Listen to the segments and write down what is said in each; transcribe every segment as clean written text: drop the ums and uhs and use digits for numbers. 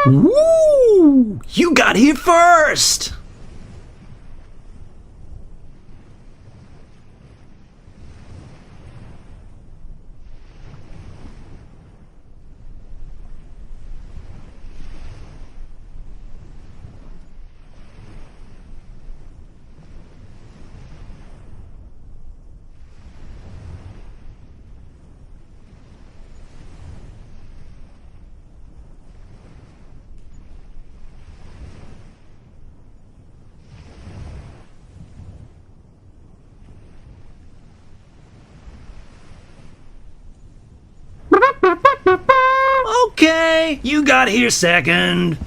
Woo! You got here first! Okay, you got here second.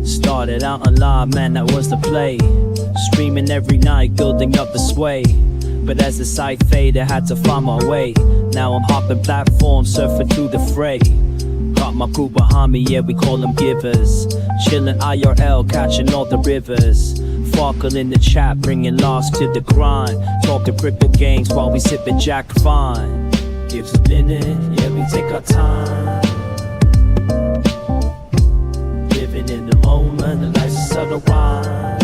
Started out alive, man, that was the play. Streaming every night, building up the sway. But as the sight faded, I had to find my way. Now I'm hopping platforms, surfing through the fray. Got my crew behind me, yeah, we call them givers. Chillin' IRL, catching all the rivers. Farkle in the chat, bringing loss to the grind. Talking crypto games while we sippin' Jack Fine. Gives a minute, yeah, we take our time. Living in the moment, the life's a subtle rhyme.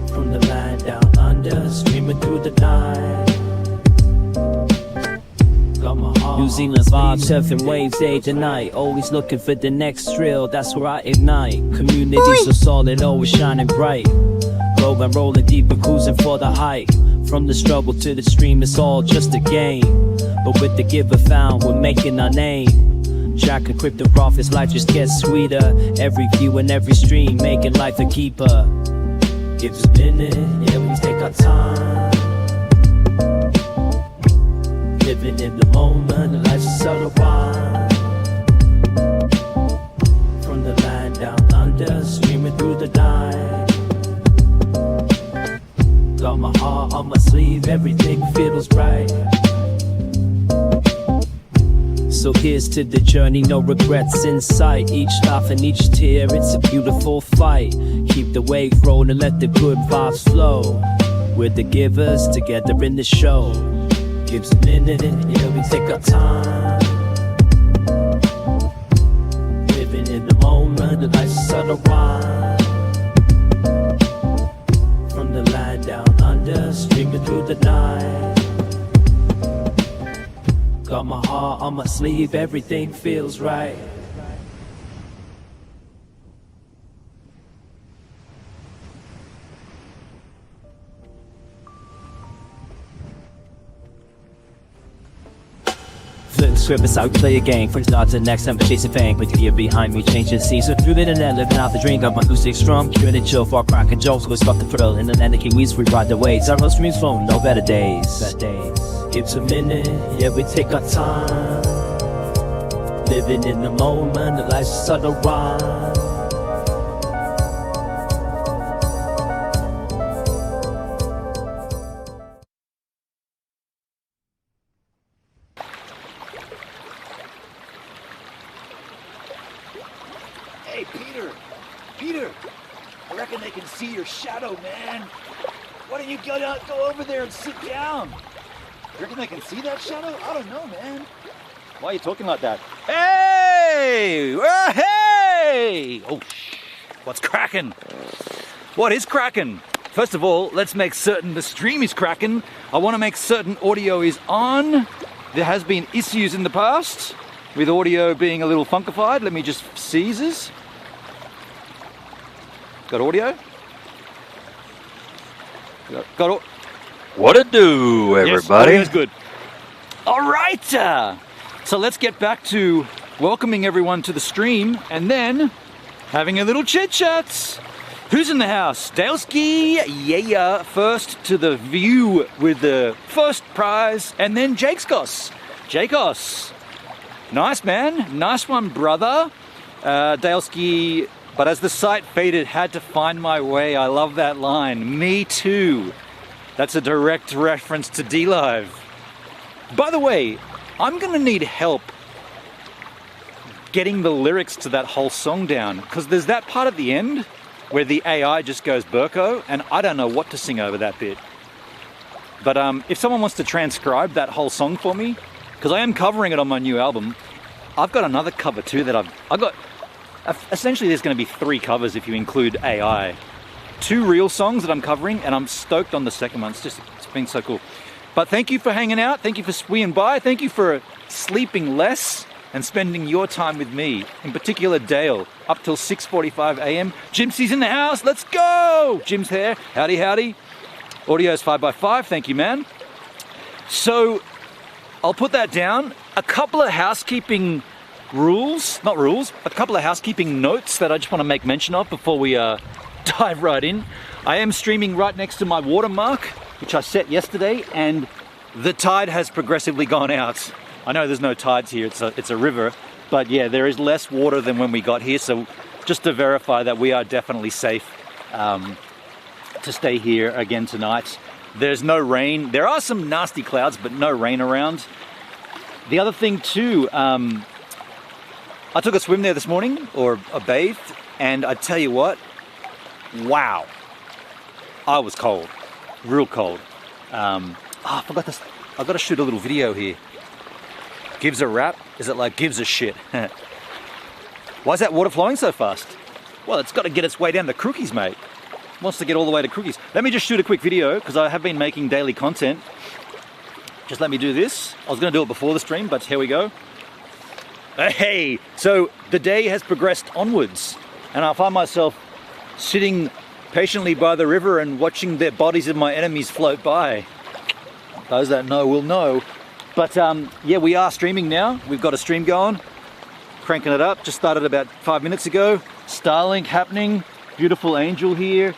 From the land down under, streaming through the night. Got my heart New Zealand vibes, surfing waves day to night. Always looking for the next thrill, that's where I ignite. Community so solid, always shining bright. GoVan rolling deep and cruising for the height. From the struggle to the stream, it's all just a game. But with the giver found, we're making our name. Jack and crypto profits, life just gets sweeter. Every view and every stream, making life a keeper. Give us a minute, yeah, we take our time. Living in the moment, the life's a subtle rhyme. From the land down under, streaming through the night. Got my heart on my sleeve, everything feels right. So here's to the journey, no regrets in sight. Each laugh and each tear, it's a beautiful fight. Keep the wave rolling, let the good vibes flow. We're the givers, together in the show. Gives a minute, yeah, we take our time. Living in the moment, the life's a subtle rhyme. From the land down under, streaming through the night. Got my heart on my sleeve, everything feels right. Flip script is how we play a game. From start to next time, chasing fame. With the year behind me, changing scenes. So through the internet, living out the dream. Got my acoustic strum, curing and chill for cracking jokes. Go stop the thrill. In the land of Kiwis, we ride the waves. Our road streams phone, no better days. Gives a minute, yeah, we take our time. Living in the moment, the life's a subtle rhyme. Hey, Peter, I reckon they can see your shadow, man. Why don't you go over there and sit down? You reckon they can see that shadow? I don't know, man. Why are you talking like that? Hey! Hey! Oh, what's cracking? What is cracking? First of all, let's make certain the stream is cracking. I want to make certain audio is on. There has been issues in the past with audio being a little funkified. Let me just seize this. Got audio? Got What to do, everybody? Yes, good. All right. So let's get back to welcoming everyone to the stream and then having a little chit chat. Who's in the house? Daleski, yeah, first to the view with the first prize, and then Jakos. Nice, man. Nice one, brother. Daleski, but as the sight faded, had to find my way. I love that line. Me too. That's a direct reference to D-Live. By the way, I'm gonna need help getting the lyrics to that whole song down, because there's that part at the end where the AI just goes Burko, and I don't know what to sing over that bit. But if someone wants to transcribe that whole song for me, because I am covering it on my new album, I've got another cover too that I've got. Essentially, there's going to be 3 covers if you include AI. 2 real songs that I'm covering, and I'm stoked on the second one. It's been so cool. But thank you for hanging out. Thank you for swinging by. Thank you for sleeping less and spending your time with me, in particular Dale, up till 6:45 a.m. Jimsy's in the house, let's go! Jim's here, howdy howdy. Audio's 5x5, thank you, man. So, I'll put that down. A couple of housekeeping a couple of housekeeping notes that I just want to make mention of before we dive right in. I am streaming right next to my watermark, which I set yesterday, and the tide has progressively gone out. I know there's no tides here, it's a river, but yeah, there is less water than when we got here, so just to verify that we are definitely safe to stay here again tonight. There's no rain. There are some nasty clouds, but no rain around. The other thing too, I took a swim there this morning, or a bathe, and I tell you what, wow, I was cold, real cold. I forgot this, I've got to shoot a little video here. Gives a rap? Is it like gives a shit? Why is that water flowing so fast? Well, it's got to get its way down to Crookies, mate. Wants to get all the way to Crookies. Let me just shoot a quick video, because I have been making daily content. Just let me do this. I was going to do it before the stream, but here we go. Hey, so the day has progressed onwards, and I find myself sitting patiently by the river and watching the bodies of my enemies float by. Those that know will know. But yeah, we are streaming now. We've got a stream going, cranking it up. Just started about 5 minutes ago. Starlink happening, beautiful angel here.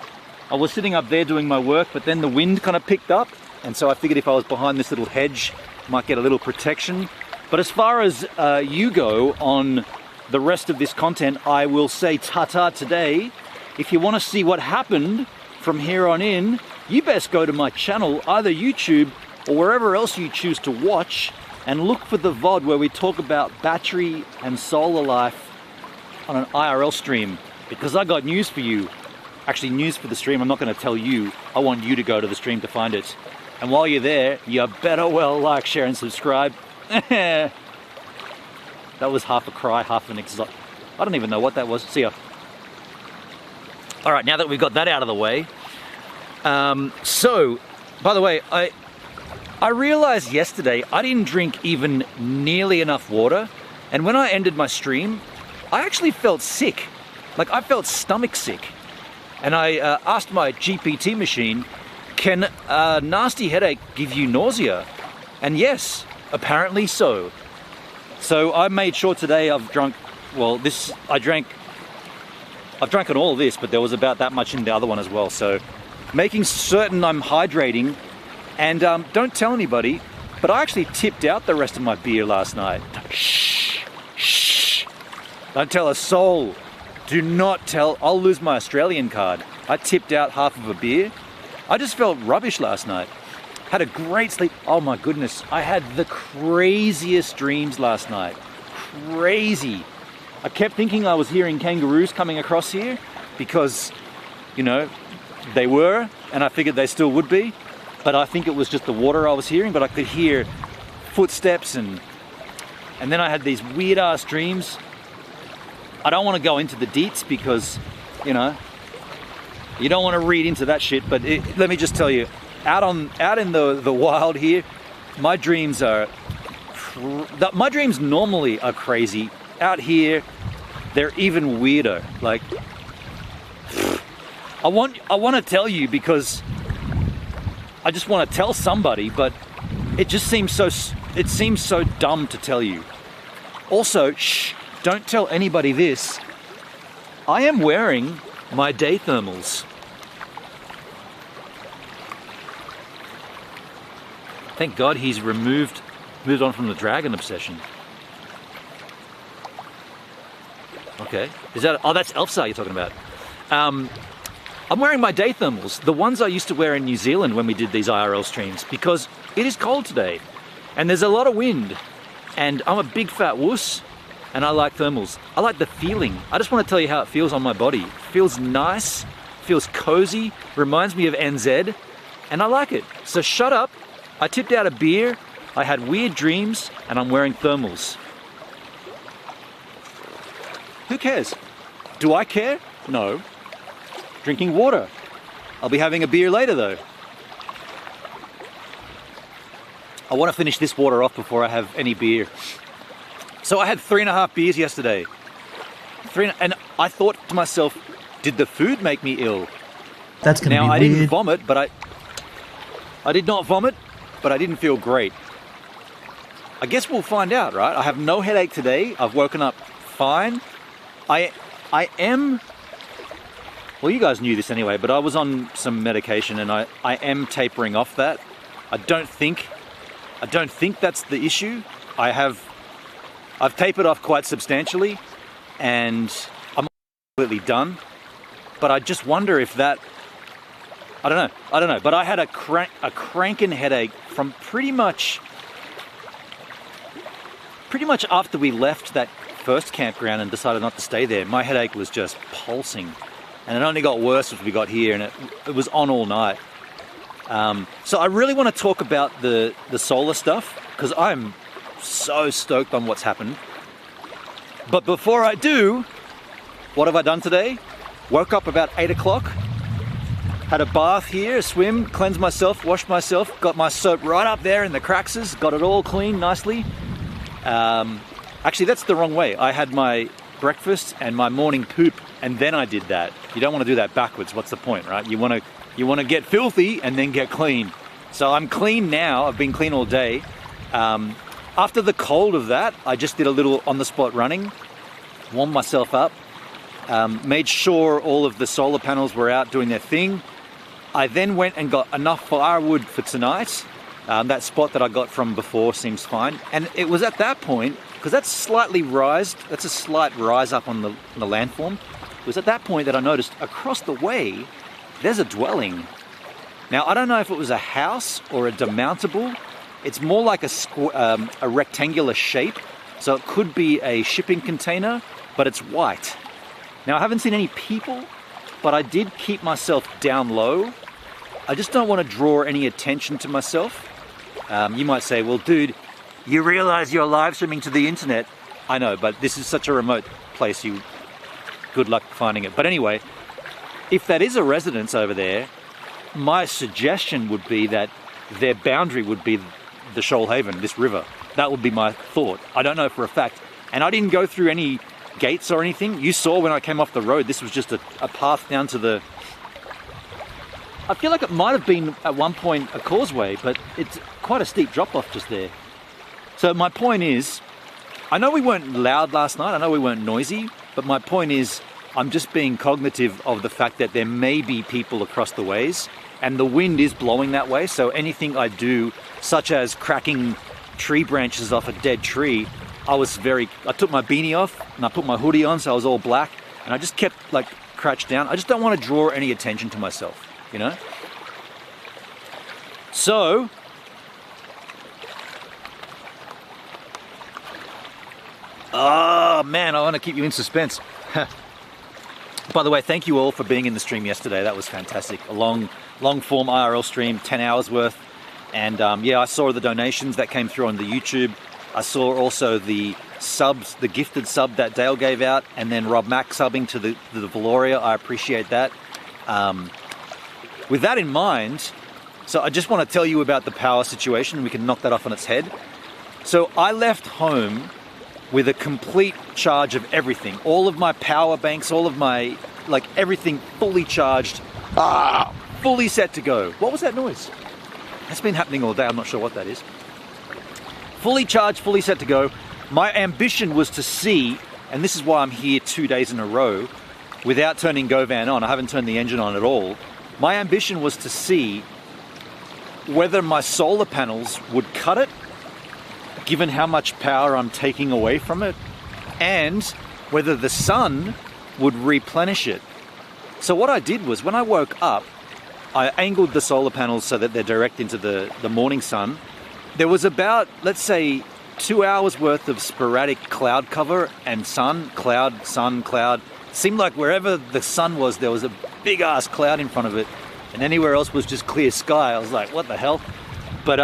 I was sitting up there doing my work, but then the wind kind of picked up, and so I figured if I was behind this little hedge, I might get a little protection. But as far as you go on the rest of this content, I will say ta-ta today. If you want to see what happened from here on in, you best go to my channel, either YouTube or wherever else you choose to watch, and look for the VOD where we talk about battery and solar life on an IRL stream, because I got news for you. Actually, news for the stream. I'm not going to tell you. I want you to go to the stream to find it. And while you're there, you better well like, share, and subscribe. That was half a cry, half an exhaust. I don't even know what that was. See ya. All right, now that we've got that out of the way. So, by the way, I realized yesterday I didn't drink even nearly enough water, and when I ended my stream, I actually felt sick. Like, I felt stomach sick. And I asked my GPT machine, can a nasty headache give you nausea? And yes, apparently so. So I made sure today I've drunk, well, I've drunken all of this, but there was about that much in the other one as well. So making certain I'm hydrating. And don't tell anybody, but I actually tipped out the rest of my beer last night. Shh, shh. Don't tell a soul. Do not tell. I'll lose my Australian card. I tipped out half of a beer. I just felt rubbish last night. Had a great sleep. Oh my goodness. I had the craziest dreams last night. Crazy. I kept thinking I was hearing kangaroos coming across here because, you know, they were, and I figured they still would be. But I think it was just the water I was hearing, but I could hear footsteps, and then I had these weird ass dreams. I don't want to go into the deets because, you know, you don't want to read into that shit, but let me just tell you, out in the wild here, my dreams normally are crazy. Out here, they're even weirder. Like, I want to tell you because I just want to tell somebody, but it just seems so dumb to tell you. Also, shh, don't tell anybody this. I am wearing my day thermals. Thank God he's moved on from the dragon obsession. Okay. Is that? Oh, that's Elfsar you're talking about. I'm wearing my day thermals, the ones I used to wear in New Zealand when we did these IRL streams, because it is cold today, and there's a lot of wind, and I'm a big fat wuss, and I like thermals. I like the feeling. I just want to tell you how it feels on my body. It feels nice, feels cozy, reminds me of NZ, and I like it. So shut up. I tipped out a beer, I had weird dreams, and I'm wearing thermals. Who cares? Do I care? No. Drinking water. I'll be having a beer later though. I want to finish this water off before I have any beer. So I had 3.5 beers yesterday. And I thought to myself, did the food make me ill? That's gonna Now, be I weird. didn't vomit, but I did not vomit, but I didn't feel great. I guess we'll find out, right? I have no headache today. I've woken up fine. I am, well, you guys knew this anyway, but I was on some medication and I am tapering off that. I don't think that's the issue. I've tapered off quite substantially and I'm completely done. But I just wonder if that, I don't know. But I had a cranking headache from pretty much after we left that first campground and decided not to stay there. My headache was just pulsing, and it only got worse as we got here, and it was on all night. So I really want to talk about the solar stuff because I'm so stoked on what's happened. But before I do, what have I done today? Woke up about 8 o'clock, had a bath here, a swim, cleansed myself, washed myself, got my soap right up there in the craxes, got it all clean nicely. Actually, that's the wrong way. I had my breakfast and my morning poop, and then I did that. You don't want to do that backwards. What's the point, right? You want to get filthy and then get clean. So I'm clean now. I've been clean all day. After the cold of that, I just did a little on-the-spot running, warmed myself up, made sure all of the solar panels were out doing their thing. I then went and got enough firewood for tonight. That spot that I got from before seems fine. And it was at that point, because that's a slight rise up on the landform. It was at that point that I noticed across the way, there's a dwelling. Now, I don't know if it was a house or a demountable. It's more like a rectangular shape. So it could be a shipping container, but it's white. Now, I haven't seen any people, but I did keep myself down low. I just don't want to draw any attention to myself. You might say, well, dude, you realize you're live streaming to the internet. I know, but this is such a remote place, good luck finding it. But anyway, if that is a residence over there, my suggestion would be that their boundary would be the Shoalhaven, this river. That would be my thought. I don't know for a fact. And I didn't go through any gates or anything. You saw when I came off the road, this was just a path down to the... I feel like it might have been at one point a causeway, but it's quite a steep drop off just there. So my point is, I know we weren't loud last night, I know we weren't noisy, but my point is, I'm just being cognitive of the fact that there may be people across the ways, and the wind is blowing that way, so anything I do, such as cracking tree branches off a dead tree, I took my beanie off, and I put my hoodie on, so I was all black, and I just kept crouched down. I just don't want to draw any attention to myself, you know? So, oh man, I want to keep you in suspense. By the way, thank you all for being in the stream yesterday. That was fantastic. A long form IRL stream, 10 hours worth. And yeah, I saw the donations that came through on the YouTube. I saw also the subs, the gifted sub that Dale gave out, and then Rob Mack subbing to the Valoria. I appreciate that. With that in mind, so I just want to tell you about the power situation. We can knock that off on its head. So I left home with a complete charge of everything. All of my power banks, all of my, everything fully charged, fully set to go. What was that noise? That's been happening all day. I'm not sure what that is. Fully charged, fully set to go. My ambition was to see, and this is why I'm here 2 days in a row, without turning GoVan on. I haven't turned the engine on at all. My ambition was to see whether my solar panels would cut it, given how much power I'm taking away from it, and whether the sun would replenish it. So what I did was, when I woke up, I angled the solar panels so that they're direct into the morning sun. There was about, let's say, 2 hours worth of sporadic cloud cover and sun, cloud, sun, cloud. Seemed like wherever the sun was, there was a big ass cloud in front of it, and anywhere else was just clear sky. I was like, what the hell? But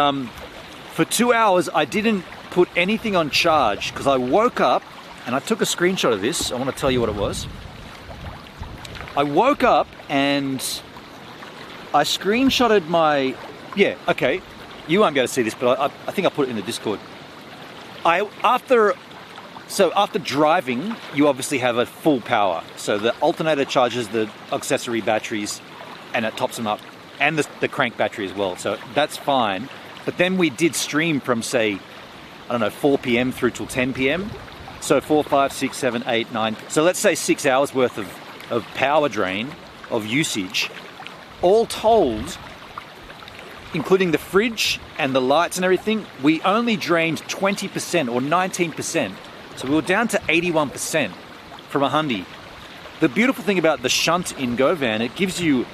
for 2 hours, I didn't put anything on charge because I woke up, and I took a screenshot of this. I want to tell you what it was. I woke up and I screenshotted my, okay, you won't be able to see this, but I think I put it in the Discord. After driving, you obviously have a full power. So the alternator charges the accessory batteries and it tops them up, and the crank battery as well. So that's fine. But then we did stream from, say, I don't know, 4 p.m. through till 10 p.m. So 4, 5, 6, 7, 8, 9. So let's say 6 hours worth of power drain, of usage. All told, including the fridge and the lights and everything, we only drained 20% or 19%. So we were down to 81% from 100. The beautiful thing about the shunt in GoVan, it gives you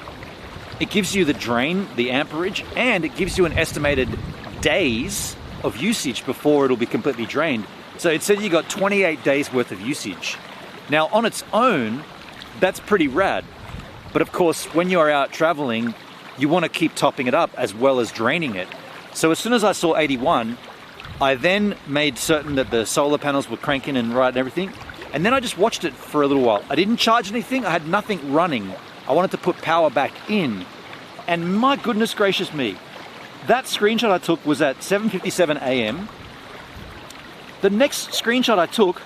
the drain, the amperage, and it gives you an estimated days of usage before it'll be completely drained. So it said you got 28 days worth of usage. Now on its own, that's pretty rad. But of course, when you're out traveling, you want to keep topping it up as well as draining it. So as soon as I saw 81, I then made certain that the solar panels were cranking and right and everything. And then I just watched it for a little while. I didn't charge anything. I had nothing running. I wanted to put power back in. And my goodness gracious me, that screenshot I took was at 7:57 a.m. The next screenshot I took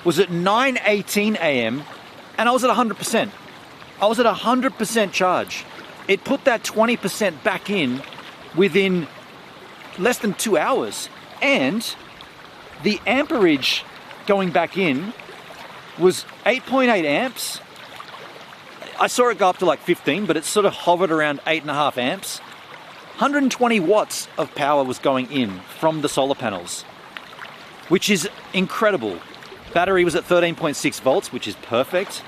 was at 9:18 a.m. and I was at 100%. I was at 100% charge. It put that 20% back in within less than 2 hours. And the amperage going back in was 8.8 amps. I saw it go up to like 15, but it sort of hovered around 8.5 amps. 120 watts of power was going in from the solar panels, which is incredible. Battery was at 13.6 volts, which is perfect.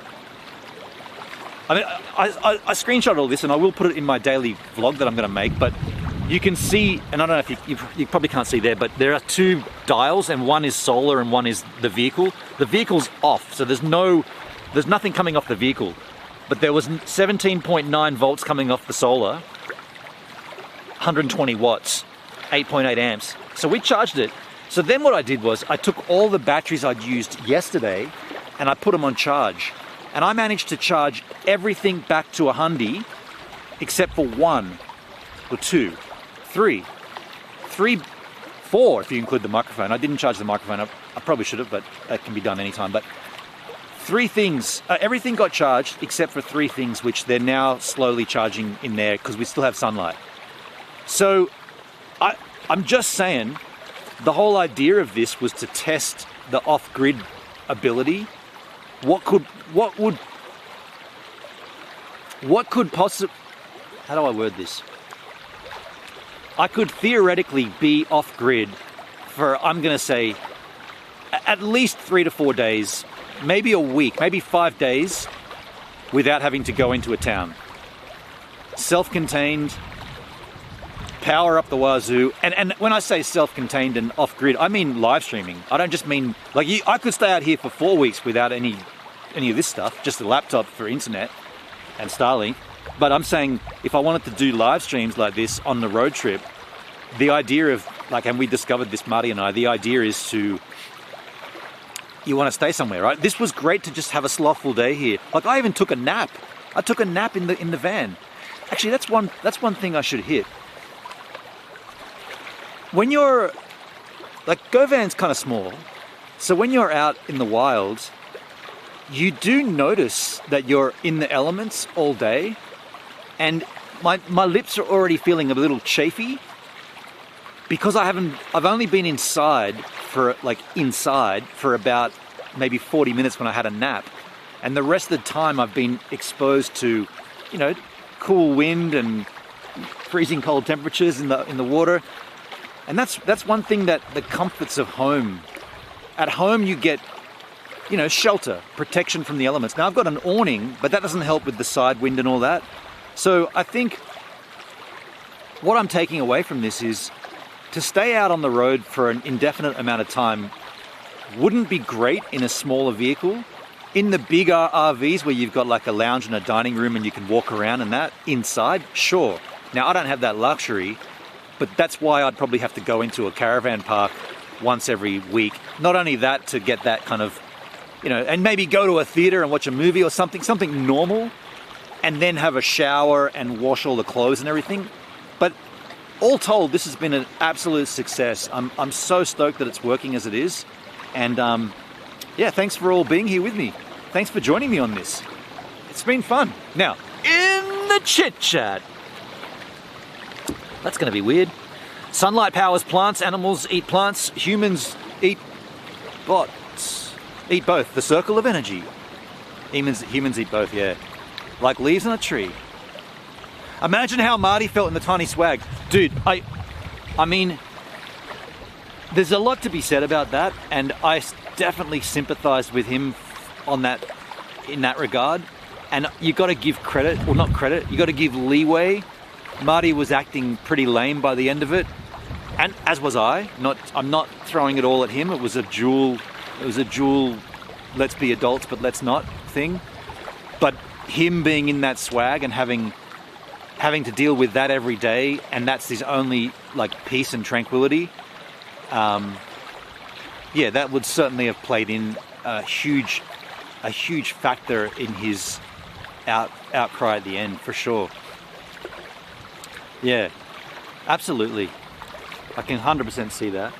I mean, I screenshot all this and I will put it in my daily vlog that I'm going to make, but you can see, and I don't know if you probably can't see there, but there are two dials and one is solar and one is the vehicle. The vehicle's off, so there's nothing coming off the vehicle, but there was 17.9 volts coming off the solar, 120 watts, 8.8 amps. So we charged it. So then what I did was I took all the batteries I'd used yesterday and I put them on charge. And I managed to charge everything back to 100 except for 1 or 2, 3, 4 if you include the microphone. I didn't charge the microphone. I probably should have, but that can be done anytime. But 3 things, everything got charged except for 3 things, which they're now slowly charging in there because we still have sunlight. So I'm just saying, the whole idea of this was to test the off-grid ability. What could possibly, how do I word this? I could theoretically be off-grid for, I'm going to say, at least 3 to 4 days, maybe a week, maybe 5 days without having to go into a town. Self-contained, power up the wazoo, and when I say self-contained and off-grid, I mean live streaming. I don't just mean, like, I could stay out here for 4 weeks without any of this stuff, just a laptop for internet and Starlink. But I'm saying if I wanted to do live streams like this on the road trip, the idea of, like, and we discovered this, Marty and I, the idea is you want to stay somewhere, right? This was great to just have a slothful day here. Like, I even took a nap. I took a nap in the van. Actually, that's one thing I should hit. When you're, like, GoVan's kind of small, so when you're out in the wild, you do notice that you're in the elements all day, and my lips are already feeling a little chafy because I've only been inside for about maybe 40 minutes when I had a nap, and the rest of the time I've been exposed to, cool wind and freezing cold temperatures in the water. And that's one thing that the comforts of home. At home you get you know, shelter, protection from the elements. Now I've got an awning, but that doesn't help with the side wind and all that. So I think what I'm taking away from this is to stay out on the road for an indefinite amount of time wouldn't be great in a smaller vehicle. In the bigger RVs where you've got like a lounge and a dining room and you can walk around and that inside, sure. Now I don't have that luxury, but that's why I'd probably have to go into a caravan park once every week. Not only that, to get that kind of, you know, and maybe go to a theater and watch a movie or something normal, and then have a shower and wash all the clothes and everything. But all told, this has been an absolute success. I'm so stoked that it's working as it is. And yeah, thanks for all being here with me. Thanks for joining me on this. It's been fun. Now, in the chit chat. That's going to be weird. Sunlight powers plants, animals eat plants, humans eat bots. Eat both. The circle of energy. Humans eat both, yeah. Like leaves on a tree. Imagine how Marty felt in the tiny swag. Dude, I mean, there's a lot to be said about that, and I definitely sympathize with him on that, in that regard. And you got to give credit, or not credit, you got to give leeway. Marty was acting pretty lame by the end of it, and as was I. I'm not throwing it all at him. It was a dual, let's be adults but let's not thing. But him being in that swag and having to deal with that every day, and that's his only like peace and tranquility. Yeah, that would certainly have played in a huge factor in his outcry at the end, for sure. Yeah, absolutely. I can 100% see that.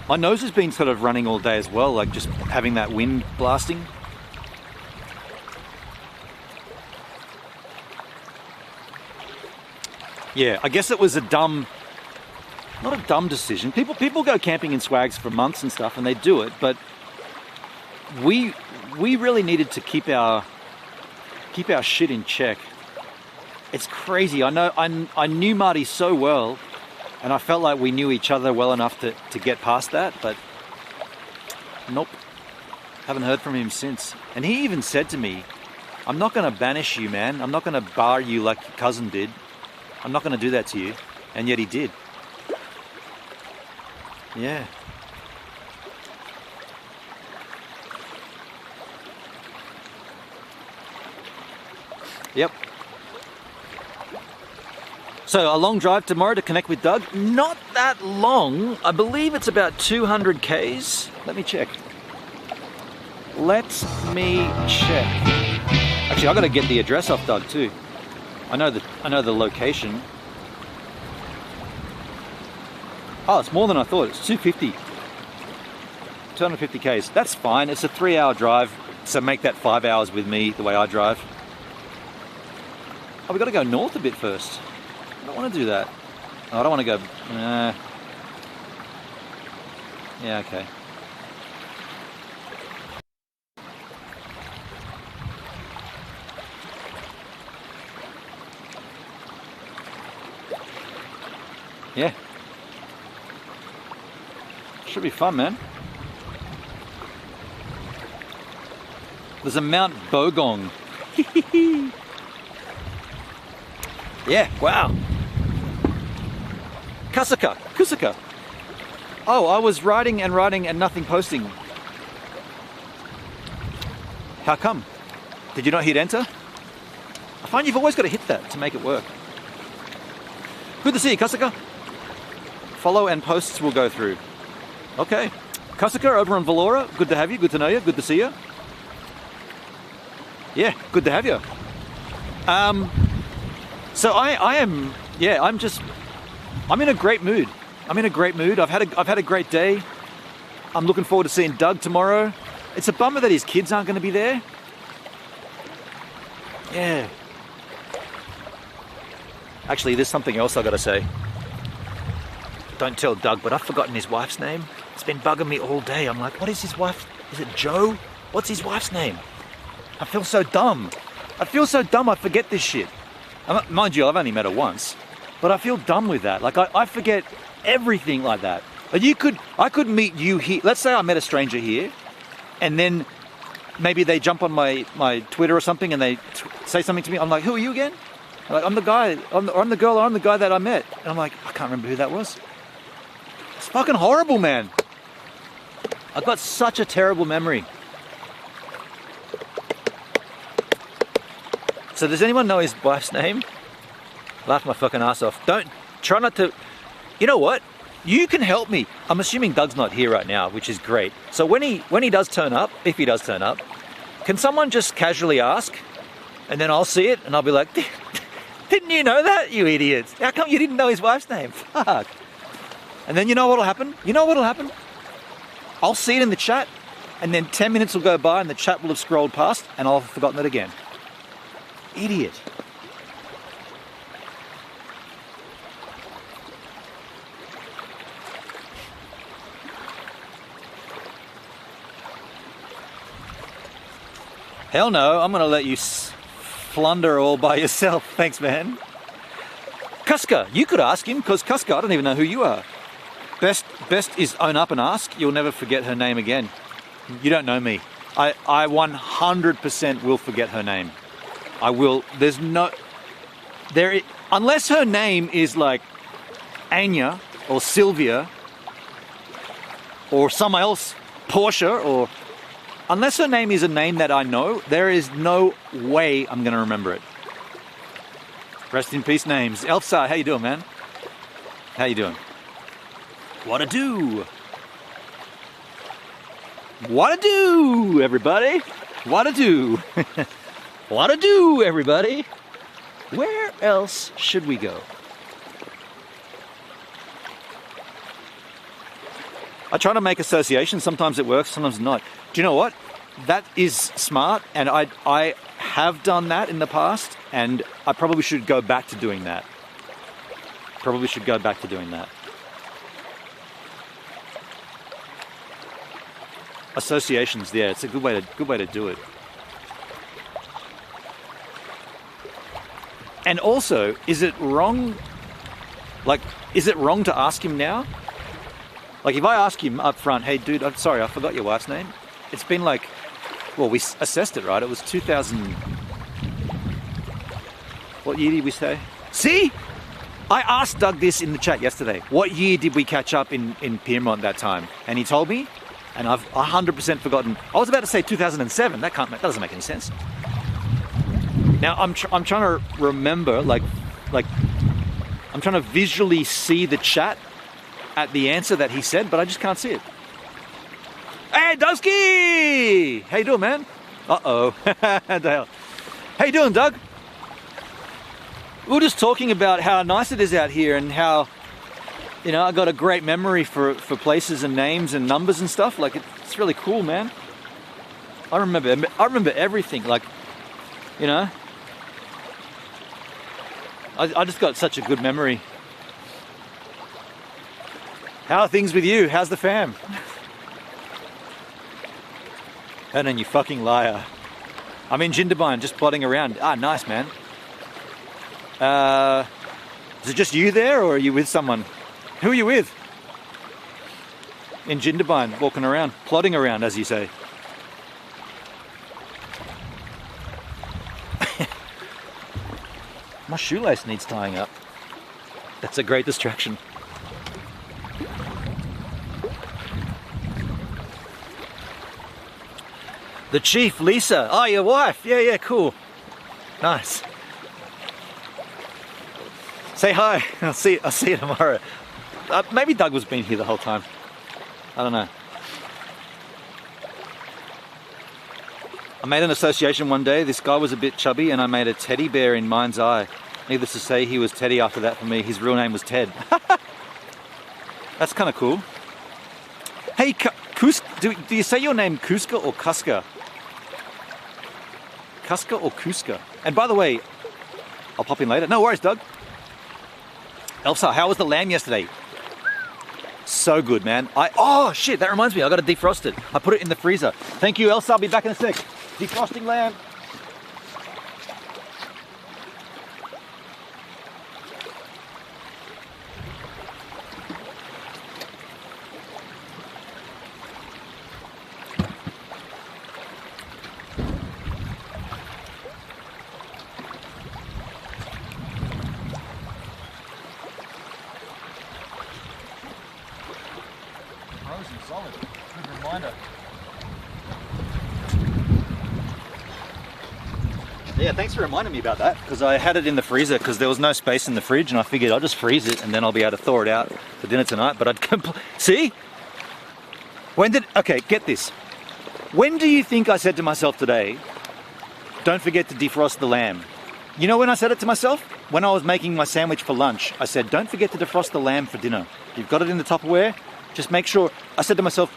My nose has been sort of running all day as well, like just having that wind blasting. Yeah, I guess it was not a dumb decision. People go camping in swags for months and stuff, and they do it, but we really needed to keep our shit in check. It's crazy. I knew Marty so well, and I felt like we knew each other well enough to get past that, but nope. Haven't heard from him since. And he even said to me, I'm not going to banish you, man. I'm not going to bar you like your cousin did. I'm not going to do that to you. And yet he did. Yeah. Yep. So a long drive tomorrow to connect with Doug. Not that long. I believe it's about 200 Ks. Let me check. Actually, I got to get the address off Doug too. I know the location. Oh, it's more than I thought. It's 250. 250 Ks. That's fine. It's a 3-hour drive, so make that 5 hours with me the way I drive. Oh, we got to go north a bit first. I don't want to do that. Oh, I don't want to go... Yeah, okay. Yeah. Should be fun, man. There's a Mount Bogong. Yeah, wow. Kusaka. Oh, I was writing and nothing posting. How come? Did you not hit enter? I find you've always got to hit that to make it work. Good to see you, Kusaka. Follow and posts will go through. Okay. Kusaka over in Valora, good to have you, good to know you, good to see you. Yeah, good to have you. So I'm in a great mood. I've had a great day. I'm looking forward to seeing Doug tomorrow. It's a bummer that his kids aren't going to be there. Yeah. Actually, there's something else I got to say. Don't tell Doug, but I've forgotten his wife's name. It's been bugging me all day. I'm like, what is his wife? Is it Joe? What's his wife's name? I feel so dumb. I forget this shit. Mind you, I've only met her once, but I feel dumb with that. Like, I forget everything like that. I could meet you here. Let's say I met a stranger here, and then maybe they jump on my Twitter or something and they say something to me. I'm like, who are you again? I'm like, I'm the guy, I'm the girl, or I'm the guy that I met. And I'm like, I can't remember who that was. It's fucking horrible, man. I've got such a terrible memory. So does anyone know his wife's name? Laugh my fucking ass off. Try not to, you know what? You can help me. I'm assuming Doug's not here right now, which is great. So when he does turn up, if he does turn up, can someone just casually ask? And then I'll see it and I'll be like, didn't you know that, you idiots? How come you didn't know his wife's name? Fuck. And then you know what'll happen? I'll see it in the chat, and then 10 minutes will go by and the chat will have scrolled past and I'll have forgotten it again. Idiot. Hell no, I'm gonna let you flunder all by yourself. Thanks, man. Kuska, you could ask him, because Kuska, I don't even know who you are. Best is own up and ask. You'll never forget her name again. You don't know me. I 100% will forget her name. I will. Unless her name is like Anya or Sylvia or someone else, Portia, or unless her name is a name that I know, there is no way I'm going to remember it. Rest in peace names. Elfsar, how you doing, man? How you doing? What do? What do, everybody? What do? What do, everybody? Where else should we go? I try to make associations. Sometimes it works, sometimes not. Do you know what? That is smart, and I have done that in the past, and I probably should go back to doing that. Associations, yeah, it's a good way to do it. And also, is it wrong? Like, is it wrong to ask him now? Like, if I ask him up front, hey, dude, I'm sorry, I forgot your wife's name. It's been like, well, we assessed it, right? It was 2000. What year did we say? See? I asked Doug this in the chat yesterday. What year did we catch up in Piermont that time? And he told me, and I've 100% forgotten. I was about to say 2007. That doesn't make any sense. Now I'm trying to remember, like I'm trying to visually see the chat at the answer that he said, but I just can't see it. Hey, Dusky! How you doing, man? Uh-oh. Dale. How you doing, Doug? We were just talking about how nice it is out here and how, you know, I got a great memory for places and names and numbers and stuff. Like, it's really cool, man. I remember everything. Like, you know, I just got such a good memory. How are things with you? How's the fam? And then you fucking liar. I'm in Jindabyne, just plodding around. Ah, nice, man. Is it just you there, or are you with someone? Who are you with? In Jindabyne, walking around, plodding around, as you say. My shoelace needs tying up. That's a great distraction. The chief, Lisa. Oh, your wife. Yeah, cool. Nice. Say hi. I'll see you tomorrow. Maybe Doug was been here the whole time. I don't know. I made an association one day. This guy was a bit chubby, and I made a teddy bear in mind's eye. Needless to say, he was Teddy after that for me. His real name was Ted. That's kind of cool. Hey, do you say your name Kuska or Kuska? Kuska or Kuska? And by the way, I'll pop in later. No worries, Doug. Elsa, how was the lamb yesterday? So good, man. Oh shit, that reminds me, I got to defrost it. I put it in the freezer. Thank you, Elsa. I'll be back in a sec. Defrosting lamb. solid. Good reminder. Yeah, thanks for reminding me about that, because I had it in the freezer because there was no space in the fridge, and I figured I'll just freeze it and then I'll be able to thaw it out for dinner tonight. But see? Okay, get this. When do you think I said to myself today, don't forget to defrost the lamb? You know when I said it to myself? When I was making my sandwich for lunch, I said, don't forget to defrost the lamb for dinner. You've got it in the Tupperware, just make sure. I said to myself,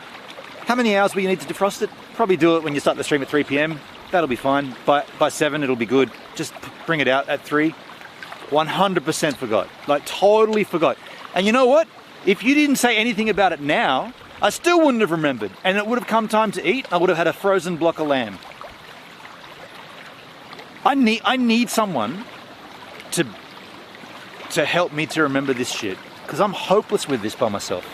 how many hours will you need to defrost it? Probably do it when you start the stream at 3 p.m. That'll be fine. By 7, it'll be good. Just bring it out at 3. 100% forgot. Like, totally forgot. And you know what? If you didn't say anything about it now, I still wouldn't have remembered. And it would have come time to eat. I would have had a frozen block of lamb. I need someone to help me to remember this shit, because I'm hopeless with this by myself.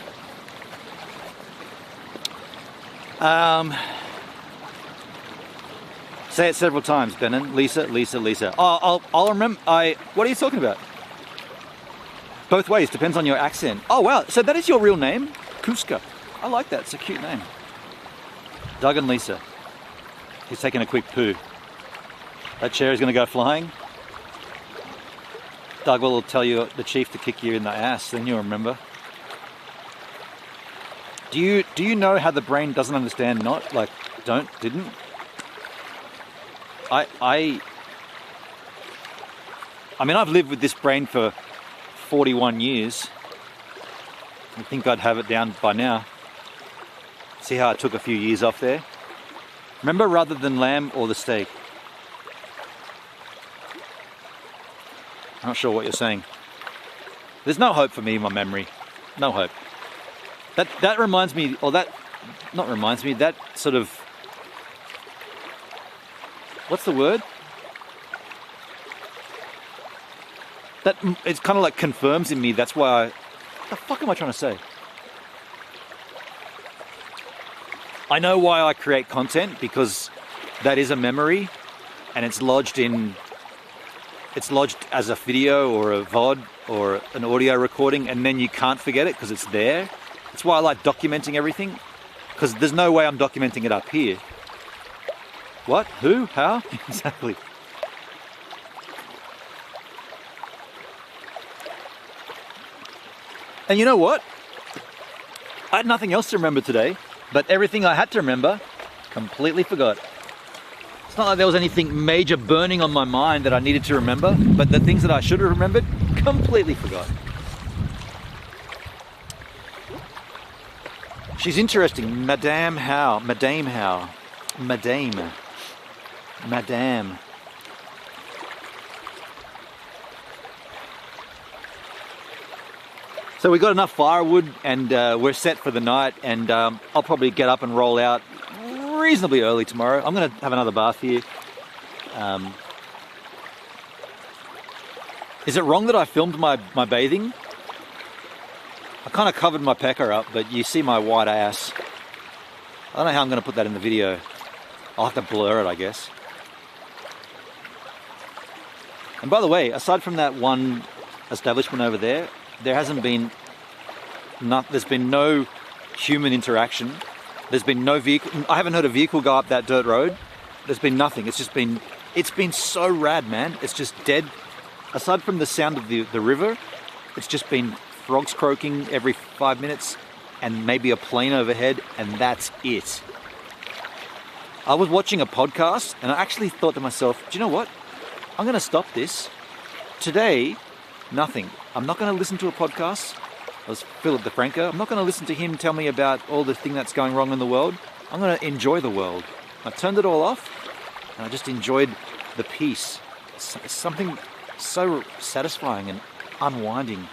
Say it several times, Benin. Lisa, Lisa, Lisa. Oh, I'll remember. What are you talking about? Both ways, depends on your accent. Oh wow, so that is your real name? Cusca. I like that, it's a cute name. Doug and Lisa. He's taking a quick poo. That chair is going to go flying. Doug will tell you, the chief, to kick you in the ass, then you'll remember. Do you know how the brain doesn't understand not? Like, didn't? I mean, I've lived with this brain for 41 years. I think I'd have it down by now. See how I took a few years off there? Remember, rather than lamb or the steak? I'm not sure what you're saying. There's no hope for me in my memory. No hope. That reminds me, or that, not reminds me, that sort of, what's the word? That, it's kind of like confirms in me, that's why what the fuck am I trying to say? I know why I create content, because that is a memory, and it's lodged as a video or a VOD or an audio recording, and then you can't forget it because it's there. That's why I like documenting everything, because there's no way I'm documenting it up here. What? Who? How? Exactly. And you know what? I had nothing else to remember today, but everything I had to remember, completely forgot. It's not like there was anything major burning on my mind that I needed to remember, but the things that I should have remembered, completely forgot. She's interesting. Madame How. Madame How. Madame. Madame. So we got enough firewood, and we're set for the night, and I'll probably get up and roll out reasonably early tomorrow. I'm going to have another bath here. Is it wrong that I filmed my bathing? I kind of covered my pecker up, but you see my white ass. I don't know how I'm going to put that in the video. I'll have to blur it, I guess. And by the way, aside from that one establishment over there, there hasn't been, there's been no human interaction. There's been no vehicle. I haven't heard a vehicle go up that dirt road. There's been nothing. It's been so rad, man. It's just dead. Aside from the sound of the river, it's just been frogs croaking every 5 minutes and maybe a plane overhead, and that's it. I was watching a podcast and I actually thought to myself, do you know what? I'm going to stop this. Today, nothing. I'm not going to listen to a podcast. I was Philip DeFranco. I'm not going to listen to him tell me about all the thing that's going wrong in the world. I'm going to enjoy the world. I turned it all off and I just enjoyed the peace. It's something so satisfying and unwinding.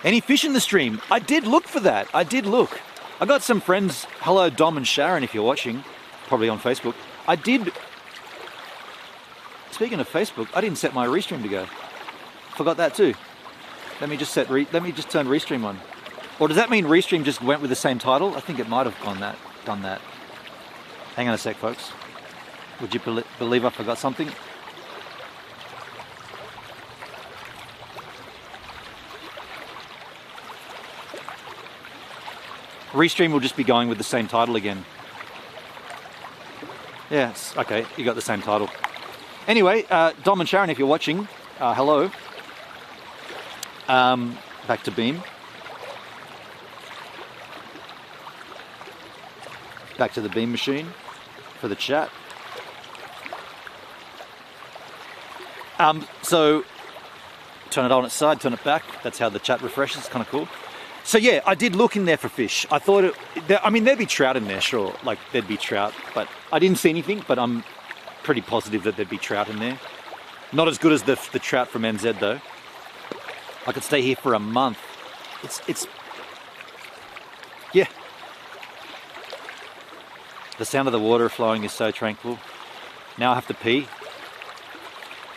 Any fish in the stream? I did look for that. I did look. I got some friends. Hello, Dom and Sharon, if you're watching. Probably on Facebook. I did. Speaking of Facebook, I didn't set my restream to go. Forgot that too. Let me just turn restream on. Or does that mean restream just went with the same title? I think it might have done that. Hang on a sec, folks. Would you believe I forgot something? Restream will just be going with the same title again. Yeah, okay, you got the same title. Anyway, Dom and Sharon, if you're watching, hello. Back to Beam. Back to the Beam machine for the chat. So turn it on its side, turn it back. That's how the chat refreshes. It's kind of cool. So yeah, I did look in there for fish. I thought I mean, there'd be trout in there, sure. Like there'd be trout, but I didn't see anything. But I'm pretty positive that there'd be trout in there. Not as good as the trout from NZ though. I could stay here for a month. It's yeah. The sound of the water flowing is so tranquil. Now I have to pee.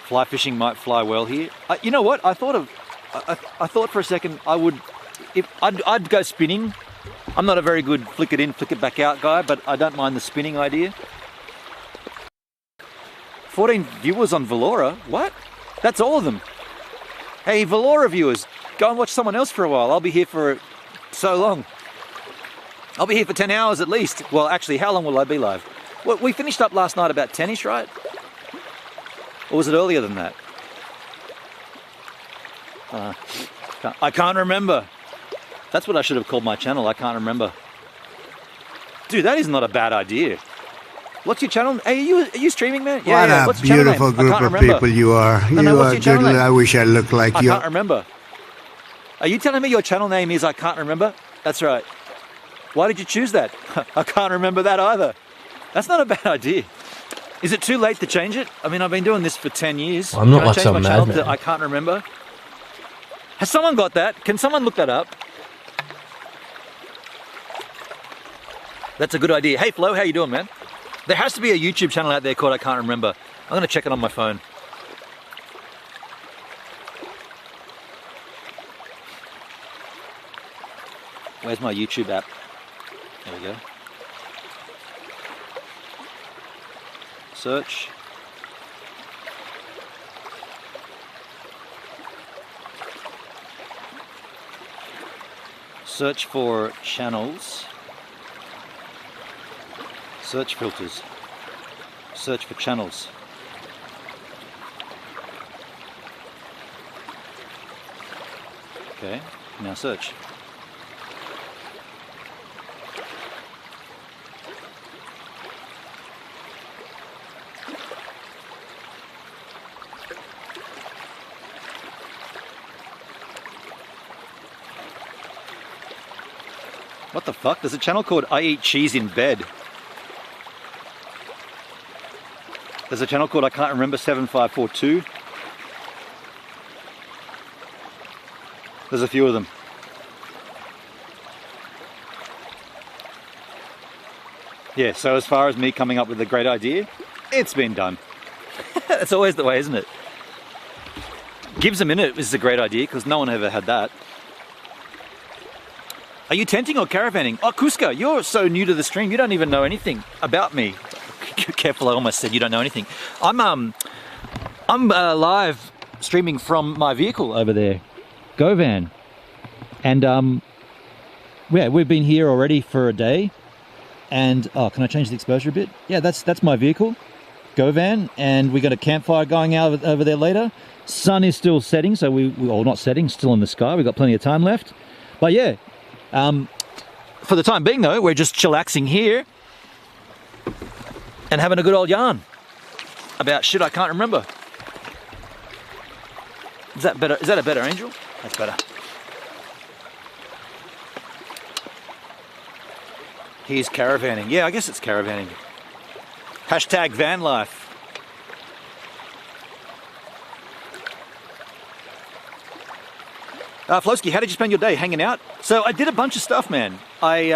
Fly fishing might fly well here. You know what? I thought for a second I would. I'd go spinning. I'm not a very good flick it in, flick it back out guy, but I don't mind the spinning idea. 14 viewers on Valora. What? That's all of them. Hey, Valora viewers, go and watch someone else for a while. I'll be here for so long. I'll be here for 10 hours at least. Well, actually, how long will I be live? Well, we finished up last night about 10ish, right? Or was it earlier than that? I can't remember. That's what I should have called my channel. I can't remember. Dude, that is not a bad idea. What's your channel? Hey, are you streaming, man? Yeah, what What's a your channel beautiful name? group of people you are. No, You what's are your channel good. name? I wish I looked like I you. can't remember. Are you telling me your channel name is I can't remember? That's right. Why did you choose that? I can't remember that either. That's not a bad idea. Is it too late to change it? I mean, I've been doing this for 10 years. I'm not Can I like change some my channel madman. to I can't remember? Has someone got that? Can someone look that up? That's a good idea. Hey Flo, how you doing, man? There has to be a YouTube channel out there called I can't remember. I'm gonna check it on my phone. Where's my YouTube app? There we go. Search. Search for channels. Search filters. Search for channels. Okay, now search. What the fuck? There's a channel called I Eat Cheese in Bed. There's a channel called I can't remember 7542. There's a few of them. Yeah, so as far as me coming up with a great idea, it's been done. That's always the way, isn't it? Gives a minute is a great idea because no one ever had that. Are you tenting or caravanning? Oh, Kuska, you're so new to the stream. You don't even know anything about me. Careful, I almost said you don't know anything. I'm live streaming from my vehicle over there, GoVan, and yeah, we've been here already for a day. And oh, can I change the exposure a bit? Yeah, that's my vehicle, GoVan, and we got a campfire going out over there later. Sun is still setting, so we not setting, still in the sky. We've got plenty of time left, but yeah. For the time being though, we're just chillaxing here and having a good old yarn about shit I can't remember. Is that better? Is that a better, Angel? That's better. Here's caravanning. Yeah, I guess it's caravanning. Hashtag van life. Flosky, how did you spend your day? Hanging out? So I did a bunch of stuff, man. I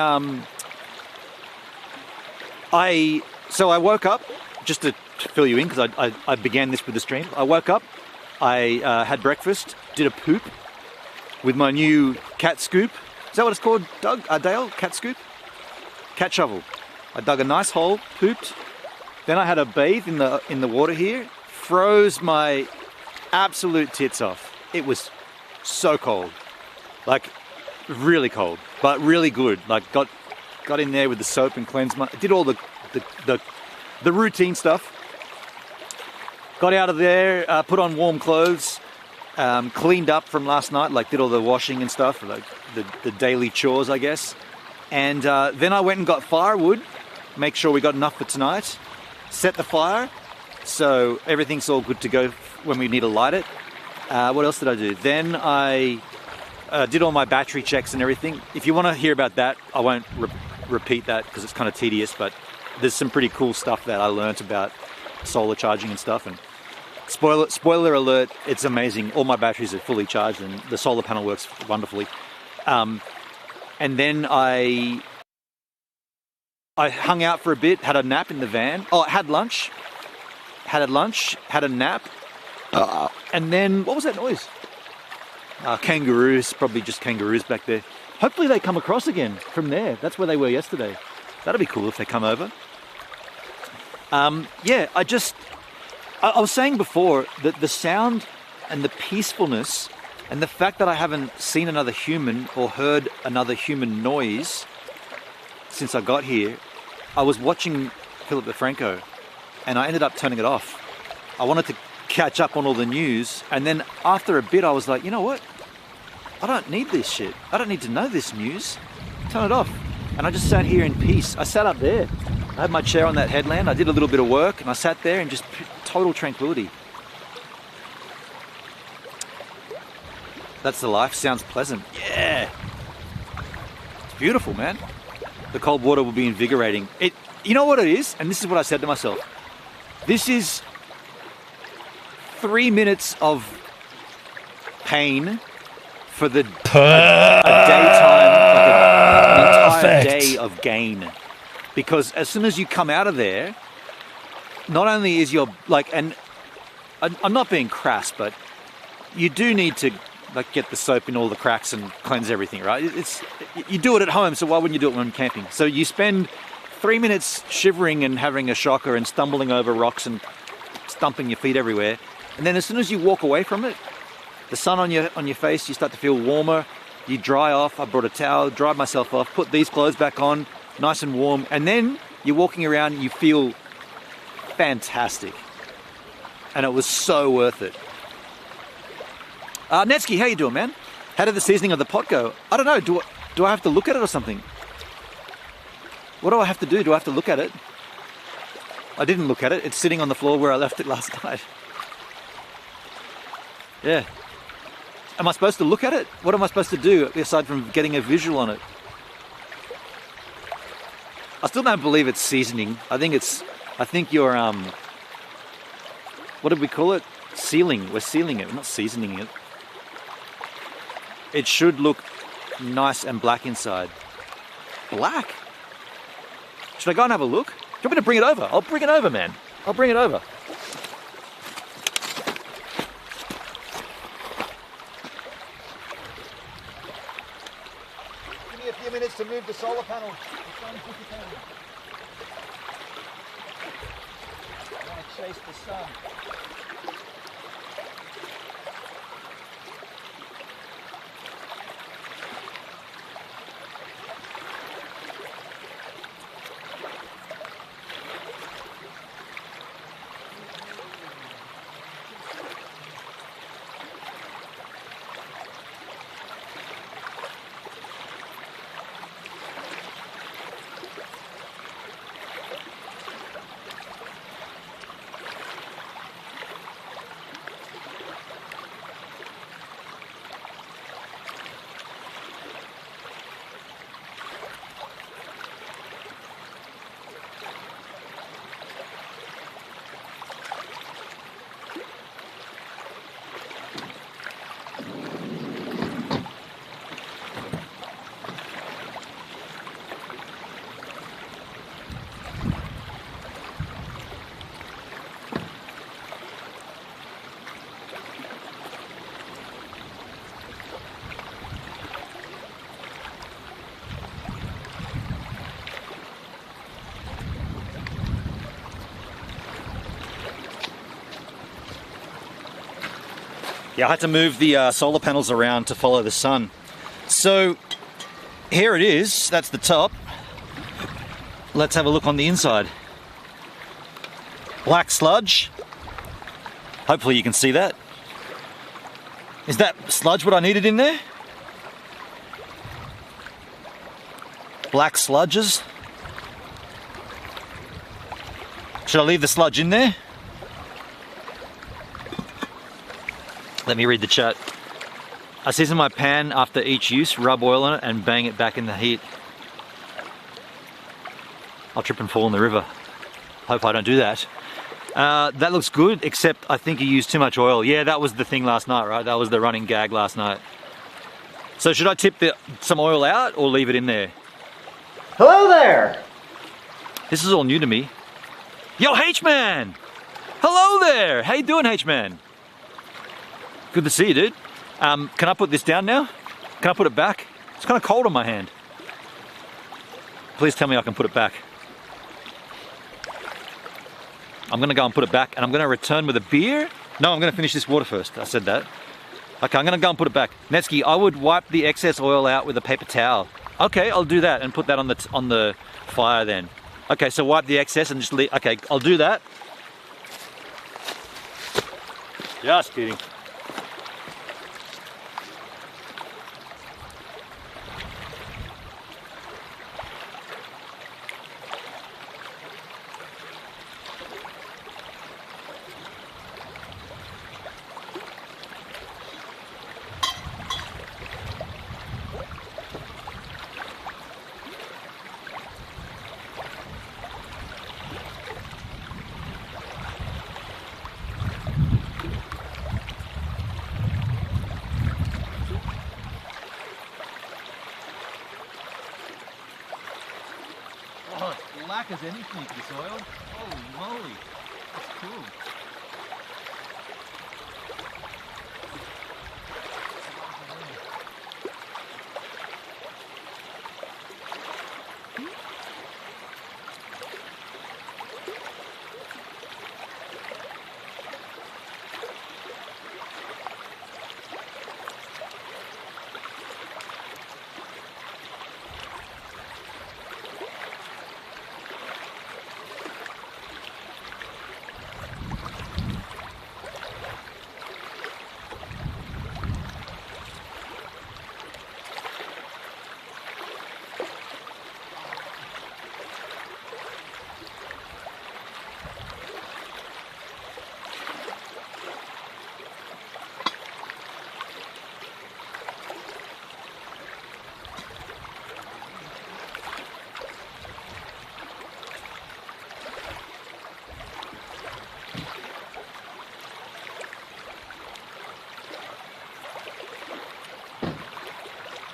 woke up, just to fill you in, because I began this with the stream. I woke up, I had breakfast, did a poop with my new cat scoop. Is that what it's called, Doug? Dale? Cat scoop? Cat shovel. I dug a nice hole, pooped. Then I had a bathe in the water here. Froze my absolute tits off. It was so cold, like really cold. but really good. Like got in there with the soap and cleansed my, did all the routine stuff. Got out of there, put on warm clothes, cleaned up from last night, like did all the washing and stuff, like the daily chores, I guess. And then I went and got firewood, make sure we got enough for tonight, set the fire, so everything's all good to go when we need to light it. What else did I do? Then I did all my battery checks and everything. If you want to hear about that, I won't repeat that because it's kind of tedious, but there's some pretty cool stuff that I learnt about solar charging and stuff. And spoiler alert, it's amazing. All my batteries are fully charged and the solar panel works wonderfully. And then I hung out for a bit, had a nap in the van. Oh, I had lunch, had a nap. And then, what was that noise? Kangaroos, probably just kangaroos back there. Hopefully they come across again from there. That's where they were yesterday. That'd be cool if they come over. Yeah, I was saying before that the sound and the peacefulness and the fact that I haven't seen another human or heard another human noise since I got here, I was watching Philip DeFranco and I ended up turning it off. I wanted to catch up on all the news, and then after a bit I was like, you know what? I don't need this shit. I don't need to know this news. Turn it off. And I just sat here in peace. I sat up there. I had my chair on that headland. I did a little bit of work and I sat there in just total tranquility. That's the life. Sounds pleasant. Yeah. It's beautiful, man. The cold water will be invigorating. You know what it is? And this is what I said to myself. This is 3 minutes of pain for the a daytime, like an entire day of gain. Because as soon as you come out of there, not only is your, like, and I'm not being crass, but you do need to like get the soap in all the cracks and cleanse everything, right? You do it at home, so why wouldn't you do it when camping? So you spend 3 minutes shivering and having a shocker and stumbling over rocks and stumping your feet everywhere. And then as soon as you walk away from it, the sun on your face, you start to feel warmer, you dry off. I brought a towel, dried myself off, put these clothes back on, nice and warm, and then you're walking around, you feel fantastic. And it was so worth it. Netsky, how you doing, man? How did the seasoning of the pot go? I don't know, do I have to look at it or something? What do I have to do? Do I have to look at it? I didn't look at it. It's sitting on the floor where I left it last night. Yeah. Am I supposed to look at it? What am I supposed to do aside from getting a visual on it? I still don't believe it's seasoning. I think you're, what did we call it? Sealing. We're sealing it. We're not seasoning it. It should look nice and black inside. Black? Should I go and have a look? Do you want me to bring it over? I'll bring it over, man. I'll bring it over. Give me a few minutes to move the solar panel. I want to chase the sun. Yeah, I had to move the solar panels around to follow the sun. So here it is. That's the top. Let's have a look on the inside. Black sludge. Hopefully you can see that. Is that sludge what I needed in there? Black sludges. Should I leave the sludge in there? Let me read the chat. I season my pan after each use, rub oil on it and bang it back in the heat. I'll trip and fall in the river. Hope I don't do that. That looks good, except I think you used too much oil. Yeah, that was the thing last night, right? That was the running gag last night. So should I tip some oil out or leave it in there? Hello there! This is all new to me. Yo, H-Man! Hello there! How you doing, H-Man? Good to see you, dude. Can I put this down now? Can I put it back? It's kind of cold on my hand. Please tell me I can put it back. I'm gonna go and put it back and I'm gonna return with a beer. No, I'm gonna finish this water first. I said that. Okay, I'm gonna go and put it back. Netsky, I would wipe the excess oil out with a paper towel. Okay, I'll do that and put that on the fire then. Okay, so wipe the excess and just leave. Okay, I'll do that. Just kidding. Oh, it's black as anything, this oil. Holy moly, that's cool.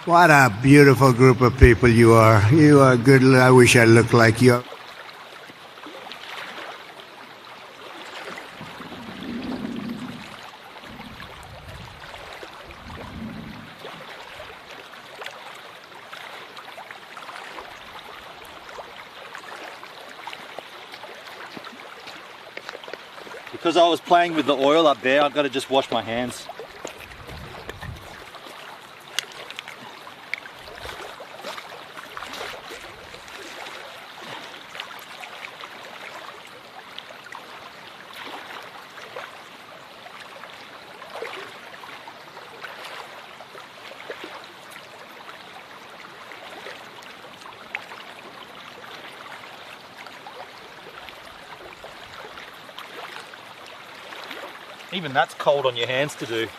What a beautiful group of people you are. You are good. I wish I looked like you. Because I was playing with the oil up there, I've got to just wash my hands. Even that's cold on your hands to do.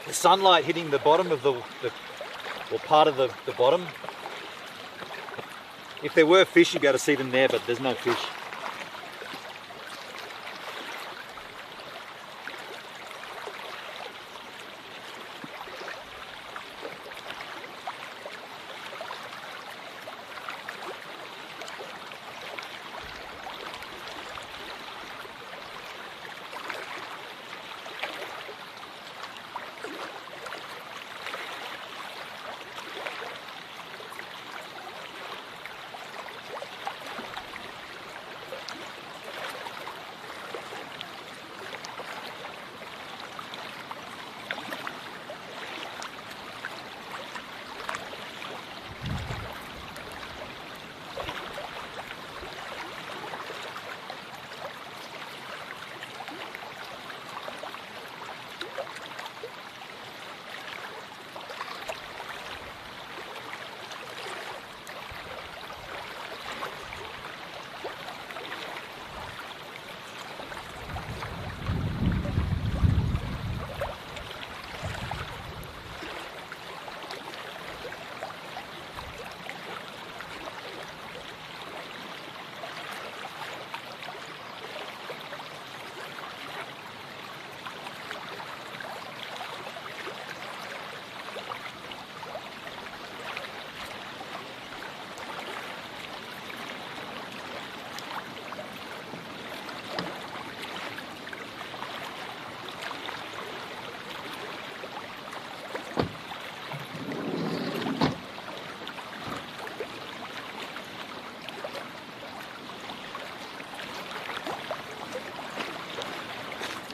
The sunlight hitting the bottom of the part of the bottom If there were fish, you'd be able to see them there, but there's no fish.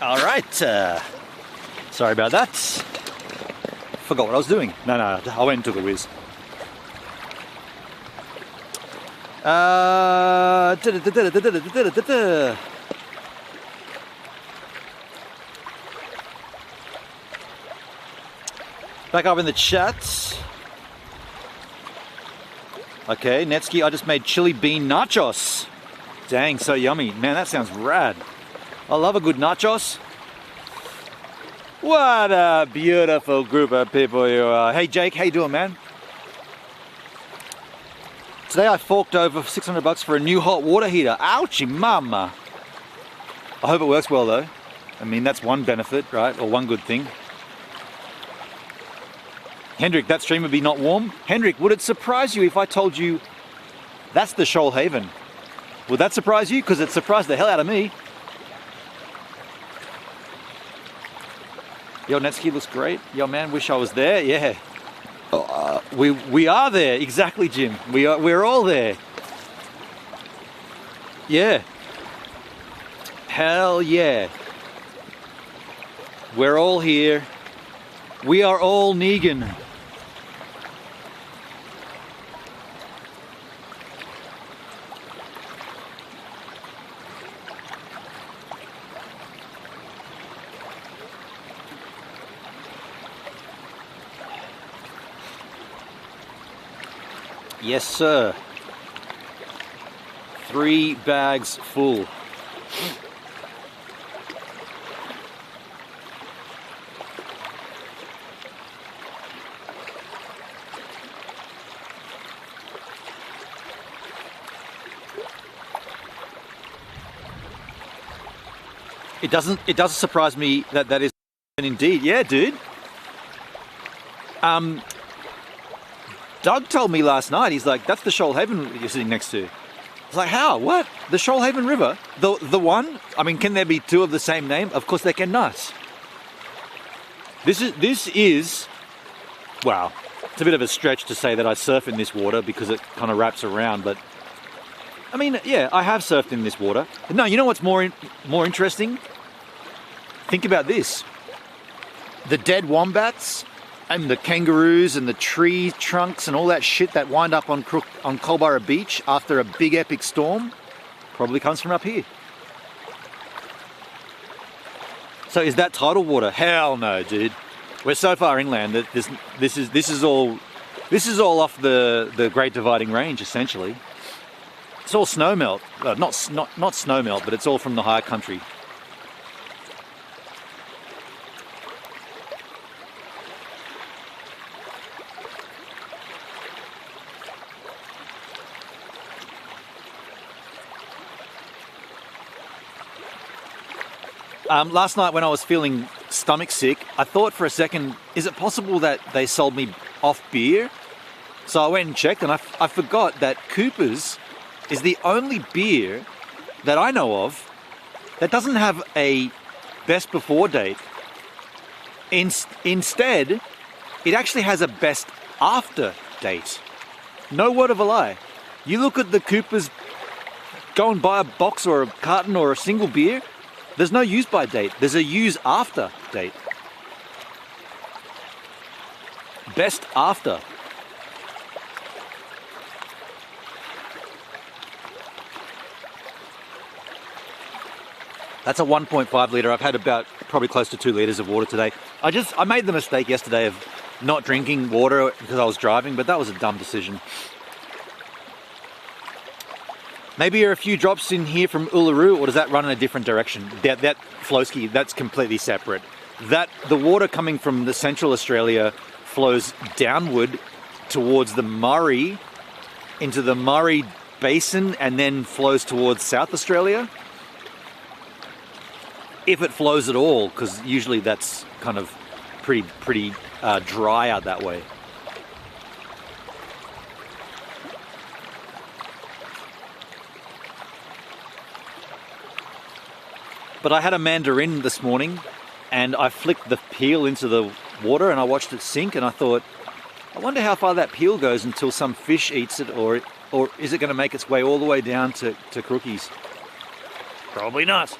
All right. Sorry about that. Forgot what I was doing. No, I went and took a whiz. Back up in the chat. Okay, Netsky, I just made chili bean nachos. Dang, so yummy. Man, that sounds rad. I love a good nachos. What a beautiful group of people you are. Hey Jake, how you doing, man? Today I forked over $600 for a new hot water heater. Ouchie mama. I hope it works well though. I mean, that's one benefit, right? Or one good thing. Hendrik, that stream would be not warm. Hendrik, would it surprise you if I told you that's the Shoalhaven? Would that surprise you? Because it surprised the hell out of me. Yo, Netsky looks great. Yo, man, wish I was there. Yeah. We are there. Exactly, Jim. We're all there. Yeah. Hell yeah. We're all here. We are all Negan. Yes, sir. 3 bags full. It doesn't surprise me that is indeed. Yeah, dude. Doug told me last night, he's like, that's the Shoalhaven you're sitting next to. I was like, how? What? The Shoalhaven River? The one? I mean, can there be 2 of the same name? Of course there cannot. This is, wow. It's a bit of a stretch to say that I surf in this water because it kind of wraps around, but I mean, yeah, I have surfed in this water. But no, you know what's more interesting? Think about this. The dead wombats and the kangaroos and the tree trunks and all that shit that wind up on Culburra Beach after a big epic storm probably comes from up here. So is that tidal water? Hell no, dude. We're so far inland that this is all off the Great Dividing Range essentially. It's all snowmelt. Not snowmelt, but it's all from the higher country. Last night when I was feeling stomach sick, I thought for a second, is it possible that they sold me off beer? So I went and checked, and I forgot that Cooper's is the only beer that I know of that doesn't have a best before date. Instead, it actually has a best after date. No word of a lie. You look at the Cooper's, go and buy a box or a carton or a single beer, there's no use by date. There's a use after date. Best after. That's a 1.5 litre. I've had about probably close to 2 litres of water today. I made the mistake yesterday of not drinking water because I was driving, but that was a dumb decision. Maybe there are a few drops in here from Uluru, or does that run in a different direction? That Flowski, that's completely separate. The water coming from the Central Australia flows downward towards the Murray, into the Murray Basin, and then flows towards South Australia. If it flows at all, because usually that's kind of pretty dry out that way. But I had a mandarin this morning, and I flicked the peel into the water and I watched it sink, and I thought, I wonder how far that peel goes until some fish eats it, or is it going to make its way all the way down to Crookies? Probably not.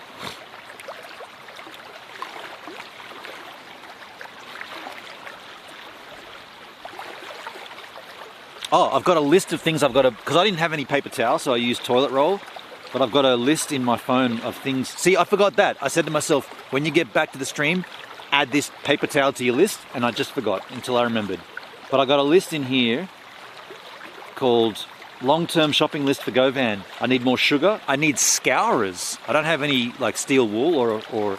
Oh, I've got a list of things I've got to, because I didn't have any paper towel, so I used toilet roll. But I've got a list in my phone of things. See, I forgot that. I said to myself, when you get back to the stream, add this paper towel to your list, and I just forgot until I remembered. But I got a list in here called long-term shopping list for GoVan. I need more sugar. I need scourers. I don't have any like steel wool or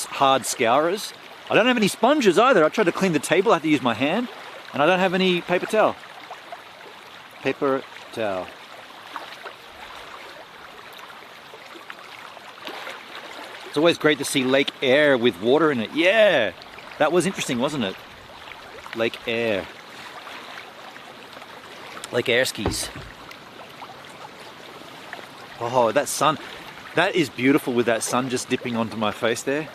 hard scourers. I don't have any sponges either. I tried to clean the table. I had to use my hand, and I don't have any paper towel. Paper towel. It's always great to see Lake Eyre with water in it. Yeah, that was interesting, wasn't it? Lake Eyre. Lake Eyre skis. Oh, that sun. That is beautiful with that sun just dipping onto my face there.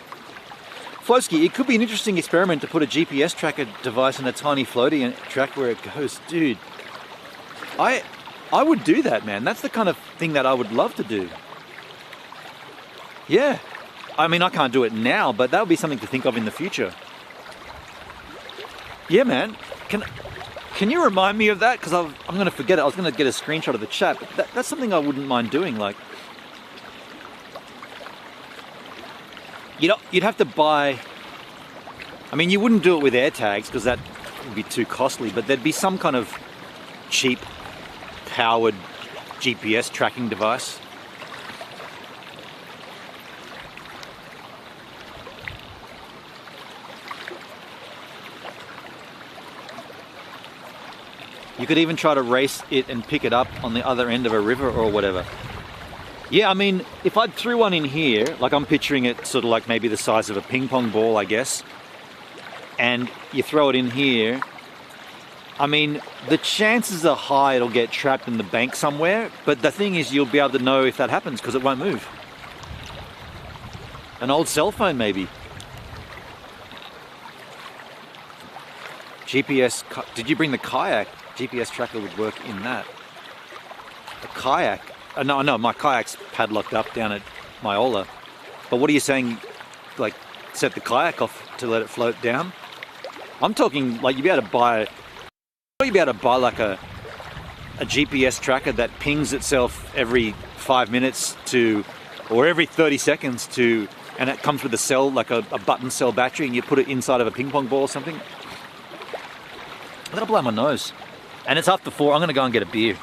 Flowski, it could be an interesting experiment to put a GPS tracker device in a tiny floaty and track where it goes. Dude, I would do that, man. That's the kind of thing that I would love to do. Yeah. I mean, I can't do it now, but that would be something to think of in the future. Yeah, man. Can you remind me of that? Because I'm going to forget it. I was going to get a screenshot of the chat, but that's something I wouldn't mind doing. Like, you'd have to buy. I mean, you wouldn't do it with AirTags because that would be too costly. But there'd be some kind of cheap, powered GPS tracking device. You could even try to race it and pick it up on the other end of a river or whatever. Yeah, I mean, if I threw one in here, like I'm picturing it sort of like maybe the size of a ping pong ball, I guess, and you throw it in here, I mean, the chances are high it'll get trapped in the bank somewhere, but the thing is you'll be able to know if that happens because it won't move. An old cell phone maybe. GPS, did you bring the kayak? GPS tracker would work in that. The kayak, no, my kayak's padlocked up down at Myola. But what are you saying, like set the kayak off to let it float down? I'm talking like you'd be able to buy like a GPS tracker that pings itself every 5 minutes or every 30 seconds and it comes with a cell, like a button cell battery, and you put it inside of a ping pong ball or something. I'm gonna blow my nose. And it's after 4, I'm gonna go and get a beer.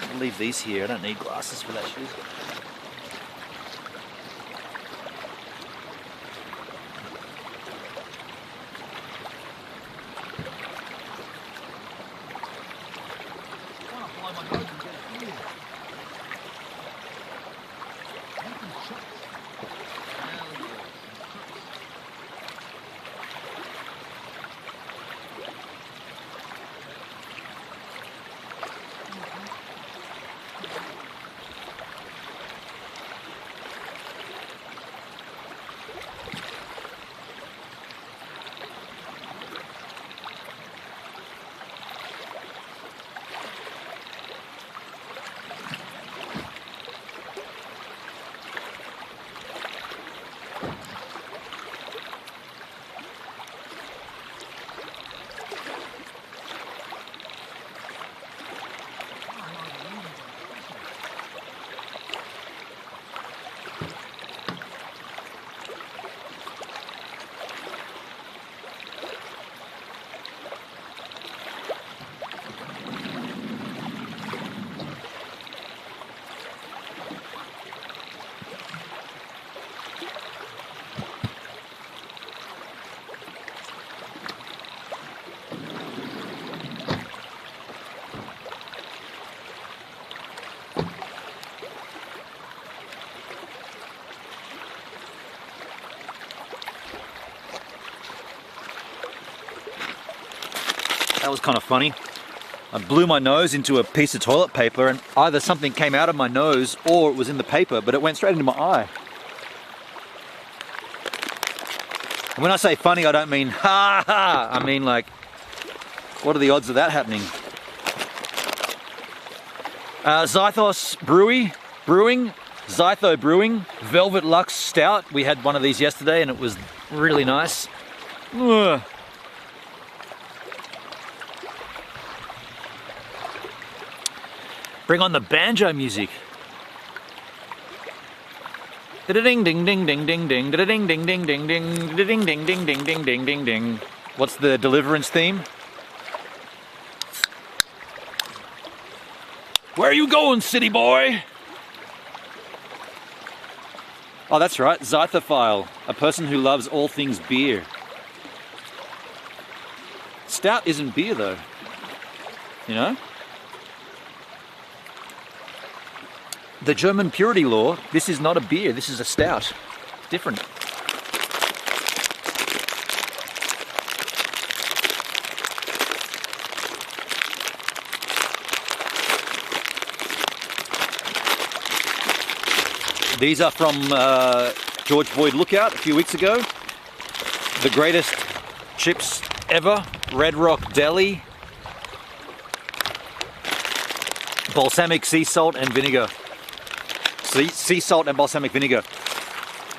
I'll leave these here, I don't need glasses for that shit. That was kind of funny. I blew my nose into a piece of toilet paper and either something came out of my nose or it was in the paper, but it went straight into my eye. And when I say funny, I don't mean ha ha. I mean like, what are the odds of that happening? Zythos Brewing, Zytho Brewing, Velvet Lux Stout. We had one of these yesterday and it was really nice. Ugh. Bring on the banjo music. Ding ding ding ding ding ding ding ding ding ding ding ding ding ding ding ding ding ding ding. What's the Deliverance theme? Where are you going, city boy? Oh, that's right, Zythophile, a person who loves all things beer. Stout isn't beer though, you know? The German purity law, this is not a beer, this is a stout. Different. These are from George Boyd Lookout a few weeks ago. The greatest chips ever, Red Rock Deli. Balsamic sea salt and vinegar. Sea salt and balsamic vinegar.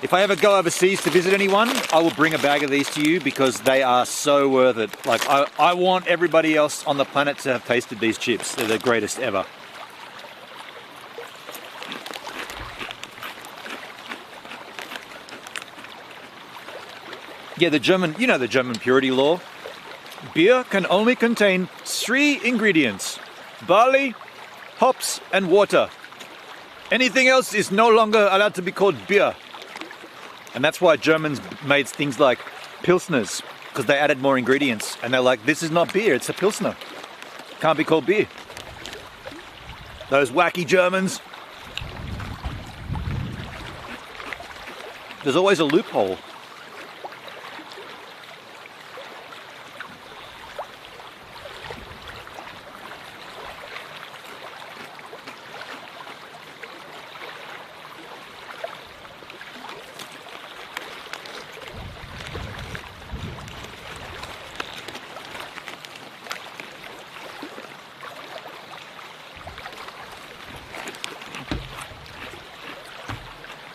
If I ever go overseas to visit anyone, I will bring a bag of these to you because they are so worth it. Like, I want everybody else on the planet to have tasted these chips. They're the greatest ever. Yeah, the German, you know the German purity law. Beer can only contain 3 ingredients: barley, hops, and water. Anything else is no longer allowed to be called beer. And that's why Germans made things like pilsners, because they added more ingredients. And they're like, this is not beer, it's a pilsner. Can't be called beer. Those wacky Germans. There's always a loophole.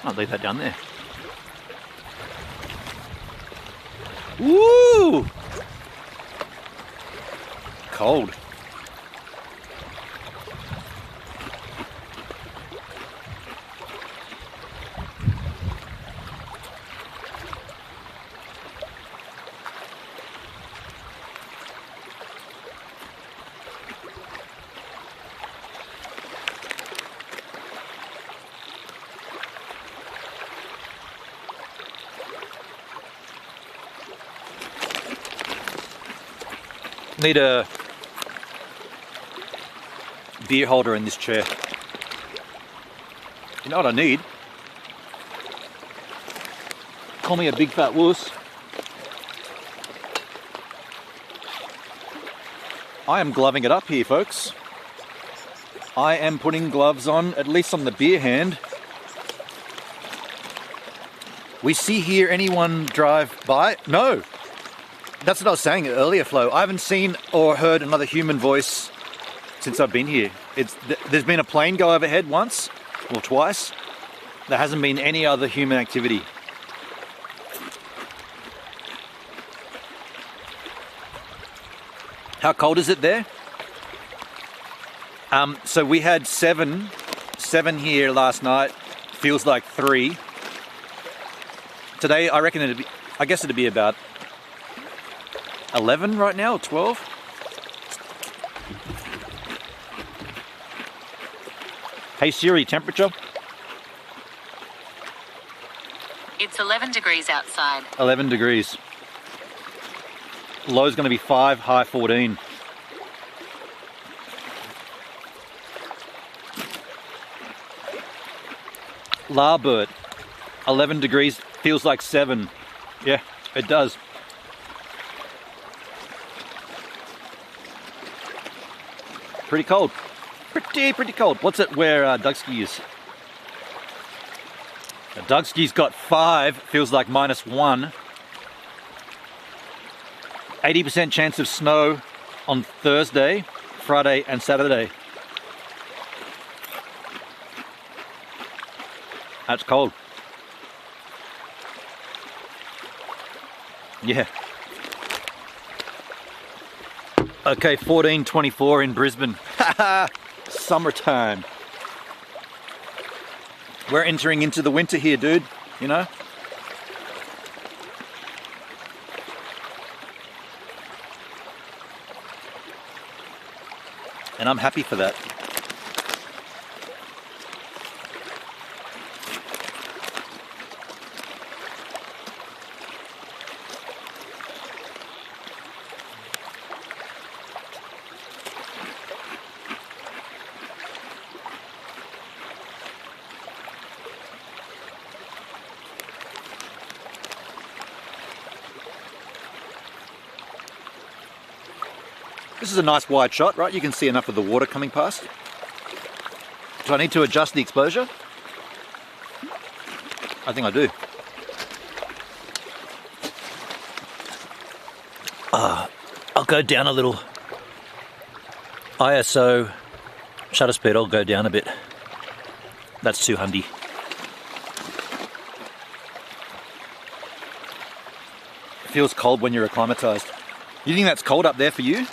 I'll leave that down there. Woo! Cold. Need a beer holder in this chair. You know what I need? Call me a big fat wuss. I am gloving it up here, folks. I am putting gloves on, at least on the beer hand. We see here anyone drive by? No. That's what I was saying earlier, Flo. I haven't seen or heard another human voice since I've been here. There's been a plane go overhead once or twice. There hasn't been any other human activity. How cold is it there? So we had seven here last night. Feels like 3. Today, I guess it'd be about 11 right now, or 12. Hey Siri, temperature? It's 11 degrees outside. 11 degrees. Low's going to be 5, high 14. Larbert, 11 degrees, feels like 7. Yeah, it does. Pretty cold. Pretty cold. What's it where Dugski is? Dugski's got 5, feels like -1. 80% chance of snow on Thursday, Friday and Saturday. That's cold. Yeah. Okay, 14:24 in Brisbane. Summertime. We're entering into the winter here, dude, you know? And I'm happy for that. This is a nice wide shot, right? You can see enough of the water coming past. Do I need to adjust the exposure? I think I do. I'll go down a little. ISO shutter speed, I'll go down a bit. That's too handy. It feels cold when you're acclimatized. You think that's cold up there for you?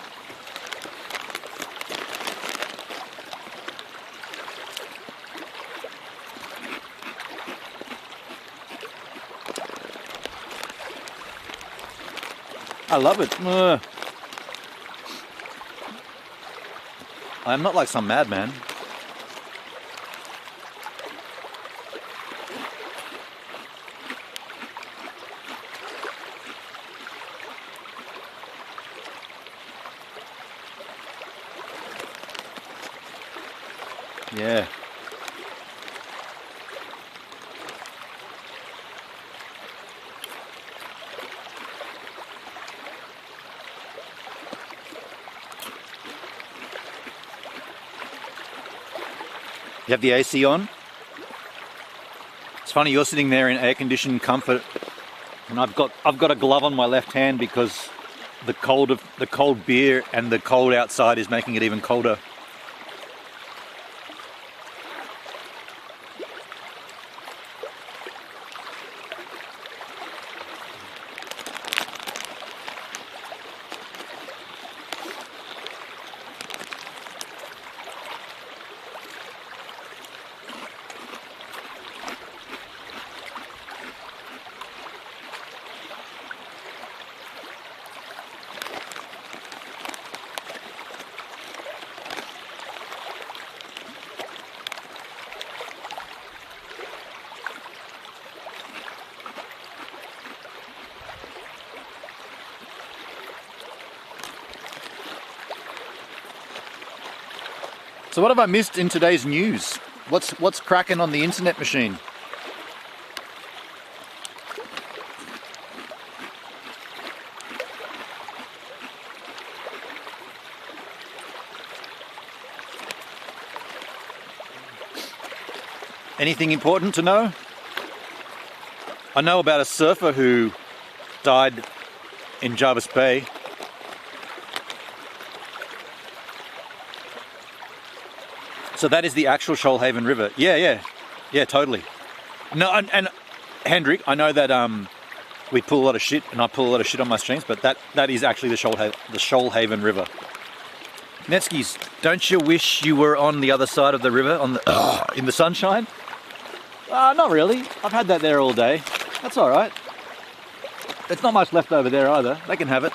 I love it. I'm not like some madman. Yeah. You have the AC on. It's funny, you're sitting there in air-conditioned comfort, and I've got a glove on my left hand because the cold beer and the cold outside is making it even colder. So what have I missed in today's news? What's cracking on the internet machine? Anything important to know? I know about a surfer who died in Jervis Bay. So that is the actual Shoalhaven River. Yeah, totally. No, and Hendrik, I know that we pull a lot of shit, and I pull a lot of shit on my streams, but that is actually the Shoalhaven River. Netskis, don't you wish you were on the other side of the river, on the in the sunshine? Not really. I've had that there all day. That's all right. There's not much left over there either. They can have it.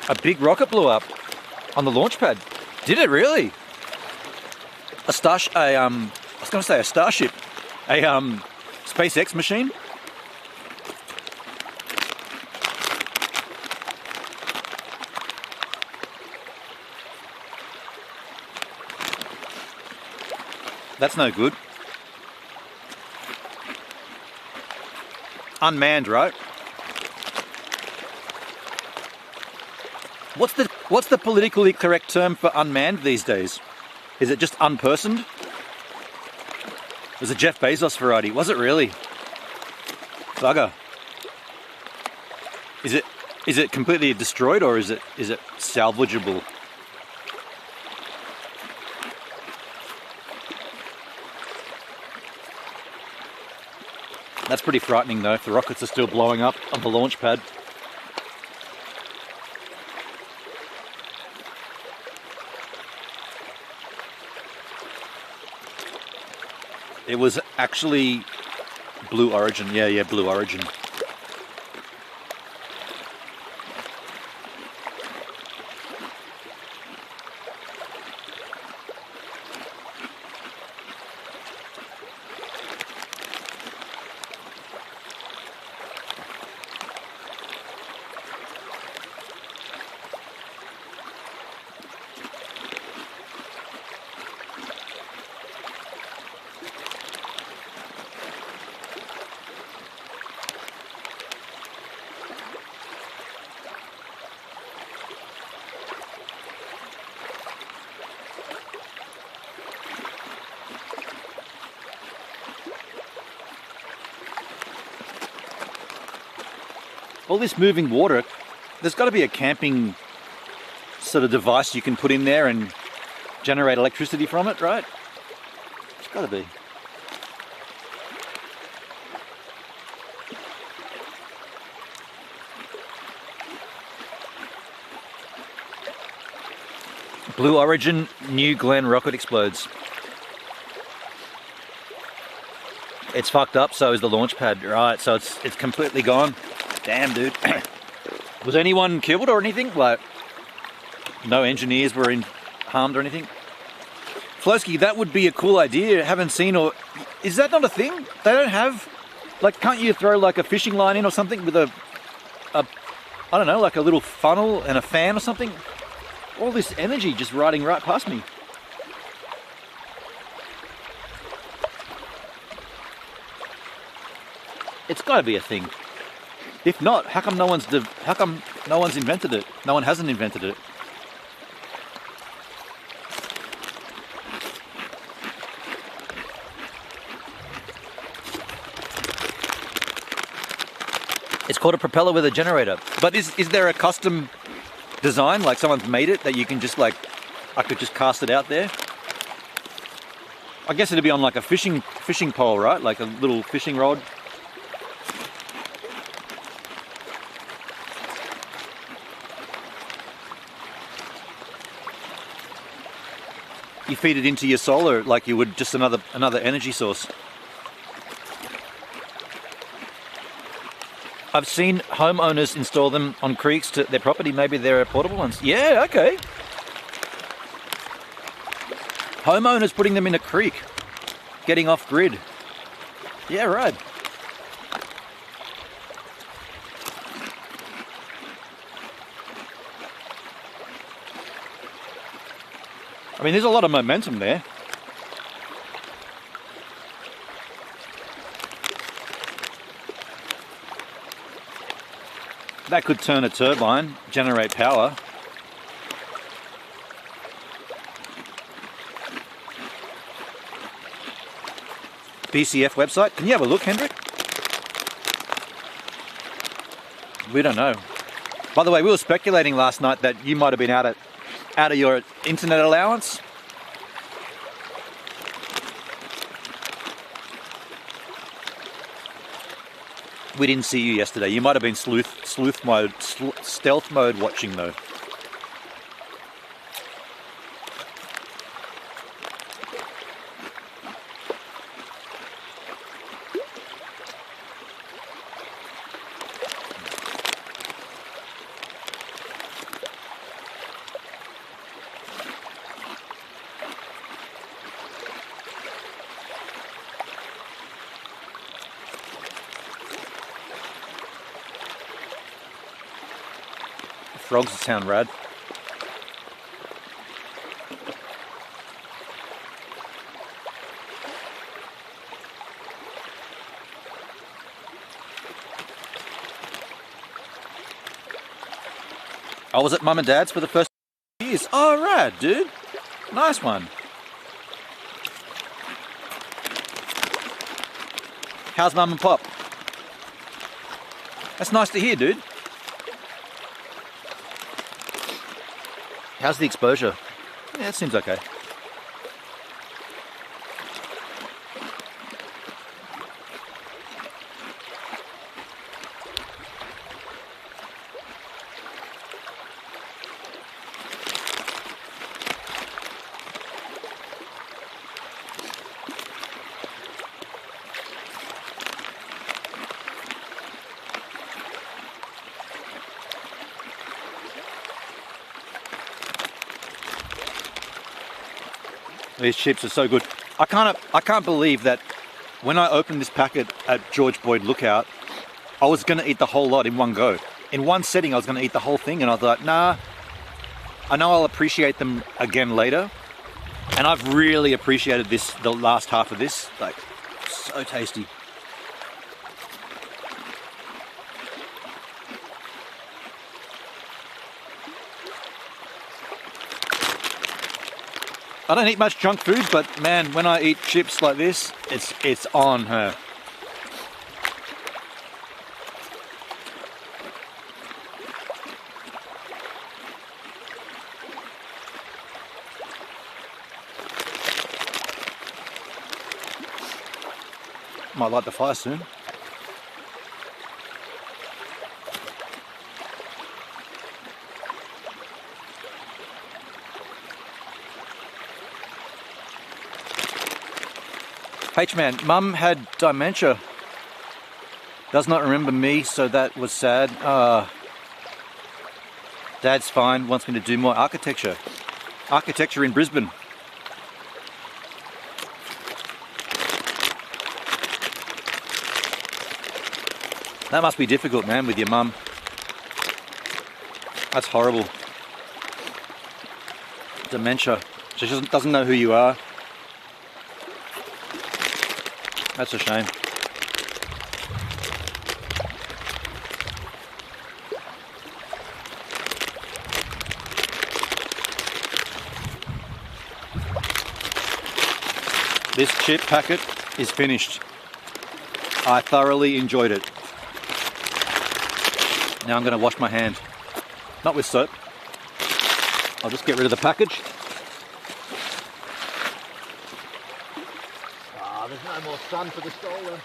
A big rocket blew up on the launch pad. Did it really? I was going to say a Starship, a SpaceX machine. That's no good. Unmanned, right? What's the politically correct term for unmanned these days? Is it just unpersoned? It was a Jeff Bezos variety. Was it really? Bugger. Is it completely destroyed, or is it salvageable? That's pretty frightening though, if the rockets are still blowing up on the launch pad. It was actually Blue Origin. Yeah, Blue Origin. All this moving water, there's got to be a camping sort of device you can put in there and generate electricity from it, right? It's got to be. Blue Origin, New Glenn rocket explodes. It's fucked up, so is the launch pad, right? So it's completely gone. Damn, dude. Was anyone killed or anything? Like, no engineers were harmed or anything? Flosky, that would be a cool idea. Haven't seen, or is that not a thing? They don't have, like, can't you throw like a fishing line in or something with a I don't know, like a little funnel and a fan or something? All this energy just riding right past me. It's got to be a thing. If not, how come no one's invented it? No one hasn't invented it. It's called a propeller with a generator. But is there a custom design, like someone's made it, that you can just like, I could just cast it out there? I guess it'd be on like a fishing pole, right? Like a little fishing rod. You feed it into your solar like you would just another energy source. I've seen homeowners install them on creeks to their property. Maybe they're portable ones. Yeah, okay. Homeowners putting them in a creek, getting off grid. Yeah, right. I mean, there's a lot of momentum there. That could turn a turbine, generate power. BCF website. Can you have a look, Hendrik? We don't know. By the way, we were speculating last night that you might have been out of your internet allowance. We didn't see you yesterday. You might have been stealth mode watching though. Frogs sound rad. I was at Mum and Dad's for the first years. Oh, rad, dude. Nice one. How's Mum and Pop? That's nice to hear, dude. How's the exposure? Yeah, it seems okay. These chips are so good. I can't believe that when I opened this packet at George Boyd Lookout, I was going to eat the whole lot in one go. In one setting, I was going to eat the whole thing, and I thought, nah, I know I'll appreciate them again later. And I've really appreciated this, the last half of this. Like, so tasty. I don't eat much junk food, but man, when I eat chips like this, it's on her. Might light the fire soon. H-Man, Mum had dementia. Does not remember me, so that was sad. Dad's fine, wants me to do more architecture. Architecture in Brisbane. That must be difficult, man, with your mum. That's horrible. Dementia. She doesn't know who you are. That's a shame. This chip packet is finished. I thoroughly enjoyed it. Now I'm going to wash my hand. Not with soap. I'll just get rid of the package. There's no more sun for the stolen.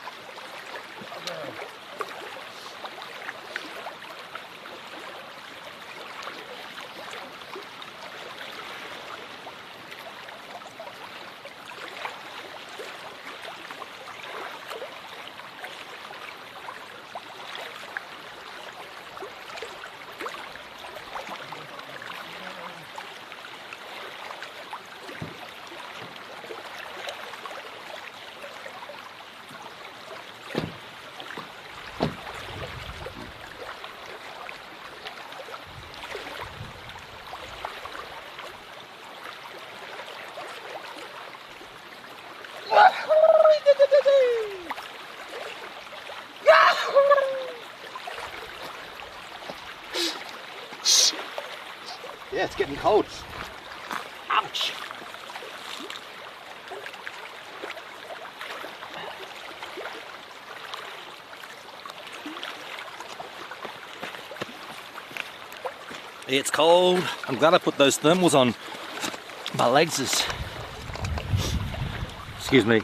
Yeah, it's getting cold. Ouch. It's cold. I'm glad I put those thermals on. My legs is... Excuse me.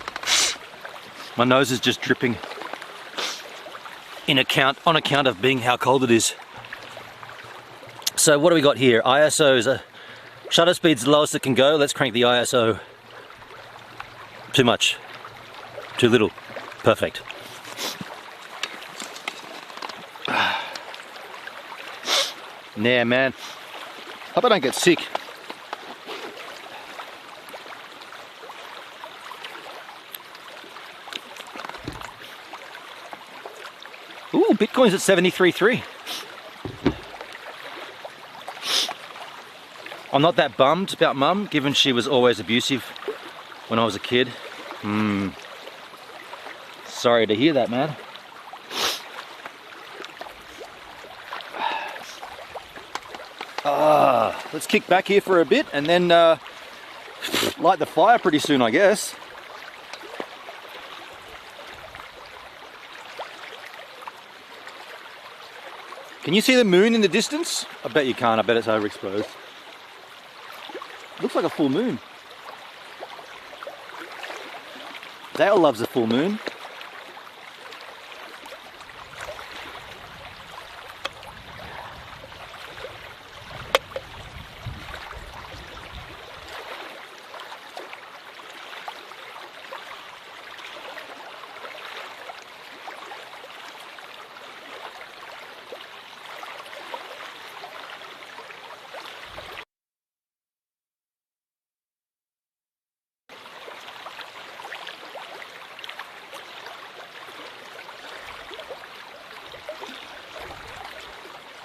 My nose is just dripping. On account of being how cold it is. So what do we got here? ISO's shutter speed's lowest it can go. Let's crank the ISO. Too much. Too little. Perfect. Nah, man. Hope I don't get sick. Ooh, Bitcoin's at 73.3. I'm not that bummed about Mum, given she was always abusive when I was a kid. Sorry to hear that, man. Let's kick back here for a bit and then light the fire pretty soon, I guess. Can you see the moon in the distance? I bet you can't. I bet it's overexposed. Looks like a full moon. Dale loves a full moon.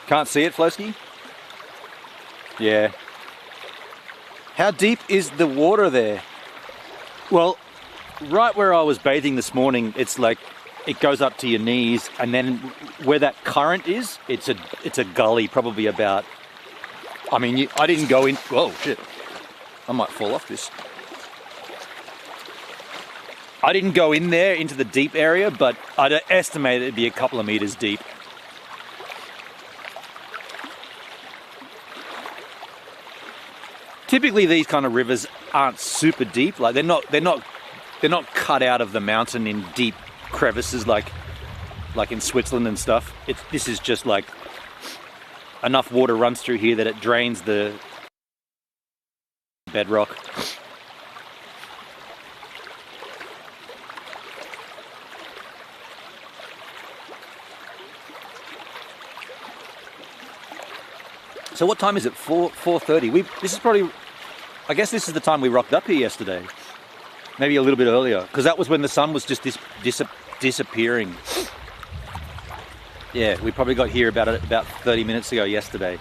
Can't see it, Flosky? Yeah. How deep is the water there? Well, right where I was bathing this morning, it's like it goes up to your knees, and then where that current is, it's a gully, probably about. I mean, I didn't go in. Whoa, shit! I might fall off this. I didn't go in there into the deep area, but I'd estimate it'd be a couple of meters deep. Typically, these kind of rivers aren't super deep. Like they're not cut out of the mountain in deep crevices like in Switzerland and stuff. This is just like enough water runs through here that it drains the bedrock. So what time is it? 4:30. This is probably, I guess this is the time we rocked up here yesterday. Maybe a little bit earlier, because that was when the sun was just disappearing. Yeah, we probably got here about 30 minutes ago yesterday.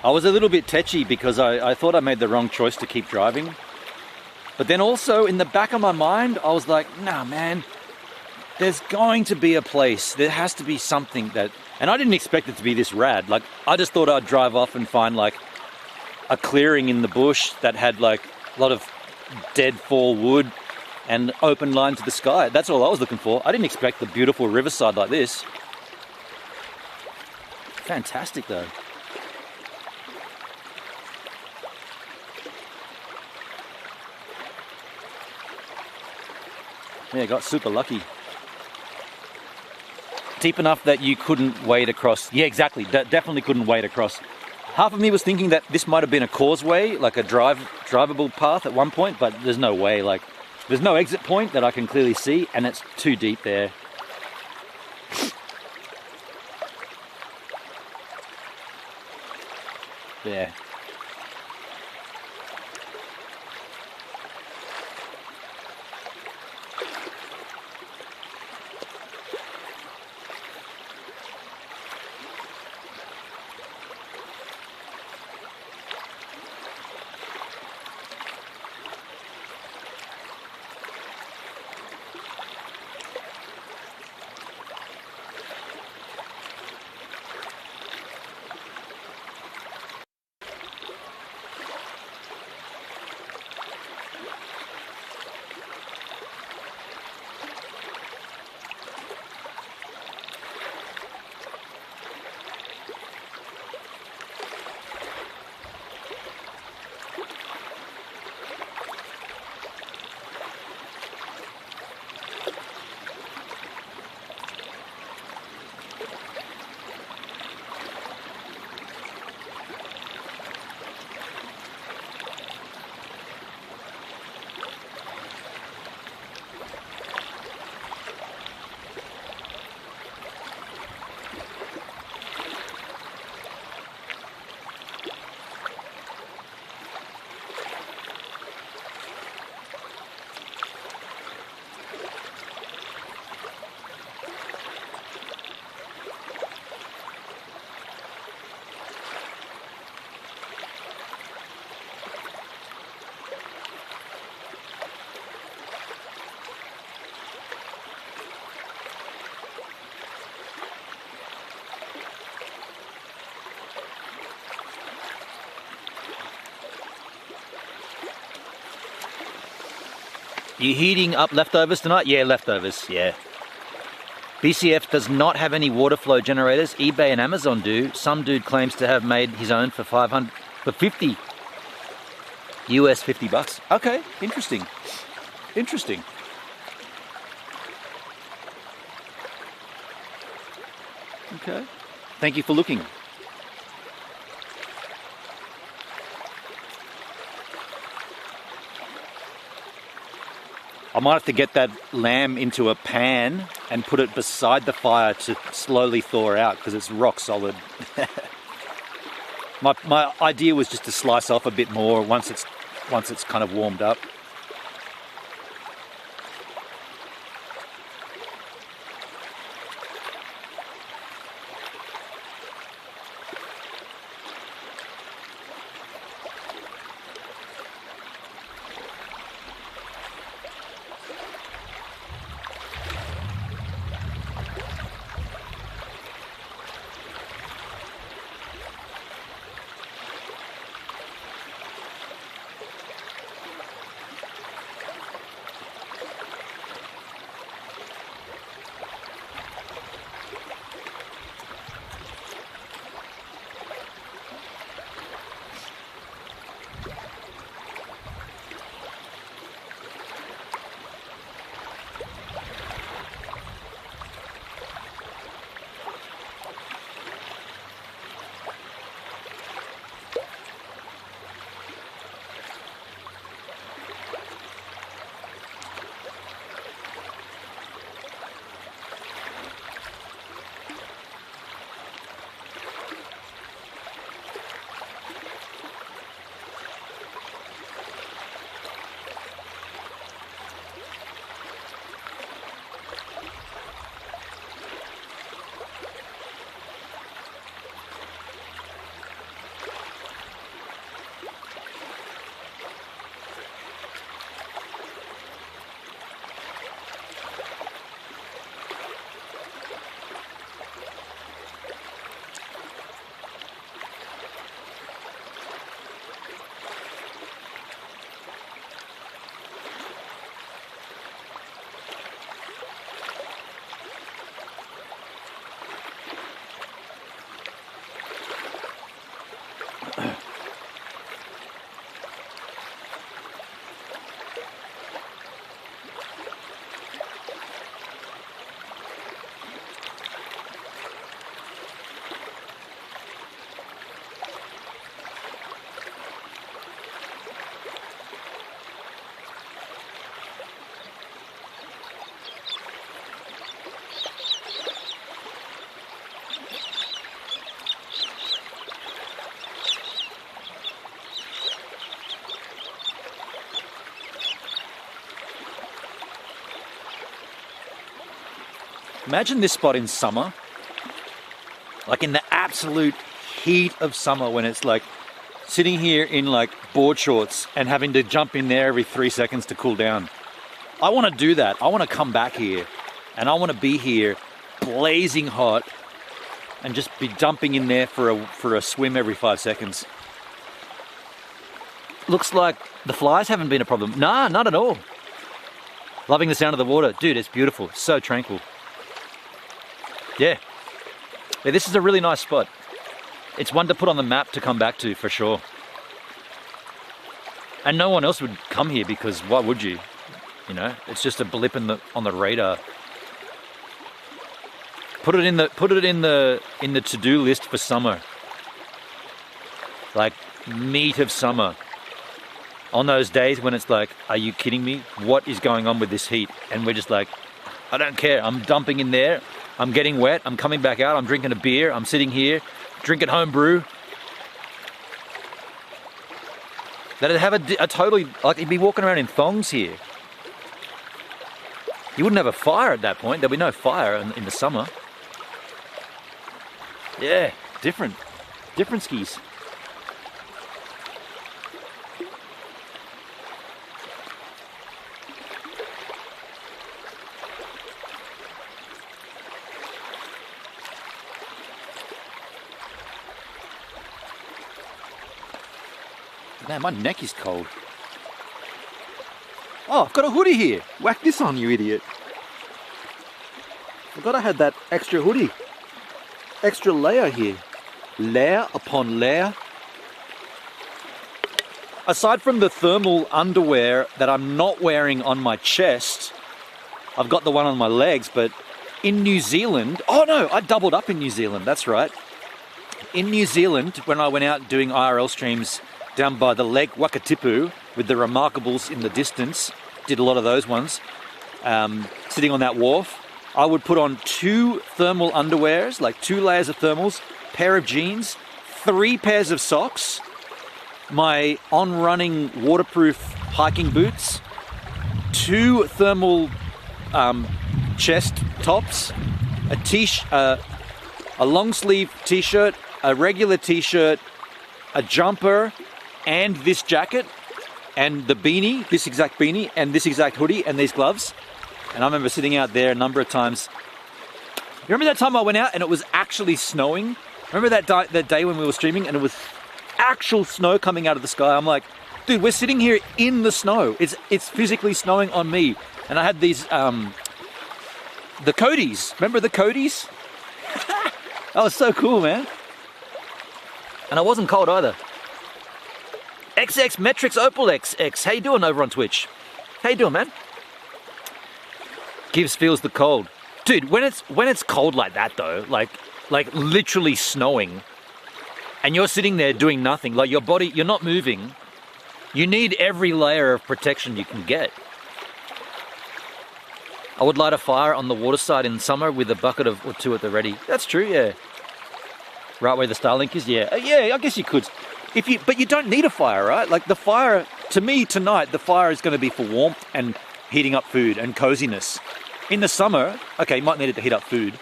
I was a little bit tetchy because I thought I made the wrong choice to keep driving. But then also in the back of my mind, I was like, nah, man, there's going to be a place. There has to be something that... And I didn't expect it to be this rad. Like, I just thought I'd drive off and find like a clearing in the bush that had like a lot of dead fall wood and open line to the sky. That's all I was looking for. I didn't expect the beautiful riverside like this. Fantastic though. Yeah, got super lucky. Deep enough that you couldn't wade across. Yeah, exactly. Definitely couldn't wade across. Half of me was thinking that this might have been a causeway, like a drivable path at one point, but there's no way. Like, there's no exit point that I can clearly see, and it's too deep there. Yeah. You heating up leftovers tonight? Yeah, leftovers, yeah. BCF does not have any water flow generators. eBay and Amazon do. Some dude claims to have made his own for 50 US $50. Okay, interesting. Interesting. Okay. Thank you for looking. I might have to get that lamb into a pan and put it beside the fire to slowly thaw out because it's rock solid. My idea was just to slice off a bit more once it's kind of warmed up. Imagine this spot in summer, like in the absolute heat of summer when it's like sitting here in like board shorts and having to jump in there every 3 seconds to cool down. I want to do that. I want to come back here and I want to be here blazing hot and just be jumping in there for a swim every 5 seconds. Looks like the flies haven't been a problem. Nah, not at all. Loving the sound of the water. Dude, it's beautiful. So tranquil. Yeah, this is a really nice spot. It's one to put on the map to come back to for sure. And no one else would come here because why would you? You know, it's just a blip on the radar. Put it in the to-do list for summer. Like meat of summer. On those days when it's like, are you kidding me? What is going on with this heat? And we're just like, I don't care. I'm dumping in there. I'm getting wet. I'm coming back out. I'm drinking a beer. I'm sitting here, drinking home brew. That'd have a totally, like you'd be walking around in thongs here. You wouldn't have a fire at that point. There'd be no fire in the summer. Yeah, different skis. Man, my neck is cold. Oh, I've got a hoodie here. Whack this on, you idiot. Forgot I had that extra hoodie. Extra layer here. Layer upon layer. Aside from the thermal underwear that I'm not wearing on my chest, I've got the one on my legs, but in New Zealand, oh no, I doubled up in New Zealand, that's right. In New Zealand, when I went out doing IRL streams down by the Lake Wakatipu with the Remarkables in the distance, did a lot of those ones, sitting on that wharf, I would put on 2 thermal underwears, like 2 layers of thermals, pair of jeans, 3 pairs of socks, my on-running waterproof hiking boots, 2 thermal chest tops, a long sleeve t-shirt, a regular t-shirt, a jumper, and this jacket, and the beanie, this exact beanie, and this exact hoodie, and these gloves. And I remember sitting out there a number of times. You remember that time I went out and it was actually snowing? Remember that day when we were streaming and it was actual snow coming out of the sky? I'm like, dude, we're sitting here in the snow. It's physically snowing on me. And I had these, the Cody's. Remember the Cody's? That was so cool, man. And I wasn't cold either. XX Metrics Opal XX. How you doing over on Twitch? How you doing, man? Gibbs feels the cold. Dude, when it's cold like that though, like literally snowing, and you're sitting there doing nothing, like your body, you're not moving, you need every layer of protection you can get. I would light a fire on the waterside in summer with a bucket or 2 at the ready. That's true, yeah. Right where the Starlink is, yeah. Yeah, I guess you could. But you don't need a fire, right? Like the fire, to me tonight, the fire is going to be for warmth and heating up food and coziness. In the summer, okay, you might need it to heat up food.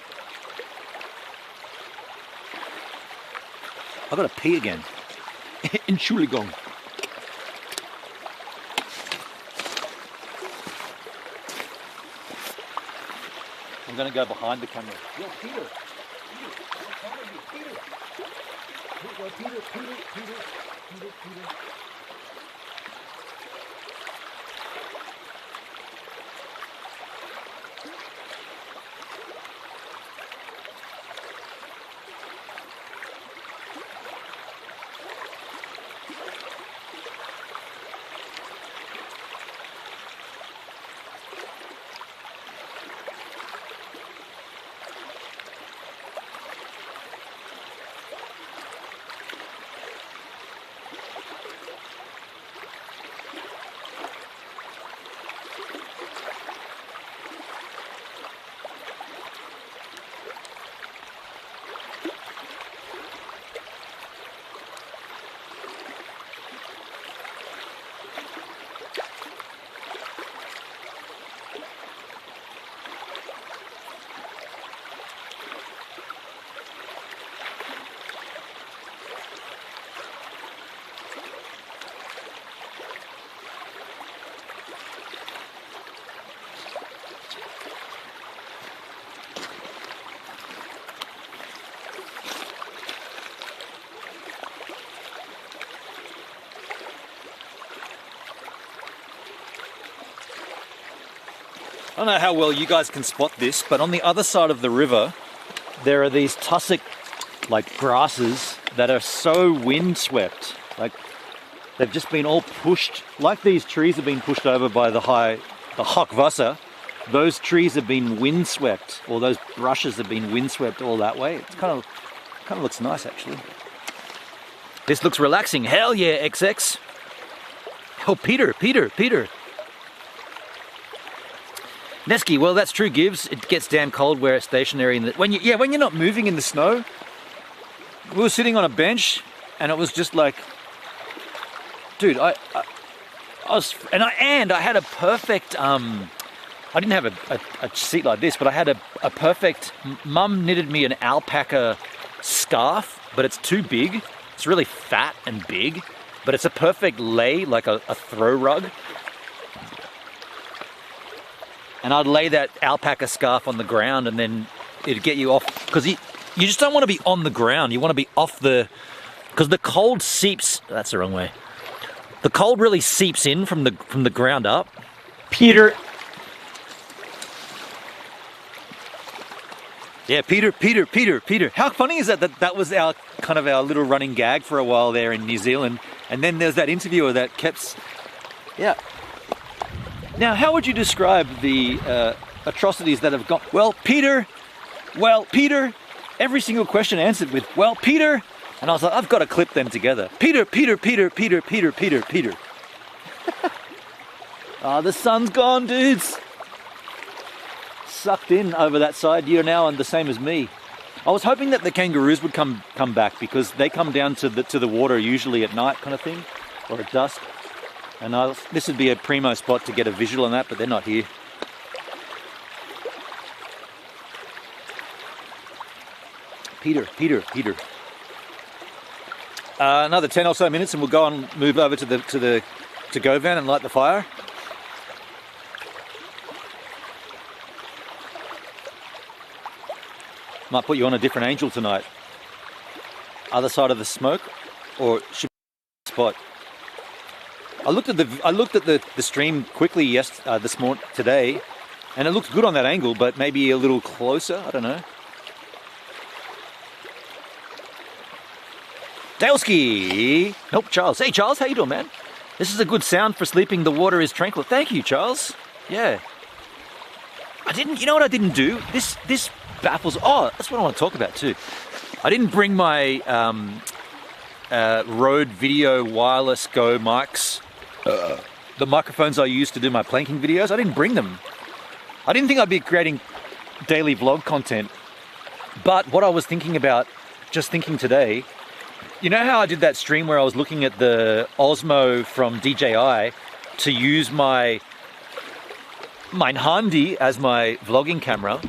I've got to pee again. In Chuligong. I'm going to go behind the camera. Yeah, Peter. Peter. I don't know how well you guys can spot this, but on the other side of the river, there are these tussock, like grasses that are so windswept. Like they've just been all pushed, like these trees have been pushed over by the Hochwasser. Those trees have been windswept, or those brushes have been windswept all that way. It's kind of looks nice actually. This looks relaxing. Hell yeah, XX. Oh, Peter. Nesky, well, that's true, Gibbs. It gets damn cold where it's stationary. When you're not moving in the snow. We were sitting on a bench, and it was just like, dude, I had a perfect. I didn't have a seat like this, but I had a perfect. Mum knitted me an alpaca scarf, but it's too big. It's really fat and big, but it's a perfect lay, like a throw rug. And I'd lay that alpaca scarf on the ground, and then it'd get you off, because you just don't want to be on the ground. You want to be off because the cold seeps. That's the wrong way. The cold really seeps in from the ground up, Peter. Yeah, Peter. How funny is that? That was our kind of our little running gag for a while there in New Zealand. And then there's that interviewer that kept... Yeah. Now, how would you describe the atrocities that have gone... Well, Peter, every single question answered with, well, Peter. And I was like, I've got to clip them together. Peter. Ah, the sun's gone, dudes. Sucked in over that side. You're now on the same as me. I was hoping that the kangaroos would come back because they come down to the water usually at night kind of thing, or at dusk. And this would be a primo spot to get a visual on that, but they're not here. Peter. Another 10 or so minutes, and we'll go and move over to GoVan and light the fire. Might put you on a different angel tonight. Other side of the smoke, or should be spot. I looked at the stream quickly today, and it looks good on that angle, but maybe a little closer. I don't know. Daleski! Nope, Charles. Hey, Charles, how you doing, man? This is a good sound for sleeping. The water is tranquil. Thank you, Charles. Yeah. You know what I didn't do? This baffles... Oh, that's what I want to talk about too. I didn't bring my Rode Video Wireless Go mics. The microphones I use to do my planking videos, I didn't bring them. I didn't think I'd be creating daily vlog content. But what I was thinking about, just thinking today... You know how I did that stream where I was looking at the Osmo from DJI to use my Handy as my vlogging camera?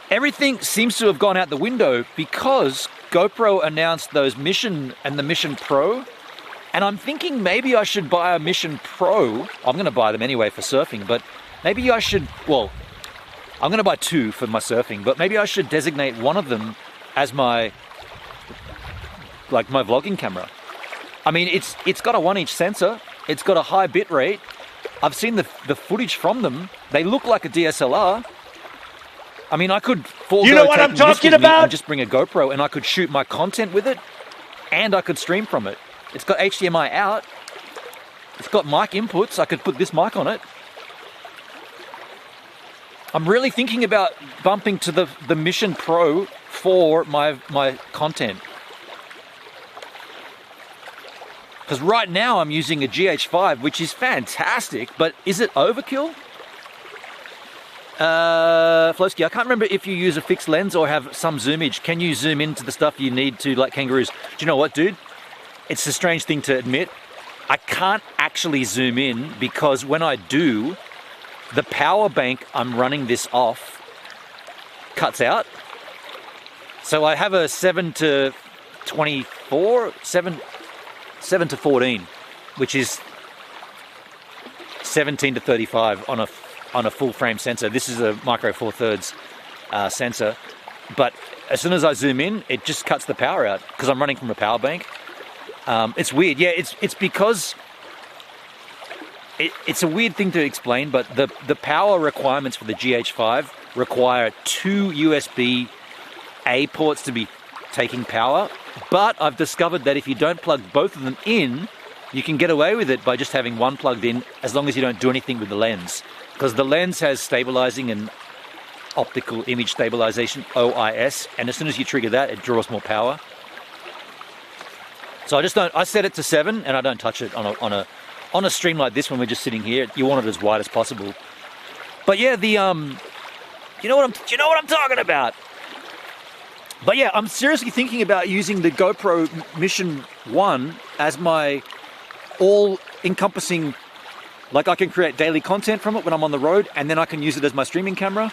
Everything seems to have gone out the window because GoPro announced those Mission and the Mission Pro. And I'm thinking maybe I should buy a Mission Pro. I'm going to buy them anyway for surfing, but maybe I should, well, I'm going to buy two for my surfing, but maybe I should designate one of them as my vlogging camera. I mean, it's got a 1-inch sensor. It's got a high bit rate. I've seen the footage from them. They look like a DSLR. I mean, I could You know what I'm talking about? and just bring a GoPro and I could shoot my content with it and I could stream from it. It's got HDMI out. It's got mic inputs. I could put this mic on it. I'm really thinking about bumping to the Mission Pro for my content. Because right now I'm using a GH5, which is fantastic, but is it overkill? Flosky, I can't remember if you use a fixed lens or have some zoomage. Can you zoom into the stuff you need to, like kangaroos? Do you know what, dude? It's a strange thing to admit. I can't actually zoom in because when I do, the power bank I'm running this off cuts out. So I have a 7 to 24, 7 to 14, which is 17 to 35 on a full frame sensor. This is a micro 4/3 sensor, but as soon as I zoom in, it just cuts the power out because I'm running from a power bank. It's weird. Yeah, it's because it's a weird thing to explain, but the power requirements for the GH5 require 2 USB-A ports to be taking power. But I've discovered that if you don't plug both of them in, you can get away with it by just having one plugged in as long as you don't do anything with the lens. Because the lens has stabilizing and optical image stabilization, OIS, and as soon as you trigger that, it draws more power. So I set it to 7 and I don't touch it on a stream like this when we're just sitting here. You want it as wide as possible. But yeah, you know what I'm talking about. But yeah, I'm seriously thinking about using the GoPro Mission 1 as my all-encompassing, like I can create daily content from it when I'm on the road, and then I can use it as my streaming camera.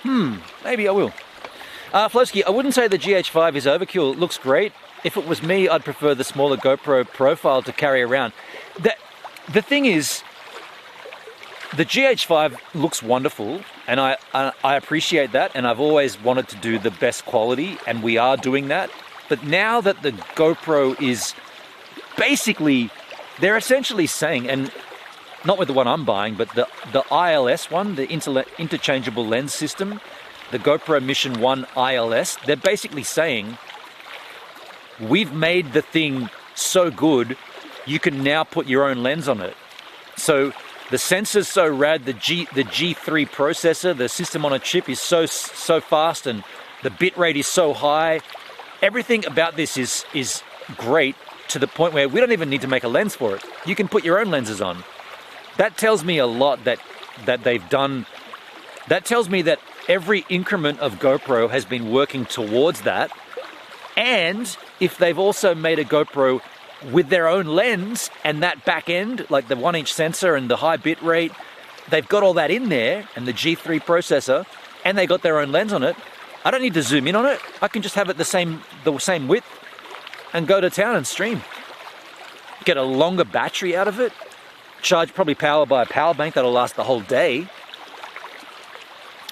Maybe I will. Flosky, I wouldn't say the GH5 is overkill. It looks great. If it was me, I'd prefer the smaller GoPro profile to carry around. The thing is, the GH5 looks wonderful, and I appreciate that, and I've always wanted to do the best quality, and we are doing that. But now that the GoPro is basically, they're essentially saying, and not with the one I'm buying, but the ILS one, the interchangeable lens system, the GoPro Mission 1 ILS, they're basically saying, we've made the thing so good, you can now put your own lens on it. So the sensor's so rad, the G3 processor, the system on a chip is so fast, and the bit rate is so high. Everything about this is great, to the point where we don't even need to make a lens for it. You can put your own lenses on. That tells me a lot that they've done. That tells me that every increment of GoPro has been working towards that. And if they've also made a GoPro with their own lens and that back end, like the 1-inch sensor and the high bit rate, they've got all that in there, and the G3 processor, and they got their own lens on it. I don't need to zoom in on it. I can just have it the same width and go to town and stream. Get a longer battery out of it. Charge, probably powered by a power bank that'll last the whole day.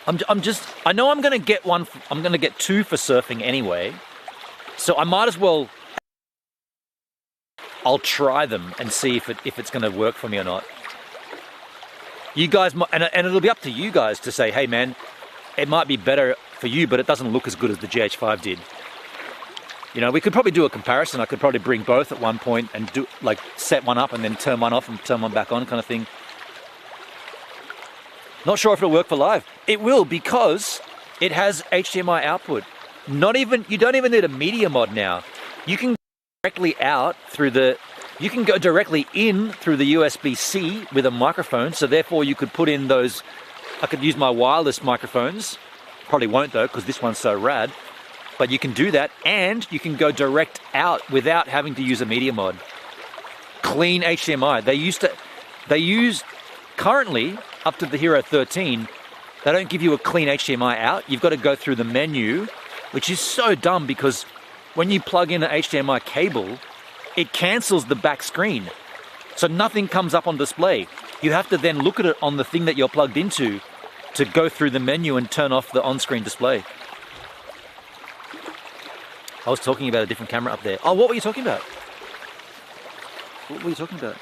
I know I'm going to get one. I'm going to get two for surfing anyway. So I might as well. I'll try them and see if it's going to work for me or not. You guys, and it'll be up to you guys to say, hey man, it might be better for you, but it doesn't look as good as the GH5 did. You know, we could probably do a comparison. I could probably bring both at one point and do, like, set one up and then turn one off and turn one back on, kind of thing. Not sure if it'll work for live. It will, because it has HDMI output. You don't even need a media mod now. You can go directly out through you can go directly in through the USB-C with a microphone. So therefore you could put in those, I could use my wireless microphones. Probably won't though, because this one's so rad. But you can do that, and you can go direct out without having to use a media mod. Clean HDMI. They use currently, up to the Hero 13, they don't give you a clean HDMI out. You've got to go through the menu, which is so dumb, because when you plug in an HDMI cable, it cancels the back screen. So nothing comes up on display. You have to then look at it on the thing that you're plugged into to go through the menu and turn off the on-screen display. I was talking about a different camera up there. Oh, what were you talking about? What were you talking about?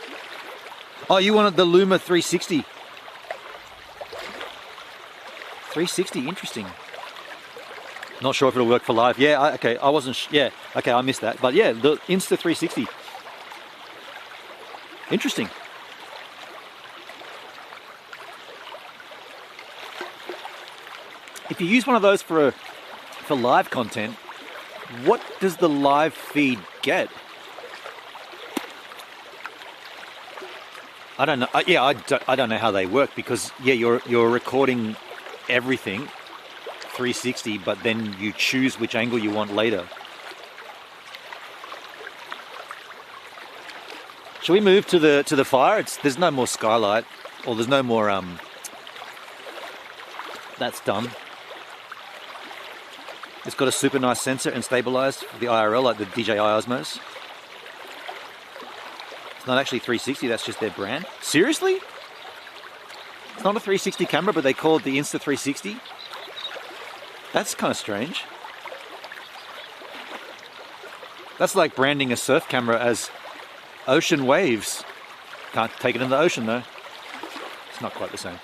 Oh, you wanted the Luma 360. 360, interesting. Not sure if it'll work for live. Yeah, okay, I wasn't, yeah, okay, I missed that. But yeah, the Insta 360. Interesting. If you use one of those for live content, what does the live feed get? I don't know. Yeah, I don't know how they work, because yeah, you're recording everything 360, but then you choose which angle you want later. Shall we move to the fire? There's no more skylight, or there's no more that's done. It's got a super nice sensor and stabilized for the IRL, like the DJI Osmos. It's not actually 360, that's just their brand. Seriously? It's not a 360 camera, but they call it the Insta 360? That's kind of strange. That's like branding a surf camera as Ocean Waves. Can't take it in the ocean though. It's not quite the same.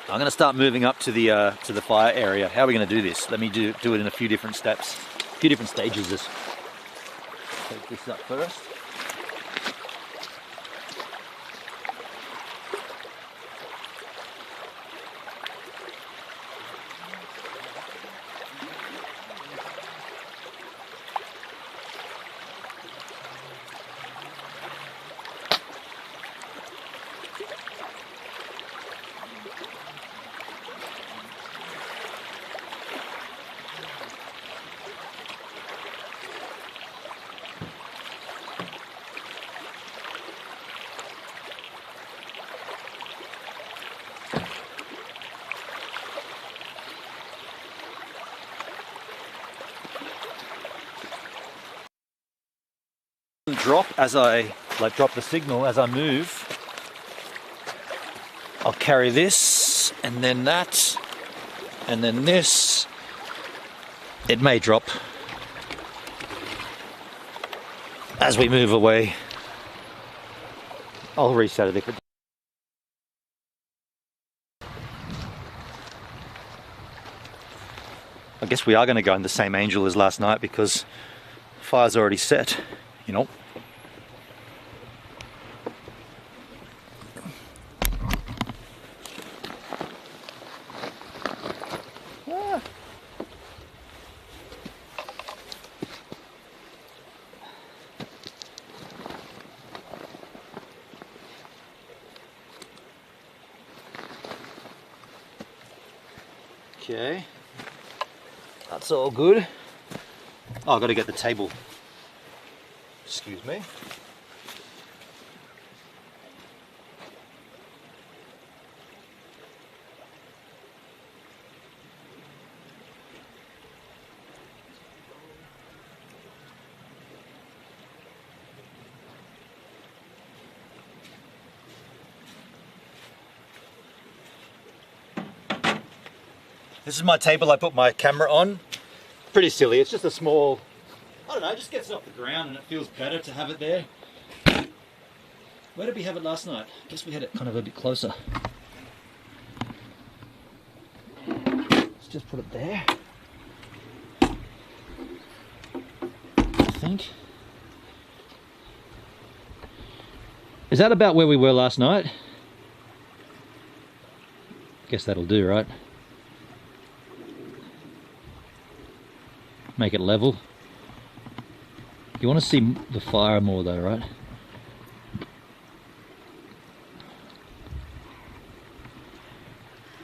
I'm going to start moving up to the fire area. How are we going to do this? Let me do it in a few different steps, a few different stages. Take this up first. Drop as I drop the signal as I move. I'll carry this and then that and then this. It may drop. as we move away. I'll reset it if it. I guess we are going to go in the same angel as last night because fire's already set, you know. Okay, that's all good. Oh, I've got to get the table. Excuse me. This is my table I put my camera on. Pretty silly, it's just a small, I don't know, it just gets it off the ground and it feels better to have it there. Where did we have it last night? I guess we had it kind of a bit closer. Let's just put it there. I think. Is that about where we were last night? Guess that'll do, right? Make it level. You want to see the fire more though, right?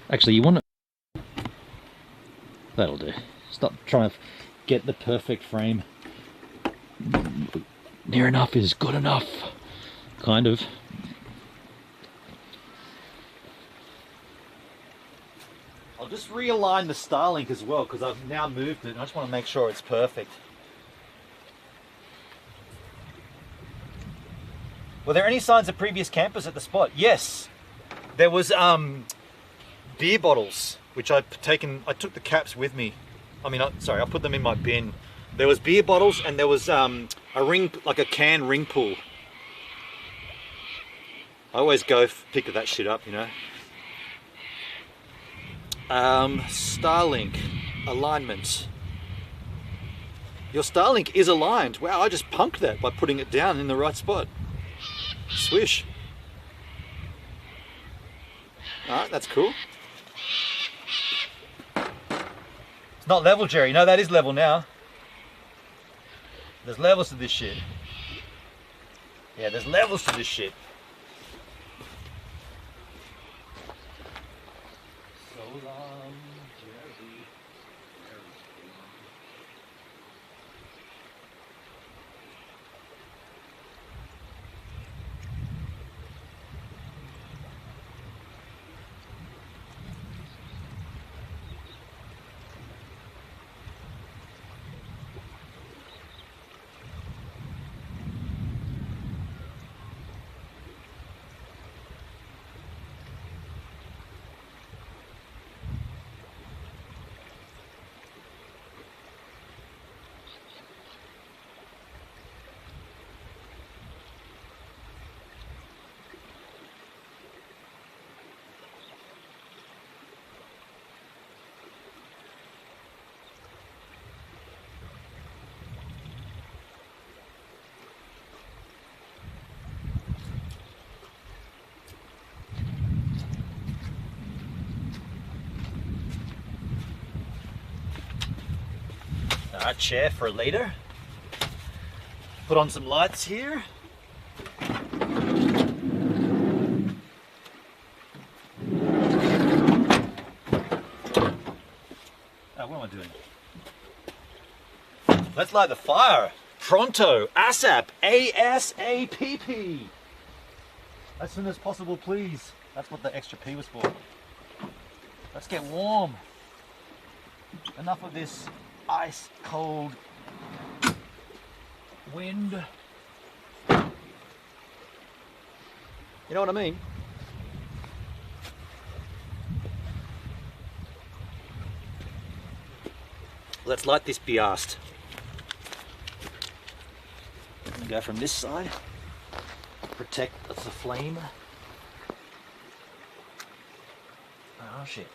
Actually, you want to... That'll do. Stop trying to get the perfect frame. Near enough is good enough. Kind of. I'll just realign the Starlink as well because I've now moved it and I just want to make sure it's perfect. Were there any signs of previous campers at the spot? Yes. There was beer bottles, which I took the caps with me. I mean, sorry, I put them in my bin. There was beer bottles and there was a ring, like a can ring pull. I always go pick that shit up, you know. Starlink alignment. Your Starlink is aligned. Wow, I just punked that by putting it down in the right spot. Swish. Alright, that's cool. It's not level, Jerry. No, that is level now. There's levels to this shit. Yeah, there's levels to this shit. Alright, chair for later. Put on some lights here. What am I doing? Let's light the fire. Pronto, ASAP, ASAPP. As soon as possible, please. That's what the extra P was for. Let's get warm. Enough of this ice cold wind. You know what I mean? Let's light this biast. Go from this side. Protect the flame. Oh shit.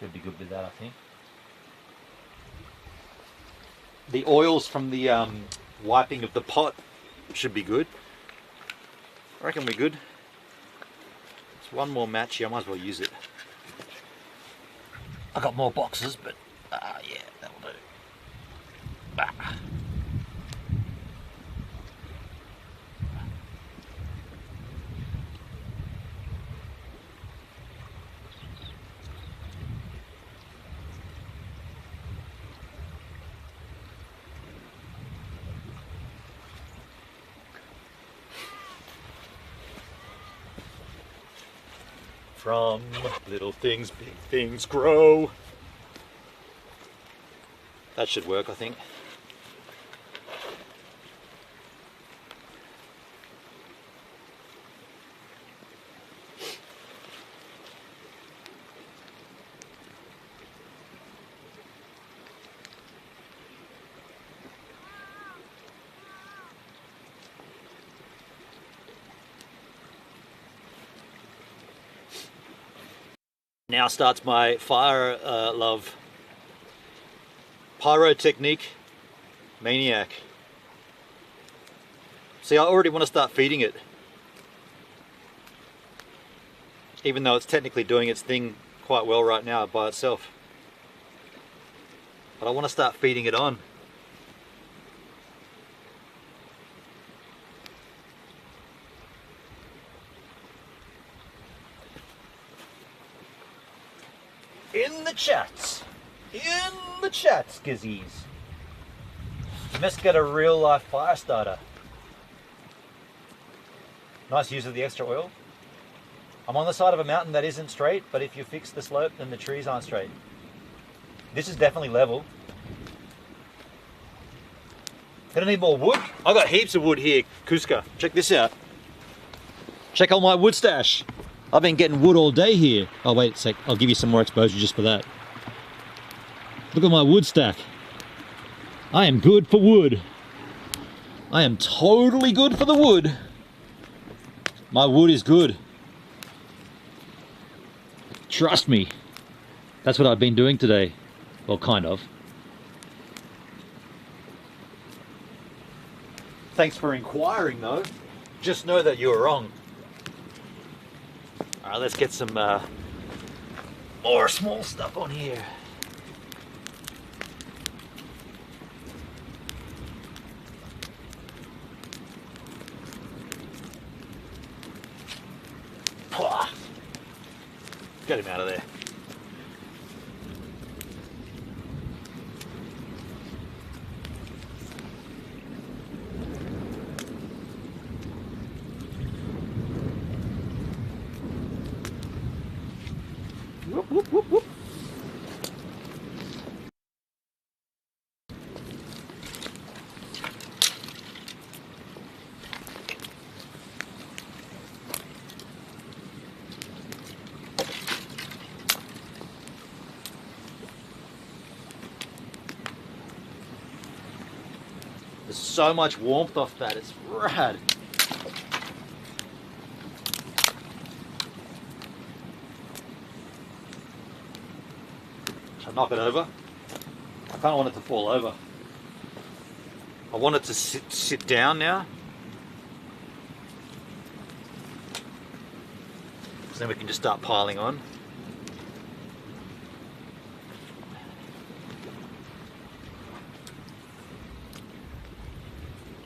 Should be good with that, I think. The oils from the wiping of the pot should be good. I reckon we're good. It's one more match here, I might as well use it. I got more boxes, but yeah, that'll do. Ah. From little things, big things grow. That should work, I think. Now starts my fire love. Pyrotechnique maniac. See, I already want to start feeding it. Even though it's technically doing its thing quite well right now by itself. But I want to start feeding it on. In the chats, Gizzies. You must get a real life fire starter. Nice use of the extra oil. I'm on the side of a mountain that isn't straight, but if you fix the slope, then the trees aren't straight. This is definitely level. Gonna need more wood. I got heaps of wood here, Kuska. Check this out. Check out my wood stash. I've been getting wood all day here. Oh wait a sec, I'll give you some more exposure just for that. Look at my wood stack. I am good for wood. I am totally good for the wood. My wood is good. Trust me. That's what I've been doing today. Well, kind of. Thanks for inquiring though. Just know that you were wrong. Alright, let's get some more small stuff on here. Get him out of there. Whoop, whoop, whoop, whoop. There's so much warmth off that, it's rad. Should I knock it over? I kind of want it to fall over. I want it to sit down now. So then we can just start piling on.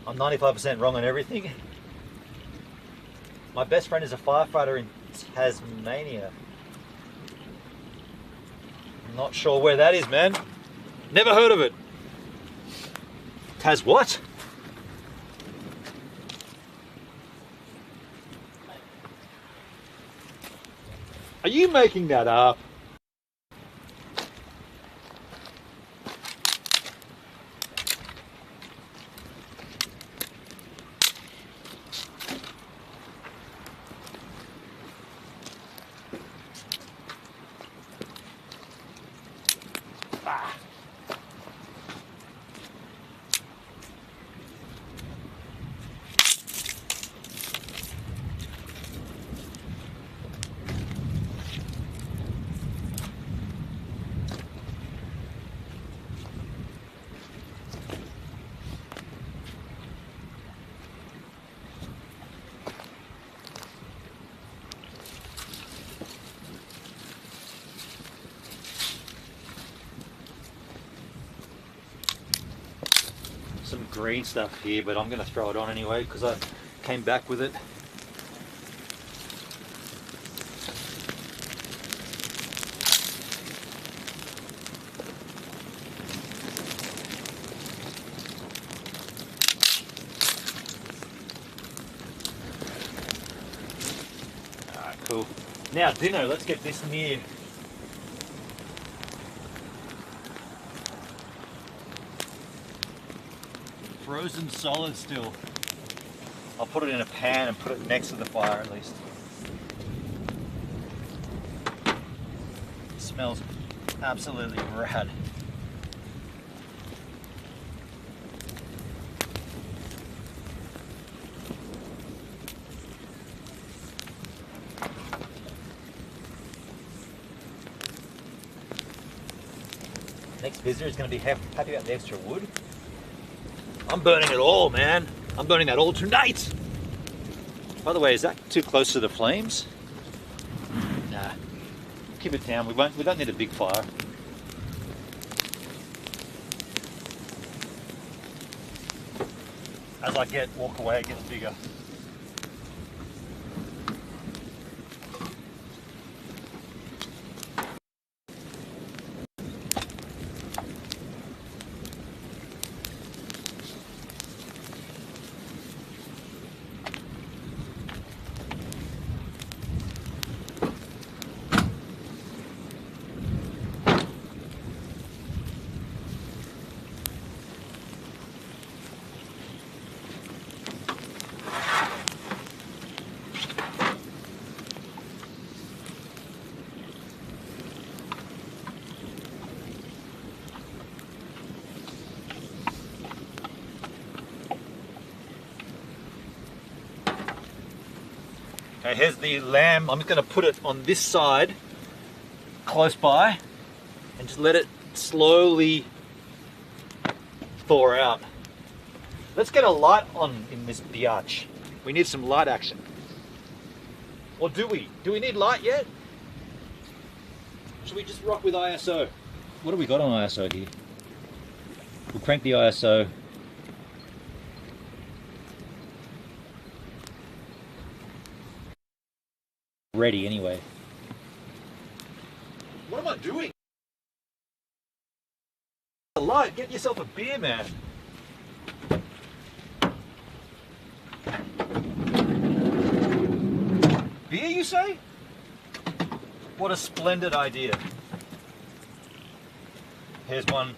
I'm 95% wrong on everything. My best friend is a firefighter in Tasmania. I'm not sure where that is, man. Never heard of it. Has what? Are you making that up? Some green stuff here, but I'm going to throw it on anyway because I came back with it. Alright, cool. Now dinner, let's get this near. Frozen solid still. I'll put it in a pan and put it next to the fire at least. It smells absolutely rad. Next visitor is going to be happy about the extra wood. I'm burning it all, man. I'm burning that all tonight. By the way, is that too close to the flames? Nah. Keep it down. We don't need a big fire. As I walk away, it gets bigger. Okay, here's the lamb. I'm just going to put it on this side, close by, and just let it slowly thaw out. Let's get a light on in this biatch. We need some light action. Or do we? Do we need light yet? Should we just rock with ISO? What do we got on ISO here? We'll crank the ISO. Ready anyway. What am I doing? A light, get yourself a beer, man. Beer, you say? What a splendid idea. Here's one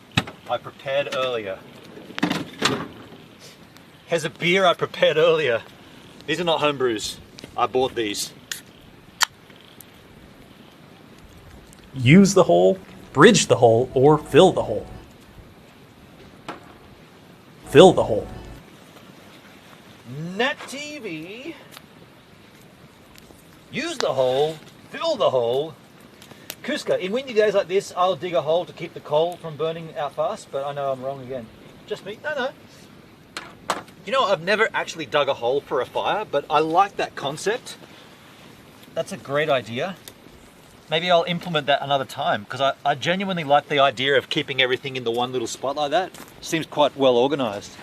I prepared earlier. Here's a beer I prepared earlier. These are not home brews. I bought these. Use the hole, bridge the hole, or fill the hole. Fill the hole. Net TV. Use the hole, fill the hole. Kuska, in windy days like this, I'll dig a hole to keep the coal from burning out fast, but I know I'm wrong again. Just me? No. You know, I've never actually dug a hole for a fire, but I like that concept. That's a great idea. Maybe I'll implement that another time, because I genuinely like the idea of keeping everything in the one little spot like that. Seems quite well organized.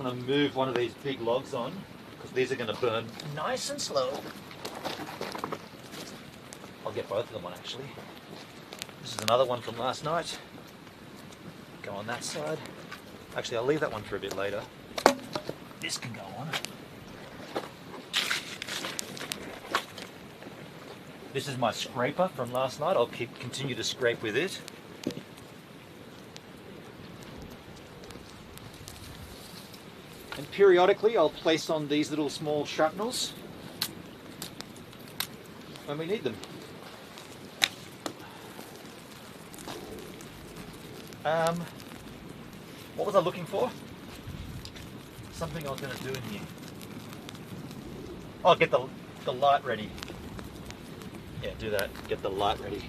I'm going to move one of these big logs on because these are going to burn nice and slow. I'll get both of them on actually. This is another one from last night. Go on that side. Actually, I'll leave that one for a bit later. This can go on. This is my scraper from last night. I'll continue to scrape with it. And periodically I'll place on these little small shrapnels when we need them. What was I looking for? Something I was going to do in here. Oh, get the light ready. Yeah, do that. Get the light ready.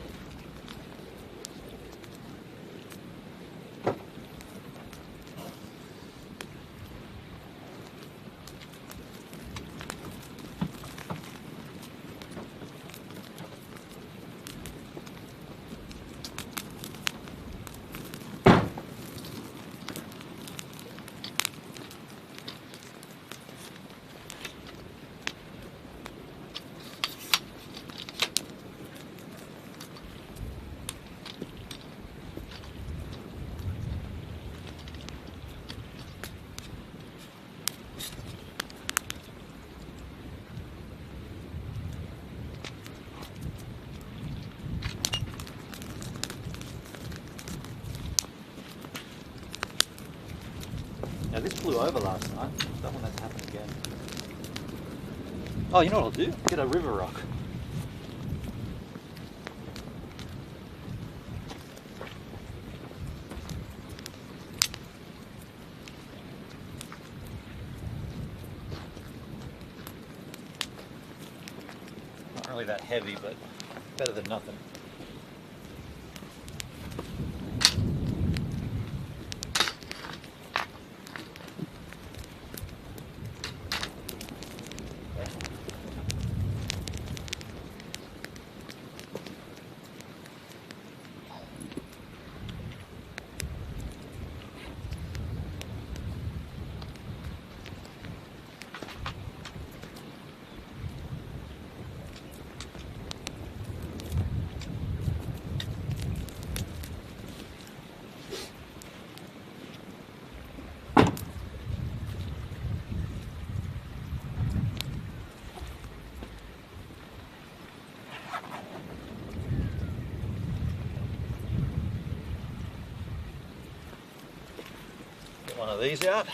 Now this blew over last night. Don't want that to happen again. Oh, you know what I'll do? Get a river rock. Not really that heavy, but better than nothing. One of these out.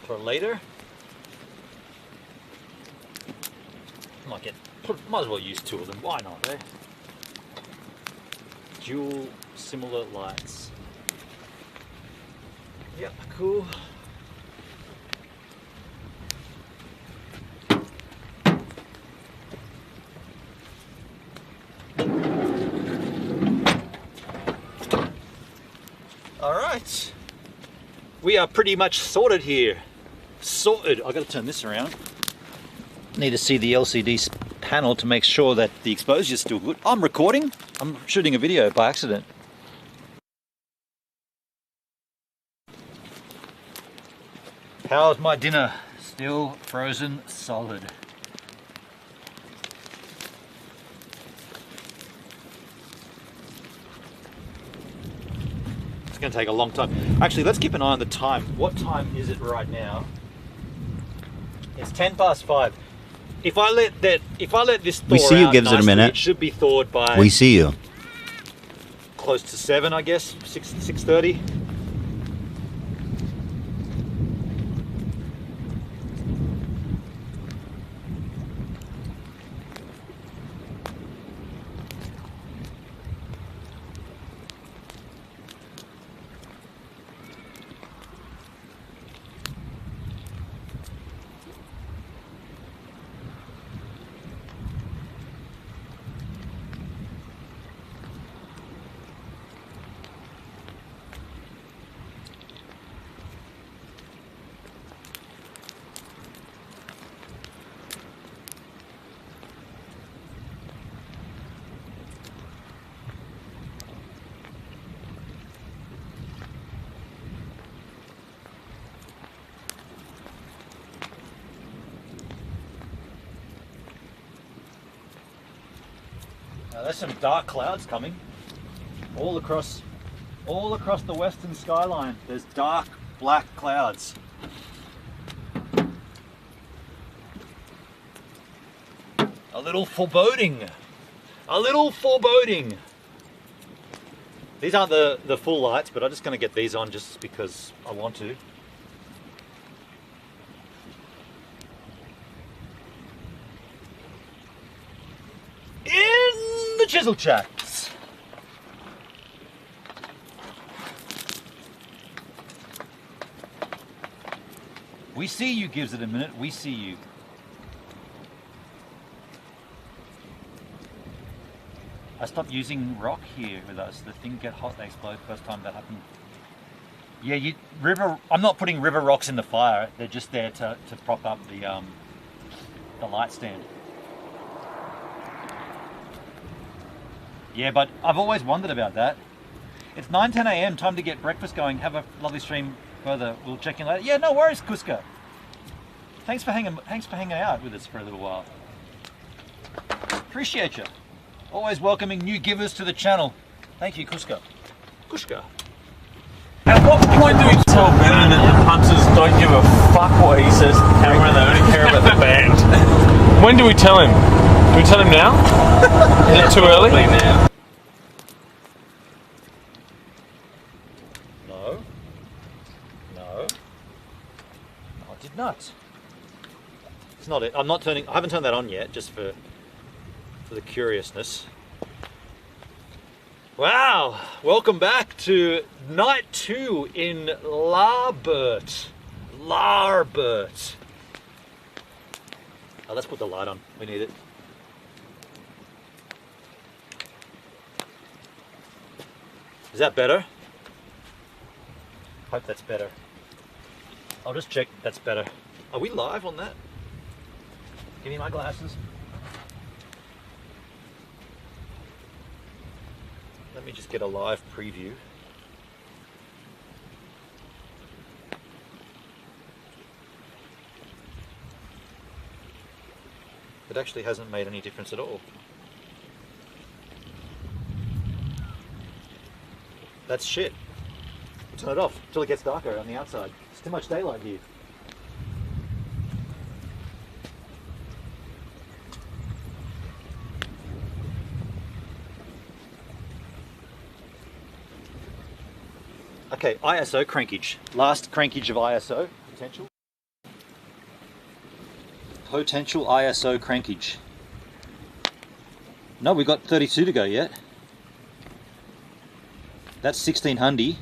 For later. Might as well use two of them. Why not, eh? Dual similar lights. Yep, cool. Alright, we are pretty much sorted here. Sorted. I've got to turn this around. Need to see the LCD panel to make sure that the exposure is still good. I'm recording. I'm shooting a video by accident. How's my dinner? Still frozen solid. It's going to take a long time. Actually, let's keep an eye on the time. What time is it right now? It's 5:10. If I let this thaw We see you. out Gives it a nicely, minute. it should be thawed by We see you. close to 7, I guess. 6:30. There's some dark clouds coming. All across the western skyline. There's dark black clouds. A little foreboding. A little foreboding. These aren't the full lights, but I'm just going to get these on just because I want to. In the chisel chats. We see you gives it a minute. We see you. I stopped using rock here with us. The thing get hot, they explode. First time that happened. Yeah, I'm not putting river rocks in the fire. They're just there to prop up the light stand. Yeah, but I've always wondered about that. It's 9:10 a.m. Time to get breakfast going. Have a lovely stream further. We'll check in later. Yeah, no worries, Kuska. Thanks for hanging out with us for a little while. Appreciate you. Always welcoming new givers to the channel. Thank you, Kuska. Kuska. At what point do we tell Brennan that the punters don't give a fuck what he says to the camera and they only care about the band? When do we tell him? Do we tell him now? Is it too early? Now. No. I did not. It's not it. I haven't turned that on yet, just for the curiousness. Wow, welcome back to night 2 in Larbert. Larbert. Oh, let's put the light on. We need it. Is that better? Hope that's better. I'll just check that's better. Are we live on that? Give me my glasses. Let me just get a live preview. It actually hasn't made any difference at all. That's shit. Turn it off until it gets darker on the outside. It's too much daylight here. Okay, ISO crankage. Last crankage of ISO. Potential. Potential ISO crankage. No, we've got 32 to go yet. That's 1600.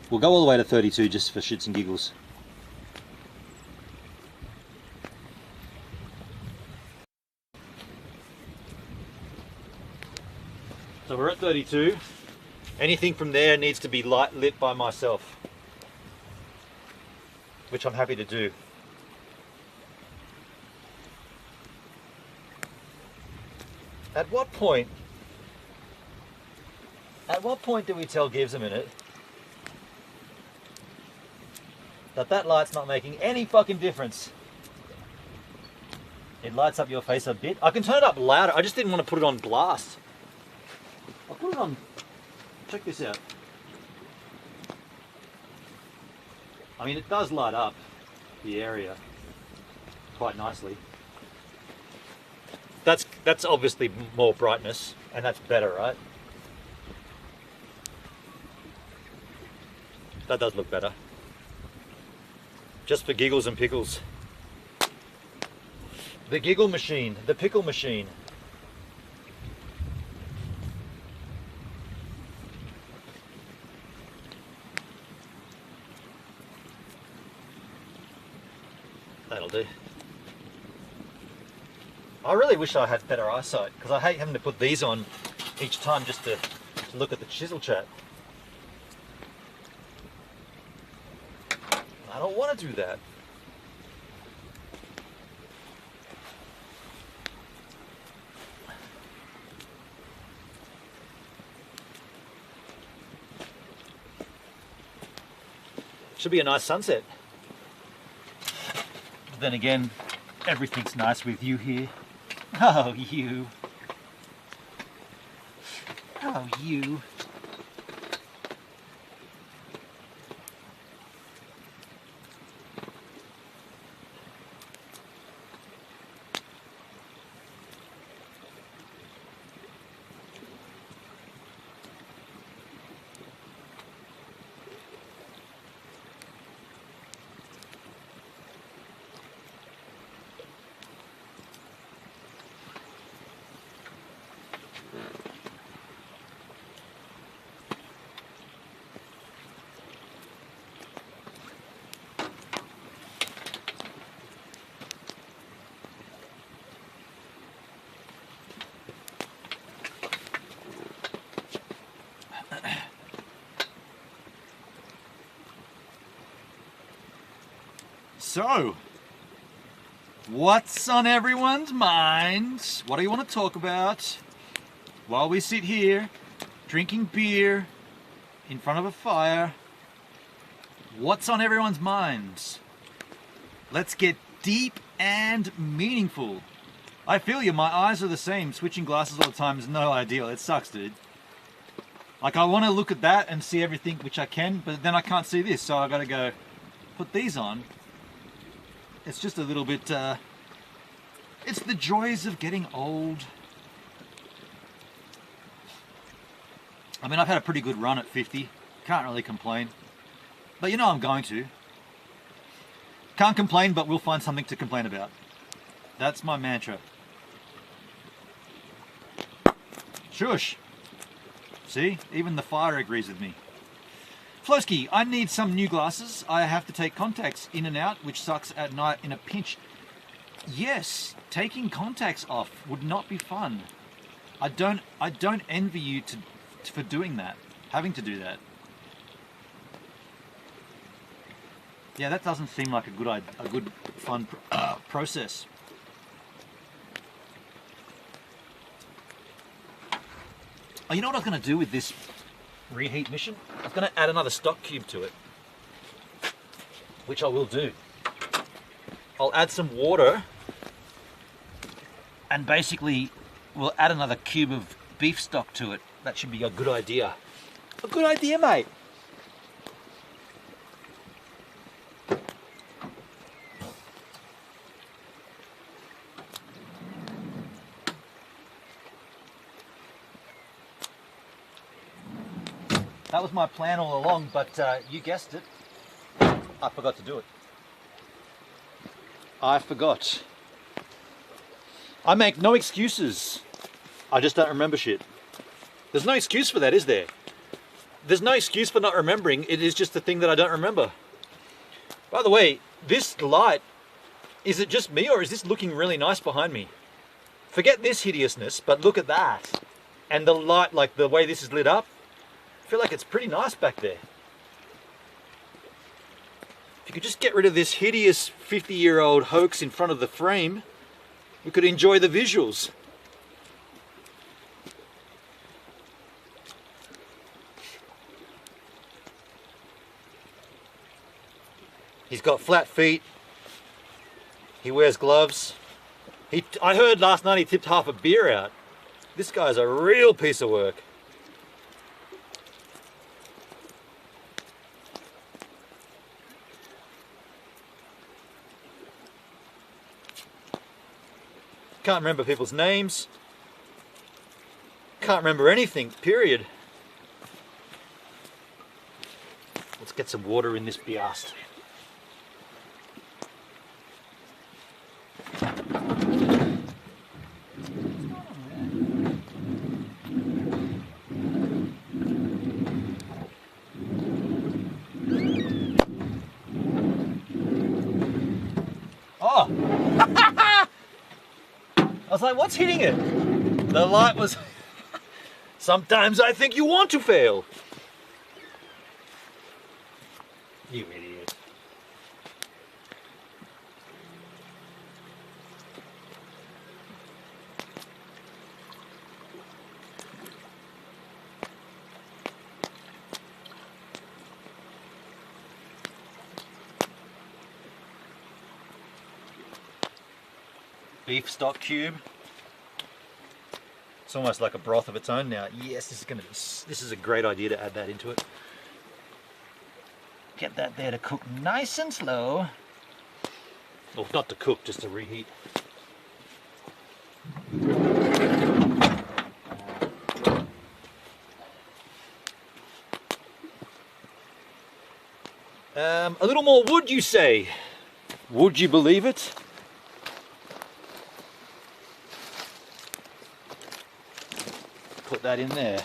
We'll go all the way to 32 just for shits and giggles. So we're at 32. Anything from there needs to be lit by myself, which I'm happy to do. At what point do we tell Gibbs a minute that light's not making any fucking difference? It lights up your face a bit. I can turn it up louder. I just didn't want to put it on blast. I'll put it on. Check this out. I mean, it does light up the area quite nicely. That's obviously more brightness, and that's better, right? That does look better. Just for giggles and pickles. The giggle machine, the pickle machine. That'll do. I really wish I had better eyesight, because I hate having to put these on each time just to look at the chisel chat. I don't want to do that. Should be a nice sunset. But then again, everything's nice with you here. Oh, you. Oh, you. So, what's on everyone's mind? What do you want to talk about while we sit here drinking beer in front of a fire? What's on everyone's minds? Let's get deep and meaningful. I feel you, my eyes are the same. Switching glasses all the time is no ideal. It sucks, dude. Like, I want to look at that and see everything, which I can, but then I can't see this, so I gotta go put these on. It's just a little bit, it's the joys of getting old. I mean, I've had a pretty good run at 50. Can't really complain. But you know I'm going to. Can't complain, but we'll find something to complain about. That's my mantra. Shush. See, even the fire agrees with me. Flosky, I need some new glasses. I have to take contacts in and out, which sucks at night in a pinch. Yes, taking contacts off would not be fun. I don't envy you for doing that, having to do that. Yeah, that doesn't seem like a good fun process. Oh, you know what I was going to do with this reheat mission? I was going to add another stock cube to it, which I will do. I'll add some water and basically we'll add another cube of beef stock to it. That should be a good idea. A good idea, mate. That was my plan all along, but you guessed it. I forgot to do it. I forgot. I make no excuses. I just don't remember shit. There's no excuse for that, is there? There's no excuse for not remembering. It is just the thing that I don't remember. By the way, this light, is it just me or is this looking really nice behind me? Forget this hideousness, but look at that. And the light, like the way this is lit up, I feel like it's pretty nice back there. If you could just get rid of this hideous 50-year-old hoax in front of the frame, we could enjoy the visuals. He's got flat feet. He wears gloves. I heard last night he tipped half a beer out. This guy's a real piece of work. Can't remember people's names. Can't remember anything, period. Let's get some water in this beast. Oh! I was like, what's hitting it? The light was... Sometimes I think you want to fail. You idiot. Beef stock cube. It's almost like a broth of its own now. Yes, this is a great idea to add that into it. Get that there to cook nice and slow. Well, not to cook, just to reheat. A little more wood, you say? Would you believe it? Put that in there.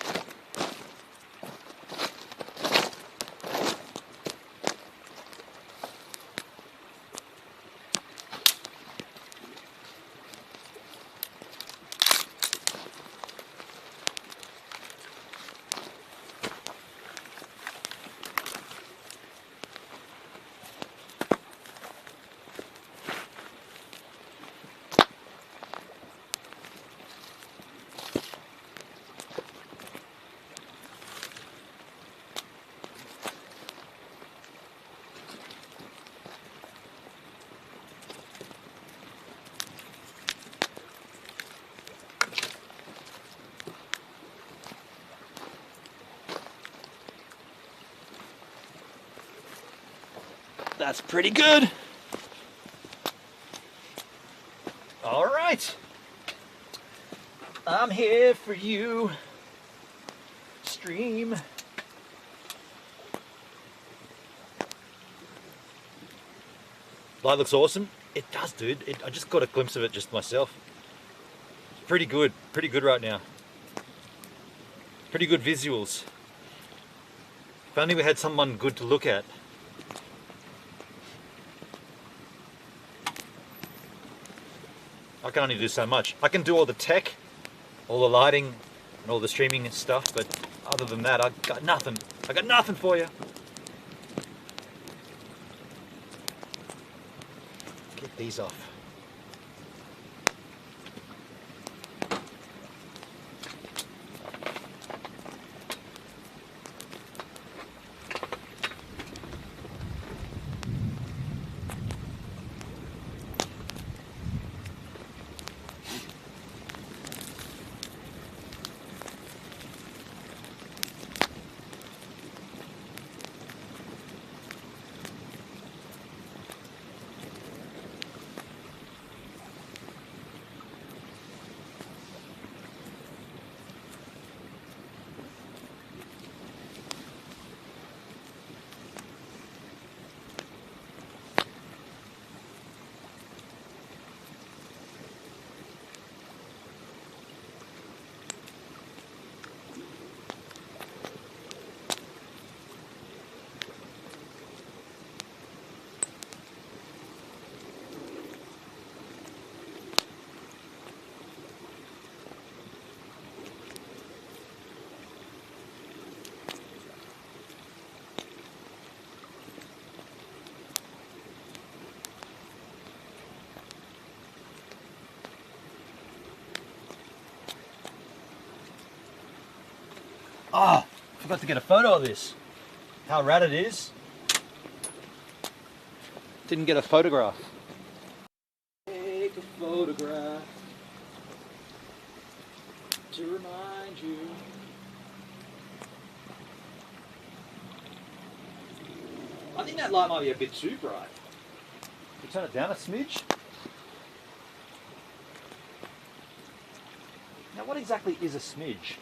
That's pretty good. All right. I'm here for you. Stream. Light looks awesome. It does, dude. I just got a glimpse of it just myself. Pretty good right now. Pretty good visuals. If only we had someone good to look at. I can only do so much. I can do all the tech, all the lighting, and all the streaming and stuff, but other than that, I got nothing. I got nothing for you. Get these off. Oh, forgot to get a photo of this. How rad it is. Didn't get a photograph. Take a photograph to remind you. I think that light might be a bit too bright. Can you turn it down a smidge? Now what exactly is a smidge?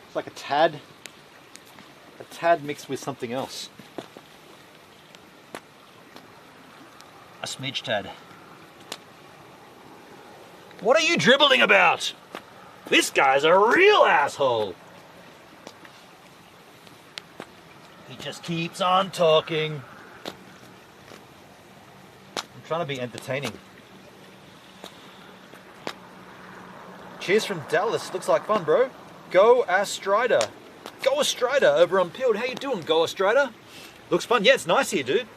It's like a tad mixed with something else. A smidge tad. What are you dribbling about? This guy's a real asshole. He just keeps on talking. I'm trying to be entertaining. Cheers from Dallas. Looks like fun, bro. Go Astrider. Go Astrider over on Pilled. How you doing, Go Astrider? Looks fun. Yeah, it's nice here, dude.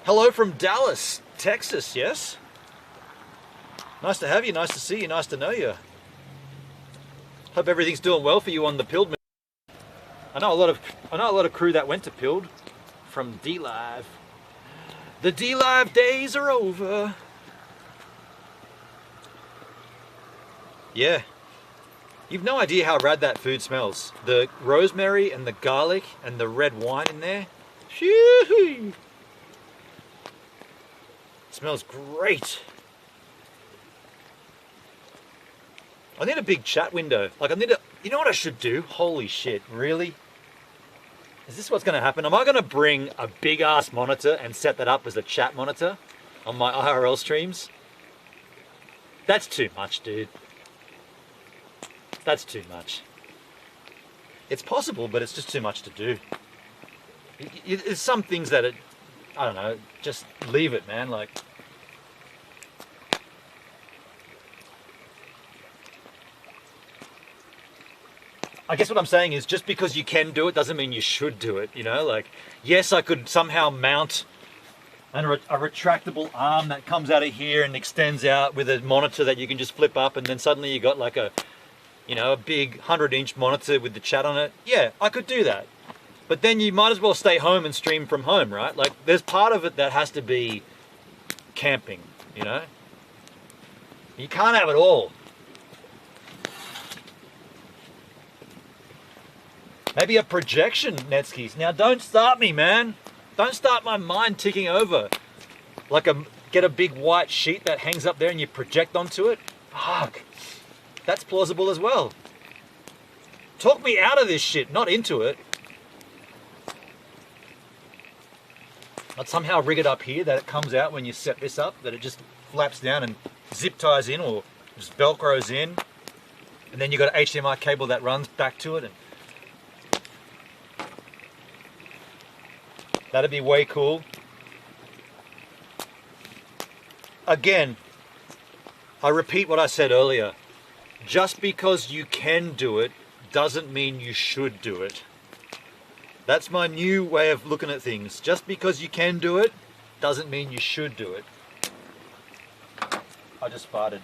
Hello from Dallas, Texas, yes? Nice to have you, nice to see you, nice to know you. Hope everything's doing well for you on the Pilled. I know a lot of crew that went to Pilled from D-Live. The D-Live days are over. Yeah. You've no idea how rad that food smells. The rosemary and the garlic and the red wine in there. Shoo-hoo. Smells great. I need a big chat window. Like I need a, you know what I should do? Holy shit, really? Is this what's gonna happen? Am I gonna bring a big ass monitor and set that up as a chat monitor on my IRL streams? That's too much, dude. That's too much. It's possible, but it's just too much to do. There's some things that I don't know, just leave it, man. Like, I guess what I'm saying is just because you can do it doesn't mean you should do it, you know? Like, yes, I could somehow mount a retractable arm that comes out of here and extends out with a monitor that you can just flip up, and then suddenly you got like a, you know, a big 100-inch monitor with the chat on it. Yeah, I could do that. But then you might as well stay home and stream from home, right? Like, there's part of it that has to be camping, you know? You can't have it all. Maybe a projection, Netskis. Now, don't start me, man. Don't start my mind ticking over. Like, get a big white sheet that hangs up there and you project onto it. Fuck. That's plausible as well. Talk me out of this shit, not into it. I'd somehow rig it up here that it comes out when you set this up, that it just flaps down and zip ties in or just velcros in. And then you've got an HDMI cable that runs back to it. And that'd be way cool. Again, I repeat what I said earlier. Just because you can do it doesn't mean you should do it. That's my new way of looking at things. Just because you can do it doesn't mean you should do it. I just farted.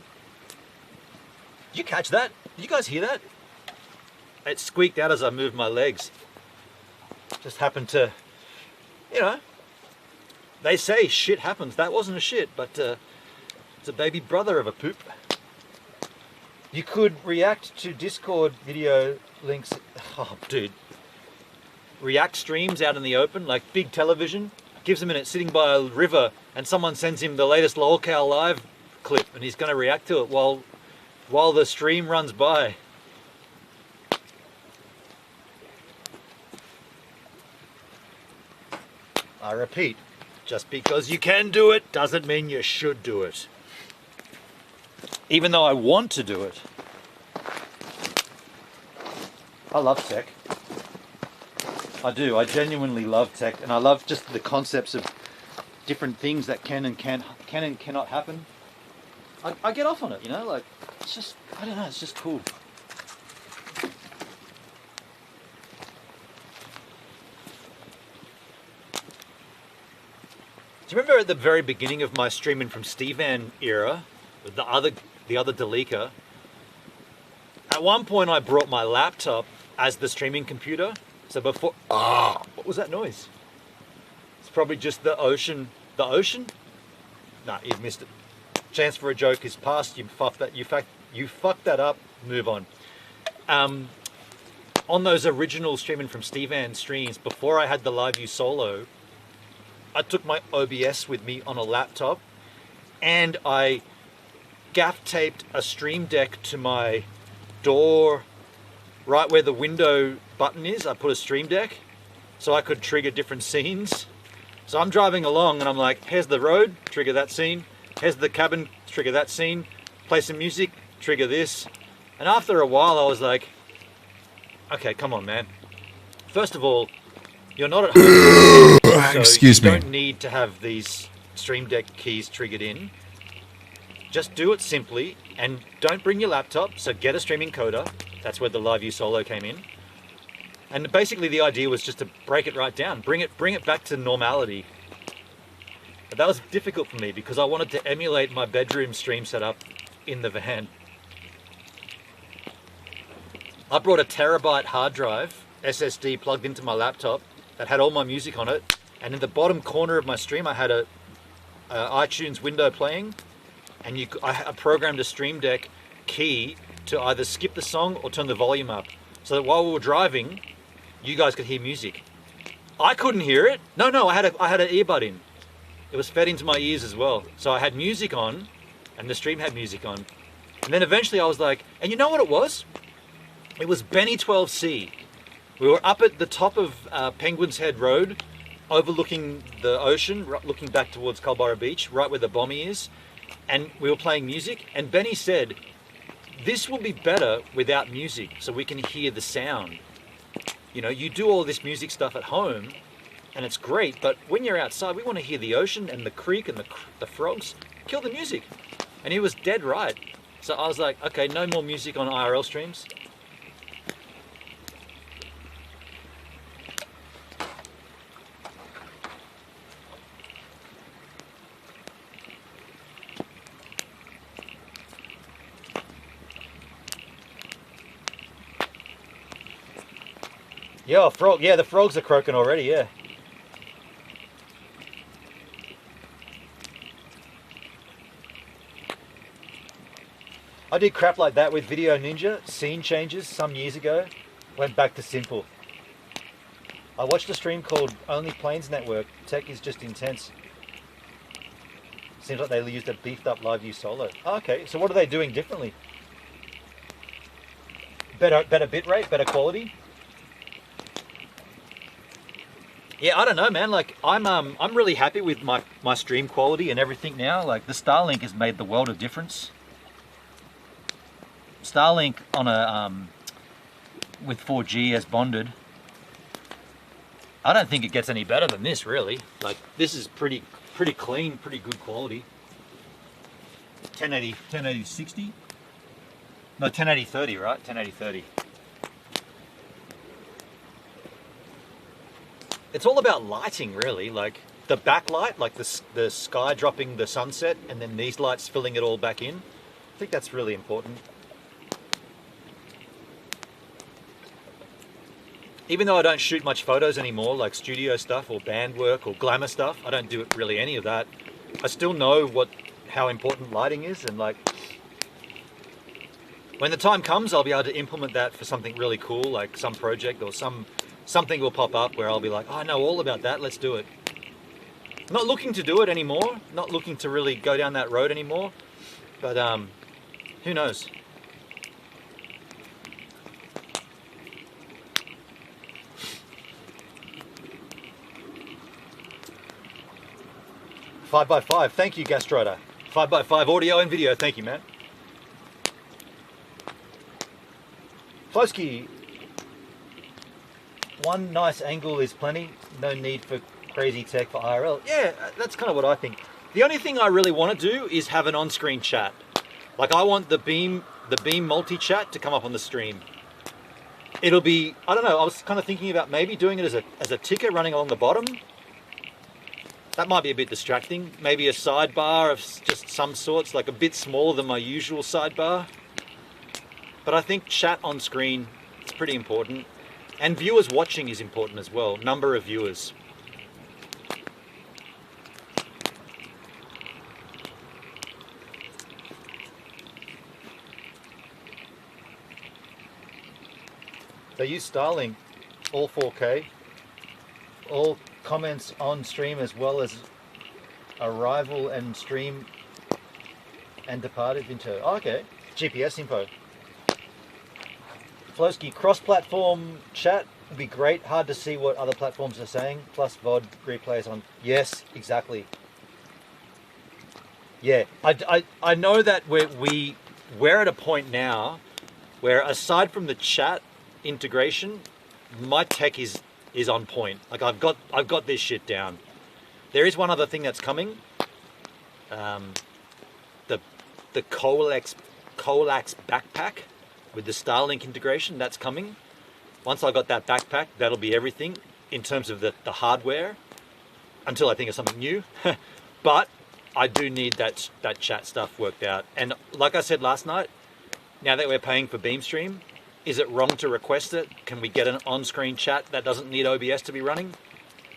Did you catch that? Did you guys hear that? It squeaked out as I moved my legs. Just happened to, you know, they say shit happens. That wasn't a shit, but it's a baby brother of a poop. You could react to Discord video links. Oh, dude. React streams out in the open, like big television. Gives a minute sitting by a river and someone sends him the latest LOLcow live clip and he's going to react to it while the stream runs by. I repeat, just because you can do it doesn't mean you should do it. Even though I want to do it. I love tech. I do. I genuinely love tech, and I love just the concepts of different things that can and cannot happen. I get off on it, you know, like, it's just, I don't know, it's just cool. Do you remember at the very beginning of my streaming from GoVan era, the other Delica, at one point I brought my laptop as the streaming computer. So before, what was that noise? It's probably just the ocean. The ocean? Nah, you've missed it. Chance for a joke is past. You fucked that up. Move on. On those original streaming from GoVan streams, before I had the Live View Solo, I took my OBS with me on a laptop, and I gaff taped a stream deck to my door, right where the window button is. I put a stream deck so I could trigger different scenes. So I'm driving along and I'm like, here's the road, trigger that scene. Here's the cabin, trigger that scene. Play some music, trigger this. And after a while I was like, okay, come on, man. First of all, you're not at home, so Excuse me. You don't need to have these stream deck keys triggered in. Just do it simply, and don't bring your laptop, so get a streaming encoder. That's where the Live View Solo came in. And basically the idea was just to break it right down, bring it back to normality. But that was difficult for me because I wanted to emulate my bedroom stream setup in the van. I brought a terabyte hard drive, SSD, plugged into my laptop that had all my music on it, and in the bottom corner of my stream I had a iTunes window playing, and I programmed a Stream Deck key to either skip the song or turn the volume up, so that while we were driving, you guys could hear music. I couldn't hear it. No, I had an earbud in. It was fed into my ears as well. So I had music on, and the stream had music on. And then eventually I was like, and you know what it was? It was Benny 12C. We were up at the top of Penguin's Head Road, overlooking the ocean, looking back towards Culburra Beach, right where the Bommy is. And we were playing music, and Benny said, this will be better without music, so we can hear the sound. You know, you do all this music stuff at home, and it's great, but when you're outside, we want to hear the ocean and the creek and the frogs. Kill the music. And he was dead right. So I was like, okay, no more music on IRL streams. Yeah, frog. Yeah, the frogs are croaking already. Yeah. I did crap like that with Video Ninja, scene changes some years ago. Went back to simple. I watched a stream called Only Planes Network. Tech is just intense. Seems like they used a beefed up live view solo. Oh, okay, so what are they doing differently? Better bitrate, better quality. Yeah, I don't know, man. Like I'm really happy with my stream quality and everything now. Like the Starlink has made the world of difference. Starlink on a with 4G as bonded. I don't think it gets any better than this, really. Like this is pretty clean, pretty good quality. 1080 60. No, 1080 30, right? 1080 30. It's all about lighting, really. Like the backlight, like the sky dropping the sunset, and then these lights filling it all back in. I think that's really important. Even though I don't shoot much photos anymore, like studio stuff or band work or glamour stuff, I don't do really any of that. I still know how important lighting is, and like when the time comes, I'll be able to implement that for something really cool, like some project or something will pop up where I'll be like, oh, I know all about that, let's do it. I'm not looking to do it anymore, not looking to really go down that road anymore, but who knows? Five by 5, thank you, Gastroda. 5x5 audio and video, thank you, man. Flosky, one nice angle is plenty, no need for crazy tech for IRL. Yeah, that's kind of what I think. The only thing I really want to do is have an on-screen chat. Like I want the Beam multi-chat to come up on the stream. It'll be, I don't know, I was kind of thinking about maybe doing it as a ticker running along the bottom. That might be a bit distracting. Maybe a sidebar of just some sorts, like a bit smaller than my usual sidebar. But I think chat on screen is pretty important. And viewers watching is important as well. Number of viewers. They use Starlink, all 4K, all comments on stream as well as arrival and stream and departed into. Oh, okay, GPS info. Flosky, cross-platform chat would be great. Hard to see what other platforms are saying. Plus VOD replays on. Yes, exactly. Yeah, I know that we're at a point now where aside from the chat integration, my tech is on point. Like I've got this shit down. There is one other thing that's coming. The Coax backpack with the Starlink integration, that's coming. Once I got that backpack, that'll be everything in terms of the hardware. Until I think of something new. But I do need that chat stuff worked out. And like I said last night, now that we're paying for Beamstream, is it wrong to request it? Can we get an on-screen chat that doesn't need OBS to be running?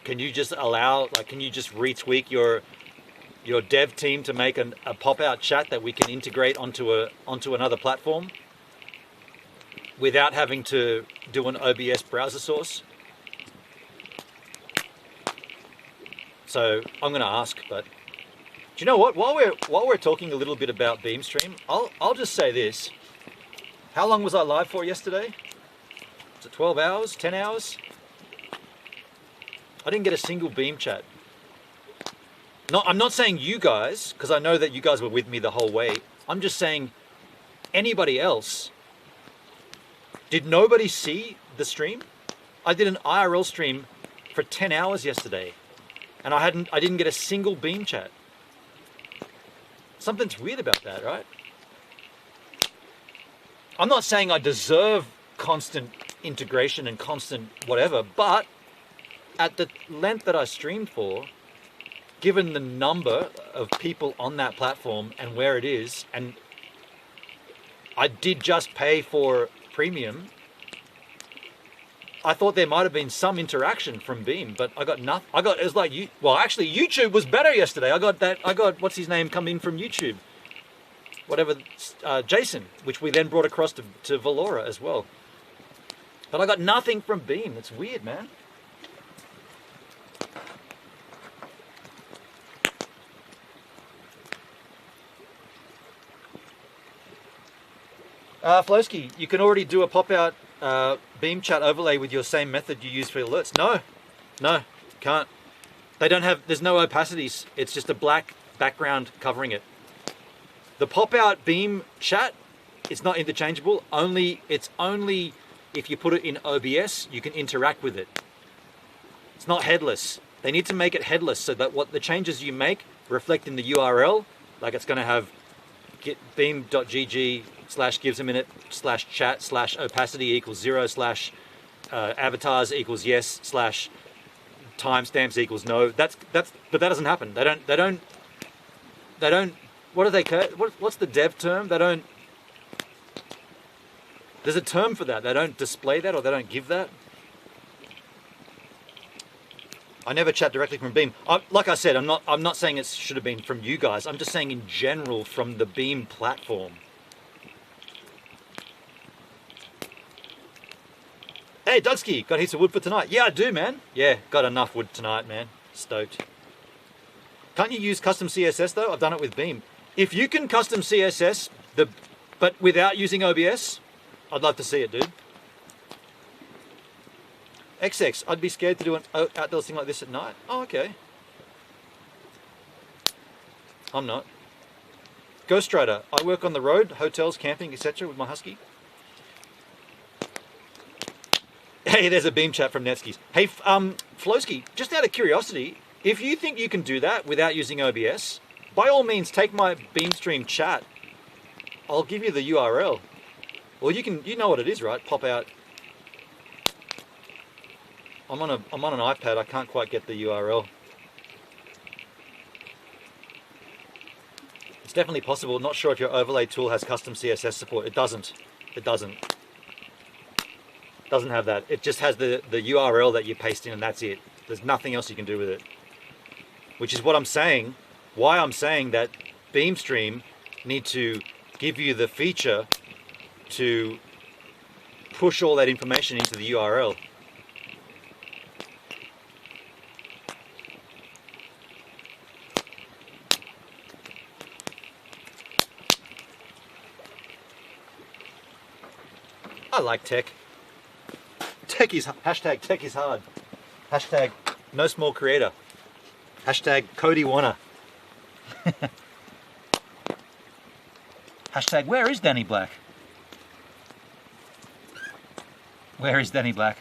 Can you just can you just retweak your dev team to make a pop-out chat that we can integrate onto another platform? without having to do an OBS browser source? So I'm going to ask, but do you know what? While we're talking a little bit about BeamStream, I'll just say this. How long was I live for yesterday? Was it 12 hours? 10 hours? I didn't get a single Beam chat. No, I'm not saying you guys, because I know that you guys were with me the whole way. I'm just saying anybody else. Did nobody see the stream? I did an IRL stream for 10 hours yesterday, and I didn't get a single Beam chat. Something's weird about that, right? I'm not saying I deserve constant integration and constant whatever, but at the length that I streamed for, given the number of people on that platform and where it is, and I did just pay for premium, I thought there might have been some interaction from Beam, but I got nothing. It was like, well, actually YouTube was better yesterday. I got what's his name come in from YouTube, whatever, Jason, which we then brought across to Valora as well. But I got nothing from Beam. It's weird, man. Flowski, you can already do a pop-out Beam chat overlay with your same method you use for alerts. No, can't. They don't have, there's no opacities. It's just a black background covering it. The pop-out Beam chat, it's not interchangeable. It's only if you put it in OBS, you can interact with it. It's not headless. They need to make it headless so that what the changes you make reflect in the URL, like it's going to have beam.gg/gives-a-minute/chat/opacity equals 0/avatars equals yes/timestamps equals no. But that doesn't happen. They don't. What do they call? What's the dev term? They don't. There's a term for that. They don't display that, or they don't give that. I never chat directly from Beam. Like I said, I'm not saying it should have been from you guys. I'm just saying in general from the Beam platform. Hey, Dudsky, got heaps of wood for tonight? Yeah, I do, man. Yeah, got enough wood tonight, man. Stoked. Can't you use custom CSS though? I've done it with Beam. If you can custom CSS, but without using OBS, I'd love to see it, dude. XX, I'd be scared to do an outdoor thing like this at night. Oh, okay. I'm not. Ghost Rider, I work on the road, hotels, camping, etc. with my husky. Hey, there's a Beam chat from Netskis. Hey, Flowski, just out of curiosity, if you think you can do that without using OBS, by all means take my BeamStream chat. I'll give you the URL. Well, you know what it is, right? Pop out. I'm on an iPad. I can't quite get the URL. It's definitely possible. Not sure if your overlay tool has custom CSS support. It doesn't. It doesn't. Doesn't have that. It just has the URL that you paste in, and that's it. There's nothing else you can do with it. Which is what I'm saying. Why I'm saying that BeamStream need to give you the feature to push all that information into the URL. I like tech. Hashtag tech is hard. Hashtag no small creator. Hashtag Cody Wanna. Hashtag where is Danny Black? Where is Danny Black?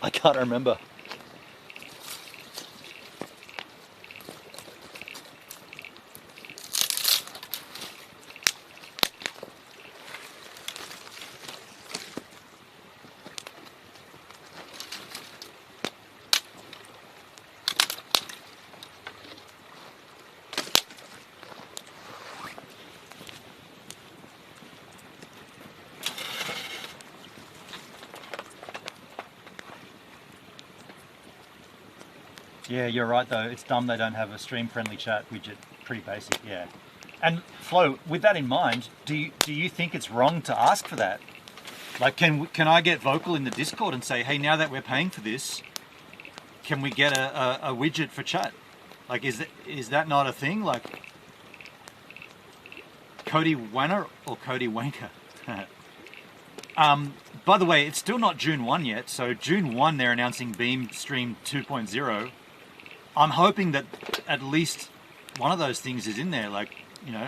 I can't remember. Yeah, you're right though. It's dumb they don't have a stream-friendly chat widget. Pretty basic, yeah. And Flo, with that in mind, do you think it's wrong to ask for that? Like, can I get vocal in the Discord and say, hey, now that we're paying for this, can we get a widget for chat? Like, is that not a thing? Like, Cody Wanner or Cody Wanker? By the way, it's still not June 1 yet. So June 1, they're announcing Beam Stream 2.0. I'm hoping that at least one of those things is in there. Like, you know,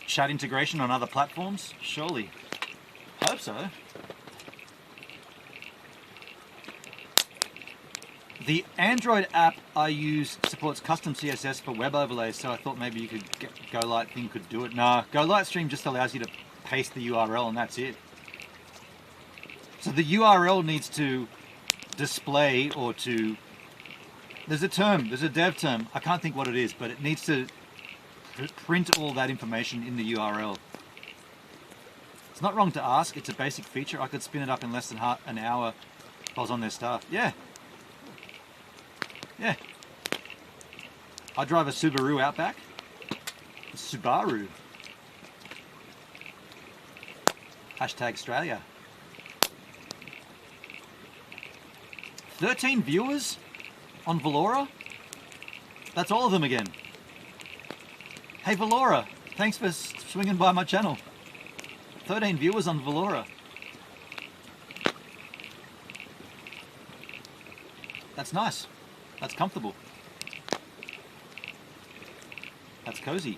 chat integration on other platforms. Surely. Hope so. The Android app I use supports custom CSS for web overlays, so I thought maybe you could get GoLight thing could do it. Nah, GoLight Stream just allows you to paste the URL and that's it. So the URL needs to display or to... There's a term, there's a dev term, I can't think what it is, but it needs to print all that information in the URL. It's not wrong to ask, it's a basic feature. I could spin it up in less than an hour if I was on their staff. Yeah. Yeah. I drive a Subaru Outback. A Subaru. Hashtag Australia. 13 viewers on Valora? That's all of them again. Hey Valora, thanks for swinging by my channel. 13 viewers on Valora. That's nice. That's comfortable. That's cozy.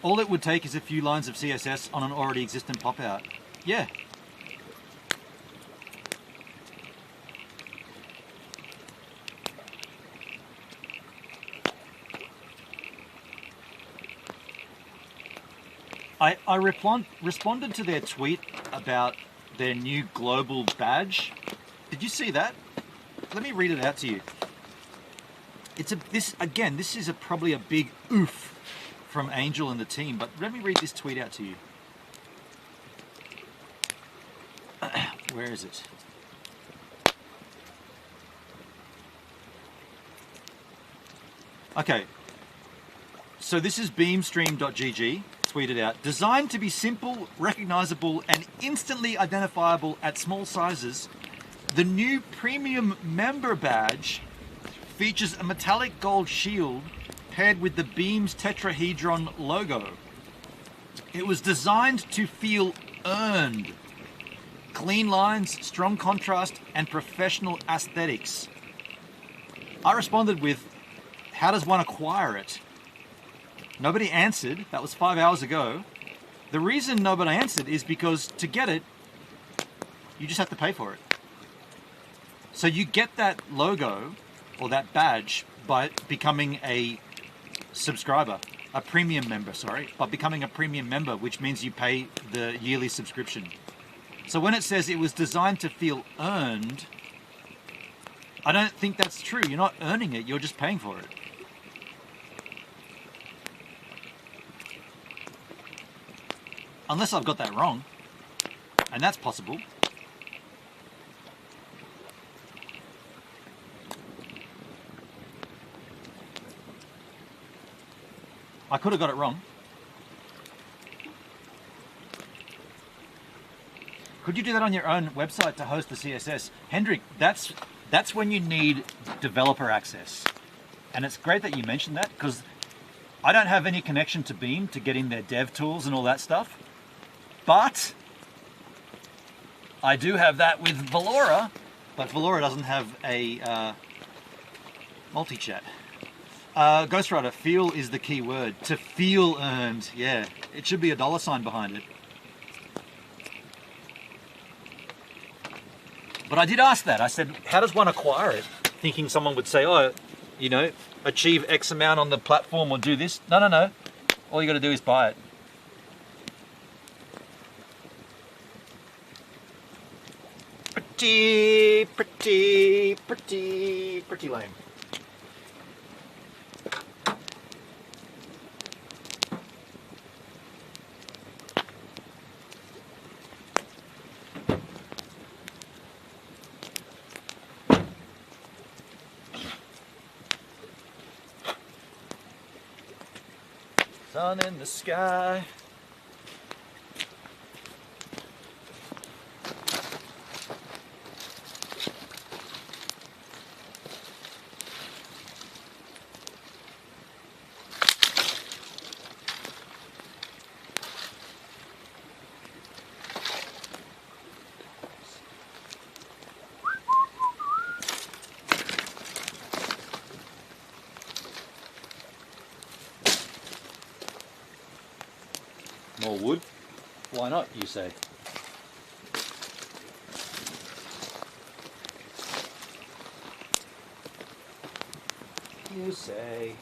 All it would take is a few lines of CSS on an already existent pop-out. Yeah. I responded to their tweet about their new global badge. Did you see that? Let me read it out to you. This is probably a big oof from Angel and the team, but let me read this tweet out to you. Where is it? Okay. So this is beamstream.gg. Tweeted out, designed to be simple, recognizable, and instantly identifiable at small sizes, the new premium member badge features a metallic gold shield paired with the Beam's tetrahedron logo. It was designed to feel earned. Clean lines, strong contrast, and professional aesthetics. I responded with, how does one acquire it? Nobody answered. That was 5 hours ago. The reason nobody answered is because to get it, you just have to pay for it. So you get that logo or that badge by becoming a subscriber, a premium member, sorry, by becoming a premium member, which means you pay the yearly subscription. So when it says it was designed to feel earned, I don't think that's true. You're not earning it, you're just paying for it. Unless I've got that wrong, and that's possible. I could have got it wrong. Could you do that on your own website to host the CSS? Hendrik, that's when you need developer access. And it's great that you mentioned that, because I don't have any connection to Beam to get in their dev tools and all that stuff. But I do have that with Valora, but Valora doesn't have a multi-chat. Ghost Rider, feel is the key word. To feel earned, yeah. It should be a $sign behind it. But I did ask that. I said, how does one acquire it? Thinking someone would say, oh, you know, achieve X amount on the platform or do this. No, no, no. All you got to do is buy it. Pretty lame. Sun in the sky. More wood? Why not, you say? You say.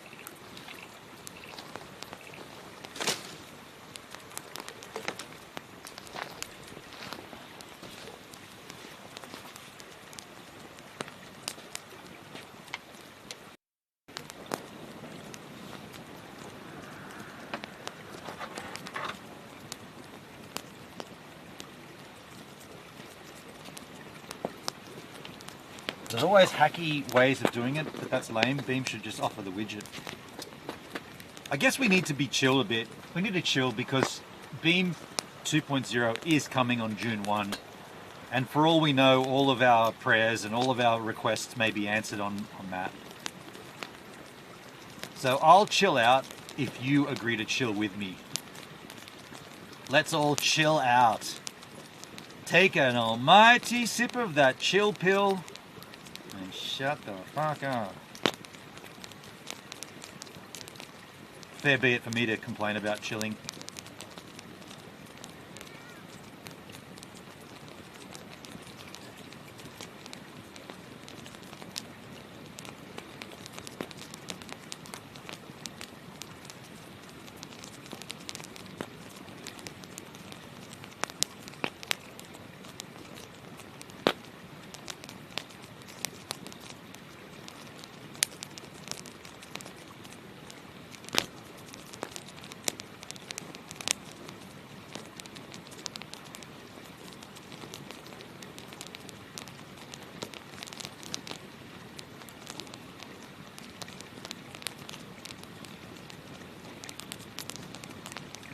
There's always hacky ways of doing it, but that's lame. Beam should just offer the widget. I guess we need to be chill a bit. We need to chill because Beam 2.0 is coming on June 1. And for all we know, all of our prayers and all of our requests may be answered on that. So I'll chill out if you agree to chill with me. Let's all chill out. Take an almighty sip of that chill pill and shut the fuck up. Fair be it for me to complain about chilling.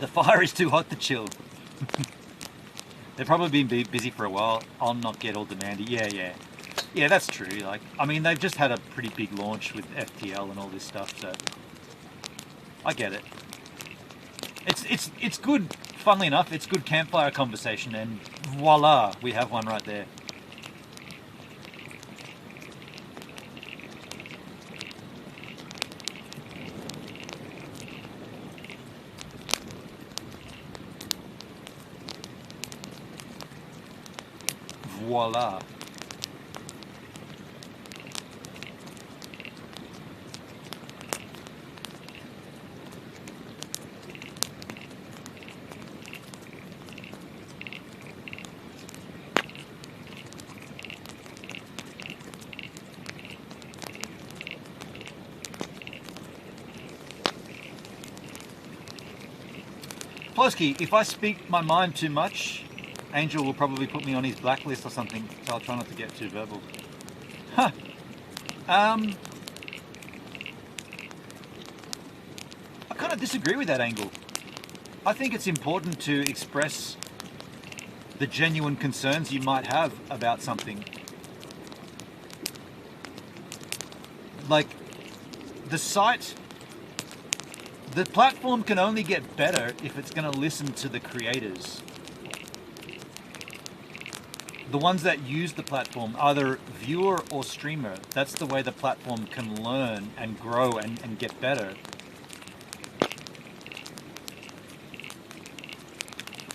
The fire is too hot to chill. They've probably been busy for a while. I'll not get all demanding. Yeah, that's true. Like, I mean, they've just had a pretty big launch with FTL and all this stuff, so I get it. It's good. Funnily enough, it's good campfire conversation, and voila, we have one right there. Voila. Plosky, if I speak my mind too much, Angel will probably put me on his blacklist or something, so I'll try not to get too verbal. Huh. I kind of disagree with that angle. I think it's important to express the genuine concerns you might have about something. Like, the platform can only get better if it's going to listen to the creators. The ones that use the platform, either viewer or streamer, that's the way the platform can learn and grow and get better.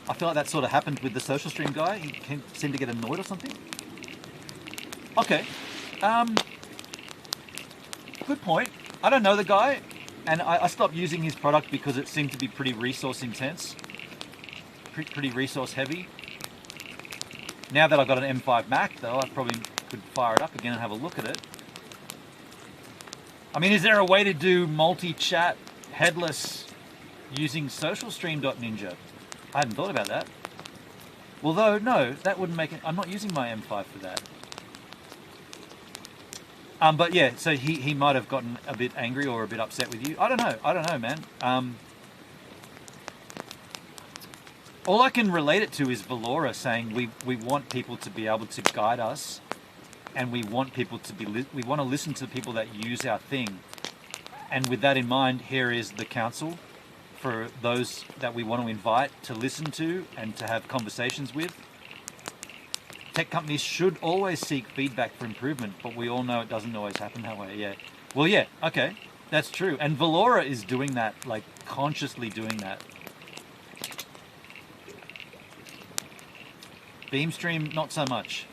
I feel like that sort of happened with the social stream guy. He seemed to get annoyed or something. Okay. Good point. I don't know the guy, and I stopped using his product because it seemed to be pretty resource intense, pretty resource heavy. Now that I've got an M5 Mac, though, I probably could fire it up again and have a look at it. I mean, is there a way to do multi-chat headless using socialstream.ninja? I hadn't thought about that. Although, no, that wouldn't make it. I'm not using my M5 for that. But yeah, so he might have gotten a bit angry or a bit upset with you. I don't know, man. All I can relate it to is Valora saying we want people to be able to guide us, and we want people to we want to listen to the people that use our thing. And with that in mind, here is the council for those that we want to invite to listen to and to have conversations with. Tech companies should always seek feedback for improvement, but we all know it doesn't always happen that way. Yeah. Well, yeah. Okay, that's true. And Valora is doing that, like consciously doing that. Beamstream, not so much.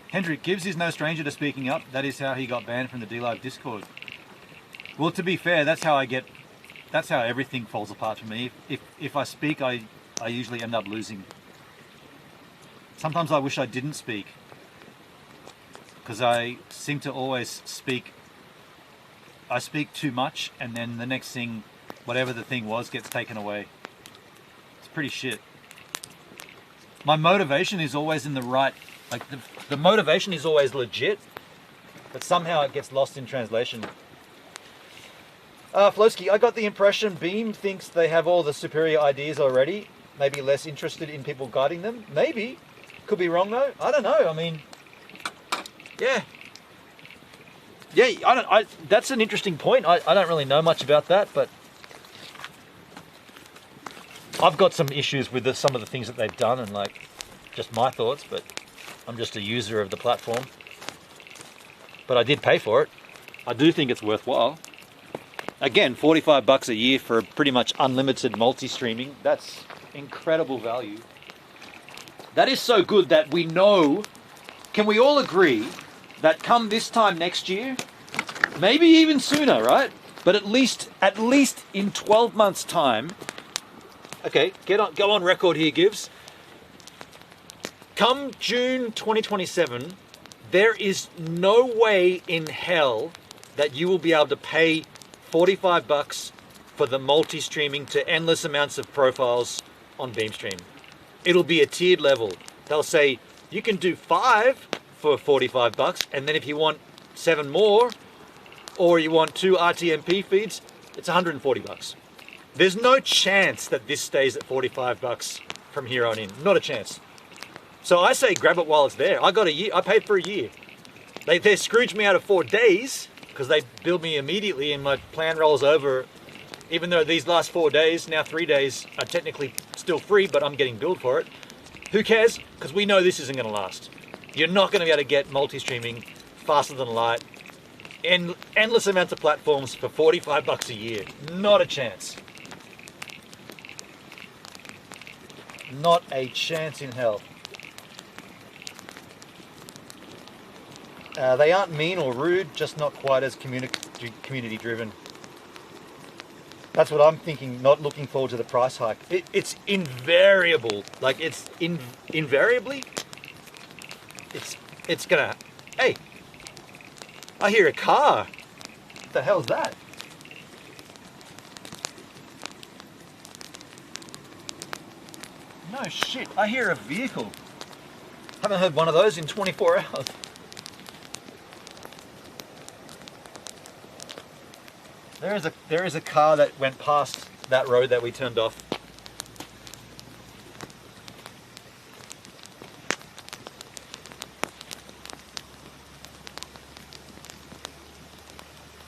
Hendrik, Gibbs is no stranger to speaking up. That is how he got banned from the DLive Discord. Well, to be fair, that's how everything falls apart for me. If I speak, I usually end up losing. Sometimes I wish I didn't speak, because I seem to always speak. I speak too much, and then the next thing, whatever the thing was, gets taken away. It's pretty shit. My motivation is always in the right, like the motivation is always legit, but somehow it gets lost in translation. Flosky, I got the impression Beam thinks they have all the superior ideas already, maybe less interested in people guiding them. Maybe. Could be wrong though. I don't know. I mean, yeah. Yeah, that's an interesting point. I don't really know much about that, but I've got some issues with some of the things that they've done, and like, just my thoughts, but I'm just a user of the platform. But I did pay for it. I do think it's worthwhile. Again, $45 a year for pretty much unlimited multi-streaming. That's incredible value. That is so good that we know, can we all agree that come this time next year, maybe even sooner, right? But at least in 12 months' time, okay, go on record here, Gibbs. Come June 2027, there is no way in hell that you will be able to pay $45 for the multi-streaming to endless amounts of profiles on Beamstream. It'll be a tiered level. They'll say, you can do 5 for $45, and then if you want 7 more, or you want 2 RTMP feeds, it's $140. There's no chance that this stays at $45 from here on in. Not a chance. So I say grab it while it's there. I got a year. I paid for a year. They scrooged me out of 4 days because they billed me immediately and my plan rolls over. Even though these last 4 days, now 3 days, are technically still free, but I'm getting billed for it. Who cares? Because we know this isn't going to last. You're not going to be able to get multi-streaming faster than light. Endless amounts of platforms for $45 a year. Not a chance. Not a chance in hell. They aren't mean or rude, just not quite as community driven. That's what I'm thinking, not looking forward to the price hike. It's invariable. Like, it's invariably, it's gonna, hey, I hear a car. What the hell's that? No shit, I hear a vehicle. Haven't heard one of those in 24 hours. There is a car that went past that road that we turned off.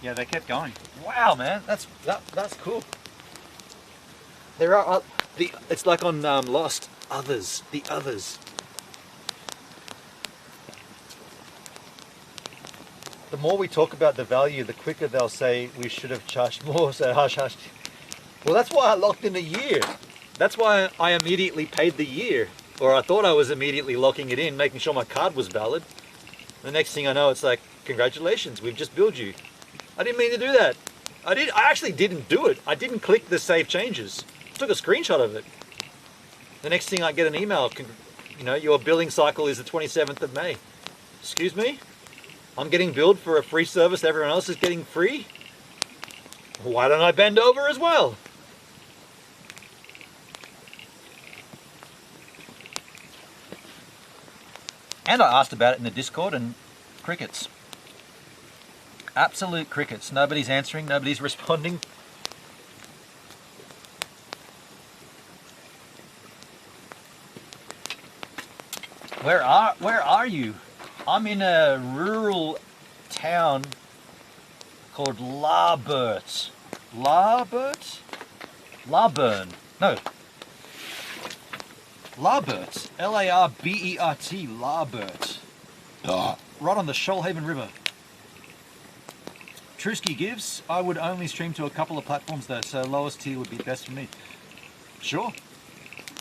Yeah, they kept going. Wow, man, that's cool. There are it's like on Lost, the others. The more we talk about the value, the quicker they'll say we should have charged more, so hush hush. Well, that's why I locked in a year. That's why I immediately paid the year. Or I thought I was immediately locking it in, making sure my card was valid. The next thing I know, it's like, congratulations, we've just billed you. I didn't mean to do that. I actually didn't do it. I didn't click the save changes. I took a screenshot of it. The next thing I get an email, your billing cycle is the 27th of May. Excuse me? I'm getting billed for a free service everyone else is getting free? Why don't I bend over as well? And I asked about it in the Discord and crickets. Absolute crickets. Nobody's answering, nobody's responding. Where are you? I'm in a rural town called Larbert. Larbert? Larburn. No. Larbert. Larbert. Larbert. Right on the Shoalhaven River. Trusky gives, I would only stream to a couple of platforms though, so lowest tier would be best for me. Sure.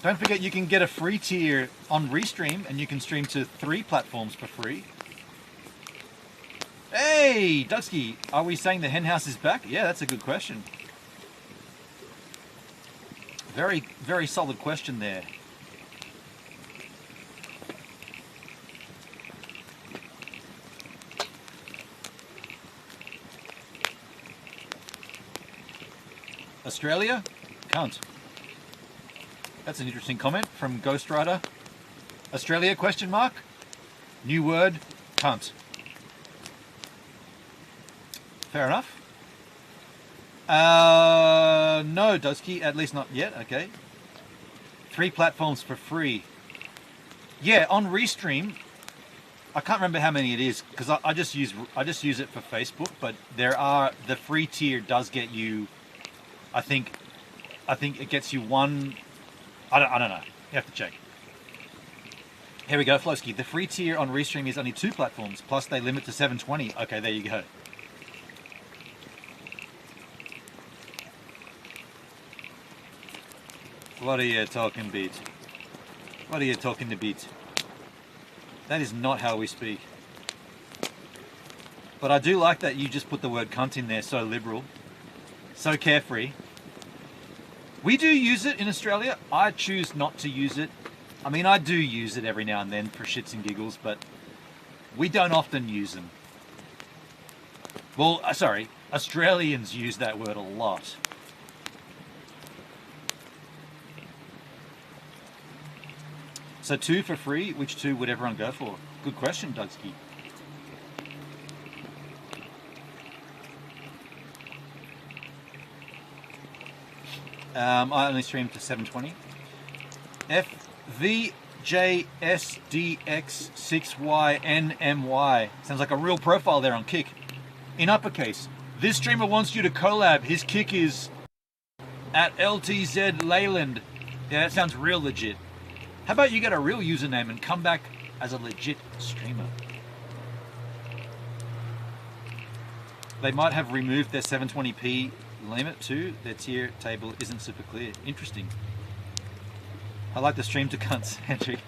Don't forget you can get a free tier on Restream and you can stream to 3 platforms for free. Hey, Dusky, are we saying the hen house is back? Yeah, that's a good question. Very, very solid question there. Australia? Cunt. That's an interesting comment from Ghost Rider. Australia, question mark? New word, cunt. Fair enough. No, Dusky, at least not yet, okay. 3 platforms for free. Yeah, on Restream, I can't remember how many it is, because I just use it for Facebook, but the free tier does get you, I think it gets you 1, I don't know. You have to check. Here we go, Flowski. The free tier on Restream is only 2 platforms, plus they limit to 720. Okay, there you go. What are you talking, beat? What are you talking to, beat? That is not how we speak. But I do like that you just put the word cunt in there, so liberal, so carefree. We do use it in Australia. I choose not to use it. I mean, I do use it every now and then for shits and giggles, but we don't often use them. Well, sorry, Australians use that word a lot. So 2 for free, which 2 would everyone go for? Good question, Dugsky. I only stream to 720. FVJSDX6YNMY. Sounds like a real profile there on Kick. In uppercase, this streamer wants you to collab. His Kick is at LTZ Leyland. Yeah, that sounds real legit. How about you get a real username and come back as a legit streamer? They might have removed their 720p limit too. Their tier table isn't super clear. Interesting. I like the stream to cunts, Hendrik.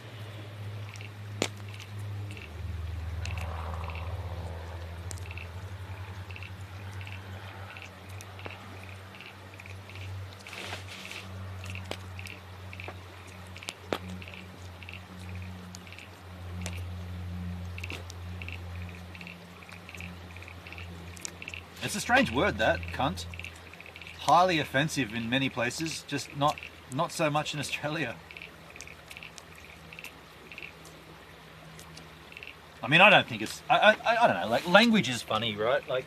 It's a strange word, that, cunt. Highly offensive in many places, just not so much in Australia. I mean, I don't think it's, I don't know, like, language is funny, right? Like,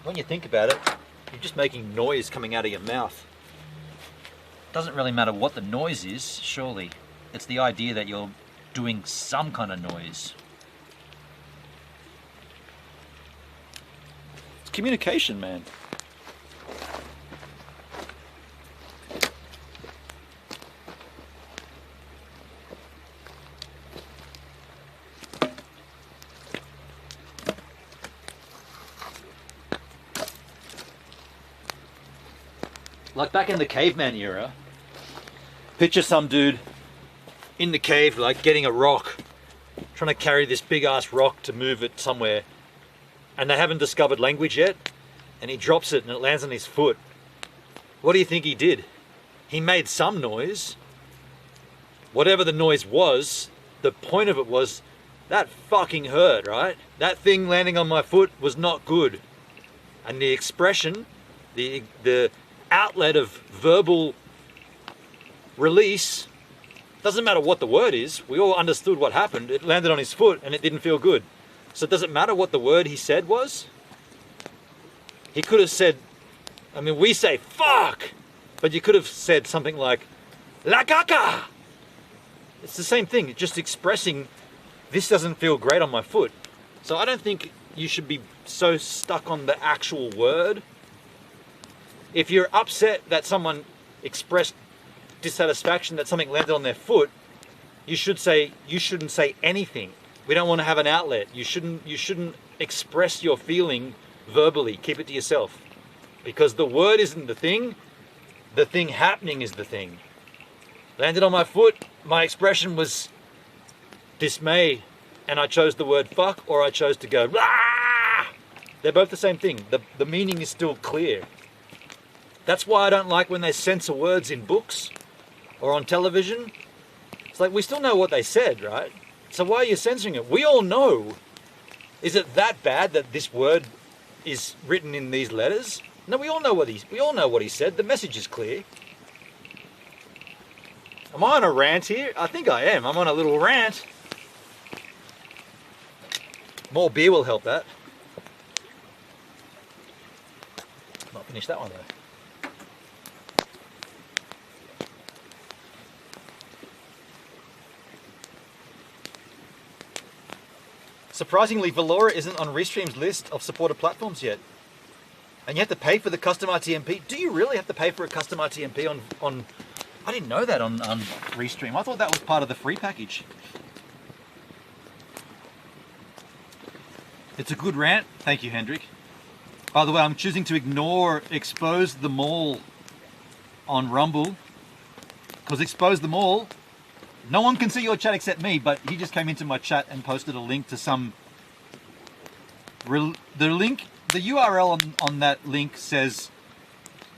when you think about it, you're just making noise coming out of your mouth. Doesn't really matter what the noise is, surely. It's the idea that you're doing some kind of noise. It's communication, man. Like back in the caveman era, picture some dude in the cave, like getting a rock, trying to carry this big ass rock to move it somewhere, and they haven't discovered language yet, and he drops it and it lands on his foot. What do you think he did? He made some noise. Whatever the noise was, the point of it was, that fucking hurt, right? That thing landing on my foot was not good. And the expression, the outlet of verbal release, doesn't matter what the word is, we all understood what happened. It landed on his foot and it didn't feel good. So does it matter what the word he said was? He could have said, I mean, we say fuck, but you could have said something like la caca, It's the same thing, just expressing this doesn't feel great on my foot. So I don't think you should be so stuck on the actual word. If you're upset that someone expressed dissatisfaction that something landed on their foot, you shouldn't say anything. We don't want to have an outlet. You shouldn't express your feeling verbally. Keep it to yourself. Because the word isn't the thing happening is the thing. Landed on my foot, my expression was dismay, and I chose the word fuck, or I chose to go rah! They're both the same thing. The meaning is still clear. That's why I don't like when they censor words in books or on television. It's like, we still know what they said, right? So why are you censoring it? We all know. Is it that bad that this word is written in these letters? No, we all know what he said. The message is clear. Am I on a rant here? I think I am. I'm on a little rant. More beer will help that. Not finished that one though. Surprisingly, Valora isn't on Restream's list of supported platforms yet. And you have to pay for the custom RTMP. Do you really have to pay for a custom RTMP on I didn't know that on Restream. I thought that was part of the free package. It's a good rant. Thank you, Hendrik. By the way, I'm choosing to expose them all on Rumble. Because expose them all, no one can see your chat except me, but he just came into my chat and posted a link to some... The URL on that link says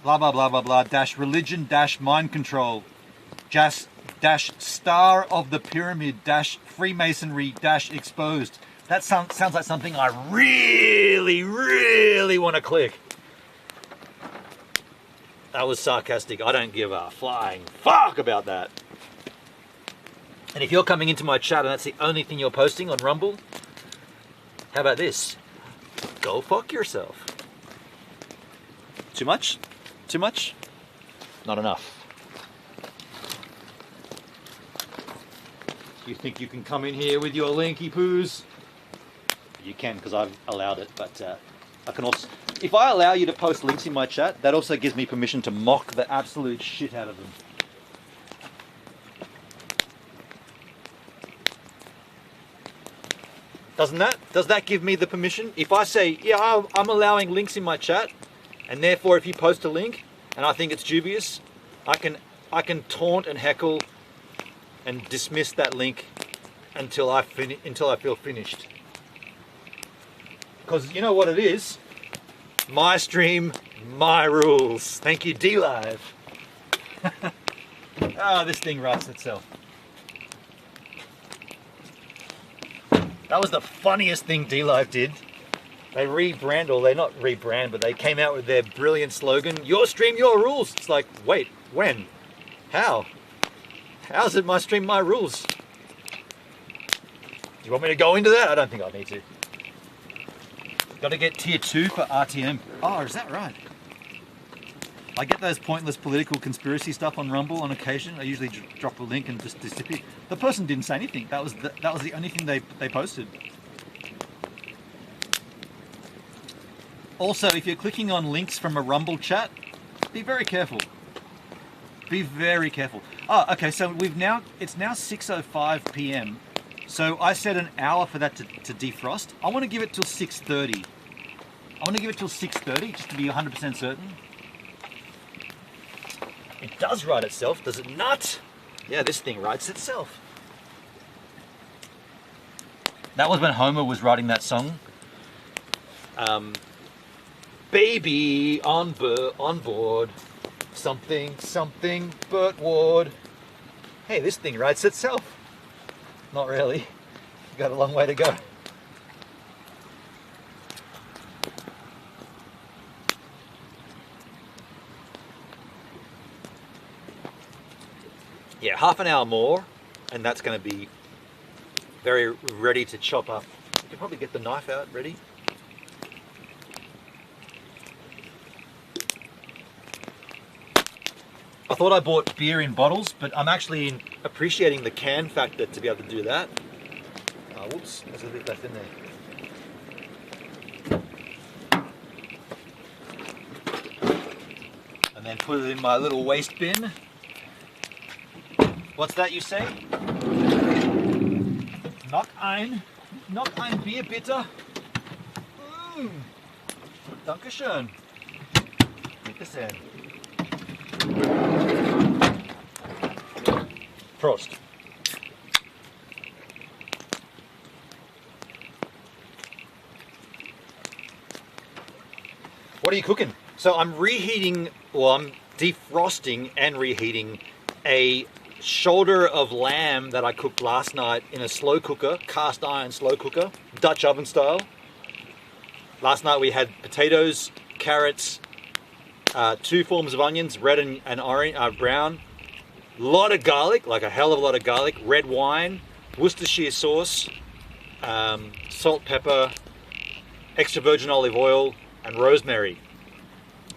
blah blah blah blah blah dash religion dash mind control dash star of the pyramid dash Freemasonry dash exposed. That sounds like something I really want to click. That was sarcastic. I don't give a flying fuck about that. And if you're coming into my chat and that's the only thing you're posting on Rumble, how about this? Go fuck yourself. Too much? Too much? Not enough. You think you can come in here with your linky poos? You can, because I've allowed it, but I can also... If I allow you to post links in my chat, that also gives me permission to mock the absolute shit out of them. Does that give me the permission? If I say, yeah, I'm allowing links in my chat, and therefore if you post a link and I think it's dubious, I can taunt and heckle and dismiss that link until I feel finished. Because you know what it is? My stream, my rules. Thank you, DLive. This thing writes itself. That was the funniest thing DLive did. They rebrand, or they not rebrand, but they came out with their brilliant slogan, your stream, your rules. It's like, wait, when? How? How's it my stream, my rules? Do you want me to go into that? I don't think I need to. Got to get tier 2 for RTM. Oh, is that right? I get those pointless political conspiracy stuff on Rumble on occasion. I usually drop a link and just disappear. The person didn't say anything. That was the only thing they posted. Also, if you're clicking on links from a Rumble chat, be very careful. Be very careful. Oh, okay, so it's now 6:05 p.m. So I set an hour for that to defrost. I want to give it till 6:30. I want to give it till 6:30 just to be 100% certain. It does write itself, does it not? Yeah, this thing writes itself. That was when Homer was writing that song. Baby on board. Something Burt Ward. Hey, this thing writes itself. Not really. You've got a long way to go. Yeah, half an hour more, and that's going to be very ready to chop up. You can probably get the knife out ready. I thought I bought beer in bottles, but I'm actually appreciating the can factor to be able to do that. Oh, whoops, there's a bit left in there. And then put it in my little waste bin. What's that you say? Noch ein Bier bitte. Dankeschön. Bitteschön. Prost. What are you cooking? So I'm reheating, well, I'm defrosting and reheating a shoulder of lamb that I cooked last night in a slow cooker, cast iron slow cooker, Dutch oven style. Last night we had potatoes, carrots, 2 forms of onions, red and orange, brown, a lot of garlic, like a hell of a lot of garlic, red wine, Worcestershire sauce, salt, pepper, extra virgin olive oil, and rosemary.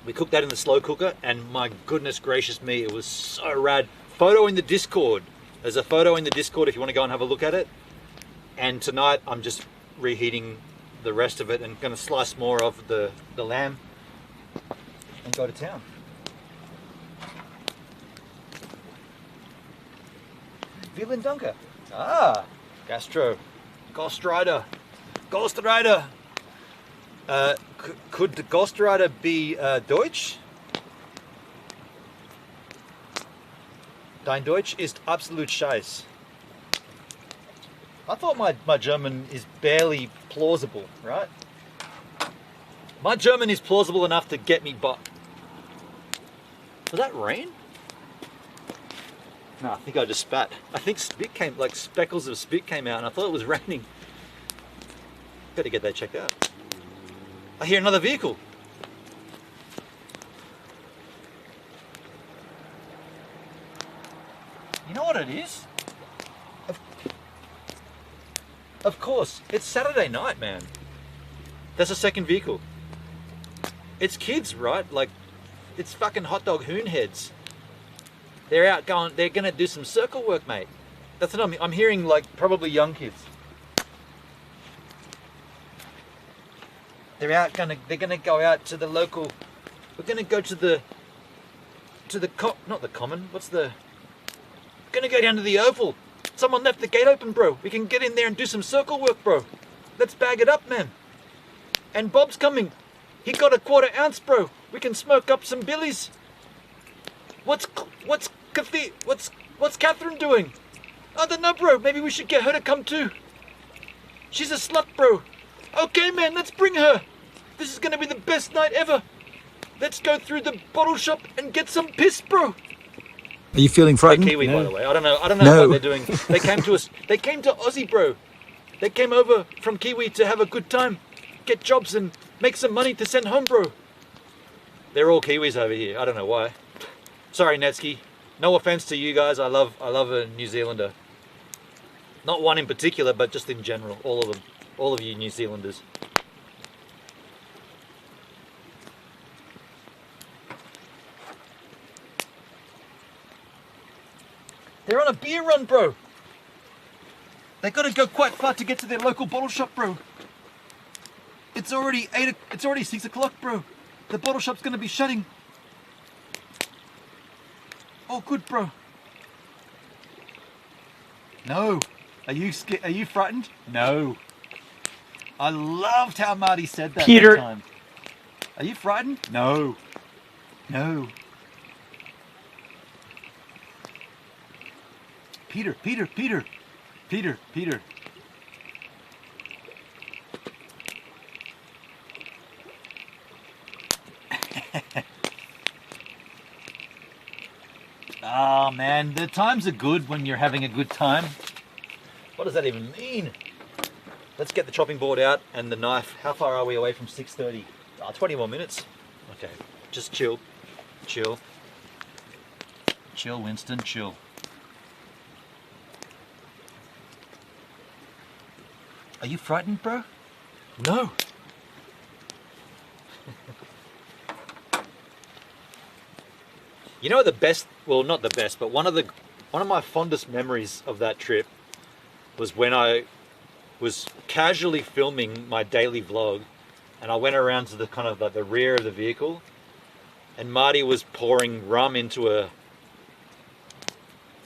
We cooked that in the slow cooker, and my goodness gracious me, it was so rad. Photo in the Discord. There's a photo in the Discord if you want to go and have a look at it. And tonight I'm just reheating the rest of it and going to slice more of the lamb and go to town. Vielen Danke. Ah, Ghostwriter. Could the Ghostwriter be Deutsch? Dein Deutsch ist absolut scheiß. I thought my German is barely plausible, right? My German is plausible enough to get me by. Was that rain? No, I think I just spat. I think spit came, like speckles of spit came out, and I thought it was raining. Gotta get that checked out. I hear another vehicle. You know what it is? Of course, it's Saturday night, man. That's a second vehicle. It's kids, right? Like, it's fucking hot dog hoon heads. They're out going, they're gonna do some circle work, mate. That's what I'm hearing, like, probably young kids. They're gonna go out to the local, we're gonna go to the not the common, we're gonna go down to the Oval. Someone left the gate open, bro. We can get in there and do some circle work, bro. Let's bag it up, man. And Bob's coming. He got a 1/4 ounce, bro. We can smoke up some billies. What's Catherine doing? I don't know, bro. Maybe we should get her to come too. She's a slut, bro. Okay, man, let's bring her. This is gonna be the best night ever. Let's go through the bottle shop and get some piss, bro. Are you feeling frightened? Kiwi, by the way. I don't know No. what they're doing. They came to us. They came to Aussie, bro. They came over from Kiwi to have a good time, get jobs and make some money to send home, bro. They're all Kiwis over here. I don't know why. Sorry, Netsky. No offense to you guys. I love a New Zealander. Not one in particular, but just in general. All of them. All of you New Zealanders. They're on a beer run, bro. They gotta go quite far to get to their local bottle shop, bro. It's already 6 o'clock, bro. The bottle shop's gonna be shutting. Oh, good, bro. No. Are you scared? Are you frightened? No. I loved how Marty said that Peter. that time. Are you frightened? No. No. Peter. Oh man, the times are good when you're having a good time. What does that even mean? Let's get the chopping board out and the knife. How far are we away from 6:30? 20 more minutes. Okay, just chill. Chill, Winston, chill. Are you frightened, bro? No. You know the best, well not the best, but one of the one of my fondest memories of that trip was when I was casually filming my daily vlog, and I went around to the kind of like the rear of the vehicle, and Marty was pouring rum into a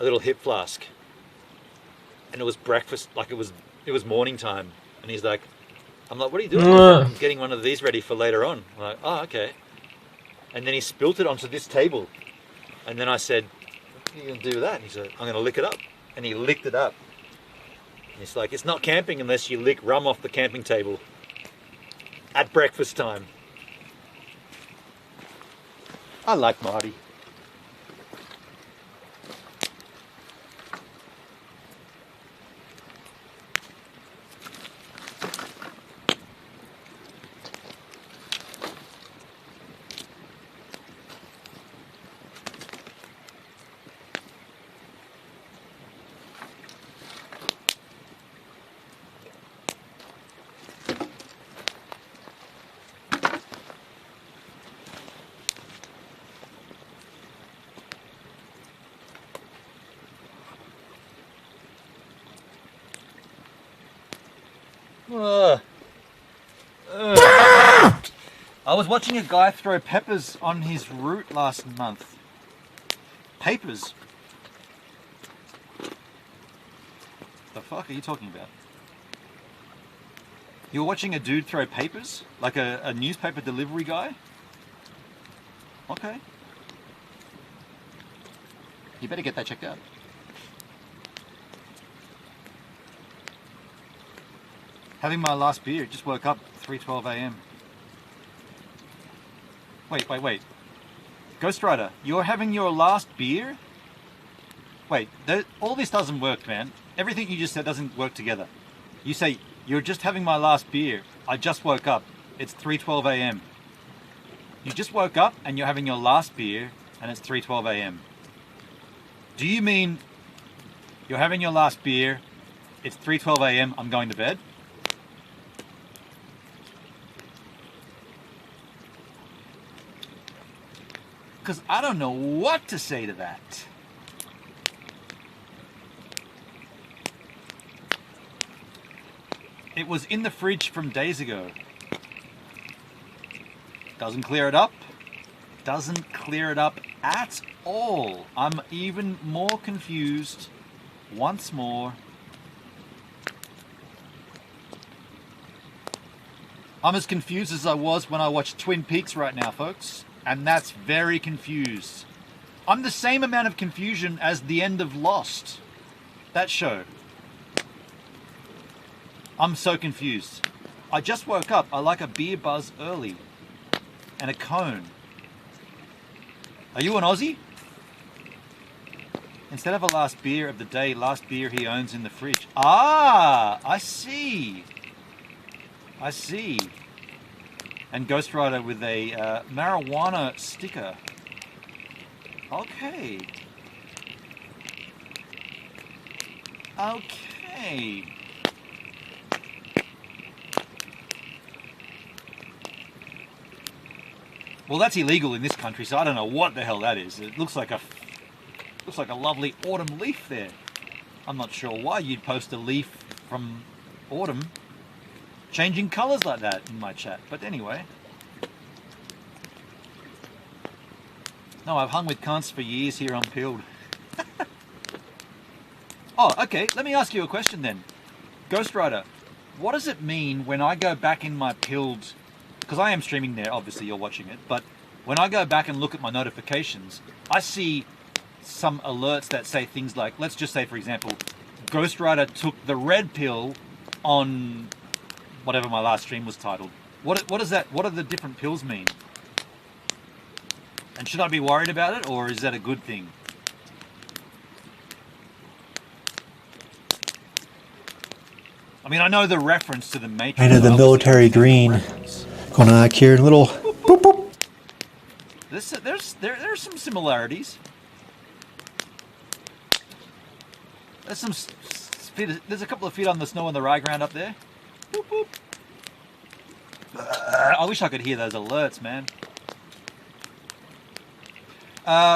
little hip flask, and it was breakfast, like it was morning time, and he's like, I'm like, what are you doing? I'm getting one of these ready for later on. I'm like, oh, okay. And then he spilt it onto this table, and then I said, what are you gonna do with that? And he said, I'm gonna lick it up. And he licked it up. And he's like, it's not camping unless you lick rum off the camping table at breakfast time. I like Marty. I was watching a guy throw peppers on his route last month. Papers. The fuck are you talking about? You were watching a dude throw papers? Like a newspaper delivery guy? Okay. You better get that checked out. Having my last beer, just woke up 3:12 a.m. Wait. Ghost Rider, you're having your last beer? Wait, all this doesn't work, man. Everything you just said doesn't work together. You say, you're just having my last beer. I just woke up. It's 3:12 a.m. You just woke up and you're having your last beer and it's 3:12 a.m. Do you mean you're having your last beer, it's 3:12 a.m., I'm going to bed? Because I don't know what to say to that. It was in the fridge from days ago. Doesn't clear it up. Doesn't clear it up at all. I'm even more confused once more. I'm as confused as I was when I watched Twin Peaks right now, folks. And that's very confused. I'm the same amount of confusion as the end of Lost. That show. I'm so confused. I just woke up. I like a beer buzz early. And a cone. Are you an Aussie? Instead of a last beer of the day, last beer he owns in the fridge. Ah, I see. I see. And Ghost Rider with a marijuana sticker. Okay. Okay. Well, that's illegal in this country, so I don't know what the hell that is. It looks like a lovely autumn leaf there. I'm not sure why you'd post a leaf from autumn changing colours like that in my chat, but anyway. No, I've hung with cunts for years here on Pilled. Oh, okay, let me ask you a question then. Ghost Rider, what does it mean when I go back in my Pilled, because I am streaming there, obviously you're watching it, but when I go back and look at my notifications, I see some alerts that say things like, let's just say for example, Ghost Rider took the red pill on whatever my last stream was titled. What is that? What do the different pills mean? And should I be worried about it, or is that a good thing? I mean, I know the reference to the Matrix. I know the military green going on back here, little boop boop. There's some similarities. There's a couple of feet on the snow on the rye ground up there. Boop, boop. I wish I could hear those alerts, man.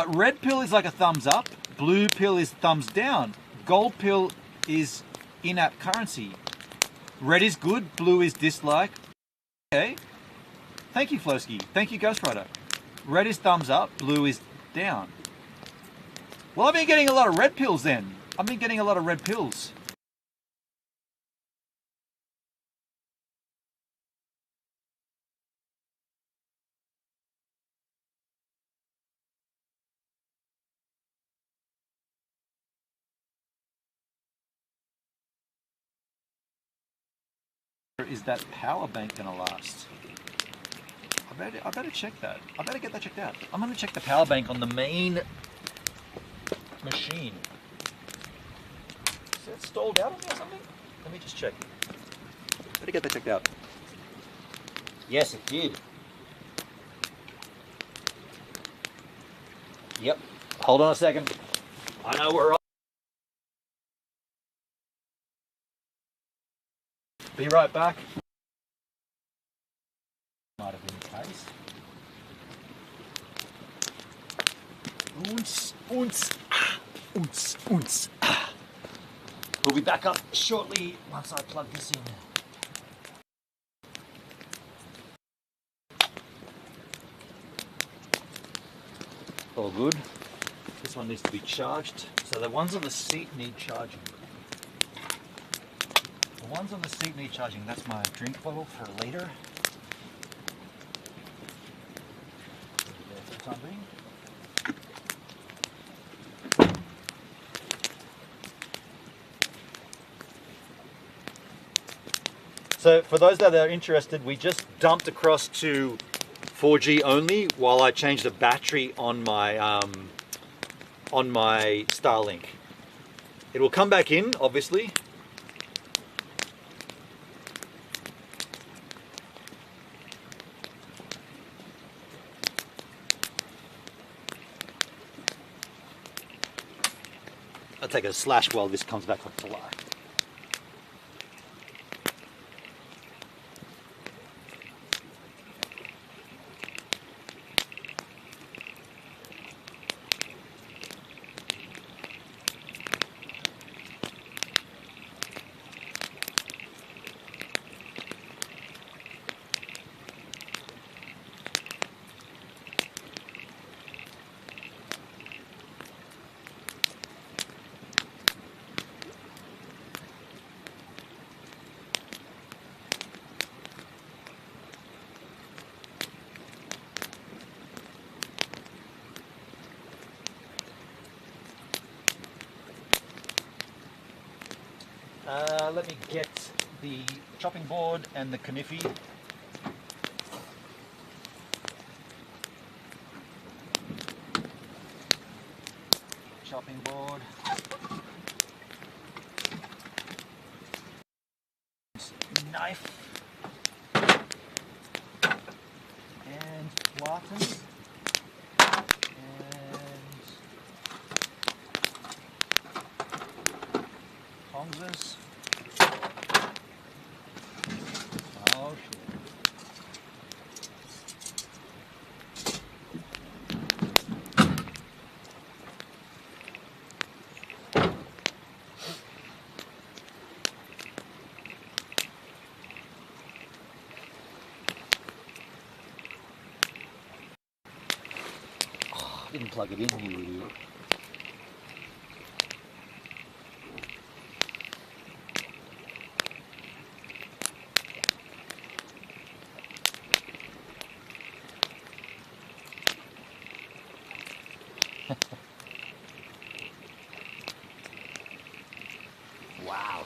Red pill is like a thumbs up. Blue pill is thumbs down. Gold pill is in-app currency. Red is good, blue is dislike. Okay. Thank you, Flowski. Thank you, Ghost Rider. Red is thumbs up, blue is down. Well, I've been getting a lot of red pills then. I've been getting a lot of red pills. Is that power bank gonna last? I better check that. I better get that checked out. I'm gonna check the power bank on the main machine. Is that stalled out on me or something? Let me just check. Better get that checked out. Yes, it did. Yep. Hold on a second. I know we're on. Be right back. Might have been the case. We'll be back up shortly once I plug this in. All good. This one needs to be charged. So the ones on the seat need charging. The ones on the seat need charging. That's my drink bottle for later. For the time being. So for those that are interested, we just dumped across to 4G only while I changed the battery on my Starlink. It will come back in, obviously. I'll take a slash while this comes back up to life. Let me get the chopping board and the kniffy. Chopping board. Knife. And Martins. And Tongses. Oh shit. Oh, I didn't plug it in, you idiot. Wow,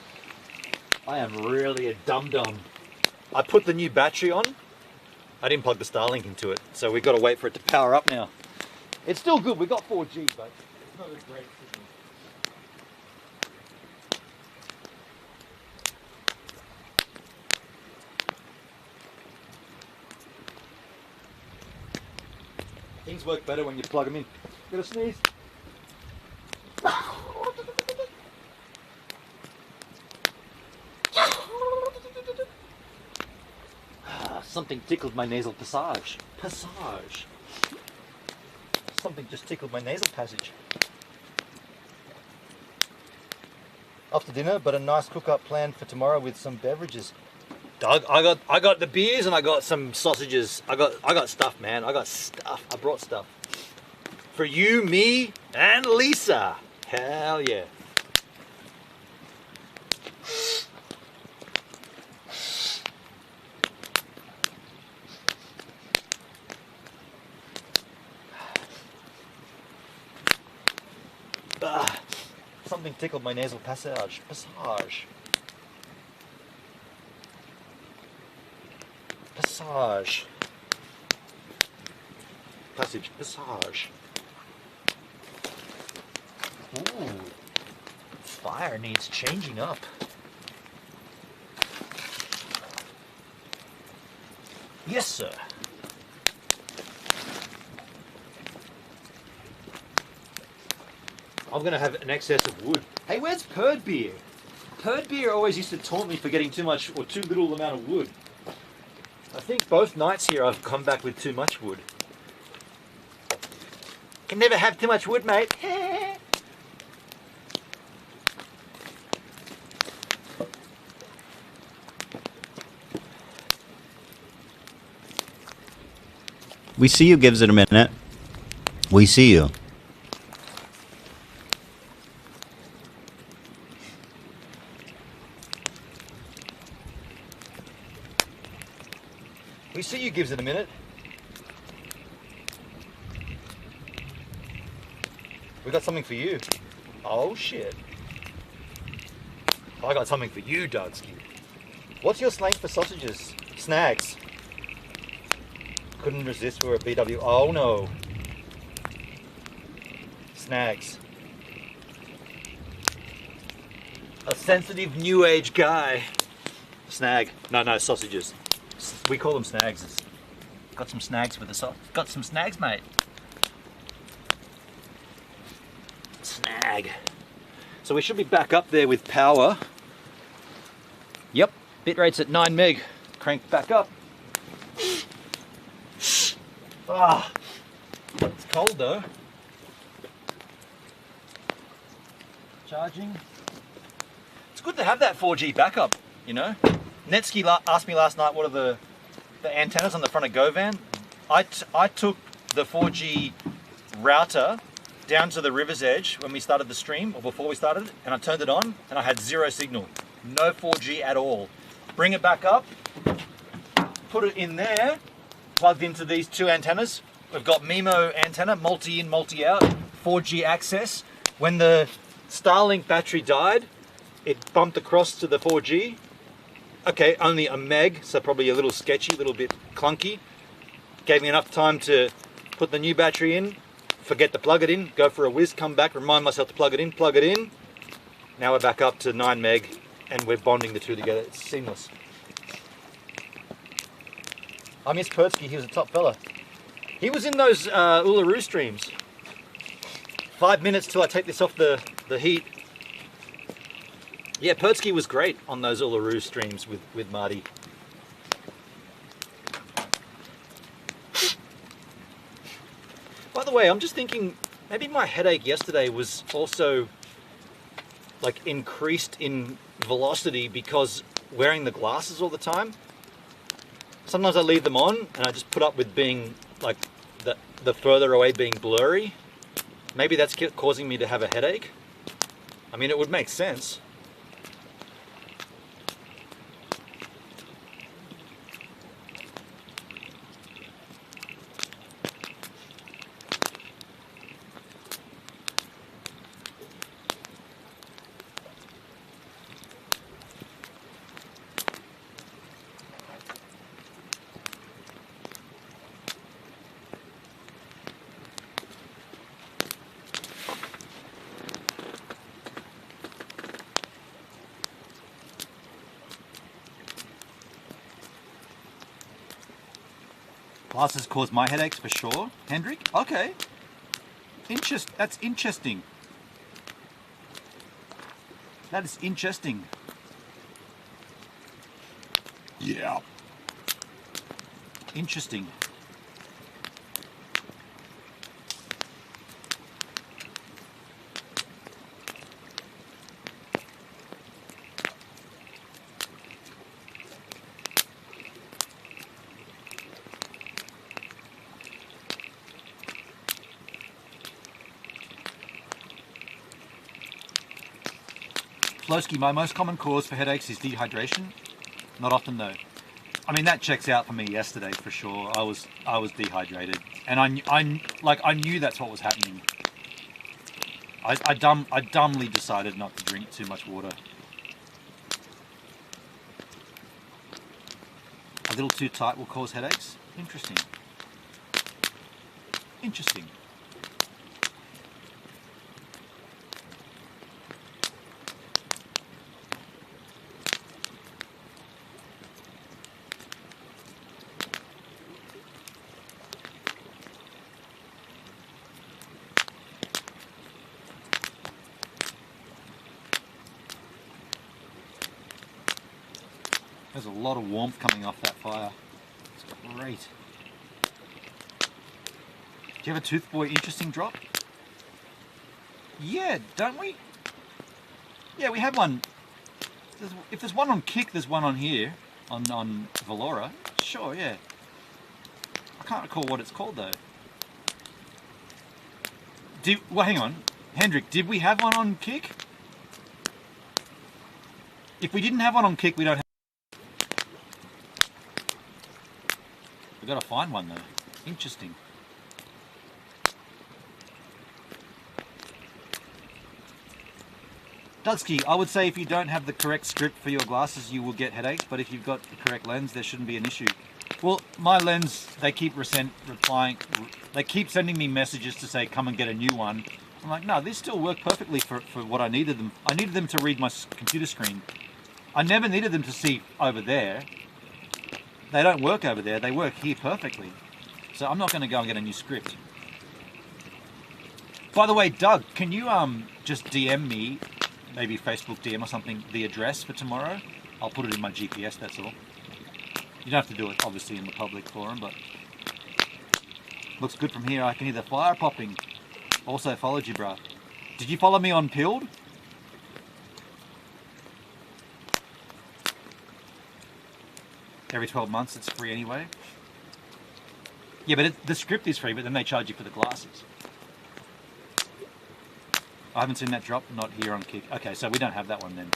I am really a dum-dum. I put the new battery on. I didn't plug the Starlink into it, so we've got to wait for it to power up now. It's still good, we got 4G, but it's not a great signal. Things work better when you plug them in. Gonna sneeze. Something tickled my nasal passage. Something just tickled my nasal passage. after dinner, but a nice cook-up planned for tomorrow with some beverages. Doug, I got the beers and I got some sausages. I got stuff, man. I got stuff. I brought stuff for you, me, and Lisa. Hell yeah. Something tickled my nasal passage. Passage. Ooh. Fire needs changing up. Yes, sir. I'm going to have an excess of wood. Hey, where's Perd Beer? Perd Beer always used to taunt me for getting too much or too little amount of wood. I think both nights here I've come back with too much wood. Can never have too much wood, mate. We see you gives it a minute. We see you. We see you gives it a minute. We got something for you. Oh shit. I got something for you, Dudsky. What's your slang for sausages? Snags. Couldn't resist for a BW. Oh no. Snags. A sensitive new age guy. Snag. No, sausages. We call them snags. Got some snags with the sauce. Got some snags, mate. Snag. So we should be back up there with power. Yep, bitrate's at 9 meg. Cranked back up. Ah, it's cold though. Charging. It's good to have that 4G backup, you know. Netsky asked me last night what are the antennas on the front of GoVan. I took the 4G router down to the river's edge when we started the stream, or before we started, and I turned it on and I had 0 signal. No 4G at all. Bring it back up, put it in there, plugged into these 2 antennas. We've got MIMO antenna, multi-in, multi-out, 4G access. When the Starlink battery died, it bumped across to the 4G. Okay, only a meg, so probably a little sketchy, a little bit clunky. Gave me enough time to put the new battery in, forget to plug it in, go for a whiz, come back, remind myself to plug it in. Now we're back up to 9 meg and we're bonding the two together. It's seamless. I miss Pertsky, he was a top fella. He was in those Uluru streams. 5 minutes till I take this off the heat. Yeah, Pertsky was great on those Uluru streams with Marty. By the way, I'm just thinking, maybe my headache yesterday was also like increased in velocity because wearing the glasses all the time. Sometimes I leave them on and I just put up with being like the further away being blurry. Maybe that's causing me to have a headache. I mean, it would make sense. Glasses cause my headaches for sure. Hendrik? Okay. That's interesting. That is interesting. Yeah. Interesting. Slowski, my most common cause for headaches is dehydration. Not often though. I mean, that checks out for me yesterday for sure. I was dehydrated, and I knew that's what was happening. I dumbly decided not to drink too much water. A little too tight will cause headaches. Interesting. Interesting. There's a lot of warmth coming off that fire. It's great. Do you have a Tooth Boy interesting drop? Yeah, don't we? Yeah, we have one. If there's one on Kick, there's one on here, on Valora. Sure, yeah. I can't recall what it's called though. Well, hang on. Hendrik, did we have one on Kick? If we didn't have one on Kick, we don't have. We've got to find one though. Interesting. Dudsky, I would say if you don't have the correct script for your glasses, you will get headaches, but if you've got the correct lens, there shouldn't be an issue. Well, my lens, they keep replying, they keep sending me messages to say, come and get a new one. I'm like, no, this still worked perfectly for what I needed them. I needed them to read my computer screen. I never needed them to see over there. They don't work over there, they work here perfectly. So I'm not going to go and get a new script. By the way, Doug, can you just DM me, maybe Facebook DM or something, the address for tomorrow? I'll put it in my GPS, that's all. You don't have to do it, obviously, in the public forum, but looks good from here. I can hear the fire popping. Also followed you, bruh. Did you follow me on Pilled? Every 12 months, it's free anyway. Yeah, but the script is free, but then they charge you for the glasses. I haven't seen that drop, not here on Kick. Okay, so we don't have that one then.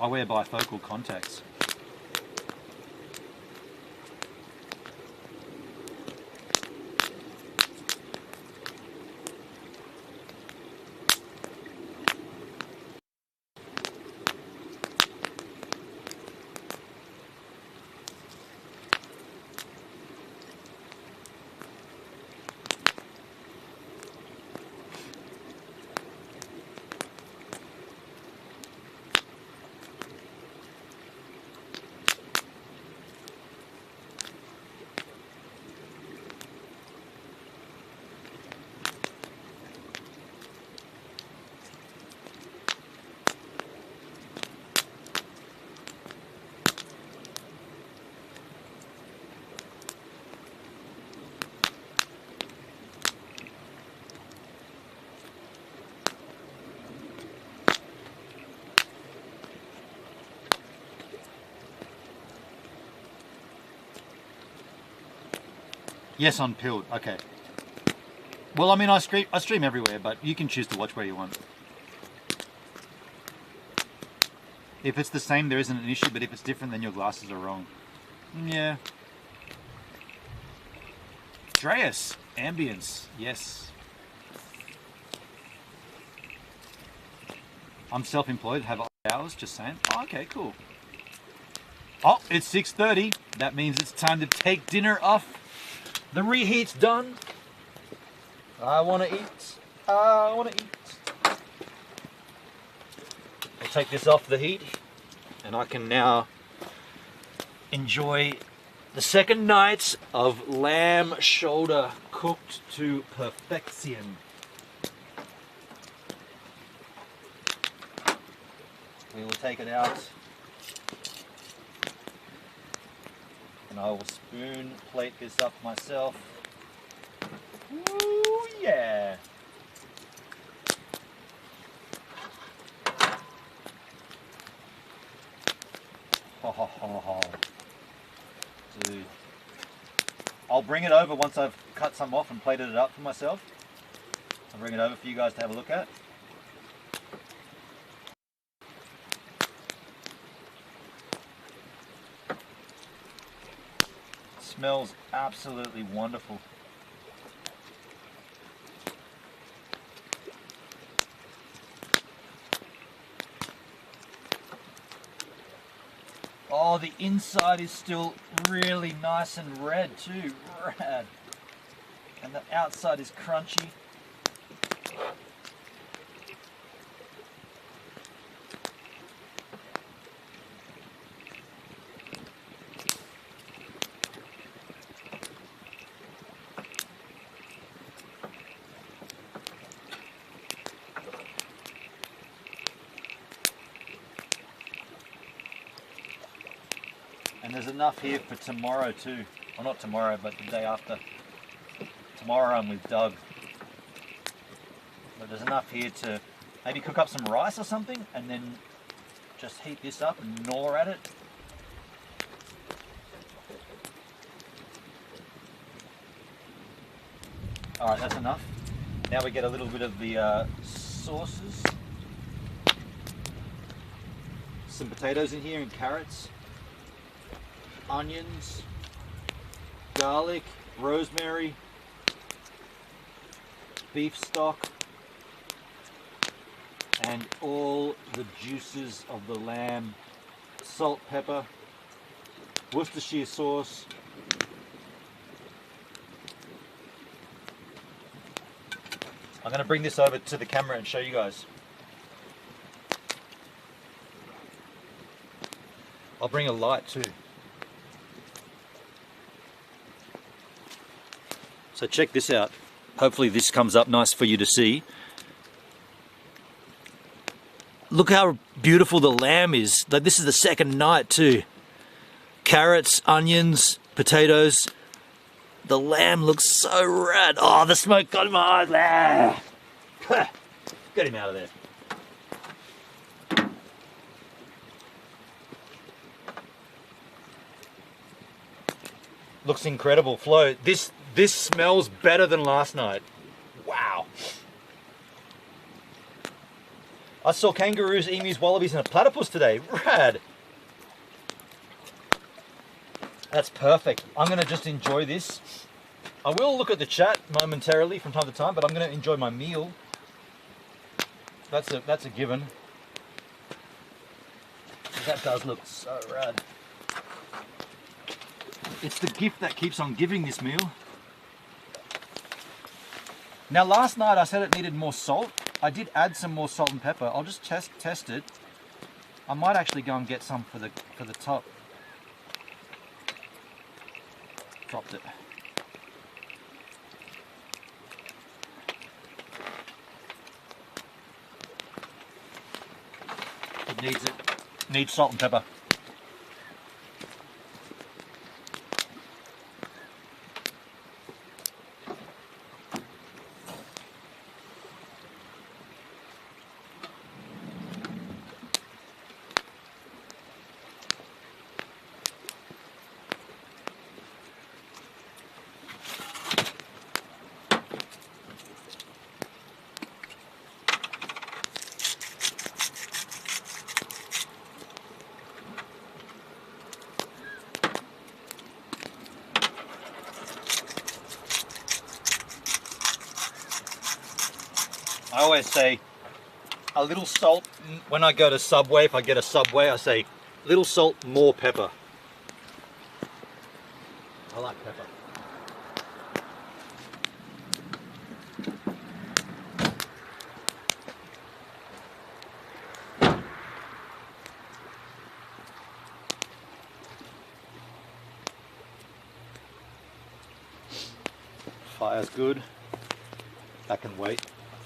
I wear bifocal contacts. Yes, on Pilled. Okay. Well, I mean, I stream everywhere, but you can choose to watch where you want. If it's the same, there isn't an issue, but if it's different, then your glasses are wrong. Yeah. Dreas, ambience, yes. I'm self-employed, have hours, just saying. Oh, okay, cool. Oh, it's 6:30. That means it's time to take dinner off. The reheat's done. I want to eat. I want to eat. I'll take this off the heat, and I can now enjoy the second night of lamb shoulder cooked to perfection. We will take it out, and I will spoon plate this up myself. Ooh, yeah. Ho, ho, ho, ho. Dude. I'll bring it over once I've cut some off and plated it up for myself. I'll bring it over for you guys to have a look at. It smells absolutely wonderful. Oh, the inside is still really nice and red too, rad. And the outside is crunchy. And there's enough here for tomorrow too. Well, not tomorrow, but the day after. Tomorrow I'm with Doug. But there's enough here to maybe cook up some rice or something and then just heat this up and gnaw at it. Alright, that's enough. Now we get a little bit of the sauces. Some potatoes in here and carrots. Onions, garlic, rosemary, beef stock, and all the juices of the lamb, salt, pepper, Worcestershire sauce, I'm going to bring this over to the camera and show you guys. I'll bring a light too. So check this out. Hopefully this comes up nice for you to see. Look how beautiful the lamb is. Like, this is the second night too. Carrots, onions, potatoes. The lamb looks so rad. Oh, the smoke got in my eyes. Ah. Get him out of there. Looks incredible. Flo, this smells better than last night. Wow. I saw kangaroos, emus, wallabies, and a platypus today. Rad. That's perfect. I'm going to just enjoy this. I will look at the chat momentarily from time to time, but I'm going to enjoy my meal. That's a given. That does look so rad. It's the gift that keeps on giving, this meal. Now last night I said it needed more salt. I did add some more salt and pepper. I'll just test it. I might actually go and get some for the top. Dropped it. It needs it. Needs salt and pepper. I always say a little salt. When I go to Subway, if I get a Subway, I say little salt, more pepper. I like pepper. Fire's good. That can wait.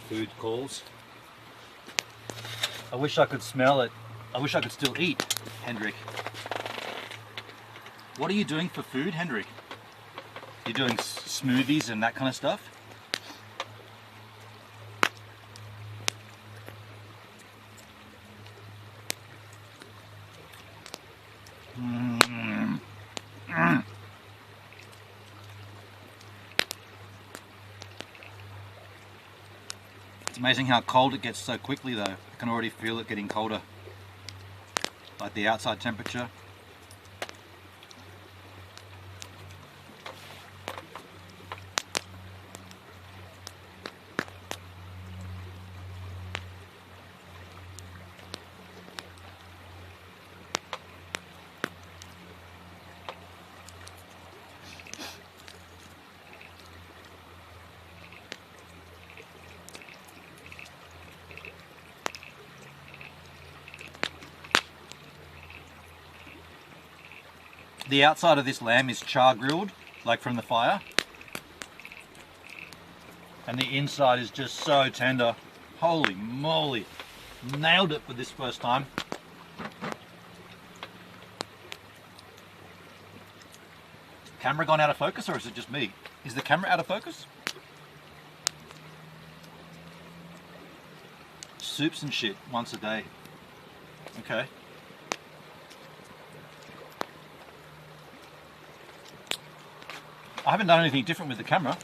Food calls. I wish I could smell it. I wish I could still eat, Hendrik. What are you doing for food, Hendrik? You're doing smoothies and that kind of stuff? It's amazing how cold it gets so quickly though. I can already feel it getting colder. Like the outside temperature. The outside of this lamb is char grilled, like from the fire. And the inside is just so tender. Holy moly. Nailed it for this first time. Camera gone out of focus, or is it just me? Is the camera out of focus? Soups and shit once a day. Okay. I haven't done anything different with the camera.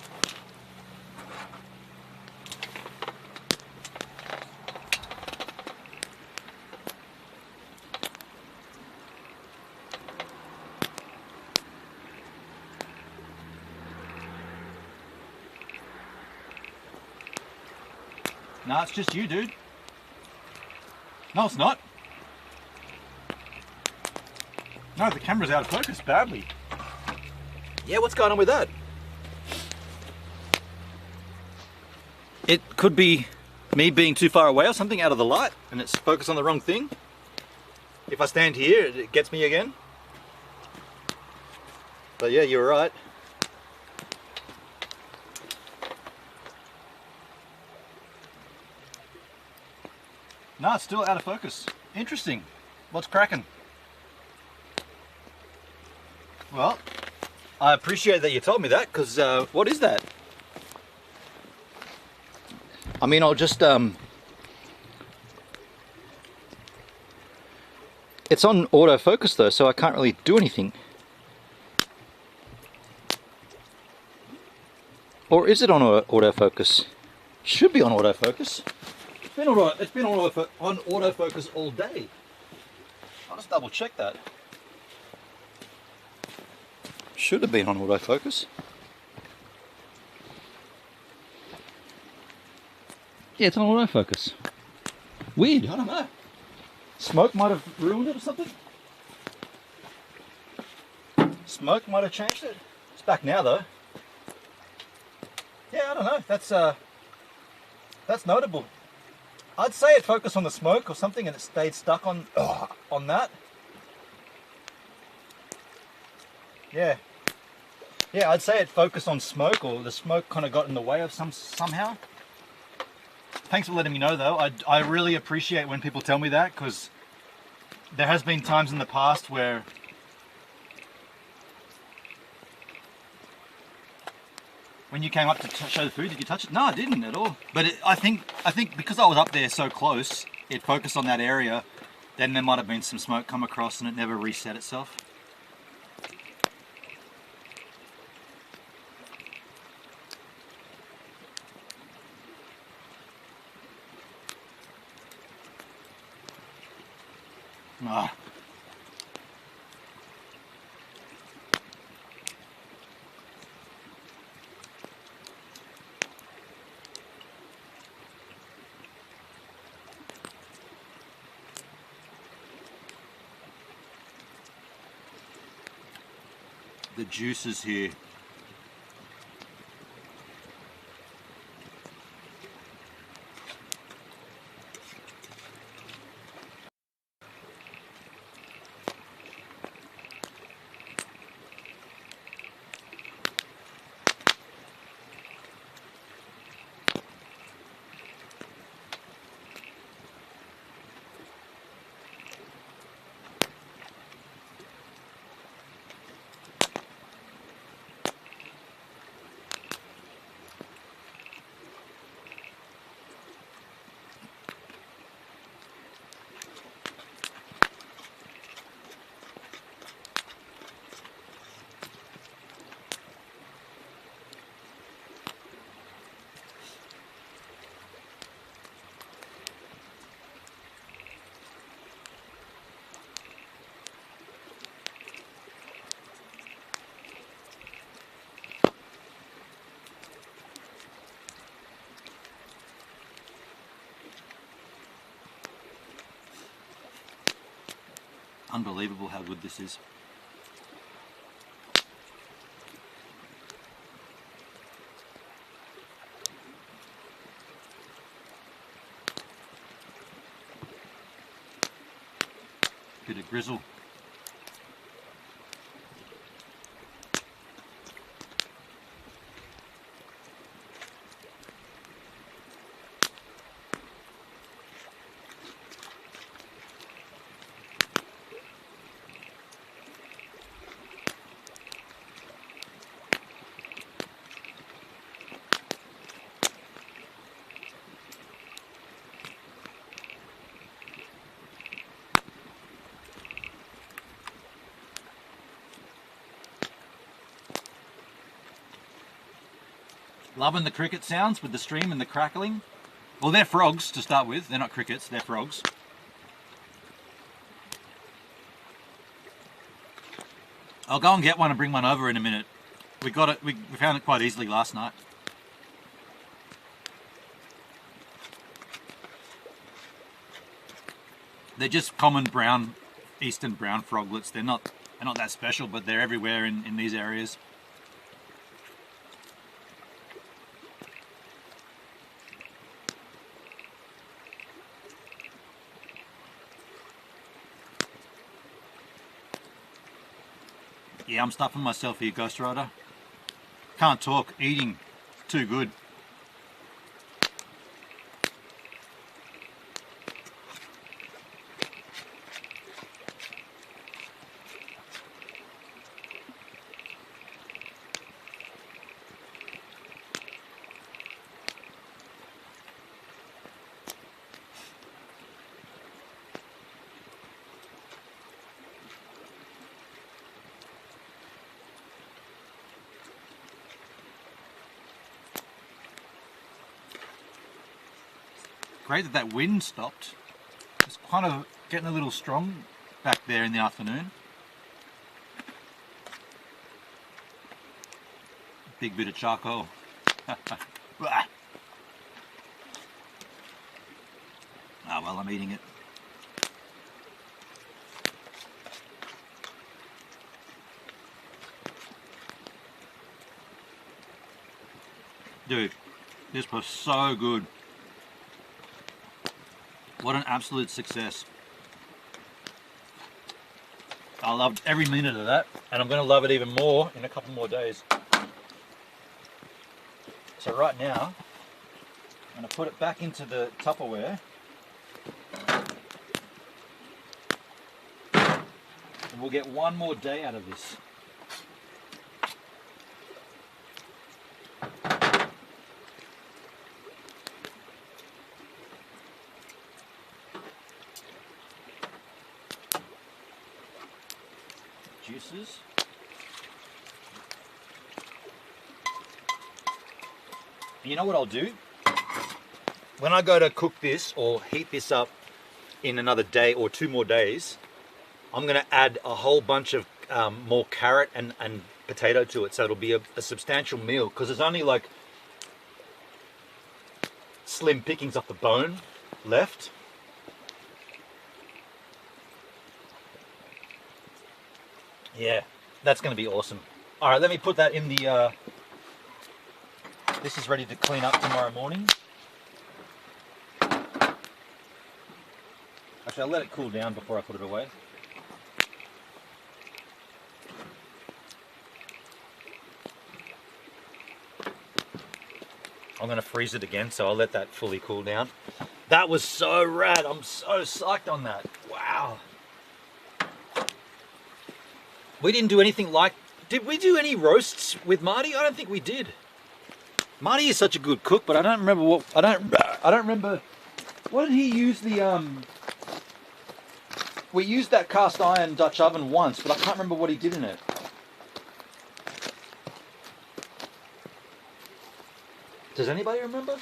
No, it's just you, dude. No, it's not. No, the camera's out of focus badly. Yeah, what's going on with that? It could be me being too far away or something out of the light and it's focused on the wrong thing. If I stand here, it gets me again. But yeah, you're right. No, it's still out of focus. Interesting. What's cracking? Well, I appreciate that you told me that, because what is that? I mean, I'll just it's on autofocus though, so I can't really do anything. Or is it on autofocus? Should be on autofocus. It's been on autofocus all day. I'll just double check that. Should have been on autofocus. Yeah, it's on autofocus. Weird, I don't know. Smoke might have ruined it or something. Smoke might have changed it. It's back now though. Yeah, I don't know. That's notable. I'd say it focused on the smoke or something and it stayed stuck on that. Yeah. Yeah, I'd say it focused on smoke, or the smoke kind of got in the way of somehow. Thanks for letting me know though. I really appreciate when people tell me that, because there has been times in the past where when you came up to show the food, did you touch it? No, I didn't at all. But I think because I was up there so close, it focused on that area, then there might have been some smoke come across and it never reset itself. Ah. The juices here. Unbelievable how good this is. Bit of grizzle. Loving the cricket sounds with the stream and the crackling. Well, they're frogs to start with. They're not crickets, they're frogs. I'll go and get one and bring one over in a minute. We got it. We found it quite easily last night. They're just common brown, eastern brown froglets. They're not that special, but they're everywhere in these areas. Yeah, I'm stuffing myself here, Ghost Rider. Can't talk, eating, too good. Great that wind stopped. It's kind of getting a little strong back there in the afternoon. Big bit of charcoal. Ah, well, I'm eating it. Dude, this was so good. What an absolute success. I loved every minute of that, and I'm going to love it even more in a couple more days. So right now, I'm going to put it back into the Tupperware. And we'll get one more day out of this. Juices. You know what I'll do? When I go to cook this or heat this up in another day or 2 more days, I'm going to add a whole bunch of more carrot and potato to it, so it'll be a substantial meal, because there's only like slim pickings off the bone left. Yeah, that's going to be awesome. All right, let me put that in the... this is ready to clean up tomorrow morning. Actually, I'll let it cool down before I put it away. I'm going to freeze it again, so I'll let that fully cool down. That was so rad. I'm so psyched on that. Wow. We didn't do anything like... Did we do any roasts with Marty? I don't think we did. Marty is such a good cook, but I don't remember what... I don't remember... What did he use the... We used that cast iron Dutch oven once, but I can't remember what he did in it. Does anybody remember?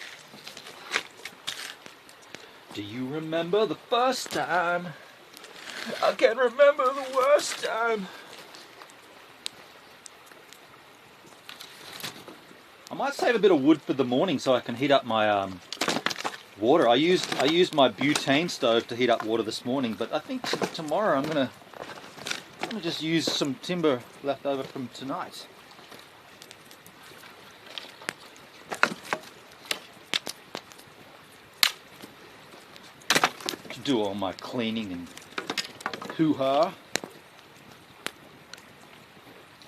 Do you remember the first time? I can remember the worst time. I might save a bit of wood for the morning so I can heat up my water. I used my butane stove to heat up water this morning, but I think tomorrow I'm gonna gonna just use some timber left over from tonight. To do all my cleaning and hoo-ha.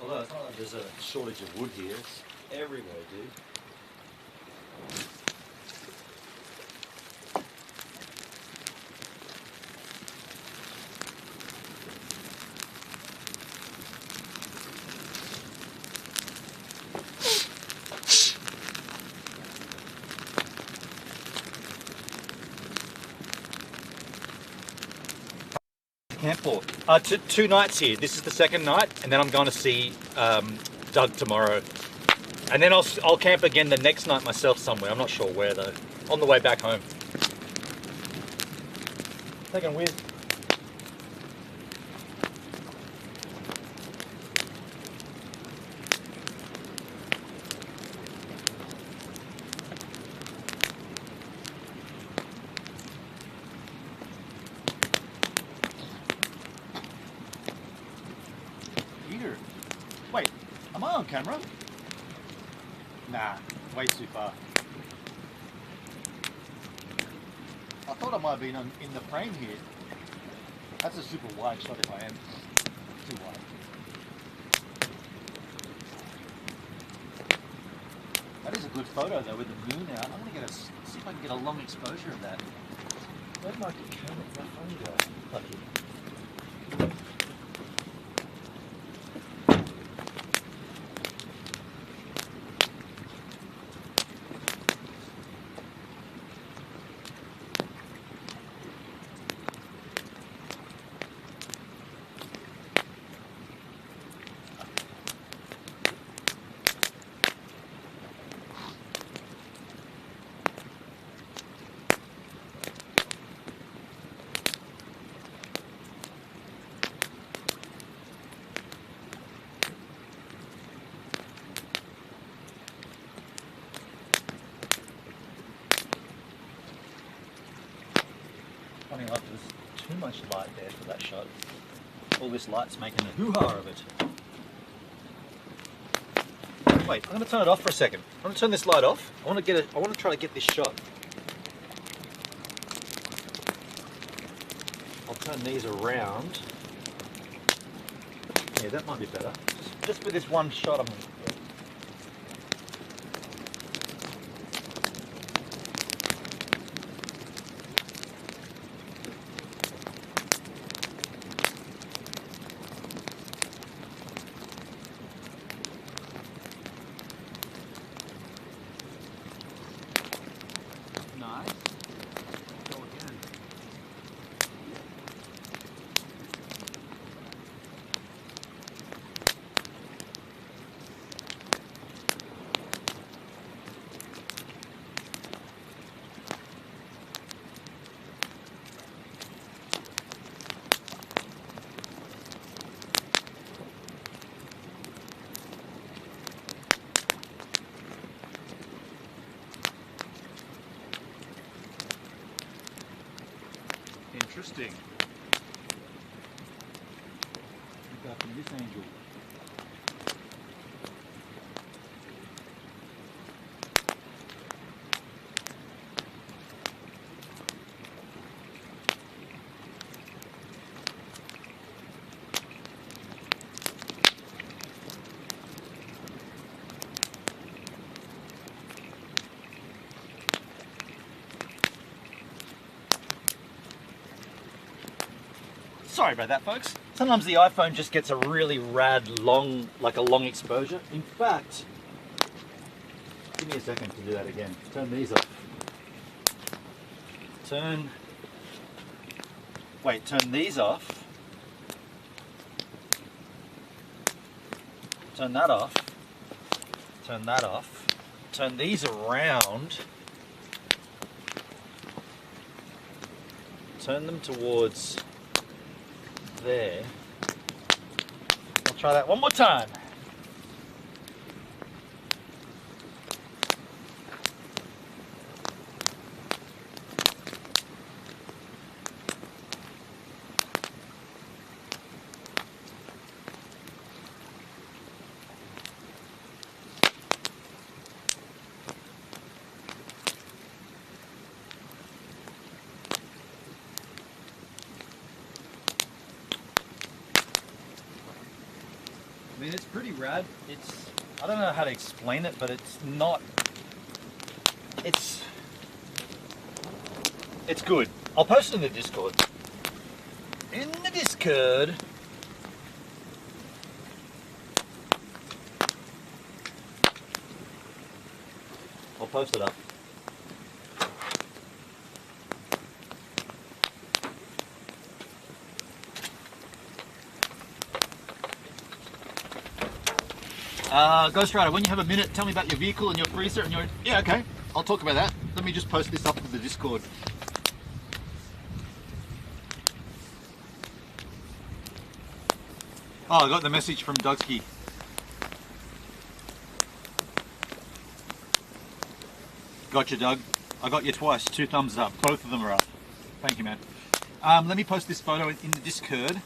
Although it's not like there's a shortage of wood here, it's everywhere, dude. Camp for? Two nights here. This is the second night, and then I'm going to see Doug tomorrow. And then I'll camp again the next night myself somewhere. I'm not sure where though. On the way back home. Taking a whiz. Wait, am I on camera? Nah, way too far. I thought I might have been in the frame here. That's a super wide shot if I am. Too wide. That is a good photo though with the moon out. I'm gonna see if I can get a long exposure of that. Where'd my phone go? Lucky. Funny enough, there's too much light there for that shot. All this light's making a hoo-ha of it. Wait, I'm going to turn it off for a second. I'm going to turn this light off. I want to try to get this shot. I'll turn these around. Yeah, that might be better. Just with this one shot, I'm going to... Nice. Go again. Interesting. Look out from this angle. Sorry about that, folks. Sometimes the iPhone just gets a really rad long, like a long exposure. In fact, give me a second to do that again. Turn these off. Turn these off. Turn that off. Turn that off. Turn these around. Turn them towards there. I'll try that one more time. mean, it's pretty rad. I don't know how to explain it, but it's not, it's good. I'll post it in the Discord. In the Discord. I'll post it up. Ghost Rider, when you have a minute, tell me about your vehicle and your freezer and your... Yeah, okay. I'll talk about that. Let me just post this up to the Discord. Oh, I got the message from Dugsky. Gotcha, Doug. I got you twice. 2 thumbs up. Both of them are up. Thank you, man. Let me post this photo in the Discord.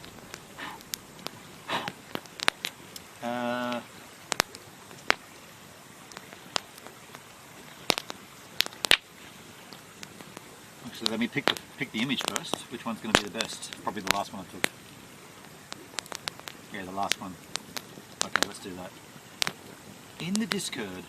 Actually, let me pick the image first. Which one's going to be the best? Probably the last one I took. Yeah, the last one. Okay, let's do that. In the Discord.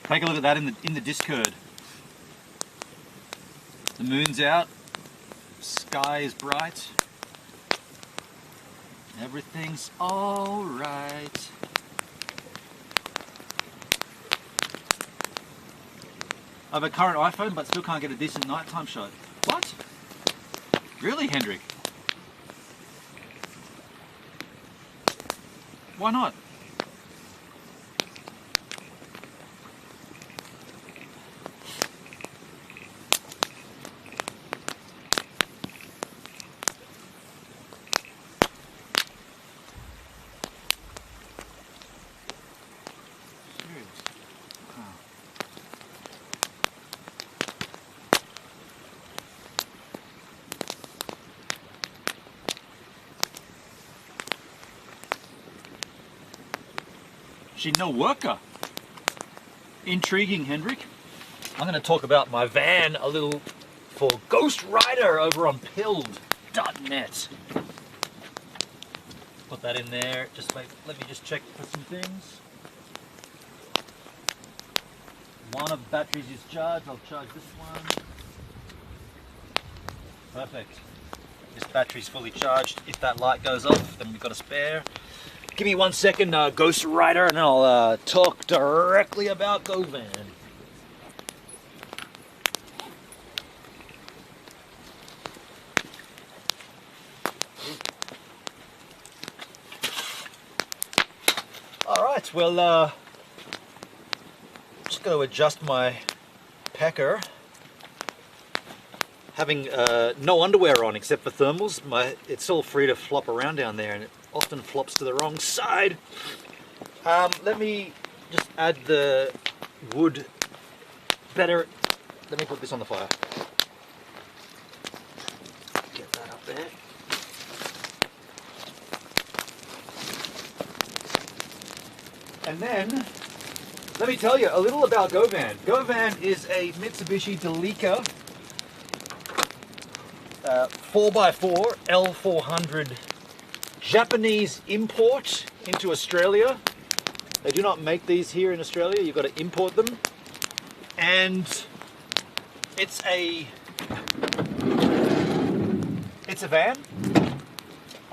Take a look at that in the Discord. The moon's out. Sky is bright. Everything's all right. I have a current iPhone, but still can't get a decent nighttime shot. What? Really, Hendrik? Why not? She no worker. Intriguing, Hendrik. I'm going to talk about my van a little for Ghost Rider over on pilled.net. Put that in there. Just let me just check for some things. One of the batteries is charged. I'll charge this one. Perfect. This battery's fully charged. If that light goes off, then we've got a spare. Give me 1 second, Ghost Rider, and I'll talk directly about GoVan. All right, well, just got to adjust my packer. Having no underwear on except for thermals, it's all free to flop around down there, and it often flops to the wrong side. Let me just add the wood better. Let me put this on the fire. Get that up there. And then, let me tell you a little about GoVan. GoVan is a Mitsubishi Delica 4x4 L400 Japanese import into Australia. They do not make these here in Australia. You've got to import them. And it's a van.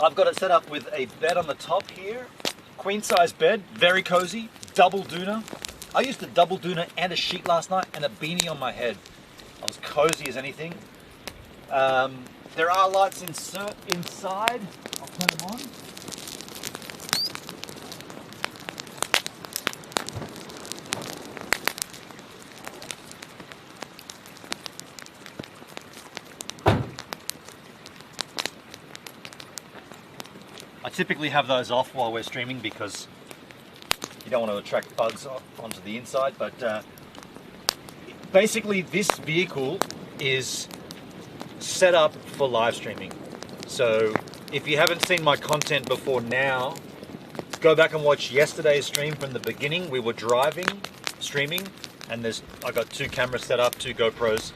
I've got it set up with a bed on the top here. Queen size bed, very cozy, double doona. I used a double doona and a sheet last night and a beanie on my head. I was cozy as anything. There are lights inside. I'll turn them on. I typically have those off while we're streaming because you don't want to attract bugs onto the inside, but basically this vehicle is set up for live streaming. So if you haven't seen my content before now, go back and watch yesterday's stream from the beginning. We were driving, streaming, and I got 2 cameras set up, 2 GoPros,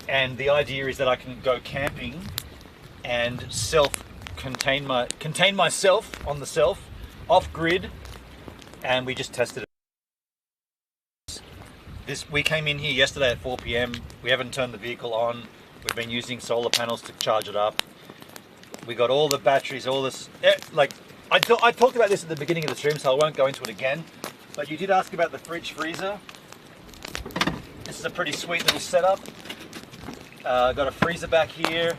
and the idea is that I can go camping and contain myself on the self, off grid, and we just tested it. We came in here yesterday at 4 p.m. We haven't turned the vehicle on. We've been using solar panels to charge it up. We got all the batteries, all this. Like I talked about this at the beginning of the stream, so I won't go into it again. But you did ask about the fridge freezer. This is a pretty sweet little setup. Got a freezer back here.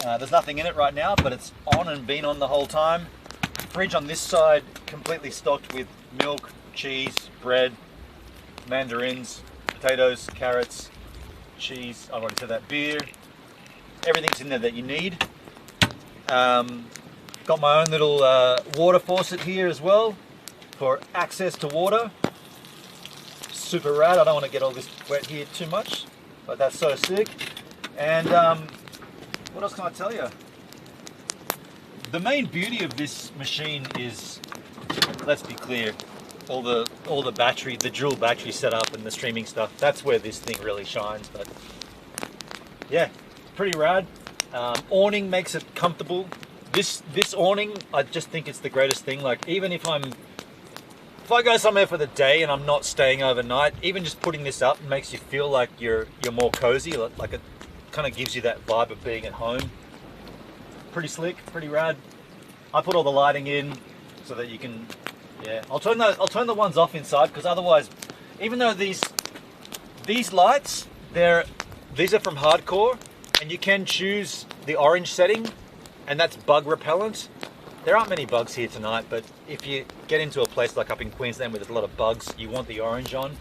There's nothing in it right now, but it's on and been on the whole time. Fridge on this side completely stocked with milk, cheese, bread, mandarins, potatoes, carrots, cheese, I've already said that, beer. Everything's in there that you need. Got my own little water faucet here as well for access to water. Super rad. I don't want to get all this wet here too much, but that's so sick. And what else can I tell you? The main beauty of this machine is, let's be clear, all the battery, the dual battery setup and the streaming stuff. That's where this thing really shines. But yeah, pretty rad. Awning makes it comfortable. This awning, I just think it's the greatest thing. Like, even if I go somewhere for the day and I'm not staying overnight, even just putting this up makes you feel like you're more cozy. Like it kind of gives you that vibe of being at home. Pretty slick, pretty rad. I put all the lighting in so that you can, yeah. I'll turn the ones off inside, because otherwise, even though these lights, these are from Hardcore, and you can choose the orange setting, and that's bug repellent. There aren't many bugs here tonight, but if you get into a place like up in Queensland where there's a lot of bugs, you want the orange on.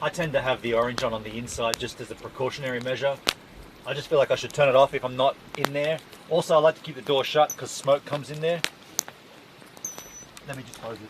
I tend to have the orange on the inside just as a precautionary measure. I just feel like I should turn it off if I'm not in there. Also, I like to keep the door shut because smoke comes in there. Let me just close it.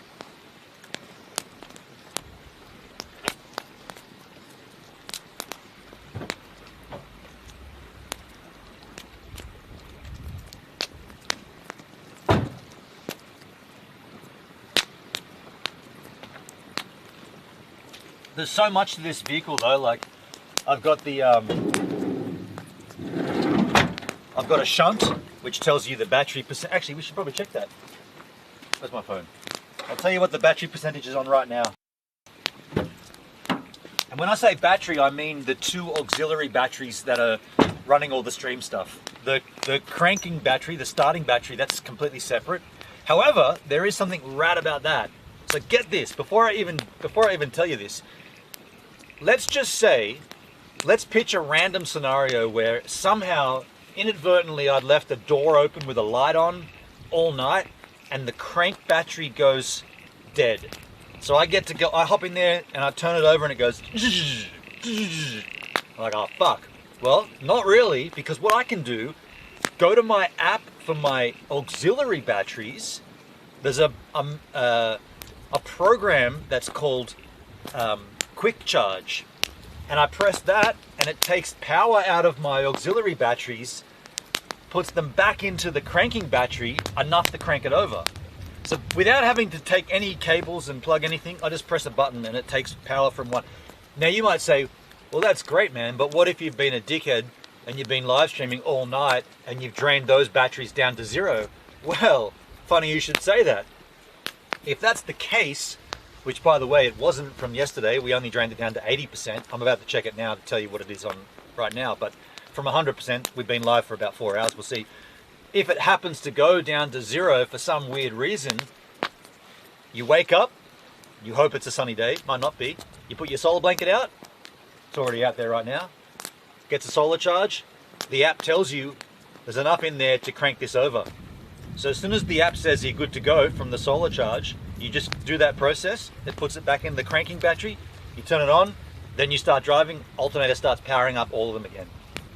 There's so much to this vehicle though. Like, I've got the I've got a shunt which tells you the battery percent. Actually, we should probably check that. Where's my phone? I'll tell you what the battery percentage is on right now. And when I say battery, I mean the 2 auxiliary batteries that are running all the stream stuff. The cranking battery, the starting battery, that's completely separate. However, there is something rad about that. So get this, before I even tell you this, let's just say, let's pitch a random scenario where somehow, inadvertently, I'd left a door open with a light on all night and the crank battery goes dead. So I get to go, I hop in there and I turn it over and it goes, I'm like, oh fuck. Well, not really, because what I can do, go to my app for my auxiliary batteries. There's a program that's called Quick Charge, and I press that and it takes power out of my auxiliary batteries, puts them back into the cranking battery enough to crank it over. So without having to take any cables and plug anything, I just press a button and it takes power from one. Now you might say, well, that's great, man, but what if you've been a dickhead and you've been live streaming all night and you've drained those batteries down to 0? Well, funny you should say that. If that's the case, which by the way, it wasn't from yesterday, we only drained it down to 80%. I'm about to check it now to tell you what it is on right now, but from 100%, we've been live for about 4 hours. We'll see. If it happens to go down to 0 for some weird reason, you wake up, you hope it's a sunny day, might not be. You put your solar blanket out, it's already out there right now, gets a solar charge, the app tells you there's enough in there to crank this over. So as soon as the app says you're good to go from the solar charge, you just do that process, it puts it back in the cranking battery, you turn it on, then you start driving, alternator starts powering up all of them again.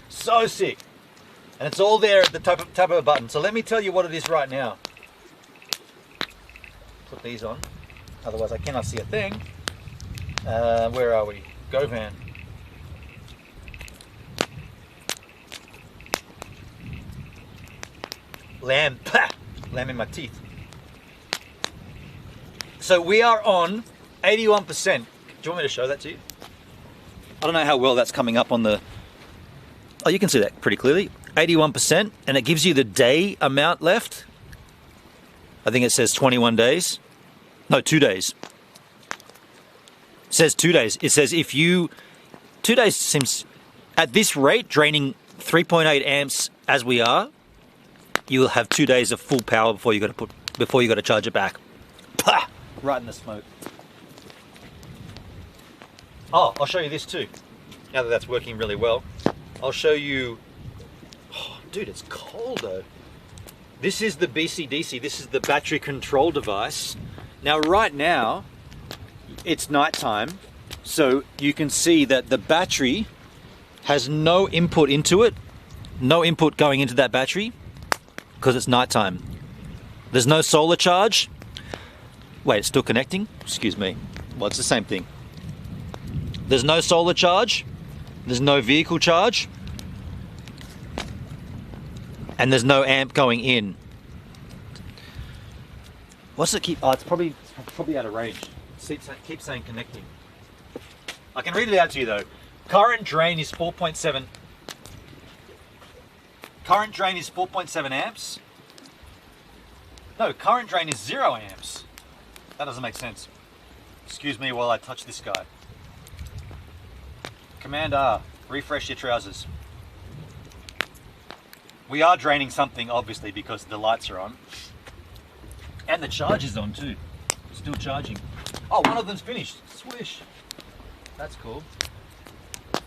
So sick. And it's all there at the top of a button. So let me tell you what it is right now. Put these on, otherwise I cannot see a thing. Where are we? GoVan. Lamb, lamb in my teeth. So we are on 81%. Do you want me to show that to you? I don't know how well that's coming up on the... Oh, you can see that pretty clearly. 81%, and it gives you the day amount left. I think it says 21 days. No, 2 days. It says 2 days. It says if you... 2 days seems... At this rate, draining 3.8 amps as we are, you will have 2 days of full power before you got to charge it back. Pah! Right in the smoke. Oh, I'll show you this too. Now that that's working really well, I'll show you. Oh, dude, it's cold though. This is the BCDC. This is the battery control device. Now, right now, it's nighttime, so you can see that the battery has no input into it, no input going into that battery because it's nighttime. There's no solar charge. Wait, it's still connecting? Excuse me. Well, it's the same thing. There's no solar charge, there's no vehicle charge, and there's no amp going in. What's it keep? Oh, it's probably out of range. Keep saying connecting. I can read it out to you though. Current drain is 4.7. Current drain is 4.7 amps. No, current drain is 0 amps. That doesn't make sense. Excuse me while I touch this guy. Command R, refresh your trousers. We are draining something obviously because the lights are on. And the charge is on too. Still charging. Oh, one of them's finished. Swish. That's cool. Do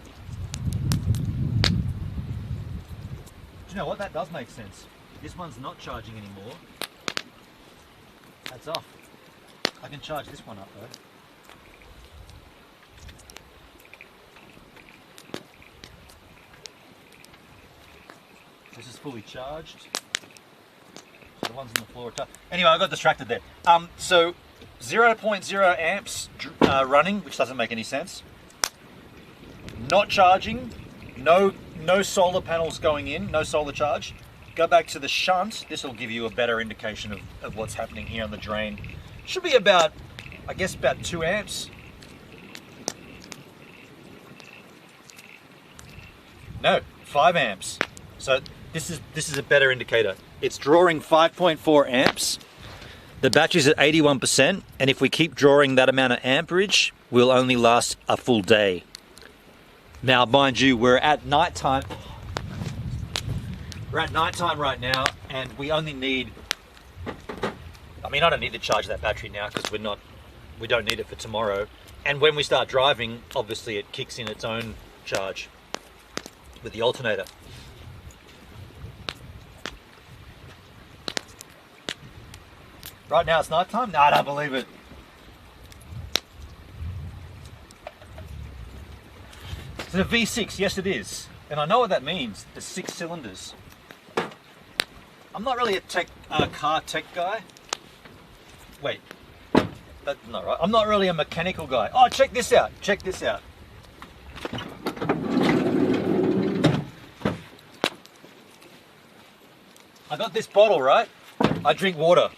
you know what? That does make sense. This one's not charging anymore. That's off. I can charge this one up though. This is fully charged. So the ones on the floor are charged. Anyway, I got distracted there. So 0.0 amps running, which doesn't make any sense. Not charging. No solar panels going in. No solar charge. Go back to the shunt. This will give you a better indication of what's happening here on the drain. Should be about, I guess, about 2 amps. No, 5 amps. So this is a better indicator. It's drawing 5.4 amps. The battery's at 81%, and if we keep drawing that amount of amperage, we'll only last a full day. Now, mind you, we're at nighttime. We're at nighttime right now, and we only need... I mean, I don't need to charge that battery now because we don't need it for tomorrow. And when we start driving, obviously it kicks in its own charge with the alternator. Right now it's night time? No, I don't believe it. It's a V6, yes it is. And I know what that means, the 6 cylinders. I'm not really a car tech guy. Wait, that's not right. I'm not really a mechanical guy. Oh, check this out, check this out. I got this bottle, right? I drink water.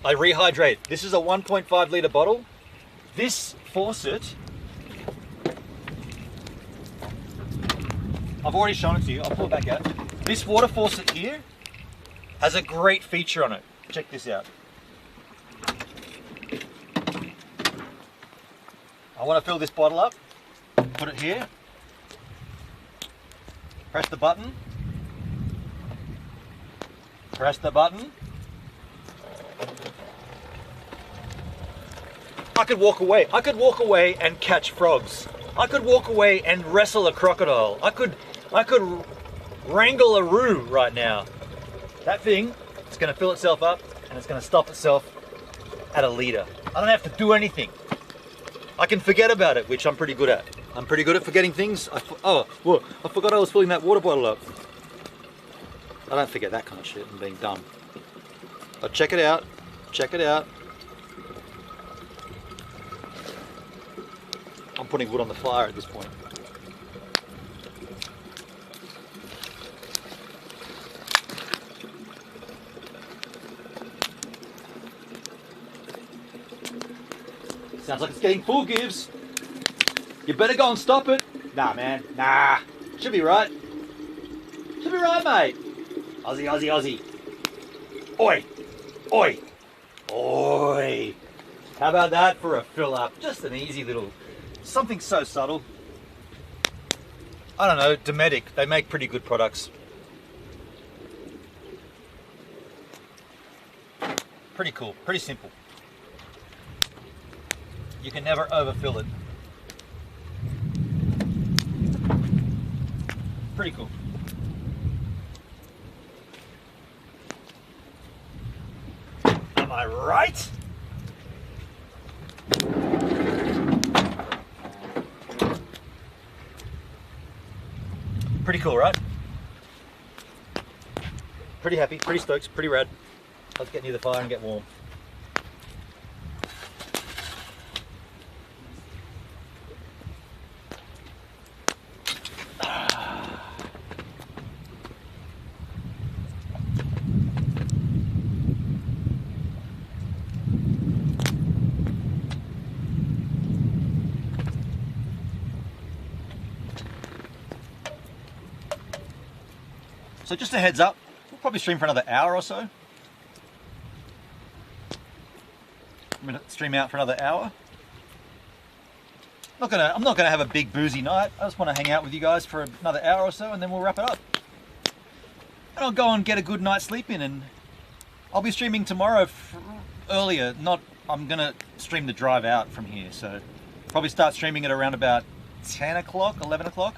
I rehydrate. This is a 1.5 litre bottle. This faucet, I've already shown it to you. I'll pull it back out. This water faucet here has a great feature on it. Check this out. I want to fill this bottle up. Put it here. Press the button. Press the button. I could walk away. I could walk away and catch frogs. I could walk away and wrestle a crocodile. I could wrangle a roo right now. That thing, it's going to fill itself up and it's going to stop itself at a litre. I don't have to do anything. I can forget about it, which I'm pretty good at. I'm pretty good at forgetting things. I forgot I was filling that water bottle up. I don't forget that kind of shit. I'm being dumb. But check it out. Check it out. I'm putting wood on the fire at this point. Sounds like it's getting full, Gibbs. You better go and stop it. Nah, man. Nah. Should be right. Should be right, mate. Aussie, Aussie, Aussie. Oi. Oi. Oi. How about that for a fill up? Just an easy little, something so subtle. I don't know, Dometic, they make pretty good products. Pretty cool, pretty simple. You can never overfill it. Pretty cool. Am I right? Pretty cool, right? Pretty happy, pretty stoked, pretty rad. Let's get near the fire and get warm. So just a heads up, we'll probably stream for another hour or so. I'm gonna stream out for another hour. I'm not gonna have a big boozy night. I just want to hang out with you guys for another hour or so, and then we'll wrap it up. And I'll go and get a good night's sleep in, and I'll be streaming tomorrow earlier. I'm gonna stream the drive out from here, so probably start streaming at around about 10 o'clock, 11 o'clock.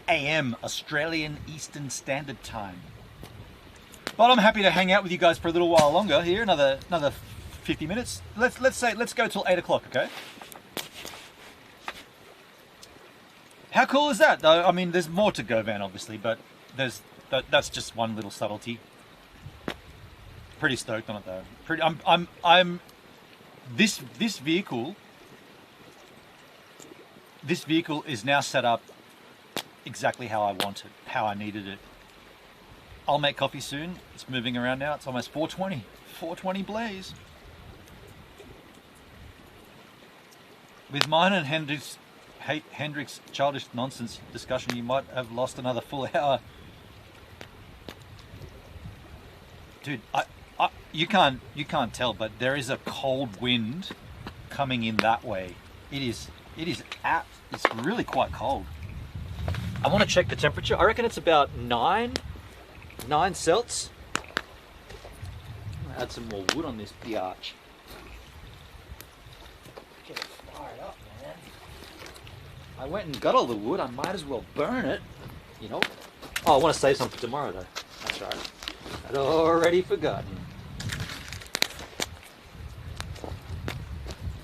AM, Australian Eastern Standard Time. But I'm happy to hang out with you guys for a little while longer here, another 50 minutes. Let's go till 8 o'clock, okay? How cool is that? Though I mean, there's more to GoVan, obviously, but that's just one little subtlety. Pretty stoked on it though. This vehicle is now set up exactly how I want it, how I needed it. I'll make coffee soon. It's moving around now. It's almost 4:20. 4:20 blaze. With mine and Hendrix childish nonsense discussion, you might have lost another full hour. Dude, you can't tell, but there is a cold wind coming in that way. It's really quite cold. I want to check the temperature. I reckon it's about 9 Celsius. I'm gonna add some more wood on this biatch. Get it fired up, man. I went and got all the wood. I might as well burn it, you know. Oh, I want to save some for tomorrow though. That's right. I'd already forgotten.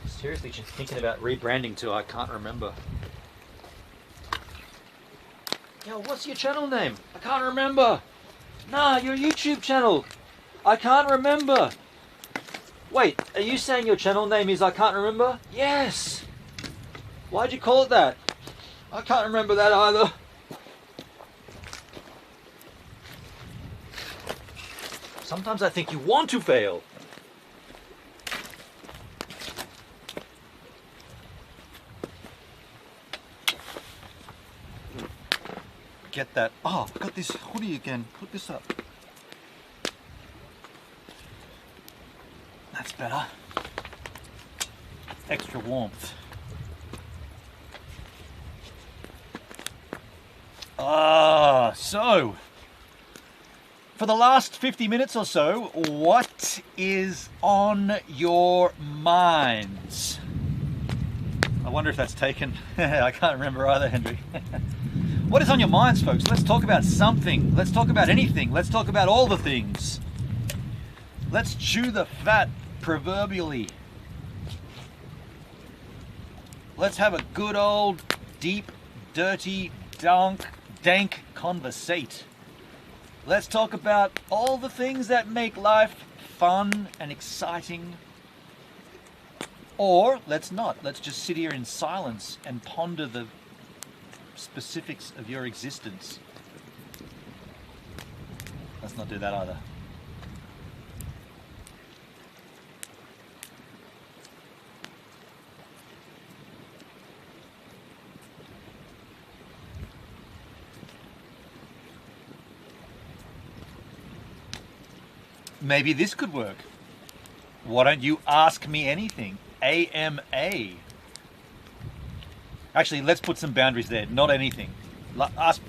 Seriously, just thinking about rebranding too. I can't remember. Yo, what's your channel name? I can't remember. Nah, your YouTube channel. I can't remember. Wait, are you saying your channel name is I can't remember? Yes. Why'd you call it that? I can't remember that either. Sometimes I think you want to fail. Get that. Oh, I've got this hoodie again. Put this up. That's better. Extra warmth. So for the last 50 minutes or so, what is on your minds? I wonder if that's taken. I can't remember either, Hendrik. What is on your minds, folks? Let's talk about something. Let's talk about anything. Let's talk about all the things. Let's chew the fat, proverbially. Let's have a good old, deep, dirty, dank conversate. Let's talk about all the things that make life fun and exciting. Or let's not. Let's just sit here in silence and ponder the specifics of your existence. Let's not do that either. maybe this could work. Why don't you ask me anything? AMA. Actually, let's put some boundaries there. Not anything. Ask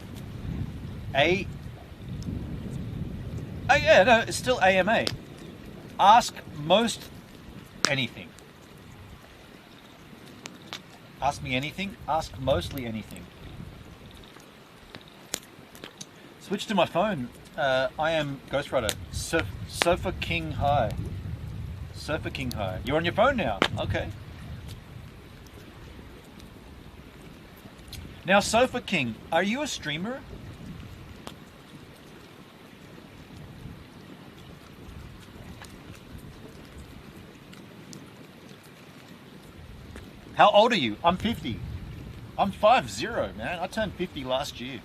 A. Oh yeah, no, it's still AMA. Ask most anything. Ask me anything. Ask mostly anything. Switch to my phone. I am Ghost Rider. Sofa King High. Sofa King High. You're on your phone now. Okay. Now, Sofa King, are you a streamer? How old are you? I'm 50. I'm 50, man. I turned 50 last year.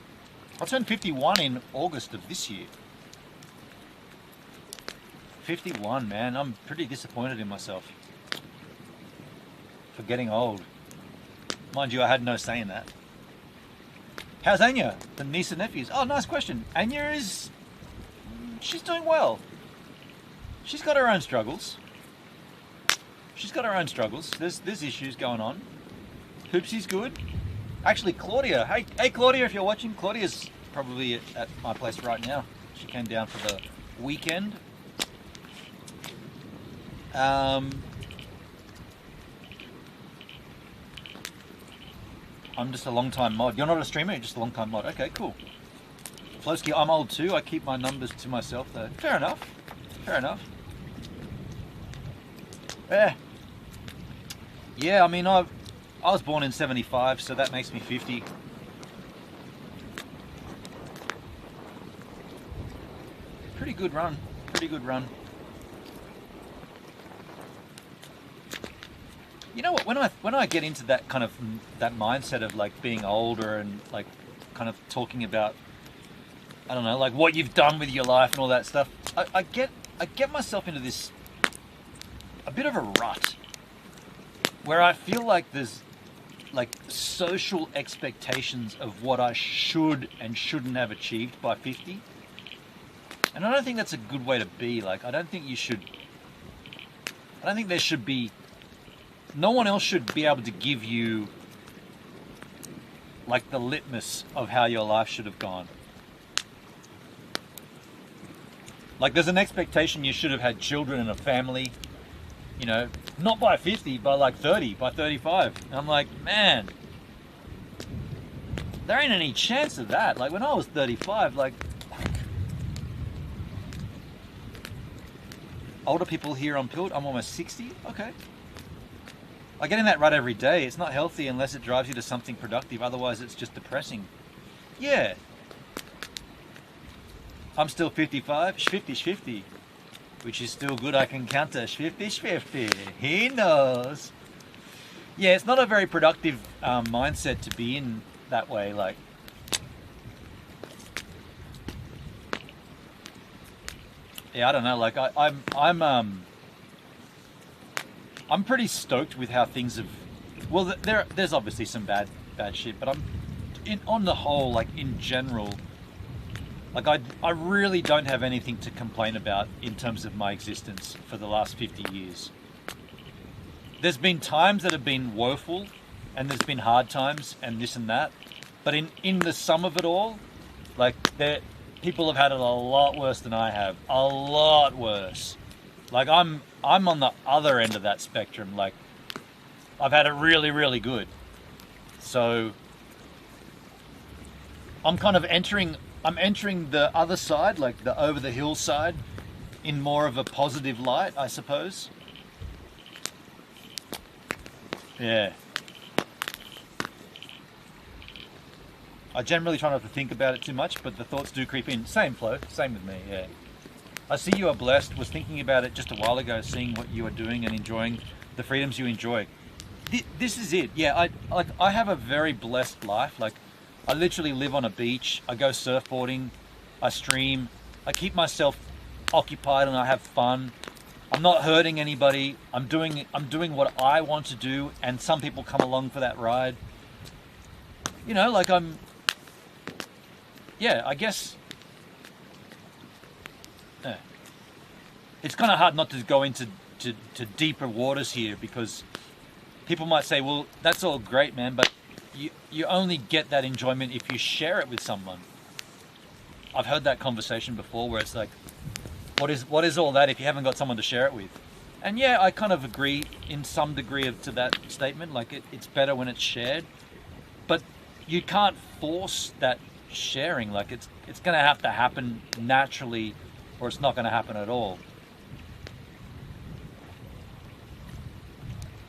I turned 51 in August of this year. 51, man. I'm pretty disappointed in myself for getting old. Mind you, I had no say in that. How's Anya, the niece and nephews? Oh, nice question. Anya is... she's doing well. She's got her own struggles. She's got her own struggles. There's issues going on. Hoopsy's good. Actually, Claudia. Hey, Claudia, if you're watching, Claudia's probably at my place right now. She came down for the weekend. I'm just a long-time mod. You're not a streamer, you're just a long-time mod. Okay, cool. Flowski, I'm old too. I keep my numbers to myself though. Fair enough. Fair enough. Yeah, I mean, I was born in 75, so that makes me 50. Pretty good run. Pretty good run. You know what? When I get into that kind of that mindset of like being older and like kind of talking about, I don't know, like what you've done with your life and all that stuff, I get myself into this a bit of a rut where I feel like there's like social expectations of what I should and shouldn't have achieved by 50. And I don't think that's a good way to be. Like, I don't think there should be, no one else should be able to give you like the litmus of how your life should have gone. Like, there's an expectation you should have had children and a family, you know, not by 50, by like 30, by 35. And I'm like, man, there ain't any chance of that. Like, when I was 35, like, older people here on Pilt, I'm almost 60. Okay. I get in that rut every day. It's not healthy unless it drives you to something productive. Otherwise, it's just depressing. Yeah. I'm still 55. 50, which is still good. I can counter 50. He knows. Yeah, it's not a very productive mindset to be in that way. Like, yeah, I don't know. Like, I'm pretty stoked with how things have. Well, there's obviously some bad shit, but on the whole, like in general, like I really don't have anything to complain about in terms of my existence for the last 50 years. There's been times that have been woeful, and there's been hard times and this and that, but in the sum of it all, like people have had it a lot worse than I have, a lot worse. Like I'm on the other end of that spectrum. Like, I've had it really, really good. So I'm kind of entering the other side, like the over the hill side, in more of a positive light, I suppose. Yeah. I generally try not to think about it too much, but the thoughts do creep in. Same Flo, same with me, yeah. I see you are blessed. Was thinking about it just a while ago, seeing what you are doing and enjoying the freedoms you enjoy. This is it. Yeah, I have a very blessed life. Like, I literally live on a beach. I go surfboarding. I stream. I keep myself occupied and I have fun. I'm not hurting anybody. I'm doing what I want to do, and some people come along for that ride. You know, like yeah, I guess. it's kind of hard not to go into to deeper waters here, because people might say, well, that's all great, man, but you only get that enjoyment if you share it with someone. I've heard that conversation before where it's like, what is all that if you haven't got someone to share it with? And yeah, I kind of agree in some degree to that statement. Like it's better when it's shared, but you can't force that sharing. Like it's going to have to happen naturally, or it's not going to happen at all.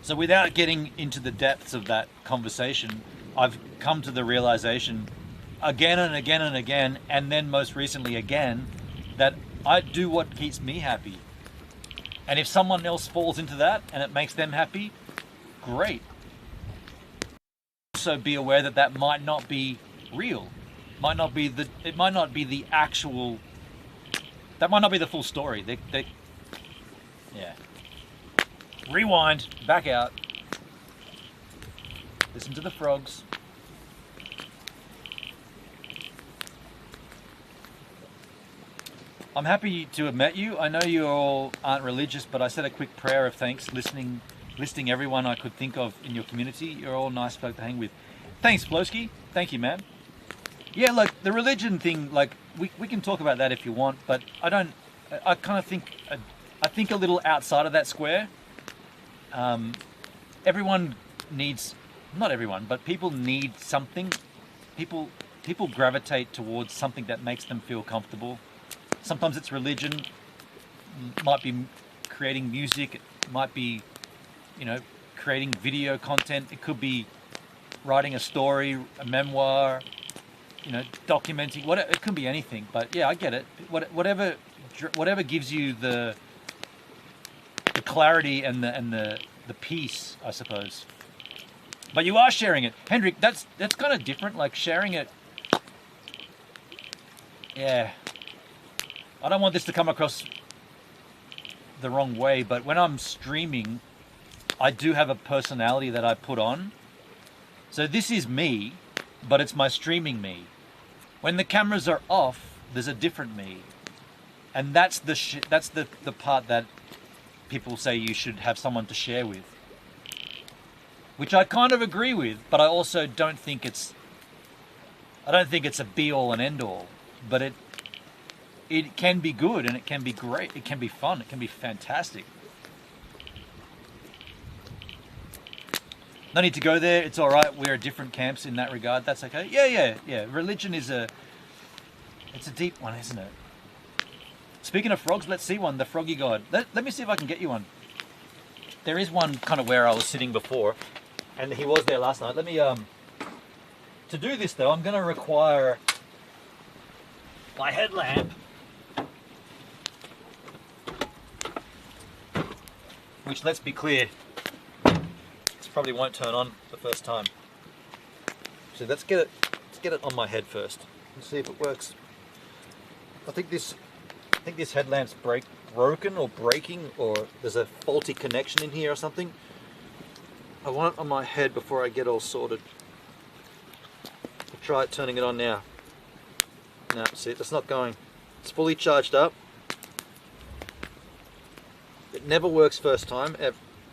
So without getting into the depths of that conversation, I've come to the realization again and again and again, and then most recently again, that I do what keeps me happy. And if someone else falls into that and it makes them happy, great. Also be aware that that might not be real. It might not be the actual, that might not be the full story. Yeah. Rewind, back out. Listen to the frogs. I'm happy to have met you. I know you all aren't religious, but I said a quick prayer of thanks, listing everyone I could think of in your community. You're all nice folk to hang with. Thanks, Flosky. Thank you, man. Yeah, look, the religion thing, like, we can talk about that if you want, but I kind of think, I think a little outside of that square. Everyone needs, not everyone, but people need something. People gravitate towards something that makes them feel comfortable. Sometimes it's religion, might be creating music, it might be, creating video content. It could be writing a story, a memoir, documenting, whatever. It could be anything, but yeah, I get it. Whatever gives you the clarity and the peace, I suppose. But you are sharing it, Hendrik. That's kind of different. Like sharing it. Yeah. I don't want this to come across the wrong way, but when I'm streaming, I do have a personality that I put on. So this is me, but it's my streaming me. When the cameras are off, there's a different me, and that's the part that people say you should have someone to share with, which I kind of agree with, but I also don't think it's a be all and end all, but it can be good, and it can be great, it can be fun, it can be fantastic. No need to go there, it's alright, we're at different camps in that regard, that's okay. Yeah. Religion it's a deep one, isn't it? Speaking of frogs, let's see one, the froggy god. Let me see if I can get you one. There is one kind of where I was sitting before, and he was there last night. Let me, to do this though, I'm going to require my headlamp, which, let's be clear, this probably won't turn on the first time. So let's get it on my head first and see if it works. I think this headlamp's broken or breaking, or there's a faulty connection in here or something. I want it on my head before I get all sorted. I'll try turning it on now. No, see, it's not going. It's fully charged up. It never works first time,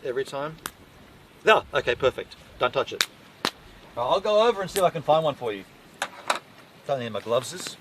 every time. No, okay, perfect. Don't touch it. Right, I'll go over and see if I can find one for you. Don't need my gloves.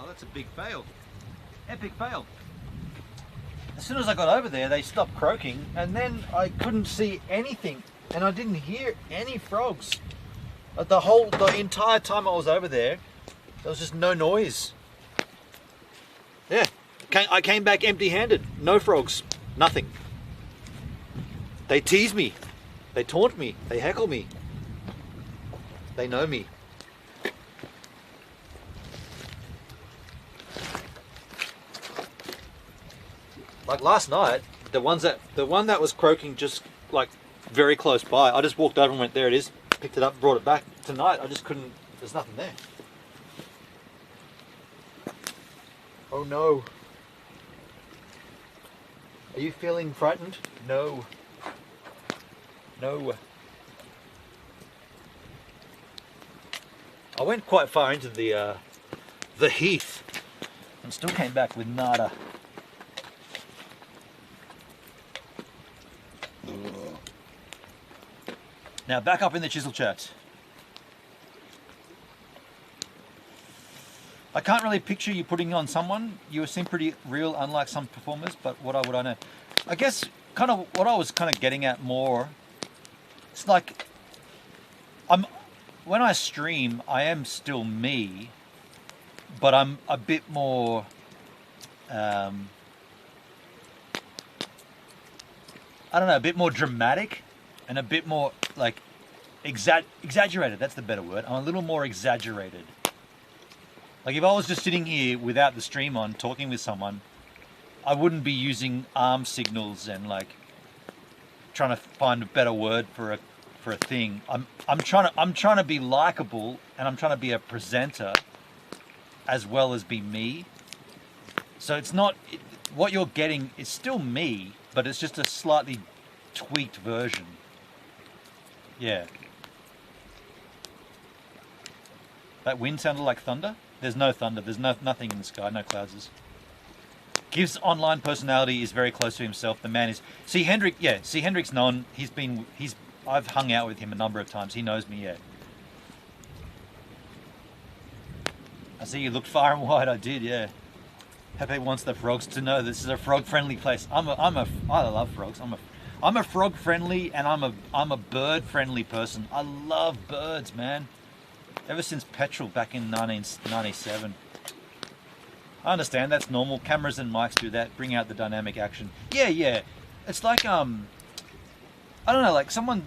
wow, that's a big fail. Epic fail. As soon as I got over there, they stopped croaking, and then I couldn't see anything, and I didn't hear any frogs. The entire time I was over there, there was just no noise. Yeah, I came back empty-handed. No frogs, nothing. They tease me, they taunt me, they heckle me. They know me. Like last night, the one that was croaking just like very close by, I just walked over and went, there it is, picked it up, brought it back. Tonight, I just couldn't, there's nothing there. Oh no. Are you feeling frightened? No. No. I went quite far into the heath and still came back with nada. Now back up in the chisel chat. I can't really picture you putting on someone. You seem pretty real, unlike some performers, but what would I know? I guess kind of what I was kind of getting at more, it's like when I stream, I am still me, but I'm a bit more I don't know, a bit more dramatic and a bit more like exaggerated. That's the better word. I'm a little more exaggerated. Like if I was just sitting here without the stream on, talking with someone, I wouldn't be using arm signals and like trying to find a better word for a thing. I'm trying to be likable, and I'm trying to be a presenter as well as be me. So it's not what you're getting is still me, but it's just a slightly tweaked version. Yeah. That wind sounded like thunder? There's no thunder. There's nothing in the sky. No clouds. Gives online personality is very close to himself. The man is. See Hendrik. Yeah. See Hendrik's known. I've hung out with him a number of times. He knows me. Yeah. I see you looked far and wide. I did. Yeah. Pepe wants the frogs to know this is a frog-friendly place. I love frogs. I'm a frog-friendly and I'm a bird-friendly person. I love birds, man. Ever since Petrol back in 1997. I understand that's normal. Cameras and mics do that. Bring out the dynamic action. Yeah. It's like I don't know. Like someone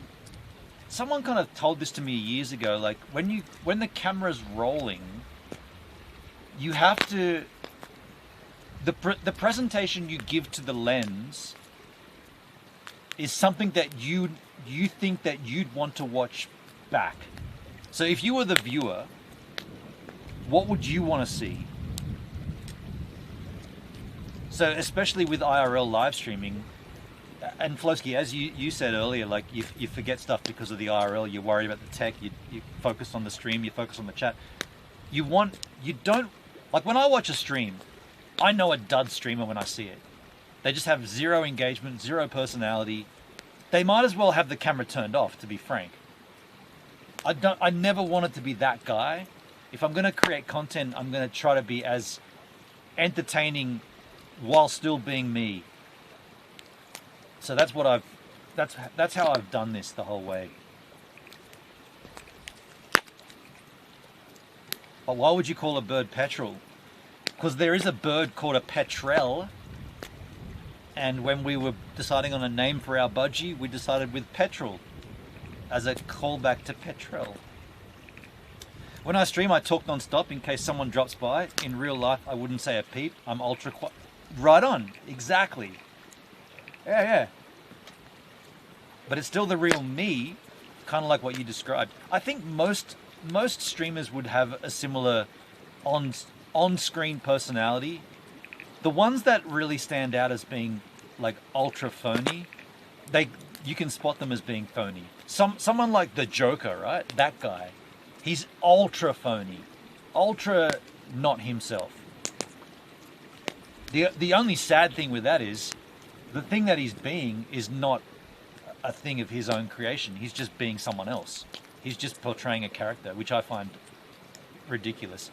kind of told this to me years ago. Like when the camera's rolling, you have to. The presentation you give to the lens is something that you think that you'd want to watch back. So if you were the viewer, what would you want to see? So especially with IRL live streaming, and Flosky, as you said earlier, like you forget stuff because of the IRL, you're worried about the tech, you focus on the stream, you focus on the chat. You don't, like when I watch a stream, I know a dud streamer when I see it. They just have zero engagement, zero personality. They might as well have the camera turned off, to be frank. I never wanted to be that guy. If I'm going to create content, I'm going to try to be as entertaining while still being me. So that's how I've done this the whole way. But why would you call a bird petrel? Because there is a bird called a petrel, and when we were deciding on a name for our budgie, we decided with petrel as a callback to petrel. When I stream, I talk non-stop in case someone drops by. In real life, I wouldn't say a peep. I'm ultra quiet. Right on, exactly. Yeah. But it's still the real me, kind of like what you described. I think most streamers would have a similar on-screen personality. The ones that really stand out as being like ultra phony, you can spot them as being phony. Someone like the Joker, right? That guy, he's ultra phony, ultra not himself. The only sad thing with that is the thing that he's being is not a thing of his own creation. He's just being someone else. He's just portraying a character, which I find ridiculous.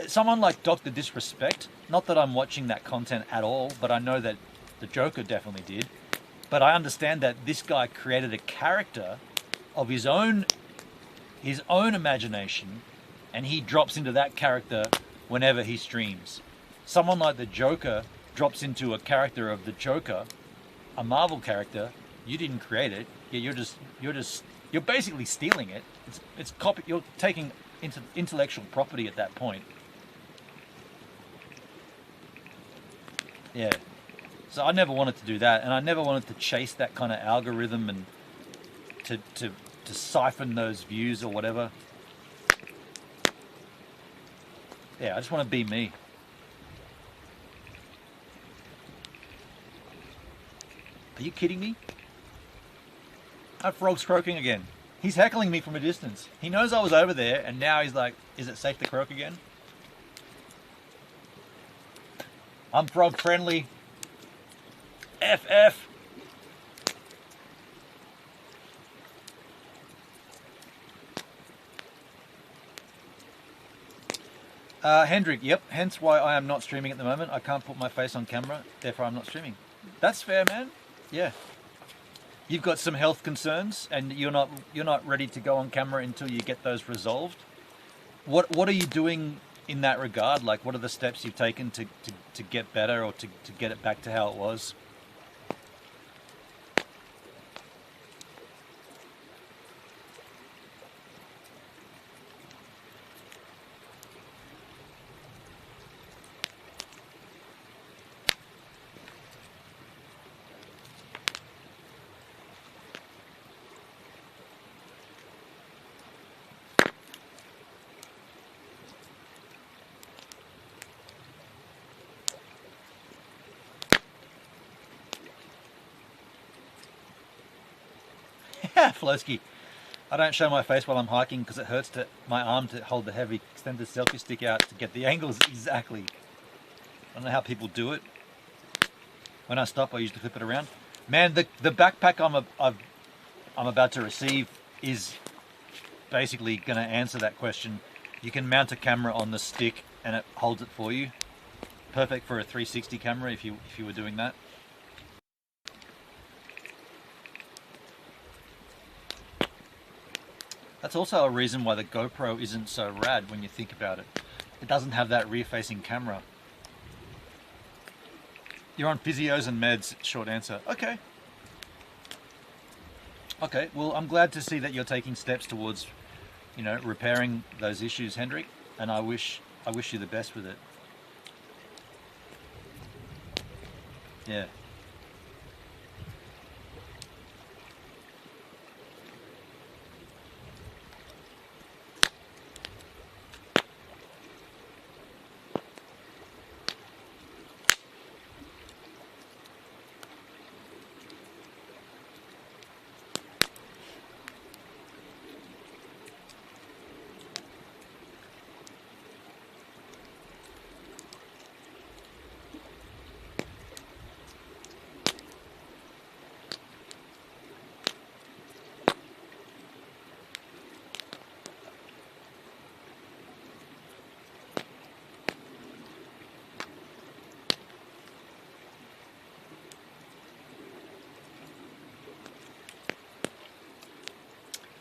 Someone like Dr. Disrespect, not that I'm watching that content at all, but I know that the Joker definitely did. But I understand that this guy created a character of his own imagination, and he drops into that character whenever he streams. Someone like the Joker drops into a character of the Joker, a Marvel character. You didn't create it. You're basically stealing it. It's copy. You're taking intellectual property at that point. Yeah. So I never wanted to do that, and I never wanted to chase that kind of algorithm and to siphon those views or whatever. Yeah, I just want to be me. Are you kidding me? That frog's croaking again. He's heckling me from a distance. He knows I was over there, and now he's like, is it safe to croak again? I'm frog friendly. FF. Hendrik, yep, hence why I am not streaming at the moment. I can't put my face on camera, therefore I'm not streaming. That's fair, man. Yeah. You've got some health concerns and you're not ready to go on camera until you get those resolved. What are you doing in that regard? Like, what are the steps you've taken to get better or to get it back to how it was? Flosky, I don't show my face while I'm hiking because it hurts my arm to hold the heavy extended selfie stick out to get the angles exactly. I don't know how people do it. When I stop, I usually flip it around. Man, the backpack I'm about to receive is basically going to answer that question. You can mount a camera on the stick and it holds it for you. Perfect for a 360 camera if you were doing that. That's also a reason why the GoPro isn't so rad when you think about it. It doesn't have that rear-facing camera. You're on physios and meds, short answer. Okay. Okay, well, I'm glad to see that you're taking steps towards, repairing those issues, Hendrik, and I wish you the best with it. Yeah.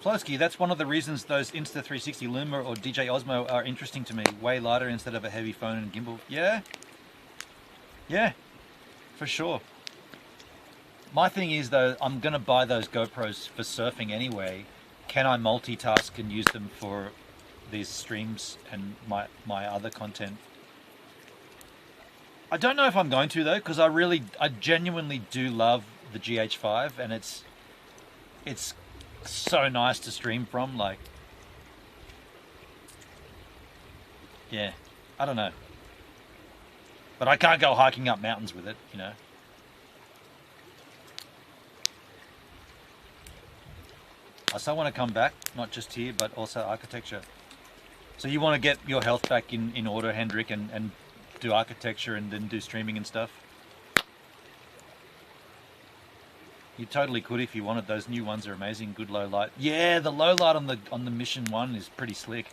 Plosky, that's one of the reasons those Insta360 Luma or DJ Osmo are interesting to me. Way lighter instead of a heavy phone and gimbal. Yeah. Yeah, for sure. My thing is though, I'm going to buy those GoPros for surfing anyway. Can I multitask and use them for these streams and my other content? I don't know if I'm going to though, because I genuinely do love the GH5 and it's so nice to stream from, like, yeah, I don't know, but I can't go hiking up mountains with it, I still want to come back, not just here but also architecture. So you want to get your health back in order, Hendrik, and do architecture and then do streaming and stuff? You totally could if you wanted. Those new ones are amazing. Good low light. Yeah, the low light on the Mission 1 is pretty slick.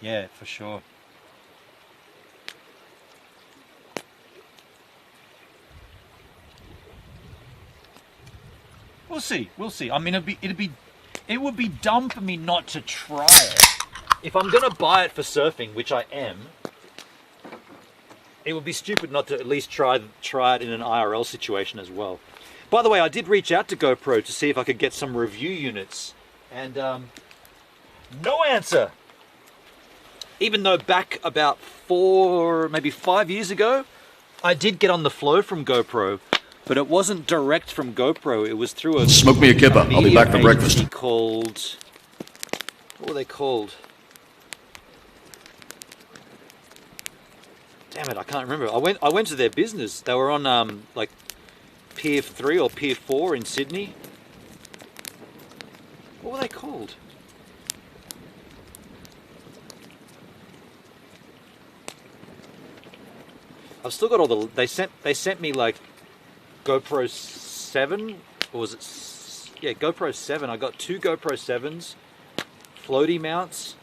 Yeah, for sure. We'll see. We'll see. I mean, it would be dumb for me not to try it. If I'm gonna buy it for surfing, which I am, it would be stupid not to at least try it in an IRL situation as well. By the way, I did reach out to GoPro to see if I could get some review units, and no answer. Even though back about 4, maybe 5 years ago, I did get on the flow from GoPro, but it wasn't direct from GoPro. It was through a Smoke me a kippa. I'll be back for breakfast. Called, what were they called? Damn it, I can't remember. I went to their business. They were on like Pier 3 or Pier 4 in Sydney. What were they called? I've still got all the. They sent me like GoPro 7, or was it? Yeah, GoPro 7. I got 2 GoPro 7s, floaty mounts,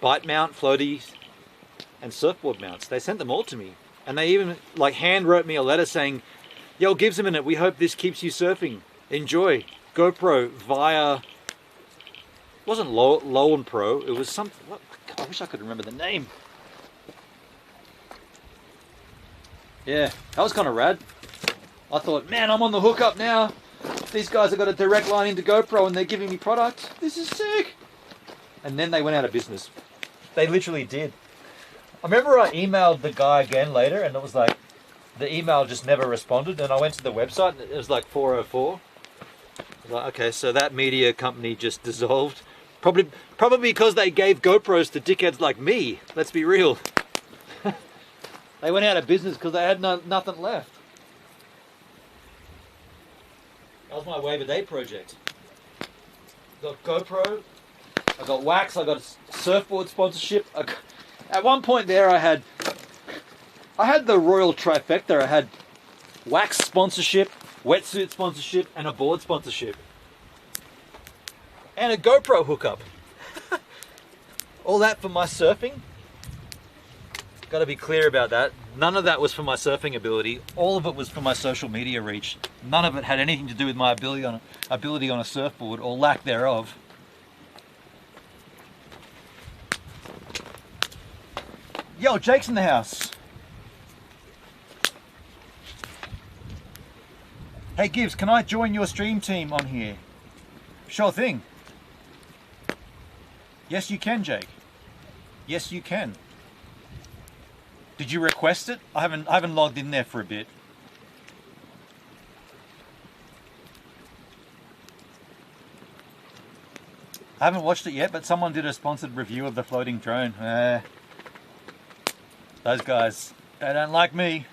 bite mount, floaty, and surfboard mounts. They sent them all to me, and they even like hand wrote me a letter saying, "Yo, gives a minute. We hope this keeps you surfing. Enjoy. GoPro via." It wasn't Lowen Pro. It was some. What? I wish I could remember the name. Yeah, that was kind of rad. I thought, man, I'm on the hookup now. These guys have got a direct line into GoPro and they're giving me product. This is sick. And then they went out of business. They literally did. I remember I emailed the guy again later and it was like, the email just never responded. And I went to the website and it was like 404. I was like, okay, so that media company just dissolved. Probably because they gave GoPros to dickheads like me. Let's be real. They went out of business because they had nothing left. That was my Wave a Day project. Got GoPro, I got wax, I got a surfboard sponsorship. At one point there I had the royal trifecta. I had wax sponsorship, wetsuit sponsorship, and a board sponsorship. And a GoPro hookup. All that for my surfing. Got to be clear about that. None of that was for my surfing ability. All of it was for my social media reach. None of it had anything to do with my ability on a surfboard or lack thereof. Yo, Jake's in the house. Hey Gibbs, can I join your stream team on here? Sure thing. Yes, you can, Jake. Yes, you can. Did you request it? I haven't logged in there for a bit. I haven't watched it yet, but someone did a sponsored review of the floating drone. Those guys, they don't like me.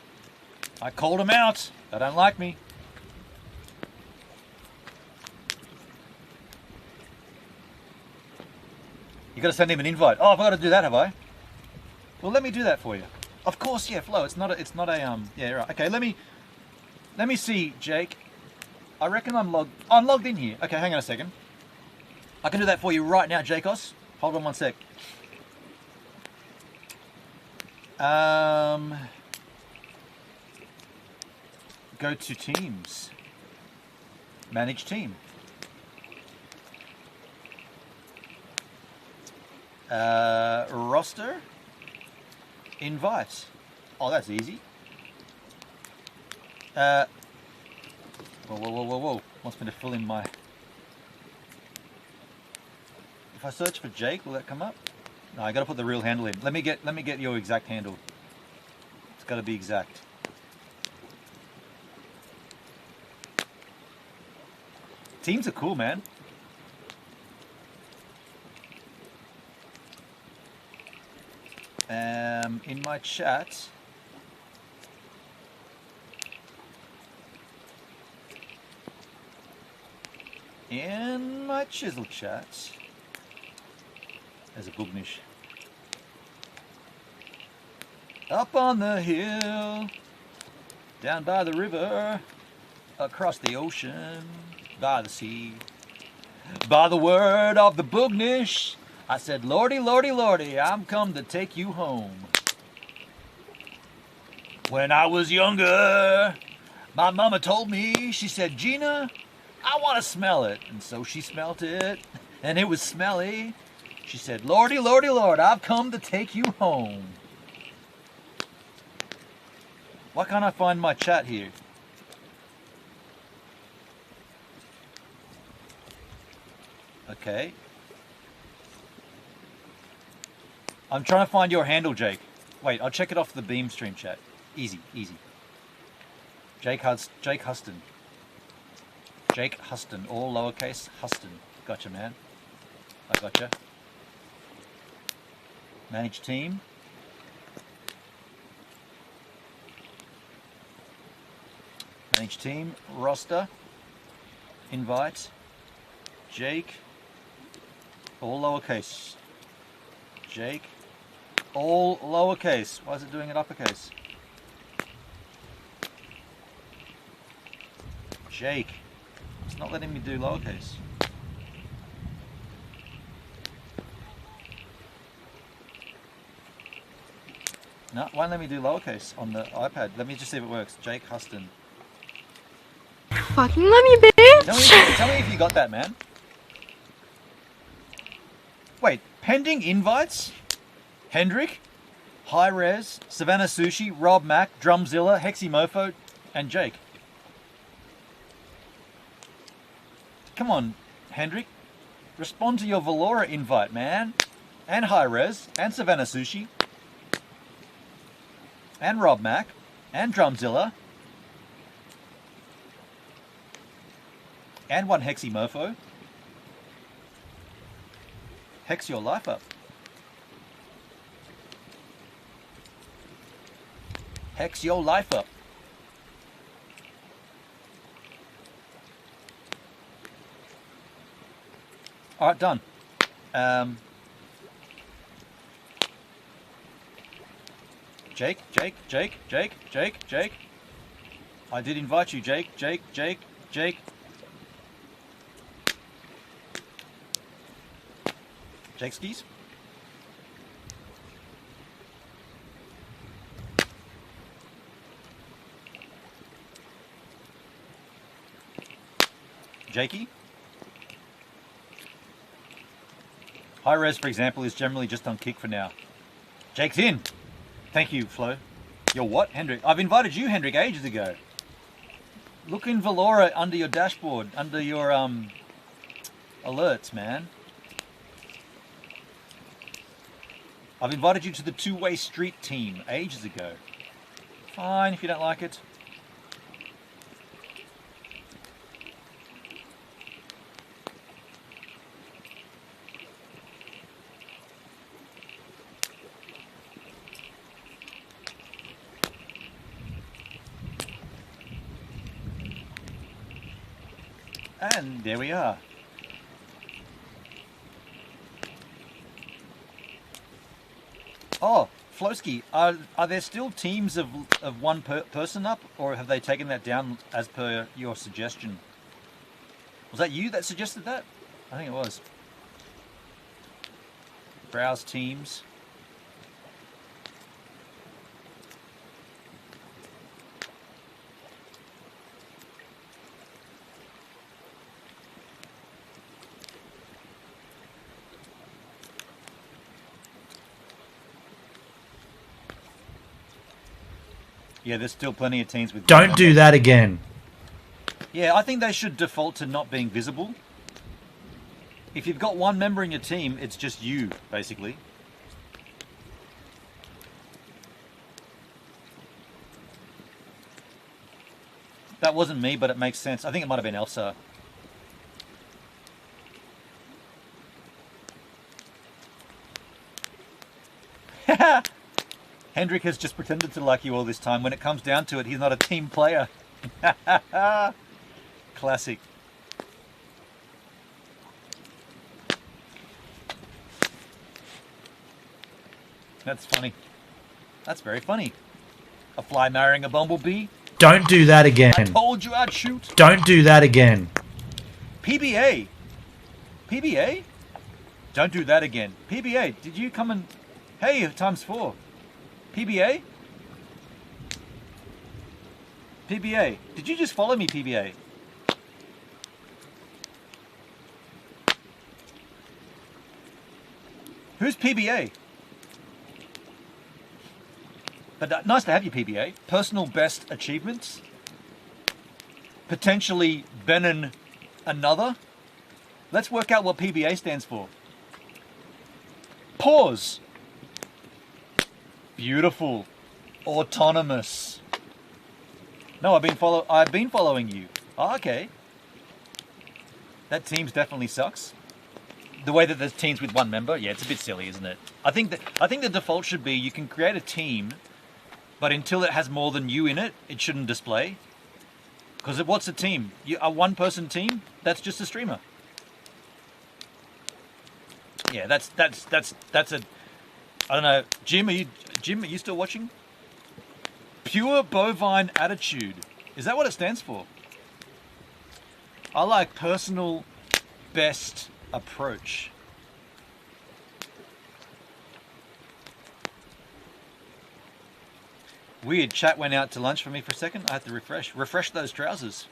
I called them out. They don't like me. You got to send him an invite. Oh, I've got to do that, have I? Well, let me do that for you. Of course, yeah, Flo. It's not a. Yeah, right. Okay, let me see, Jake. I reckon I'm logged in here. Okay, hang on a second. I can do that for you right now, Jakos. Hold on one sec. Go to Teams. Manage team. Roster. Invite. Oh, that's easy. Whoa. Wants me to fill in my... If I search for Jake, will that come up? No, I gotta put the real handle in. Let me get your exact handle. It's gotta be exact. Teams are cool, man. In my chat, chisel chat, there's a boognish. Up on the hill, down by the river, across the ocean, by the sea. By the word of the Boognish, I said, Lordy, Lordy, Lordy, I'm come to take you home. When I was younger, my mama told me, she said, Gina, I want to smell it. And so she smelt it, and it was smelly. She said, Lordy, Lordy, Lord, I've come to take you home. Why can't I find my chat here? Okay. I'm trying to find your handle, Jake. Wait, I'll check it off the beam stream chat. Easy, easy. Jake Huston. Jake Huston, all lowercase, Huston. Gotcha, man. I gotcha. Manage team. Manage team, roster, invite, Jake, all lowercase. Jake, all lowercase. Why is it doing it uppercase? Jake, it's not letting me do lowercase. No, it won't let me do lowercase on the iPad. Let me just see if it works. Jake Huston. Fucking love you, bitch! Tell me if you got that, man. Wait, pending invites? Hendrick, High Res, Savannah Sushi, Rob Mac, Drumzilla, Hexy Mofo, and Jake. Come on, Hendrick. Respond to your Valora invite, man. And High Res, and Savannah Sushi, and Rob Mac, and Drumzilla, and one Hexy Mofo. Hex your life up. Hex your life up. Alright, done. Jake. I did invite you, Jake. Jake skis. Jakey. High Res, for example, is generally just on kick for now. Jake's in. Thank you, Flo. You're what, Hendrick? I've invited you, Hendrick, ages ago. Look in Valora under your dashboard, under your alerts, man. I've invited you to the two-way street team ages ago. Fine if you don't like it. And there we are. Oh, Flosky, are there still teams of one person up, or have they taken that down as per your suggestion? Was that you that suggested that? I think it was. Browse teams. Yeah, there's still plenty of teams with... Don't do that again. Yeah, I think they should default to not being visible. If you've got one member in your team, it's just you, basically. That wasn't me, but it makes sense. I think it might have been Elsa. Hendrick has just pretended to like you all this time. When it comes down to it, he's not a team player. Classic. That's funny. That's very funny. A fly marrying a bumblebee? Don't do that again. I told you I'd shoot. Don't do that again. PBA. PBA? Don't do that again. PBA, did you come and... Hey, ×4. PBA? PBA, did you just follow me, PBA? Who's PBA? But nice to have you, PBA. Personal best achievements. Potentially Benin another. Let's work out what PBA stands for. Pause. Beautiful. Autonomous. No, I've been following you. Oh, okay. That team's definitely sucks. The way that there's teams with one member, yeah, it's a bit silly, isn't it? I think the default should be you can create a team, but until it has more than you in it, it shouldn't display. Because what's a team? A one-person team? That's just a streamer. Yeah, that's a. I don't know, Jim. Are you still watching? Pure bovine attitude. Is that what it stands for? I like personal best approach. Weird, chat went out to lunch for me for a second. I had to refresh those trousers.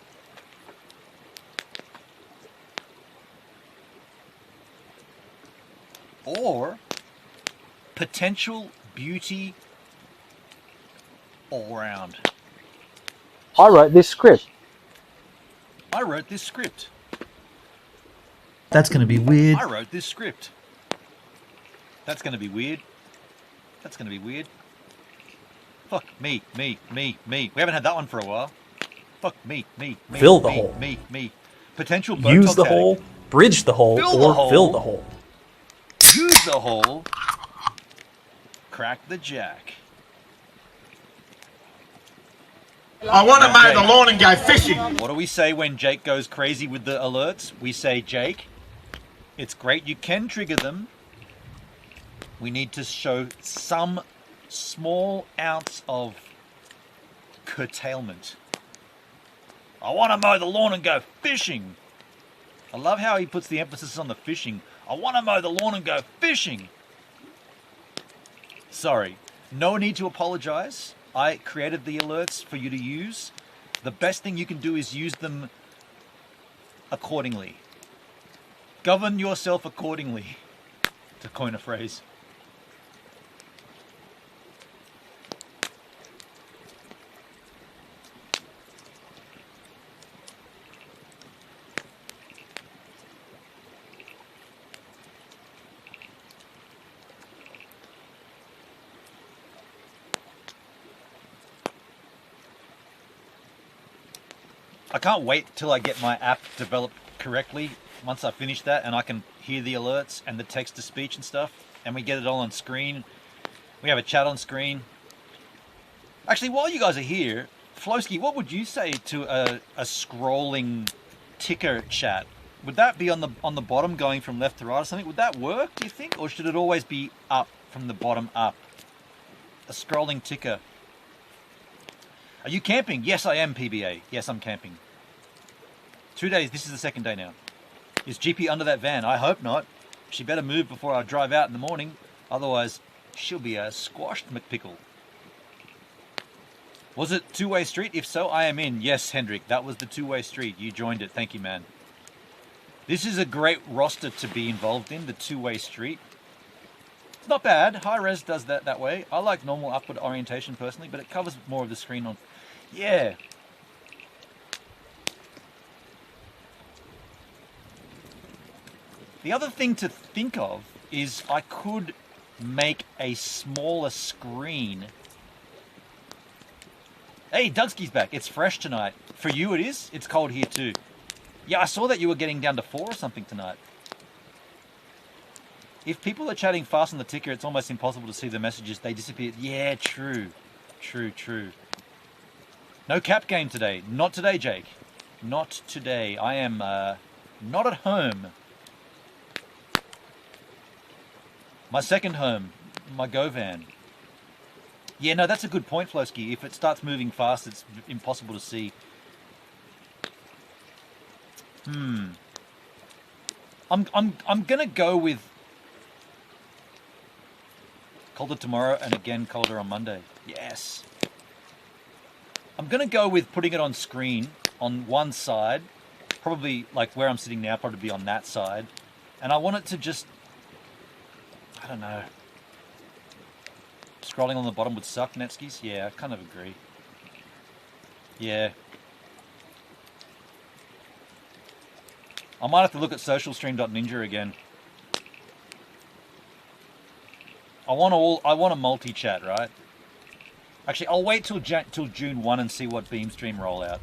Or potential beauty all round. I wrote this script. I wrote this script. That's going to be weird. I wrote this script. That's going to be weird. That's going to be weird. Fuck me. We haven't had that one for a while. Fuck me. Fill the hole. Me. Potential Use the hole, bridge the hole, or fill the hole. Use the hole. Crack the jack. I want to mow the lawn and go fishing. What do we say when Jake goes crazy with the alerts? We say, Jake, it's great you can trigger them. We need to show some small ounce of curtailment. I want to mow the lawn and go fishing. I love how he puts the emphasis on the fishing. I want to mow the lawn and go fishing. Sorry, no need to apologize. I created the alerts for you to use. The best thing you can do is use them accordingly. Govern yourself accordingly, to coin a phrase. I can't wait till I get my app developed correctly. Once I finish that and I can hear the alerts and the text-to-speech and stuff, and we get it all on screen. We have a chat on screen. Actually, while you guys are here, Flowski, what would you say to a scrolling ticker chat? Would that be on the bottom going from left to right or something? Would that work, do you think? Or should it always be up from the bottom up? A scrolling ticker. Are you camping? Yes, I am, PBA. Yes, I'm camping. 2 days. This is the second day now. Is GP under that van? I hope not. She better move before I drive out in the morning. Otherwise, she'll be a squashed McPickle. Was it two-way street? If so, I am in. Yes, Hendrik, that was the two-way street. You joined it. Thank you, man. This is a great roster to be involved in, the two-way street. It's not bad. High-res does that way. I like normal upward orientation personally, but it covers more of the screen on... Yeah. The other thing to think of is I could make a smaller screen. Hey, Dugski's back. It's fresh tonight. For you it is. It's cold here too. Yeah, I saw that you were getting down to 4 or something tonight. If people are chatting fast on the ticker, it's almost impossible to see the messages. They disappear. Yeah, true. True. No cap game today. Not today, Jake. Not today. I am not at home. My second home, my GoVan. Yeah, no, that's a good point, Flowski. If it starts moving fast, it's impossible to see. I'm gonna go with colder tomorrow and again colder on Monday. Yes. I'm gonna go with putting it on screen on one side, probably like where I'm sitting now, probably be on that side, and I want it to just, I don't know. Scrolling on the bottom would suck, Netskis? Yeah, I kind of agree. Yeah. I might have to look at socialstream.ninja again. I want a multi-chat, right? Actually, I'll wait till June 1 and see what Beamstream roll out.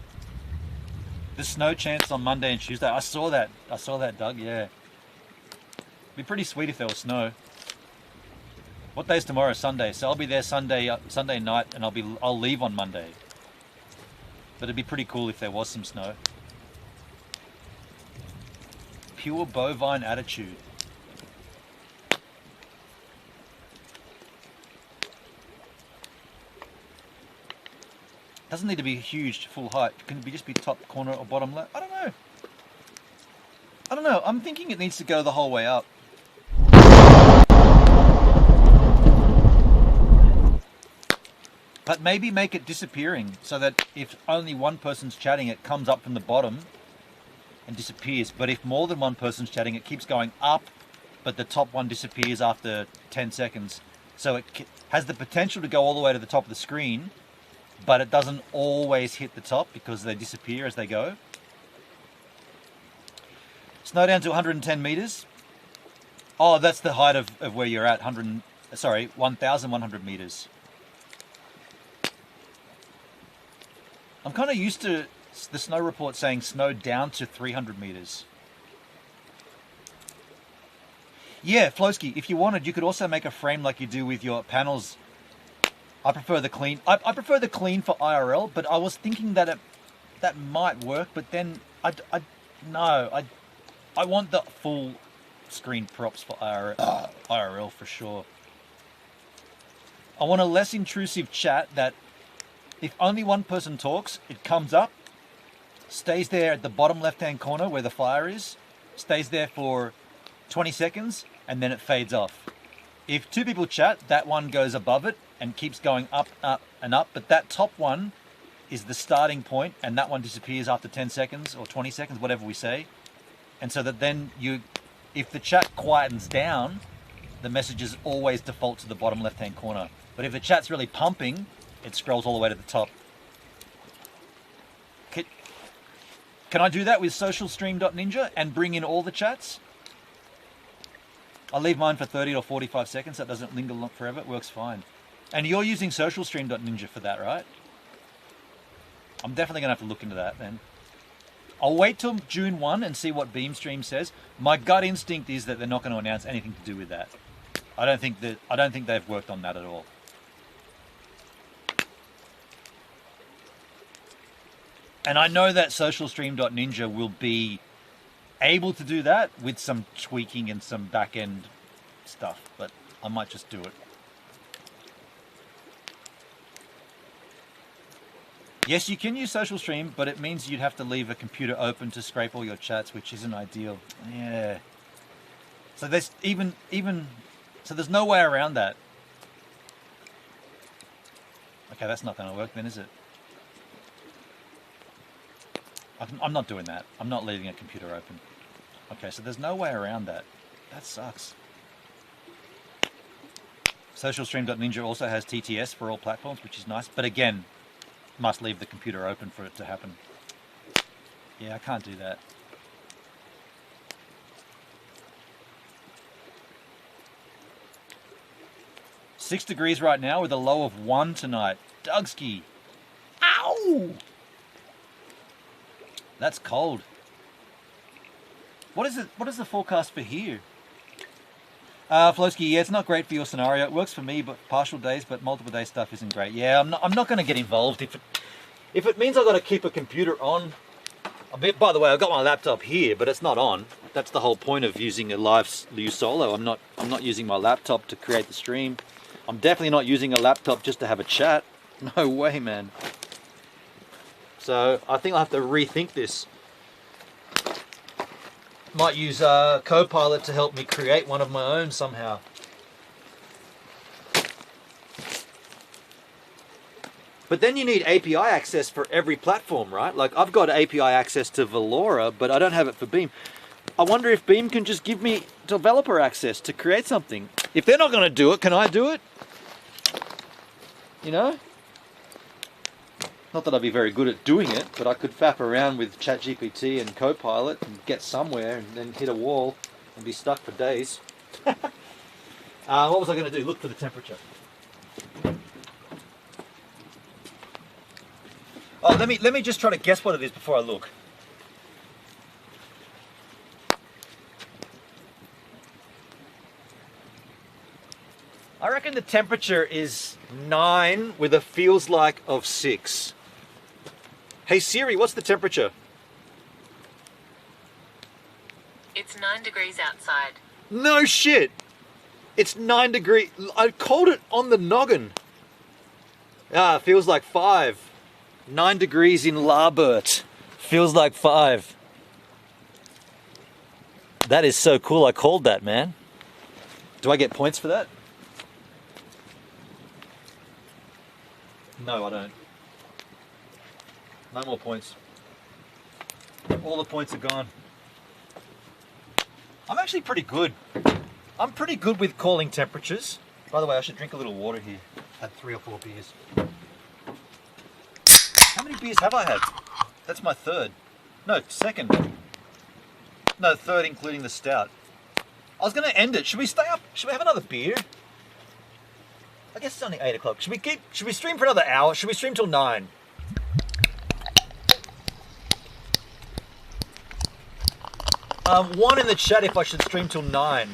The snow chance on Monday and Tuesday. I saw that, Doug, yeah. It'd be pretty sweet if there was snow. What day's tomorrow? Sunday. So I'll be there Sunday night, and I'll leave on Monday. But it'd be pretty cool if there was some snow. Pure bovine attitude. Doesn't need to be huge, full height. Can it just be top corner or bottom left? I don't know. I'm thinking it needs to go the whole way up. But maybe make it disappearing so that if only one person's chatting, it comes up from the bottom and disappears. But if more than one person's chatting, it keeps going up, but the top one disappears after 10 seconds. So it has the potential to go all the way to the top of the screen, but it doesn't always hit the top because they disappear as they go. Snow down to 110 meters. Oh, that's the height of where you're at. 1,100 meters. I'm kind of used to the snow report saying snow down to 300 meters. Yeah, Flowski, if you wanted, you could also make a frame like you do with your panels. I prefer the clean. I prefer the clean for IRL, but I was thinking that that might work. But then I want the full screen props for IRL for sure. I want a less intrusive chat that if only one person talks, it comes up, stays there at the bottom left-hand corner where the fire is, stays there for 20 seconds, and then it fades off. If two people chat, that one goes above it and keeps going up, up, and up, but that top one is the starting point, and that one disappears after 10 seconds or 20 seconds, whatever we say. And so that then if the chat quietens down, the messages always default to the bottom left-hand corner. But if the chat's really pumping, it scrolls all the way to the top. Can I do that with socialstream.ninja and bring in all the chats? I'll leave mine for 30 or 45 seconds. That doesn't linger forever. It works fine. And you're using socialstream.ninja for that, right? I'm definitely going to have to look into that then. I'll wait till June 1 and see what Beamstream says. My gut instinct is that they're not going to announce anything to do with that. I don't think they've worked on that at all. And I know that socialstream.ninja will be able to do that with some tweaking and some back-end stuff, but I might just do it. Yes, you can use SocialStream, but it means you'd have to leave a computer open to scrape all your chats, which isn't ideal. Yeah. So there's so there's no way around that. Okay, that's not going to work then, is it? I'm not doing that. I'm not leaving a computer open. Okay, so there's no way around that. That sucks. Socialstream.ninja also has TTS for all platforms, which is nice. But again, must leave the computer open for it to happen. Yeah, I can't do that. Six degrees right now with a low of 1 tonight. Dugski. Ow! That's cold. What is it? What is the forecast for here? Flowski, yeah, it's not great for your scenario. It works for me, but partial days, but multiple day stuff isn't great. Yeah, I'm not going to get involved if it means I've got to keep a computer on. By the way, I've got my laptop here, but it's not on. That's the whole point of using a live solo. I'm not using my laptop to create the stream. I'm definitely not using a laptop just to have a chat. No way, man. So I think I'll have to rethink this. Might use Copilot to help me create one of my own somehow. But then you need API access for every platform, right? Like I've got API access to Velora, but I don't have it for Beam. I wonder if Beam can just give me developer access to create something. If they're not going to do it, can I do it? You know? Not that I'd be very good at doing it, but I could faff around with ChatGPT and Copilot and get somewhere and then hit a wall and be stuck for days. What was I going to do? Look for the temperature. Oh, let me just try to guess what it is before I look. I reckon the temperature is 9 with a feels like of 6. Hey Siri, what's the temperature? It's 9 degrees outside. No shit! It's 9 degrees. I called it on the noggin. Ah, feels like 5. 9 degrees in Larbert. Feels like 5. That is so cool. I called that, man. Do I get points for that? No, I don't. No more points. All the points are gone. I'm actually pretty good. I'm pretty good with calling temperatures. By the way, I should drink a little water here. Had 3 or 4 beers. How many beers have I had? That's my third. No, second. No, third including the stout. I was going to end it. Should we stay up? Should we have another beer? I guess it's only 8 o'clock. Should we stream for another hour? Should we stream till 9? One in the chat if I should stream till 9.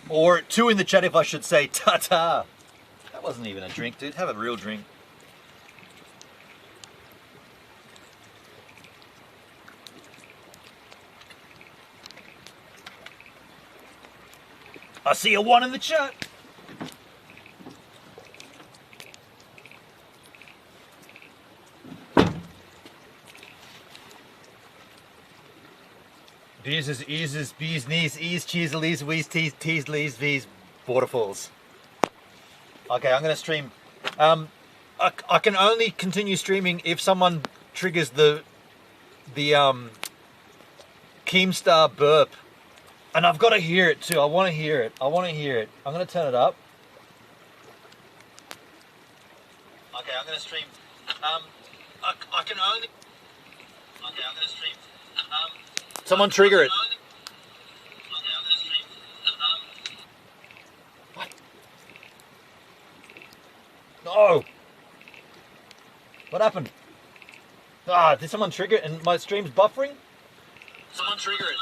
Or 2 in the chat if I should say ta-ta. That wasn't even a drink, dude. Have a real drink. I see a 1 in the chat. Beers is eases, bees, knees, ease, cheese, lees, wheeze, tees, lees, v's, waterfalls. Okay, I'm going to stream. I can only continue streaming if someone triggers the Keemstar burp. And I've got to hear it too. I want to hear it. I'm going to turn it up. Okay, I'm going to stream. I can only... Okay, I'm going to stream. Someone trigger it. Okay, I'm going to stream. What? No! What happened? Ah, did someone trigger it and my stream's buffering? Someone trigger it.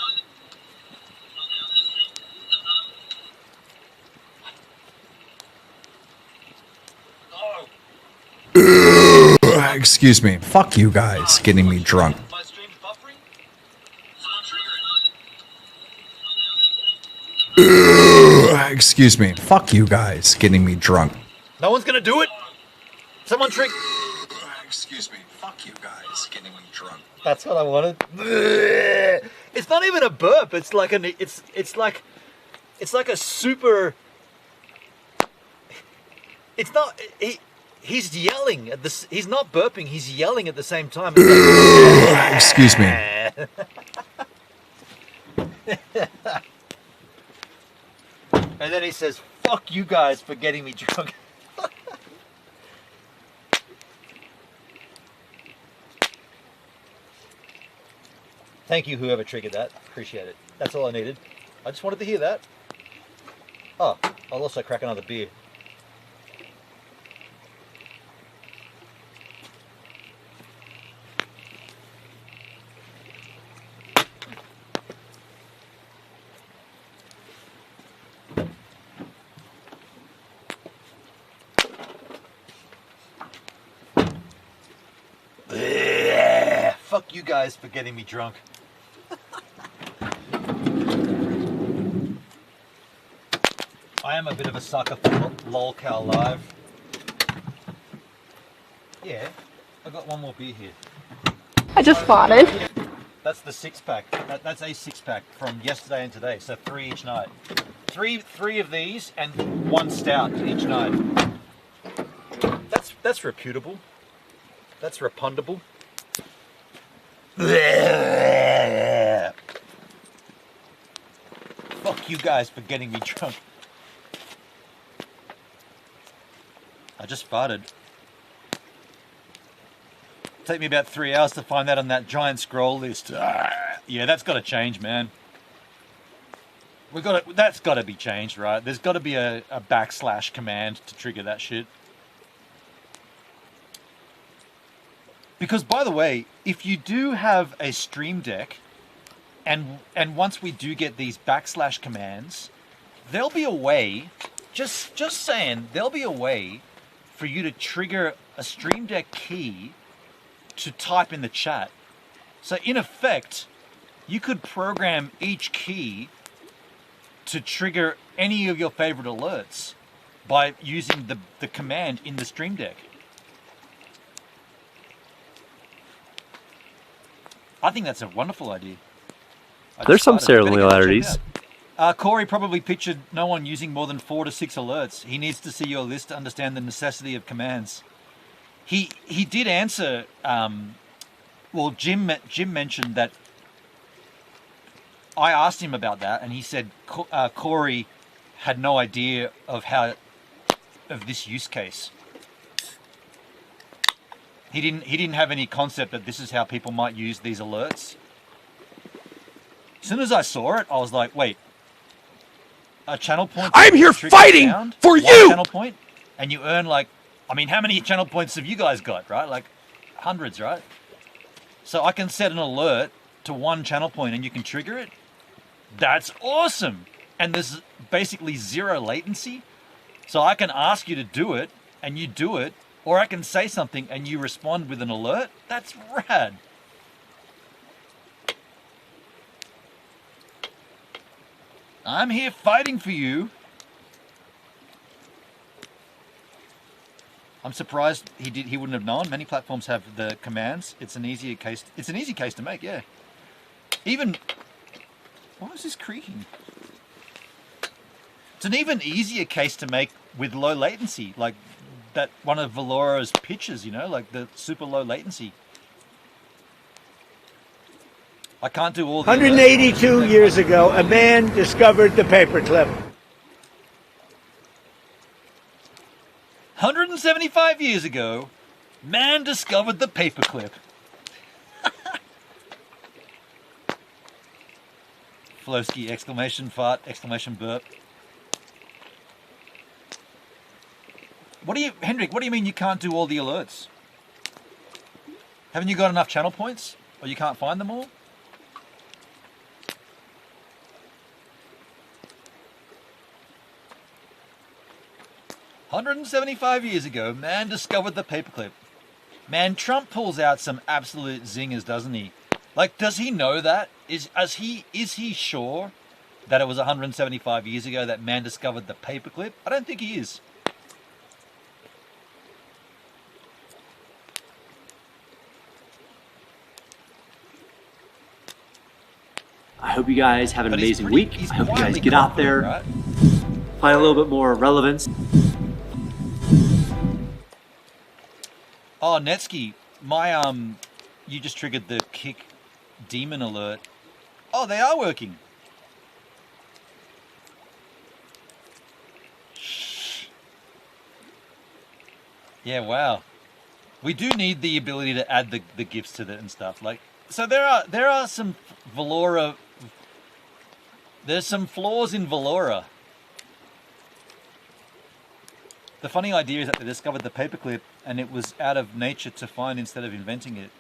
Excuse me. Fuck you guys getting me drunk. My stream's buffering? Excuse me. Fuck you guys getting me drunk. No one's gonna do it? Someone trigger. Excuse me. Fuck you guys getting me drunk. That's what I wanted. It's not even a burp. It's like it's like a super. It's not. He's yelling at this. He's not burping. He's yelling at the same time. Excuse me. And then he says, "Fuck you guys for getting me drunk." Thank you, whoever triggered that. Appreciate it. That's all I needed. I just wanted to hear that. Oh, I'll also crack another beer. Fuck you guys for getting me drunk. I am a bit of a sucker for lolcow live. Yeah, I got one more beer here. I just farted. That's the 6-pack. That's a 6-pack from yesterday and today. So 3 each night. Three of these and 1 stout each night. That's reputable. That's repundable. Fuck you guys for getting me drunk. I just farted. Take me about 3 hours to find that on that giant scroll list. Yeah, that's got to change, man. That's got to be changed, right? There's got to be a / command to trigger that shit. Because, by the way, if you do have a Stream Deck, and once we do get these / commands, there'll be a way. Just saying, there'll be a way for you to trigger a Stream Deck key to type in the chat. So in effect, you could program each key to trigger any of your favorite alerts by using the command in the Stream Deck. I think that's a wonderful idea. There's some similarities. Corey probably pictured no one using more than 4 to 6 alerts. He needs to see your list to understand the necessity of commands. He did answer. Well, Jim mentioned that. I asked him about that, and he said Corey had no idea of this use case. He didn't have any concept that this is how people might use these alerts. As soon as I saw it, I was like, wait. A channel point. I'm here fighting for you! Channel point, and you earn like, I mean, how many channel points have you guys got, right? Like hundreds, right? So I can set an alert to 1 channel point and you can trigger it. That's awesome. And there's basically 0 latency. So I can ask you to do it and you do it, or I can say something and you respond with an alert. That's rad. I'm here fighting for you. I'm surprised he wouldn't have known. Many platforms have the commands. It's an easy case to make, yeah. Even, why is this creaking? It's an even easier case to make with low latency, like that one of Valora's pitches, you know, like the super low latency. I can't do all the 182 years ago, a man discovered the paperclip. 175 years ago, man discovered the paperclip. Flowski, exclamation fart, exclamation burp. Hendrik, what do you mean you can't do all the alerts? Haven't you got enough channel points? Or you can't find them all? "175 years ago, man discovered the paperclip." Man, Trump pulls out some absolute zingers, doesn't he? Like, does he know that? Is he sure that it was 175 years ago that man discovered the paperclip? I don't think he is. I hope you guys have an amazing week. I hope you guys get out there, right? Find a little bit more relevance. Oh, Netsky, you just triggered the kick demon alert. Oh, they are working. Yeah, wow. We do need the ability to add the gifts to it and stuff. Like, so there are some Valora. There's some flaws in Valora. The funny idea is that they discovered the paperclip and it was out of nature to find instead of inventing it.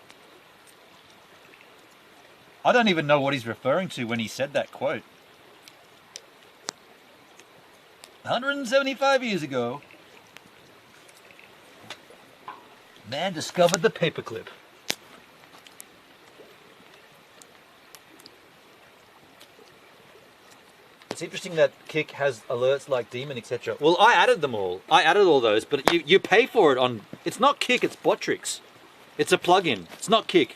I don't even know what he's referring to when he said that quote. 175 years ago, man discovered the paperclip. It's interesting that Kick has alerts like Demon, etc. Well, I added them all. I added all those, but you pay for it on... It's not Kick, it's Botrix. It's a plugin. It's not Kick.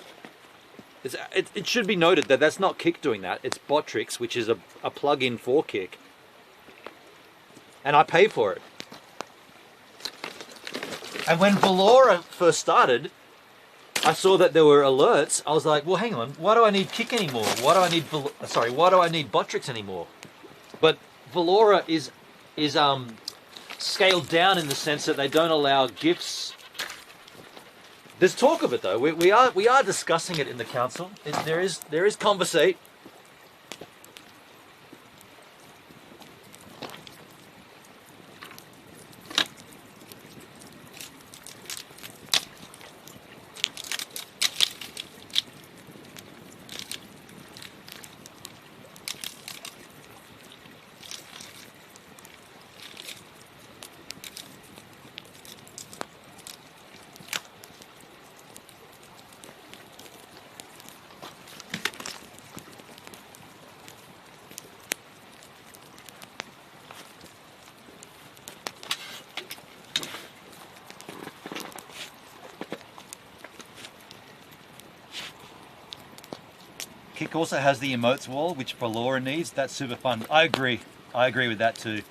It should be noted that that's not Kick doing that. It's Botrix, which is a plug-in for Kick. And I pay for it. And when Valora first started, I saw that there were alerts. I was like, well, hang on. Why do I need Kick anymore? Why do I need Botrix anymore? But Valora is scaled down in the sense that they don't allow GIFs. There's talk of it though. We are discussing it in the council. There is conversate. Kick also has the emotes wall, which Valora needs. That's super fun. I agree with that too.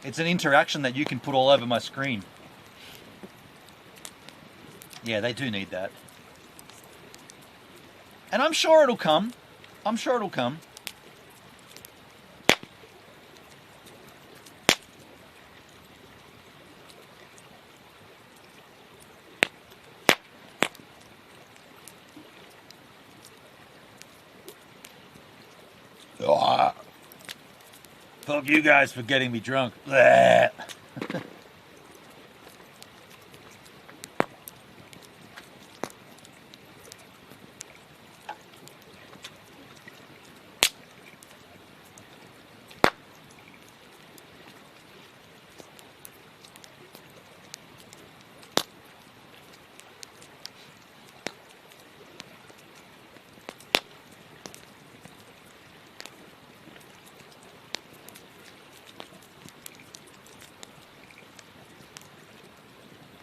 It's an interaction that you can put all over my screen. Yeah, they do need that. And I'm sure it'll come. I'm sure it'll come. Oh, fuck you guys for getting me drunk. Bleh.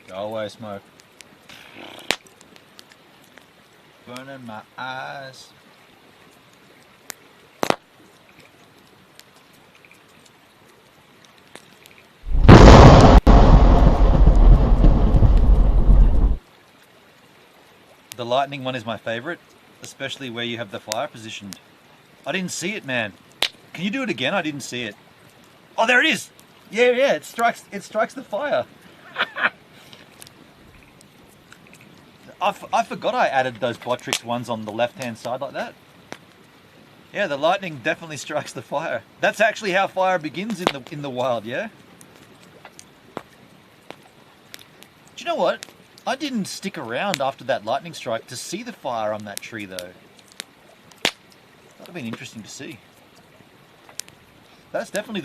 Go away, smoke. Burning my eyes. The lightning one is my favorite, especially where you have the fire positioned. I didn't see it, man. Can you do it again? I didn't see it. Oh, there it is. Yeah, it strikes the fire. I forgot I added those Botrix ones on the left-hand side like that. Yeah, the lightning definitely strikes the fire. That's actually how fire begins in the wild, yeah? Do you know what? I didn't stick around after that lightning strike to see the fire on that tree, though. That would have been interesting to see. That's definitely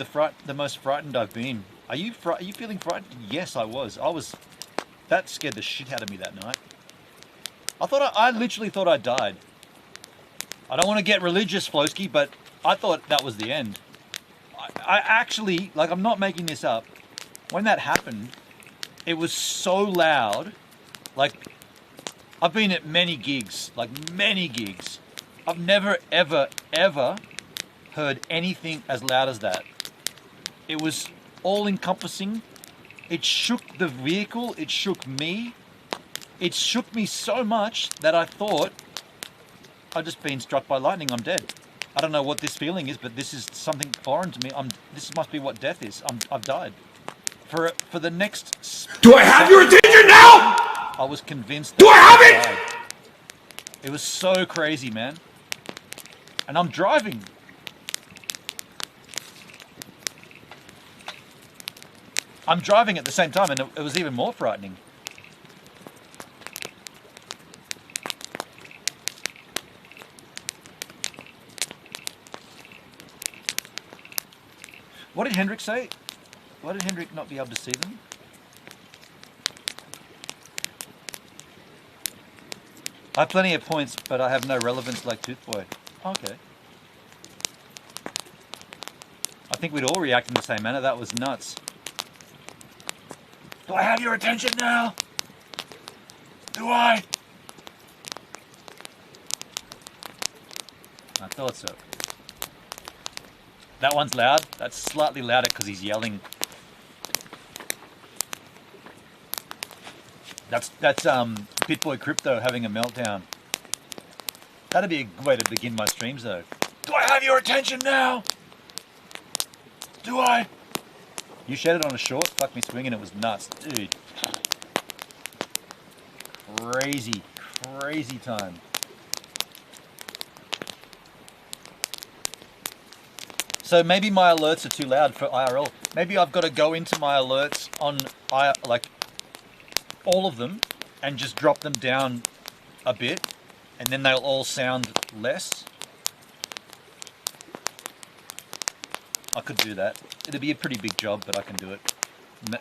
the most frightened I've been. Are you feeling frightened? Yes, I was. That scared the shit out of me that night. I literally thought I died. I don't want to get religious, Flosky, but I thought that was the end. I actually, like, I'm not making this up. When that happened, it was so loud. Like, I've been at many gigs. I've never, ever, ever heard anything as loud as that. It was all-encompassing. It shook the vehicle. It shook me. It shook me so much that I thought I've just been struck by lightning. I'm dead. I don't know what this feeling is, but this is something foreign to me. This must be what death is. I've died. For the next... Do I have your attention now? I was convinced... Do I have it? It was so crazy, man. And I'm driving. I'm driving at the same time, and it was even more frightening. What did Hendrik say? Why did Hendrik not be able to see them? I have plenty of points, but I have no relevance like Toothboy. Okay. I think we'd all react in the same manner. That was nuts. Do I have your attention now? Do I? I thought so. That one's loud. That's slightly louder because he's yelling. That's BitBoy Crypto having a meltdown. That'd be a good way to begin my streams though. Do I have your attention now? Do I? You shared it on a short, fuck me swinging, it was nuts, dude. Crazy, crazy time. So maybe my alerts are too loud for IRL. Maybe I've got to go into my alerts on like all of them and just drop them down a bit, and then they'll all sound less. I could do that. It'd be a pretty big job, but I can do it.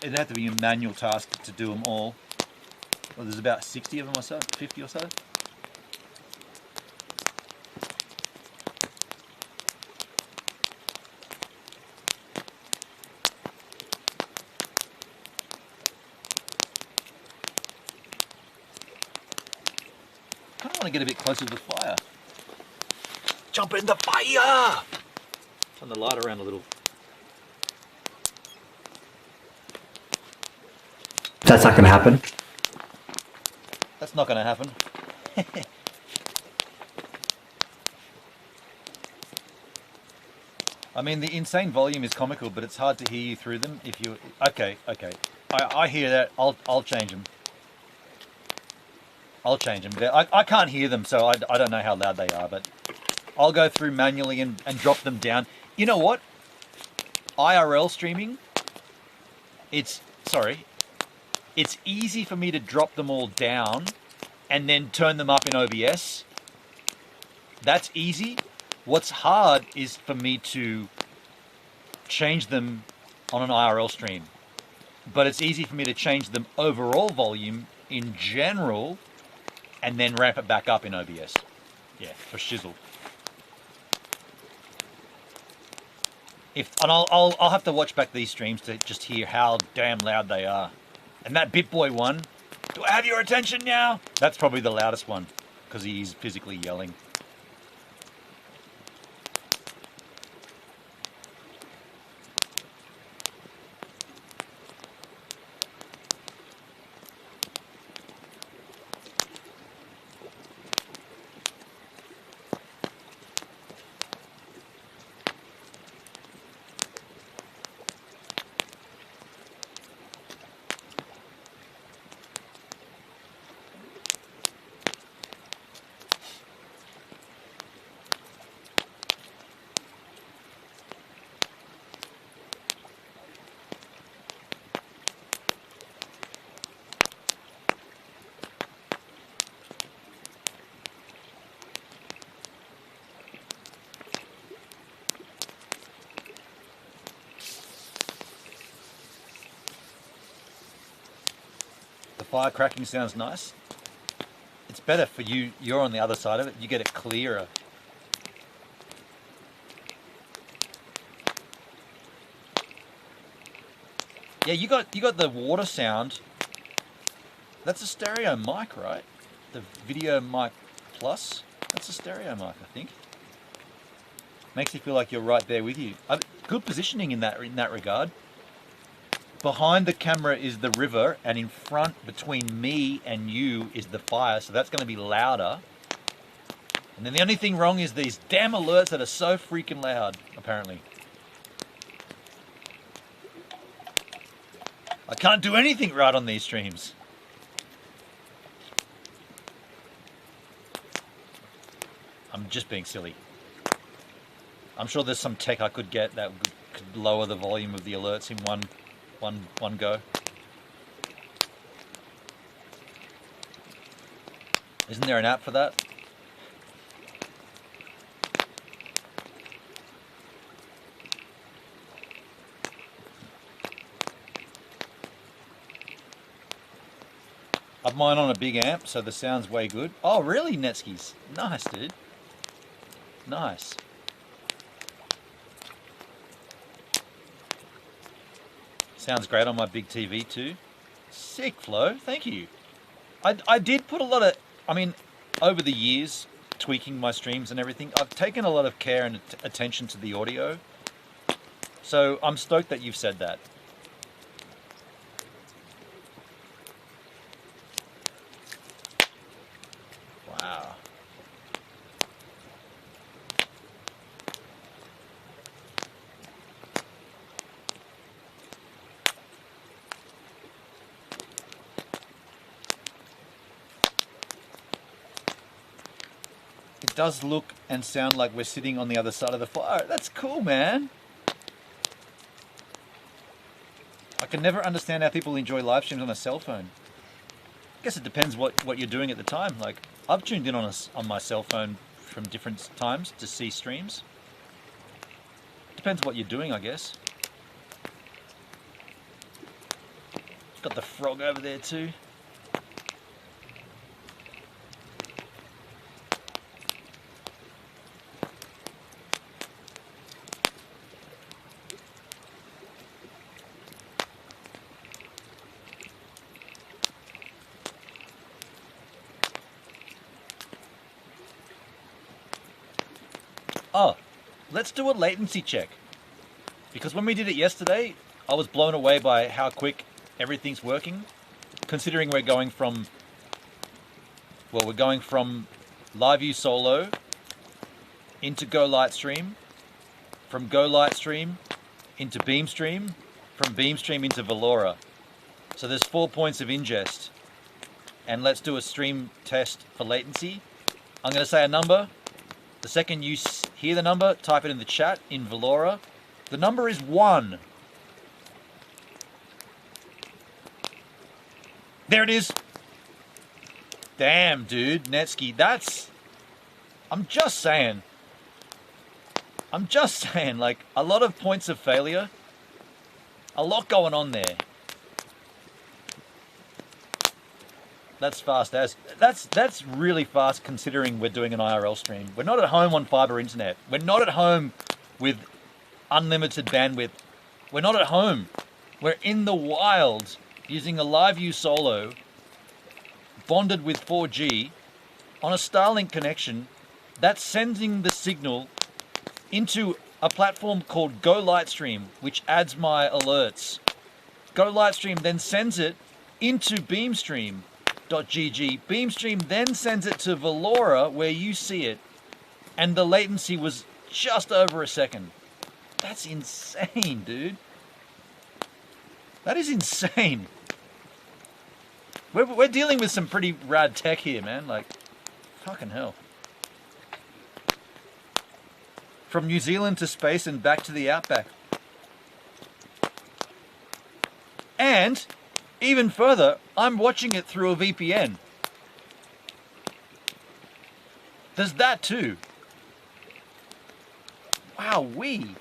It'd have to be a manual task to do them all. Well, there's about 60 of them or so, 50 or so. I kind of want to get a bit closer to the fire. Jump in the fire! Turn the light around a little. That's not going to happen. That's not going to happen. I mean, the insane volume is comical, but it's hard to hear you through them. If you okay, I hear that. I'll change them. I'll change them. I can't hear them, so I don't know how loud they are, but I'll go through manually and drop them down. You know what? IRL streaming, it's easy for me to drop them all down and then turn them up in OBS. That's easy. What's hard is for me to change them on an IRL stream. But it's easy for me to change them overall volume in general and then ramp it back up in OBS. Yeah, for shizzle. I'll have to watch back these streams to just hear how damn loud they are. And that BitBoy one, do I have your attention now? That's probably the loudest one because he's physically yelling. Fire cracking sounds nice. It's better for you. You're on the other side of it. You get it clearer. Yeah, you got the water sound. That's a stereo mic, right? The Video Mic Plus. That's a stereo mic, I think. Makes you feel like you're right there with you. Good positioning in that regard. Behind the camera is the river, and in front between me and you is the fire, so that's going to be louder. And then the only thing wrong is these damn alerts that are so freaking loud, apparently. I can't do anything right on these streams. I'm just being silly. I'm sure there's some tech I could get that could lower the volume of the alerts in one go. Isn't there an app for that? I've mine on a big amp, so the sound's way good. Oh, really, Netskis? Nice, dude. Nice. Sounds great on my big TV too. Sick, Flo. Thank you. I did put a lot of... I mean, over the years, tweaking my streams and everything, I've taken a lot of care and attention to the audio. So I'm stoked that you've said that. Wow. It does look and sound like we're sitting on the other side of the fire. That's cool, man. I can never understand how people enjoy live streams on a cell phone. I guess it depends what you're doing at the time. Like, I've tuned in on my cell phone from different times to see streams. Depends what you're doing, I guess. Got the frog over there too. Oh, let's do a latency check. Because when we did it yesterday, I was blown away by how quick everything's working. Considering we're going from LiveView Solo into Go Lightstream, from Go Lightstream into Beamstream, from Beamstream into Velora. So there's 4 points of ingest. And let's do a stream test for latency. I'm going to say a number. The second you hear the number, type it in the chat in Velora. The number is 1. There it is. Damn, dude, Netsky, that's... I'm just saying, like, a lot of points of failure. A lot going on there. That's fast as. That's really fast considering we're doing an IRL stream. We're not at home on fiber internet. We're not at home with unlimited bandwidth. We're not at home. We're in the wild using a LiveView Solo bonded with 4G on a Starlink connection that's sending the signal into a platform called Go Lightstream, which adds my alerts. Go Lightstream then sends it into Beamstream. .gg. Beamstream then sends it to Velora where you see it, and the latency was just over a second. That's insane, dude. That is insane. We're dealing with some pretty rad tech here, man. Like, fucking hell. From New Zealand to space and back to the outback. And even further, I'm watching it through a VPN. There's that too. Wowee.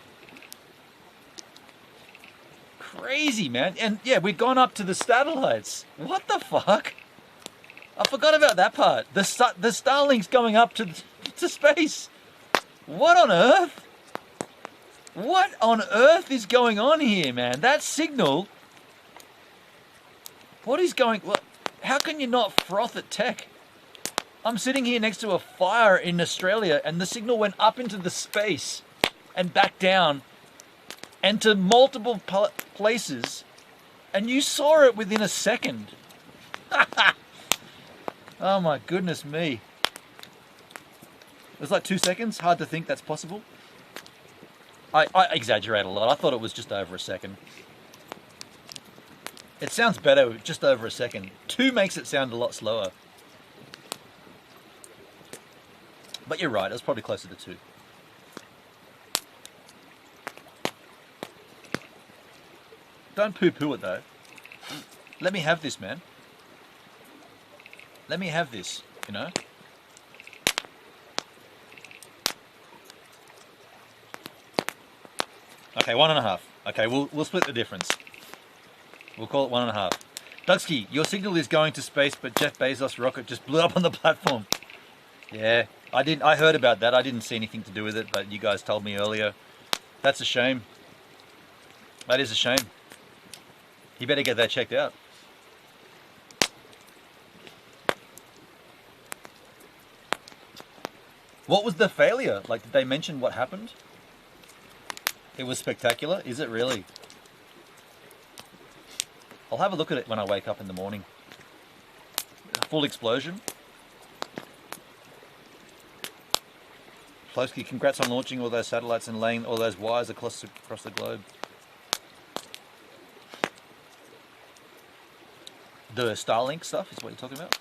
Crazy, man. And yeah, we've gone up to the satellites. What the fuck? I forgot about that part. The Starlink's going up to space. What on earth? What on earth is going on here, man? That signal... What is going... What, how can you not froth at tech? I'm sitting here next to a fire in Australia and the signal went up into the space and back down and to multiple places, and you saw it within a second. Oh my goodness me. It was like 2 seconds. Hard to think that's possible. I exaggerate a lot. I thought it was just over a second. It sounds better just over a second. 2 makes it sound a lot slower. But you're right, it was probably closer to 2. Don't poo-poo it though. Let me have this, man. Let me have this, you know? Okay, 1.5. Okay, we'll split the difference. We'll call it 1.5. Dugsky, your signal is going to space, but Jeff Bezos' rocket just blew up on the platform. Yeah, I heard about that. I didn't see anything to do with it, but you guys told me earlier. That's a shame. That is a shame. You better get that checked out. What was the failure? Like, did they mention what happened? It was spectacular. Is it really? I'll have a look at it when I wake up in the morning. A full explosion. Plosky, congrats on launching all those satellites and laying all those wires across the globe. The Starlink stuff is what you're talking about?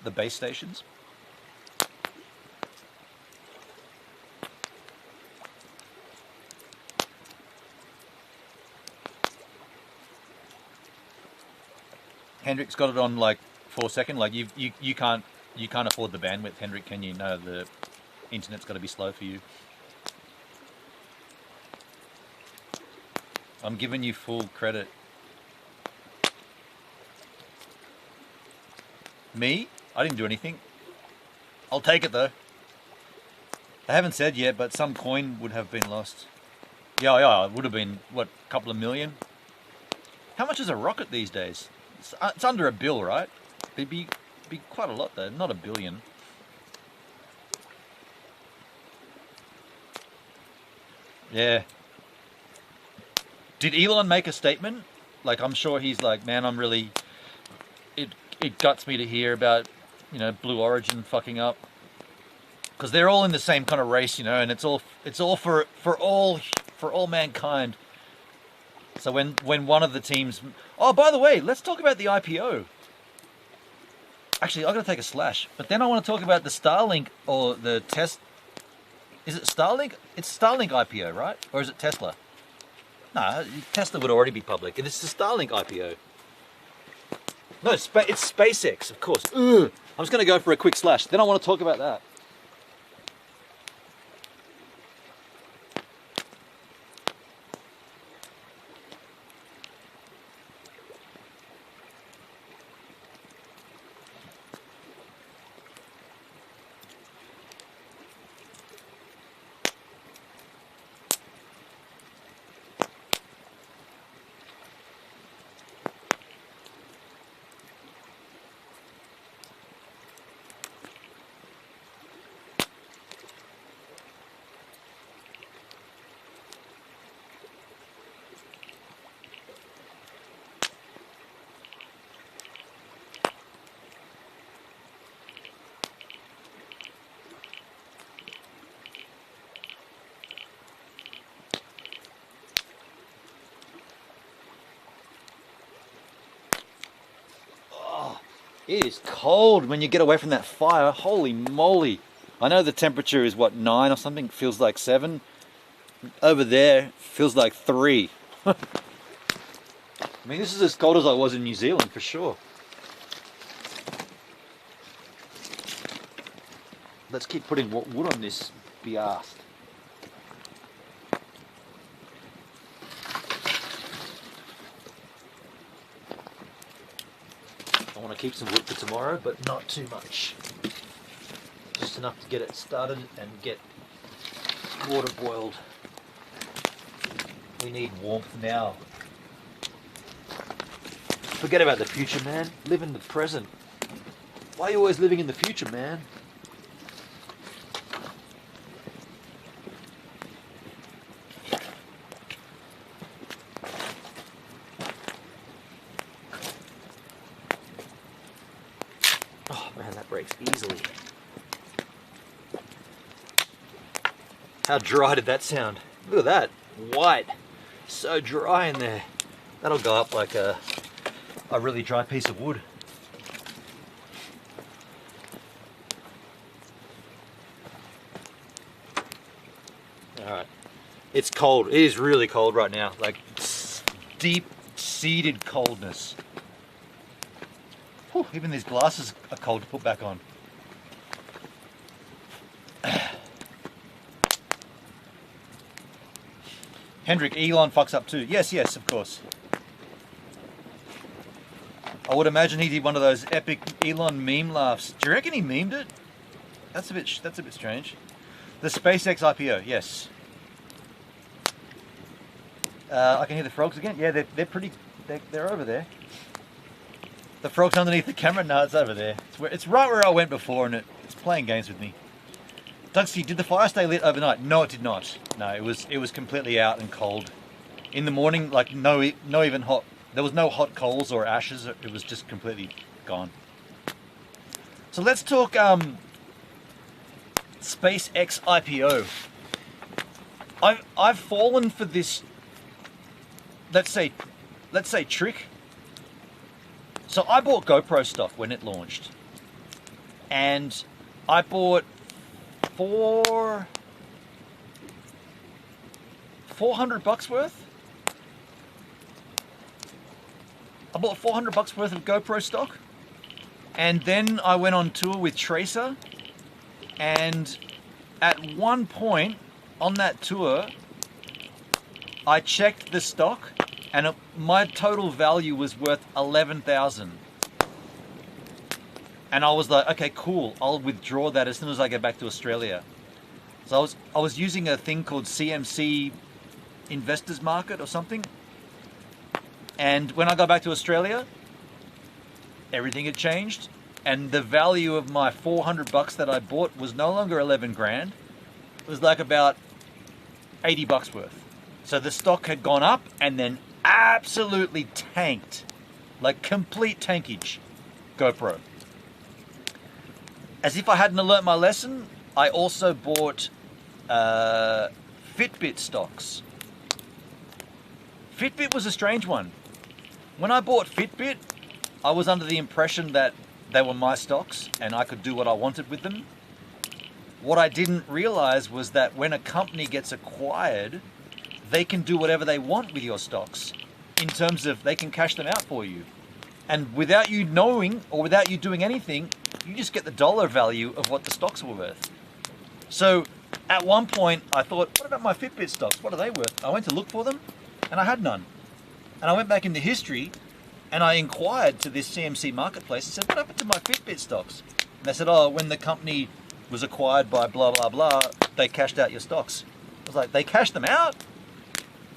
The base stations? Hendrik's got it on like 4-second. Like you can't afford the bandwidth, Hendrik, can you? No, the internet's got to be slow for you. I'm giving you full credit. Me? I didn't do anything. I'll take it though. I haven't said yet, but some coin would have been lost. Yeah, it would have been, what, a couple of million? How much is a rocket these days? It's under $1 billion, right? It'd be quite a lot though, not $1 billion. Yeah. Did Elon make a statement? Like, I'm sure he's like, man, I'm really... It guts me to hear about, you know, Blue Origin fucking up. Because they're all in the same kind of race, you know, and it's all for all mankind. So when one of the teams... Oh, by the way, let's talk about the IPO. Actually, I've got to take a slash. But then I want to talk about the Starlink or the test... Is it Starlink? It's Starlink IPO, right? Or is it Tesla? No, Tesla would already be public. It's the Starlink IPO. No, it's SpaceX, of course. Ugh. I'm just going to go for a quick slash. Then I want to talk about that. It is cold when you get away from that fire. Holy moly. I know the temperature is, what, 9 or something? Feels like 7. Over there, feels like 3. I mean, this is as cold as I was in New Zealand, for sure. Let's keep putting wood on this, be arsed. I want to keep some wood for tomorrow, but not too much. Just enough to get it started and get water boiled. We need warmth now. Forget about the future, man. Live in the present. Why are you always living in the future, man? Easily. How dry did that sound? Look at that, white, so dry in there. That'll go up like a really dry piece of wood. All right, it's cold. It is really cold right now, like deep-seated coldness. Whew, even these glasses are cold to put back on. Hendrik, Elon fucks up too. Yes, of course. I would imagine he did one of those epic Elon meme laughs. Do you reckon he memed it? That's a bit strange. The SpaceX IPO, yes. I can hear the frogs again. Yeah, they're over there. The frog's underneath the camera? No, it's over there. It's right where I went before, and it's playing games with me. Dugsy, did the fire stay lit overnight? No, it did not. No, it was completely out and cold. In the morning, like no even hot. There was no hot coals or ashes. It was just completely gone. So let's talk SpaceX IPO. I've fallen for this. Let's say trick. So I bought GoPro stock when it launched, and I bought $400 worth. I bought $400 worth of GoPro stock, and then I went on tour with Tracer, and at one point on that tour, I checked the stock, and my total value was worth $11,000. And I was like, okay, cool. I'll withdraw that as soon as I get back to Australia. So I was using a thing called CMC Investors Market or something. And when I got back to Australia, everything had changed, and the value of my $400 that I bought was no longer 11 grand. It was like about $80 worth. So the stock had gone up and then absolutely tanked, like complete tankage. GoPro. As if I hadn't learnt my lesson, I also bought Fitbit stocks. Fitbit was a strange one. When I bought Fitbit, I was under the impression that they were my stocks and I could do what I wanted with them. What I didn't realize was that when a company gets acquired, they can do whatever they want with your stocks in terms of they can cash them out for you. And without you knowing or without you doing anything, you just get the dollar value of what the stocks were worth. So at one point I thought, what about my Fitbit stocks? What are they worth? I went to look for them and I had none. And I went back into history and I inquired to this CMC marketplace and said, what happened to my Fitbit stocks? And they said, oh, when the company was acquired by blah, blah, blah, they cashed out your stocks. I was like, they cashed them out?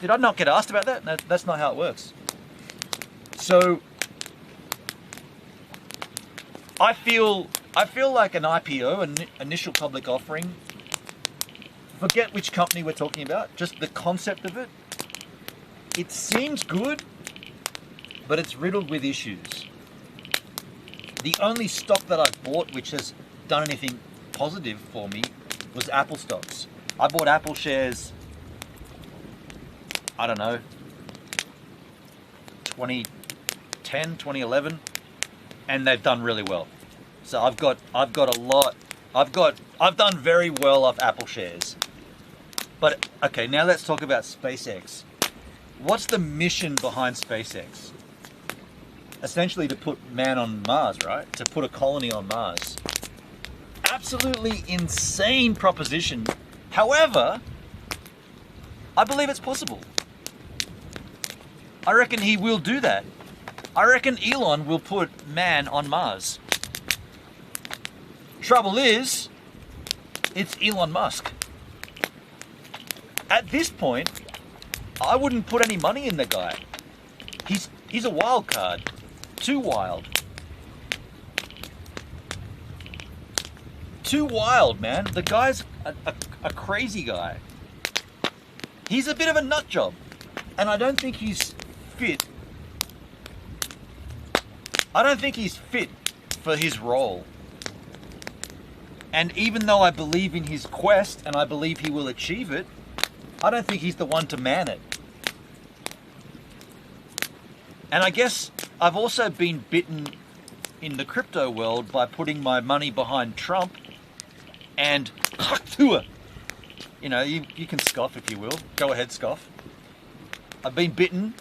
Did I not get asked about that? No, that's not how it works. So I feel like an IPO, an initial public offering, forget which company we're talking about, just the concept of it. It seems good, but it's riddled with issues. The only stock that I've bought which has done anything positive for me was Apple stocks. I bought Apple shares, I don't know, 2010, 2011, and they've done really well. So I've done very well off Apple shares. But okay, now let's talk about SpaceX. What's the mission behind SpaceX? Essentially to put man on Mars, right? To put a colony on Mars. Absolutely insane proposition. However, I believe it's possible. I reckon he will do that. I reckon Elon will put man on Mars. Trouble is, it's Elon Musk. At this point, I wouldn't put any money in the guy. He's a wild card. Too wild. Too wild, man. The guy's a crazy guy. He's a bit of a nut job. And I don't think he's fit. I don't think he's fit for his role. And even though I believe in his quest and I believe he will achieve it, I don't think he's the one to man it. And I guess I've also been bitten in the crypto world by putting my money behind Trump and you know, you can scoff if you will. Go ahead, scoff. I've been bitten,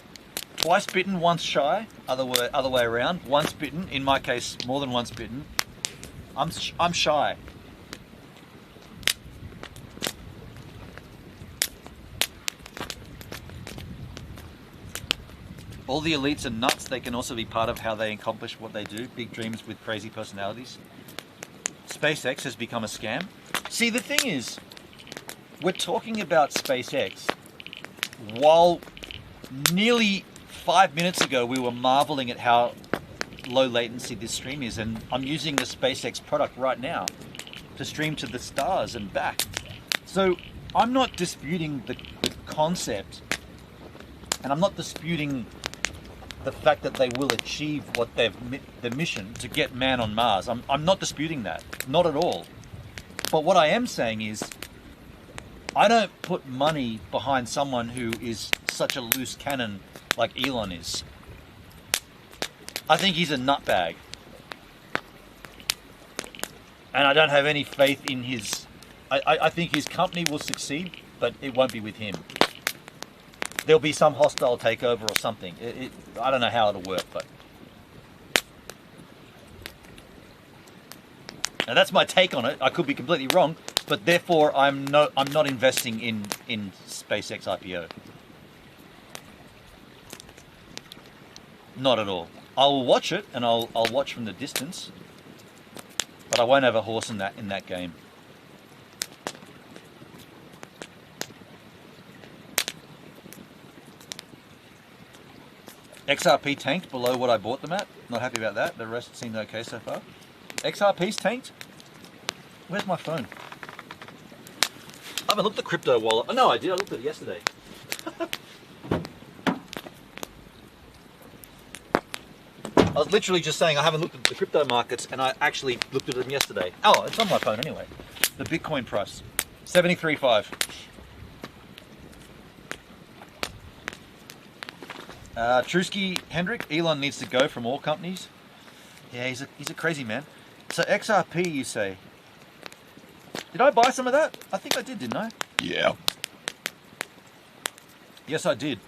twice bitten, once shy, other way around. Once bitten, in my case, more than once bitten. I'm shy. All the elites are nuts. They can also be part of how they accomplish what they do. Big dreams with crazy personalities. SpaceX has become a scam. See, the thing is, we're talking about SpaceX while nearly 5 minutes ago we were marveling at how low latency this stream is, and I'm using the SpaceX product right now. to stream to the stars and back. So I'm not disputing the concept, and I'm not disputing the fact that they will achieve what the mission to get man on Mars. I'm not disputing that, not at all. But what I am saying is, I don't put money behind someone who is such a loose cannon like Elon is. I think he's a nutbag. And I don't have any faith in his... I think his company will succeed, but it won't be with him. There'll be some hostile takeover or something. I don't know how it'll work, but... Now that's my take on it. I could be completely wrong, but therefore I'm not investing in SpaceX IPO. Not at all. I'll watch it, and I'll watch from the distance, but I won't have a horse in that game. XRP tanked below what I bought them at. Not happy about that. The rest seemed okay so far. XRP's tanked. Where's my phone? I haven't looked at crypto wallet. Oh, no, I did. I looked at it yesterday. I was literally just saying I haven't looked at the crypto markets, and I actually looked at them yesterday. Oh, it's on my phone anyway. The Bitcoin price, 73.5. Trusky Hendrik, Elon needs to go from all companies. Yeah, he's a crazy man. So XRP, you say? Did I buy some of that? I think I did, didn't I? Yeah. Yes, I did.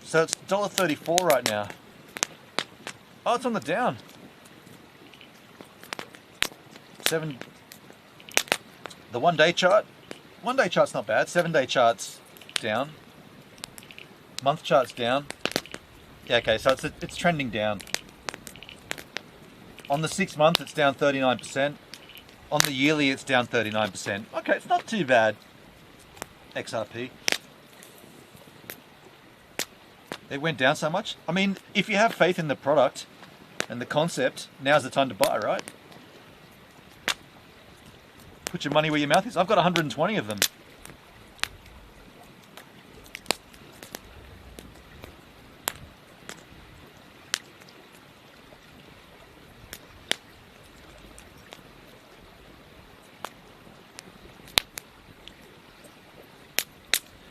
So it's $1.34 right now. Oh, it's on the down. The 1 day chart. 1 day chart's not bad. 7 day chart's down. Month chart's down. Yeah, okay, so it's trending down. On the 6 month, it's down 39%. On the yearly, it's down 39%. Okay, it's not too bad. XRP. It went down so much. I mean, if you have faith in the product and the concept, now's the time to buy, right? Put your money where your mouth is. I've got 120 of them.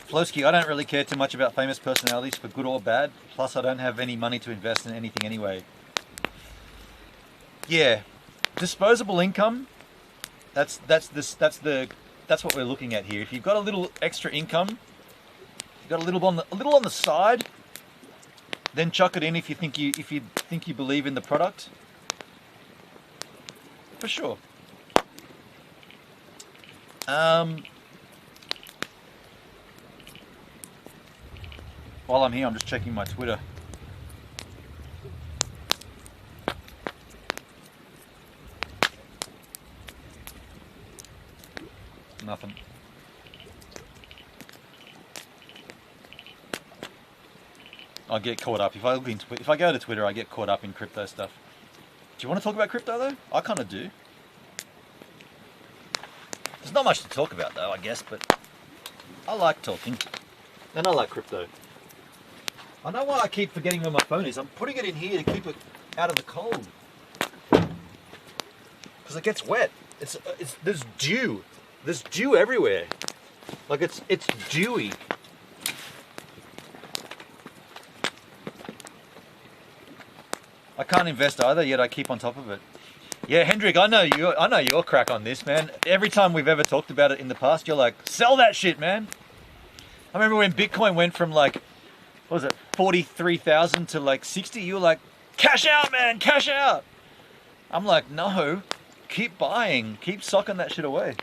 Flowski, I don't really care too much about famous personalities for good or bad. Plus, I don't have any money to invest in anything anyway. Yeah, disposable income. That's what we're looking at here. If you've got a little extra income, you've got a little on the side, then chuck it in if you think you believe in the product. For sure. While I'm here, I'm just checking my Twitter. Nothing. I get caught up. If I go to Twitter, I get caught up in crypto stuff. Do you want to talk about crypto though? I kind of do. There's not much to talk about though, I guess, but I like talking. And I like crypto. I know why I keep forgetting where my phone is. I'm putting it in here to keep it out of the cold. Because it gets wet. There's dew. There's dew everywhere. Like it's dewy. I can't invest either, yet I keep on top of it. Yeah, Hendrik, I know your crack on this, man. Every time we've ever talked about it in the past, you're like, sell that shit, man. I remember when Bitcoin went from like, what was it, 43,000 to like 60, you were like, cash out, man, cash out. I'm like, no, keep buying, keep socking that shit away.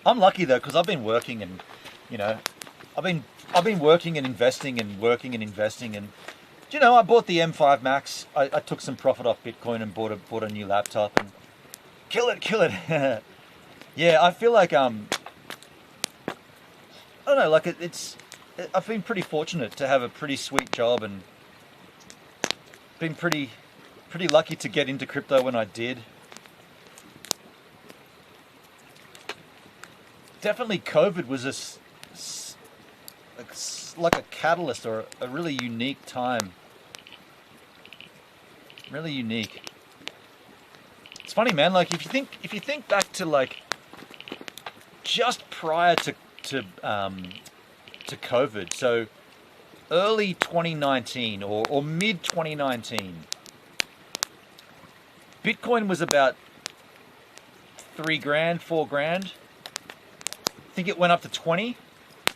I'm lucky though, because I've been working and, you know, I've been working and investing and working and investing, and, you know, I bought the M5 Max. I took some profit off Bitcoin and bought a new laptop and kill it. Yeah, I feel like I don't know, like I've been pretty fortunate to have a pretty sweet job and been pretty lucky to get into crypto when I did. Definitely COVID was like a catalyst or a really unique time. Really unique. It's funny, man, like if you think back to like just prior to COVID, so early 2019 or mid 2019, Bitcoin was about $3,000, $4,000. I think it went up to 20.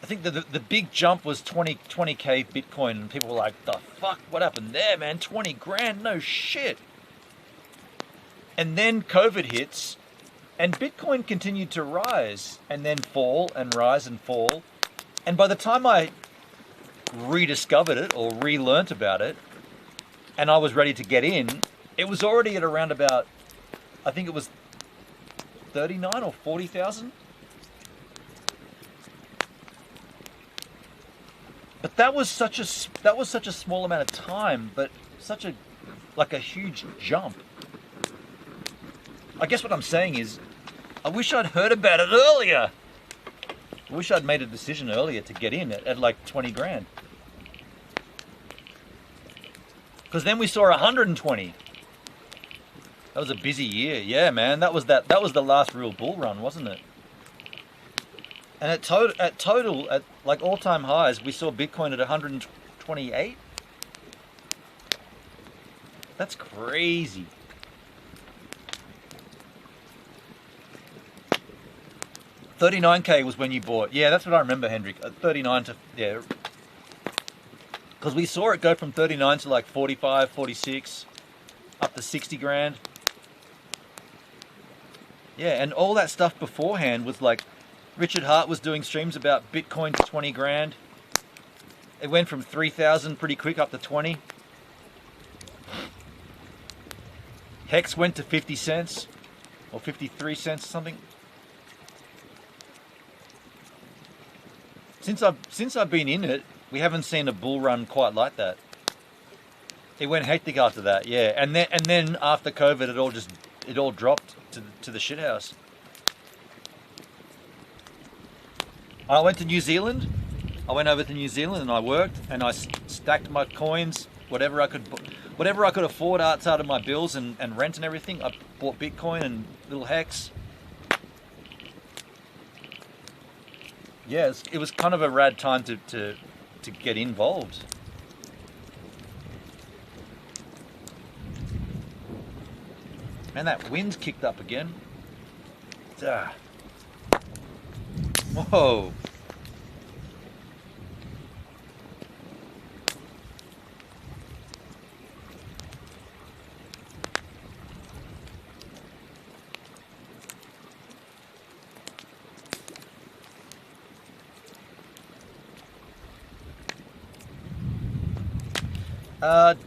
I think the big jump was 20k Bitcoin, and people were like, the fuck, what happened there, man? 20 grand, no shit. And then COVID hits, and Bitcoin continued to rise, and then fall, and rise and fall. And by the time I rediscovered it, or relearnt about it, and I was ready to get in, it was already at around about, I think it was 39 or 40,000. But that was such a small amount of time, but such a huge jump. I guess what I'm saying is, I wish I'd heard about it earlier. I wish I'd made a decision earlier to get in at like 20 grand. Because then we saw 120. That was a busy year. Yeah, man, that was the last real bull run, wasn't it? And at total, at like all-time highs, we saw Bitcoin at 128. That's crazy. $39K was when you bought. Yeah, that's what I remember, Hendrik. 39 to, yeah. Because we saw it go from 39 to like 45, 46, up to 60 grand. Yeah, and all that stuff beforehand was like, Richard Hart was doing streams about Bitcoin to 20 grand. It went from 3,000 pretty quick up to 20. Hex went to 50 cents or 53 cents or something. Since I've been in it, we haven't seen a bull run quite like that. It went hectic after that, yeah. And then after COVID, it all dropped to the shithouse. I went to New Zealand. I went over to New Zealand and I worked and I stacked my coins, whatever I could afford outside of my bills and rent and everything. I bought Bitcoin and little Hex. Yeah, it was kind of a rad time to get involved. Man, that wind's kicked up again. Ah. Whoa.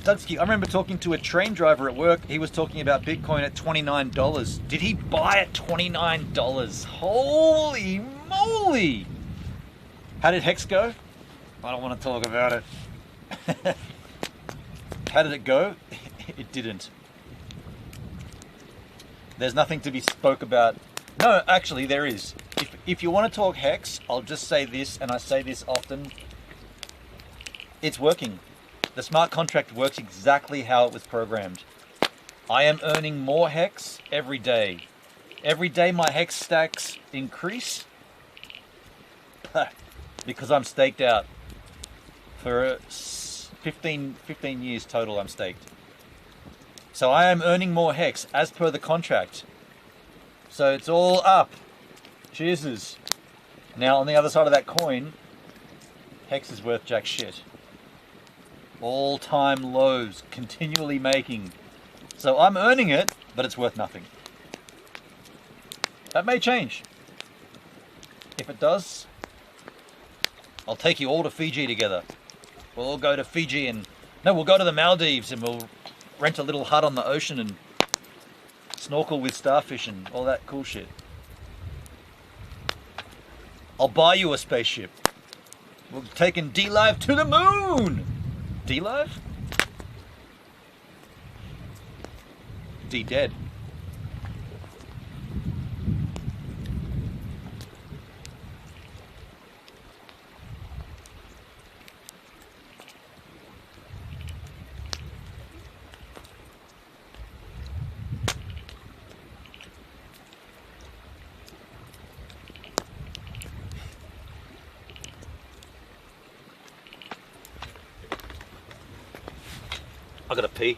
Dudsky, I remember talking to a train driver at work. He was talking about Bitcoin at $29. Did he buy at $29? Holy moly! How did Hex go? I don't want to talk about it. How did it go? It didn't. There's nothing to be spoke about. No, actually there is. If you want to talk Hex, I'll just say this, and I say this often. It's working. The smart contract works exactly how it was programmed. I am earning more Hex every day. Every day my Hex stacks increase because I'm staked out. For 15 years total I'm staked. So I am earning more Hex as per the contract. So it's all up. Cheers. Now on the other side of that coin, Hex is worth jack shit. All-time lows, continually making. So I'm earning it, but it's worth nothing. That may change. If it does, I'll take you all to Fiji together. We'll all go to Fiji and... No, we'll go to the Maldives and we'll rent a little hut on the ocean and snorkel with starfish and all that cool shit. I'll buy you a spaceship. We're taking D-Live to the moon! D-Live? D dead. I gotta pee.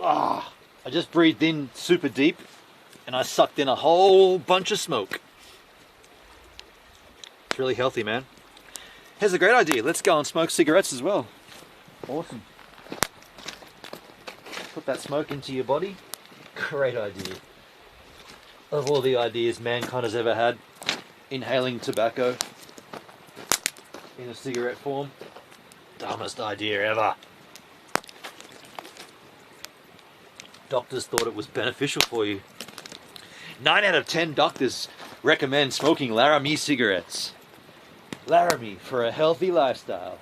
Ah, I just breathed in super deep and I sucked in a whole bunch of smoke. It's really healthy, man. Here's a great idea. Let's go and smoke cigarettes as well. Awesome. Put that smoke into your body. Great idea. Of all the ideas mankind has ever had, inhaling tobacco in a cigarette form, dumbest idea ever. Doctors thought it was beneficial for you. 9 out of 10 doctors recommend smoking Laramie cigarettes. Laramie for a healthy lifestyle.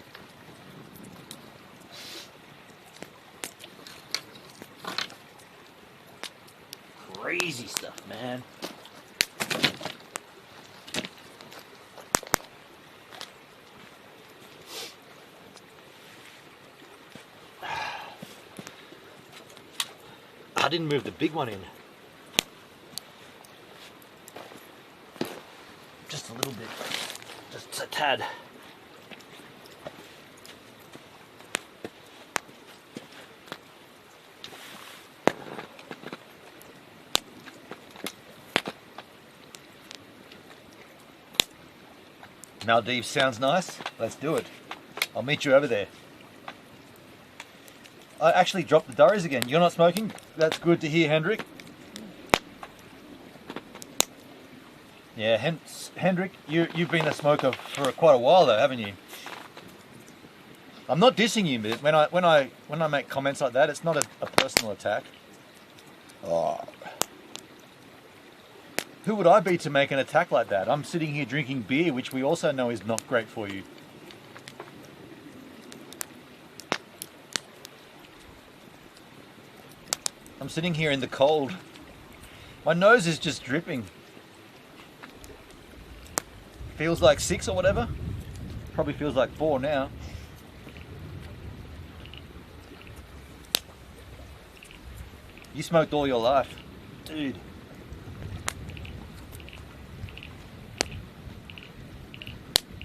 Crazy stuff, man. I didn't move the big one in. Just a little bit. Just a tad. Maldives sounds nice. Let's do it. I'll meet you over there. I actually dropped the durries again. You're not smoking? That's good to hear, Hendrik. Yeah, Hendrik, you've been a smoker for quite a while though, haven't you? I'm not dissing you, but when I make comments like that, it's not a personal attack. Oh. Who would I be to make an attack like that? I'm sitting here drinking beer, which we also know is not great for you. I'm sitting here in the cold. My nose is just dripping. Feels like 6 or whatever. Probably feels like 4 now. You smoked all your life. Dude.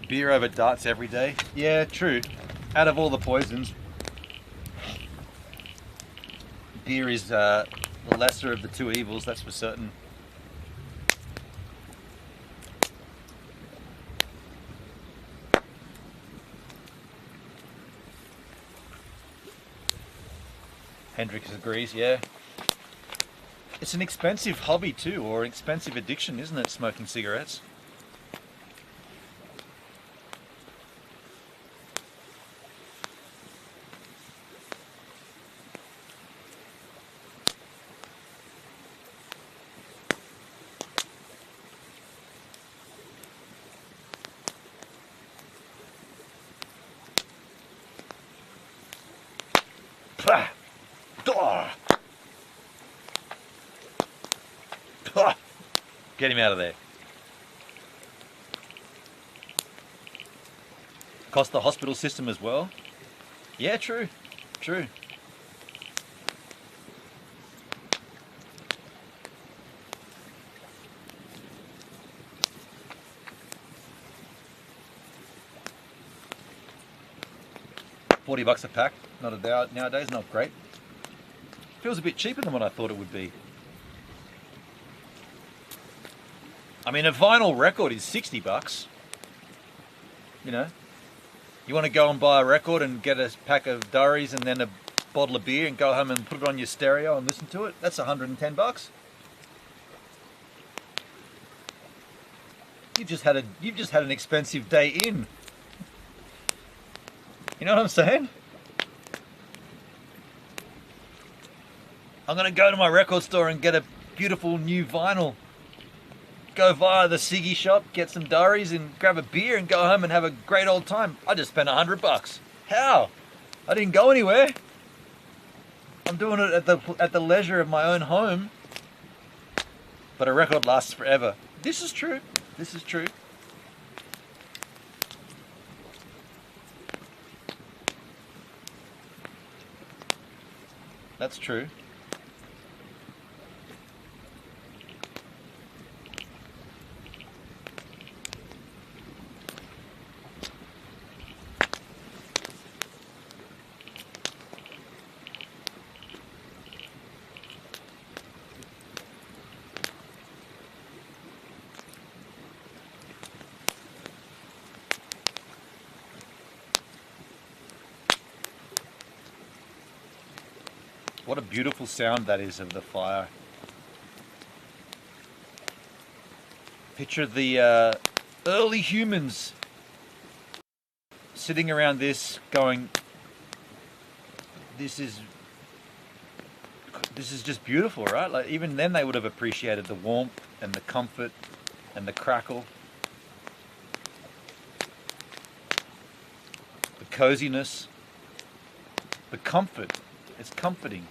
Beer over darts every day. Yeah, true. Out of all the poisons, beer is the lesser of the two evils, that's for certain. Hendrix agrees, yeah. It's an expensive hobby too, or an expensive addiction, isn't it, smoking cigarettes? Get him out of there. Cost the hospital system as well. Yeah, true. True. $40 a pack. Not a doubt nowadays, not great. Feels a bit cheaper than what I thought it would be. I mean, a vinyl record is $60. You know, you want to go and buy a record and get a pack of durries and then a bottle of beer and go home and put it on your stereo and listen to it. That's $110. You've just had an expensive day in. You know what I'm saying? I'm gonna go to my record store and get a beautiful new vinyl. Go via the ciggy shop, get some durries and grab a beer and go home and have a great old time. I just spent $100. How? I didn't go anywhere. I'm doing it at the leisure of my own home. But a record lasts forever. This is true. This is true. That's true. What a beautiful sound that is of the fire. Picture the early humans sitting around this going, this is just beautiful, right? Like even then they would have appreciated the warmth and the comfort and the crackle, the coziness, the comfort. It's comforting.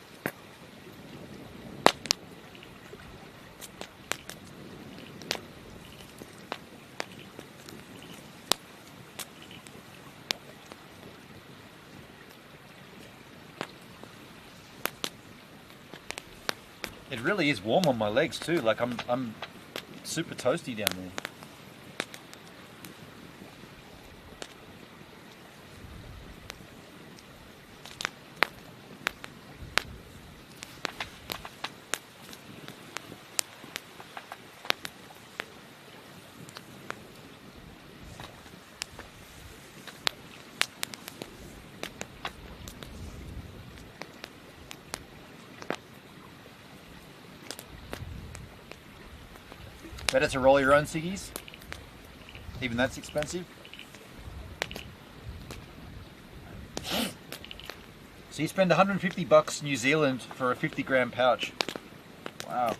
It really is warm on my legs too. Like I'm super toasty down there. Better to roll your own ciggies. Even that's expensive. So you spend $150 New Zealand for a 50-gram pouch. Wow.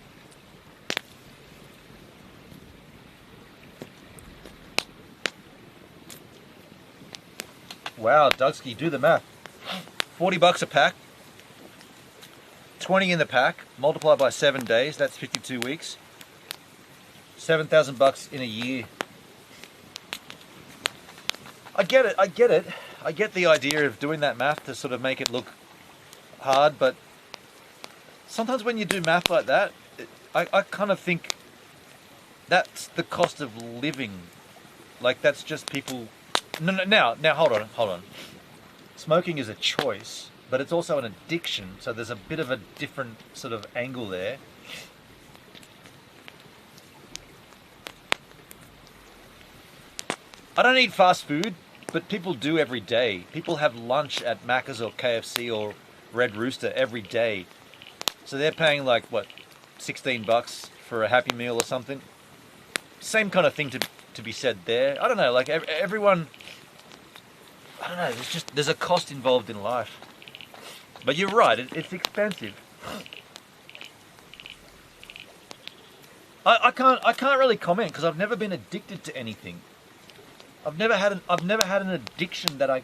Wow, Dugsky, do the math. $40 a pack. 20 in the pack. Multiply by 7 days. That's 52 weeks. $7,000 in a year. I get it. I get the idea of doing that math to sort of make it look hard, but sometimes when you do math like that, I kind of think that's the cost of living. Like that's just people. No, now hold on. Smoking is a choice, but it's also an addiction. So there's a bit of a different sort of angle there. I don't eat fast food, but people do every day. People have lunch at Macca's or KFC or Red Rooster every day. So they're paying like, what, $16 for a Happy Meal or something? Same kind of thing to be said there. I don't know, like everyone, I don't know, there's a cost involved in life. But you're right, it's expensive. I can't really comment because I've never been addicted to anything. I've never had an addiction that I've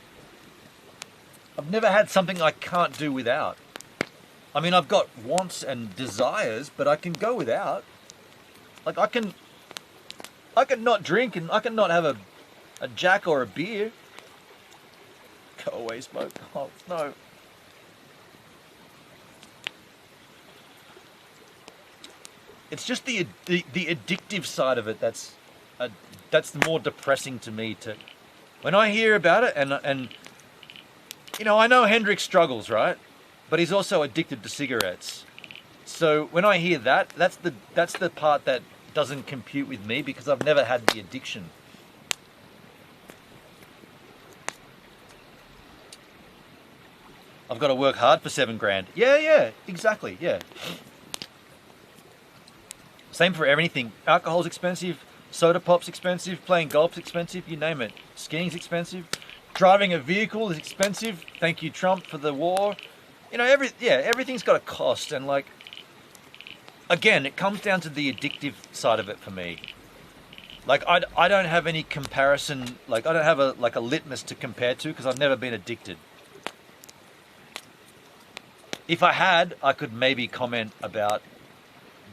never had something I can't do without. I mean, I've got wants and desires, but I can go without. Like I can not drink and I can not have a Jack or a beer. Go away, smoke. Oh no. It's just the addictive side of it that's more depressing to me. When I hear about it, and You know, I know Hendrik struggles, right? But he's also addicted to cigarettes. So when I hear that, that's the part that doesn't compute with me because I've never had the addiction. I've got to work hard for $7,000. Yeah, exactly, yeah. Same for everything. Alcohol's expensive, soda pop's expensive, playing golf's expensive, you name it. Skiing's expensive. Driving a vehicle is expensive. Thank you, Trump, for the war. You know, everything's got a cost, and like, again, it comes down to the addictive side of it for me. Like, I don't have any comparison, like, I don't have a litmus to compare to because I've never been addicted. If I had, I could maybe comment about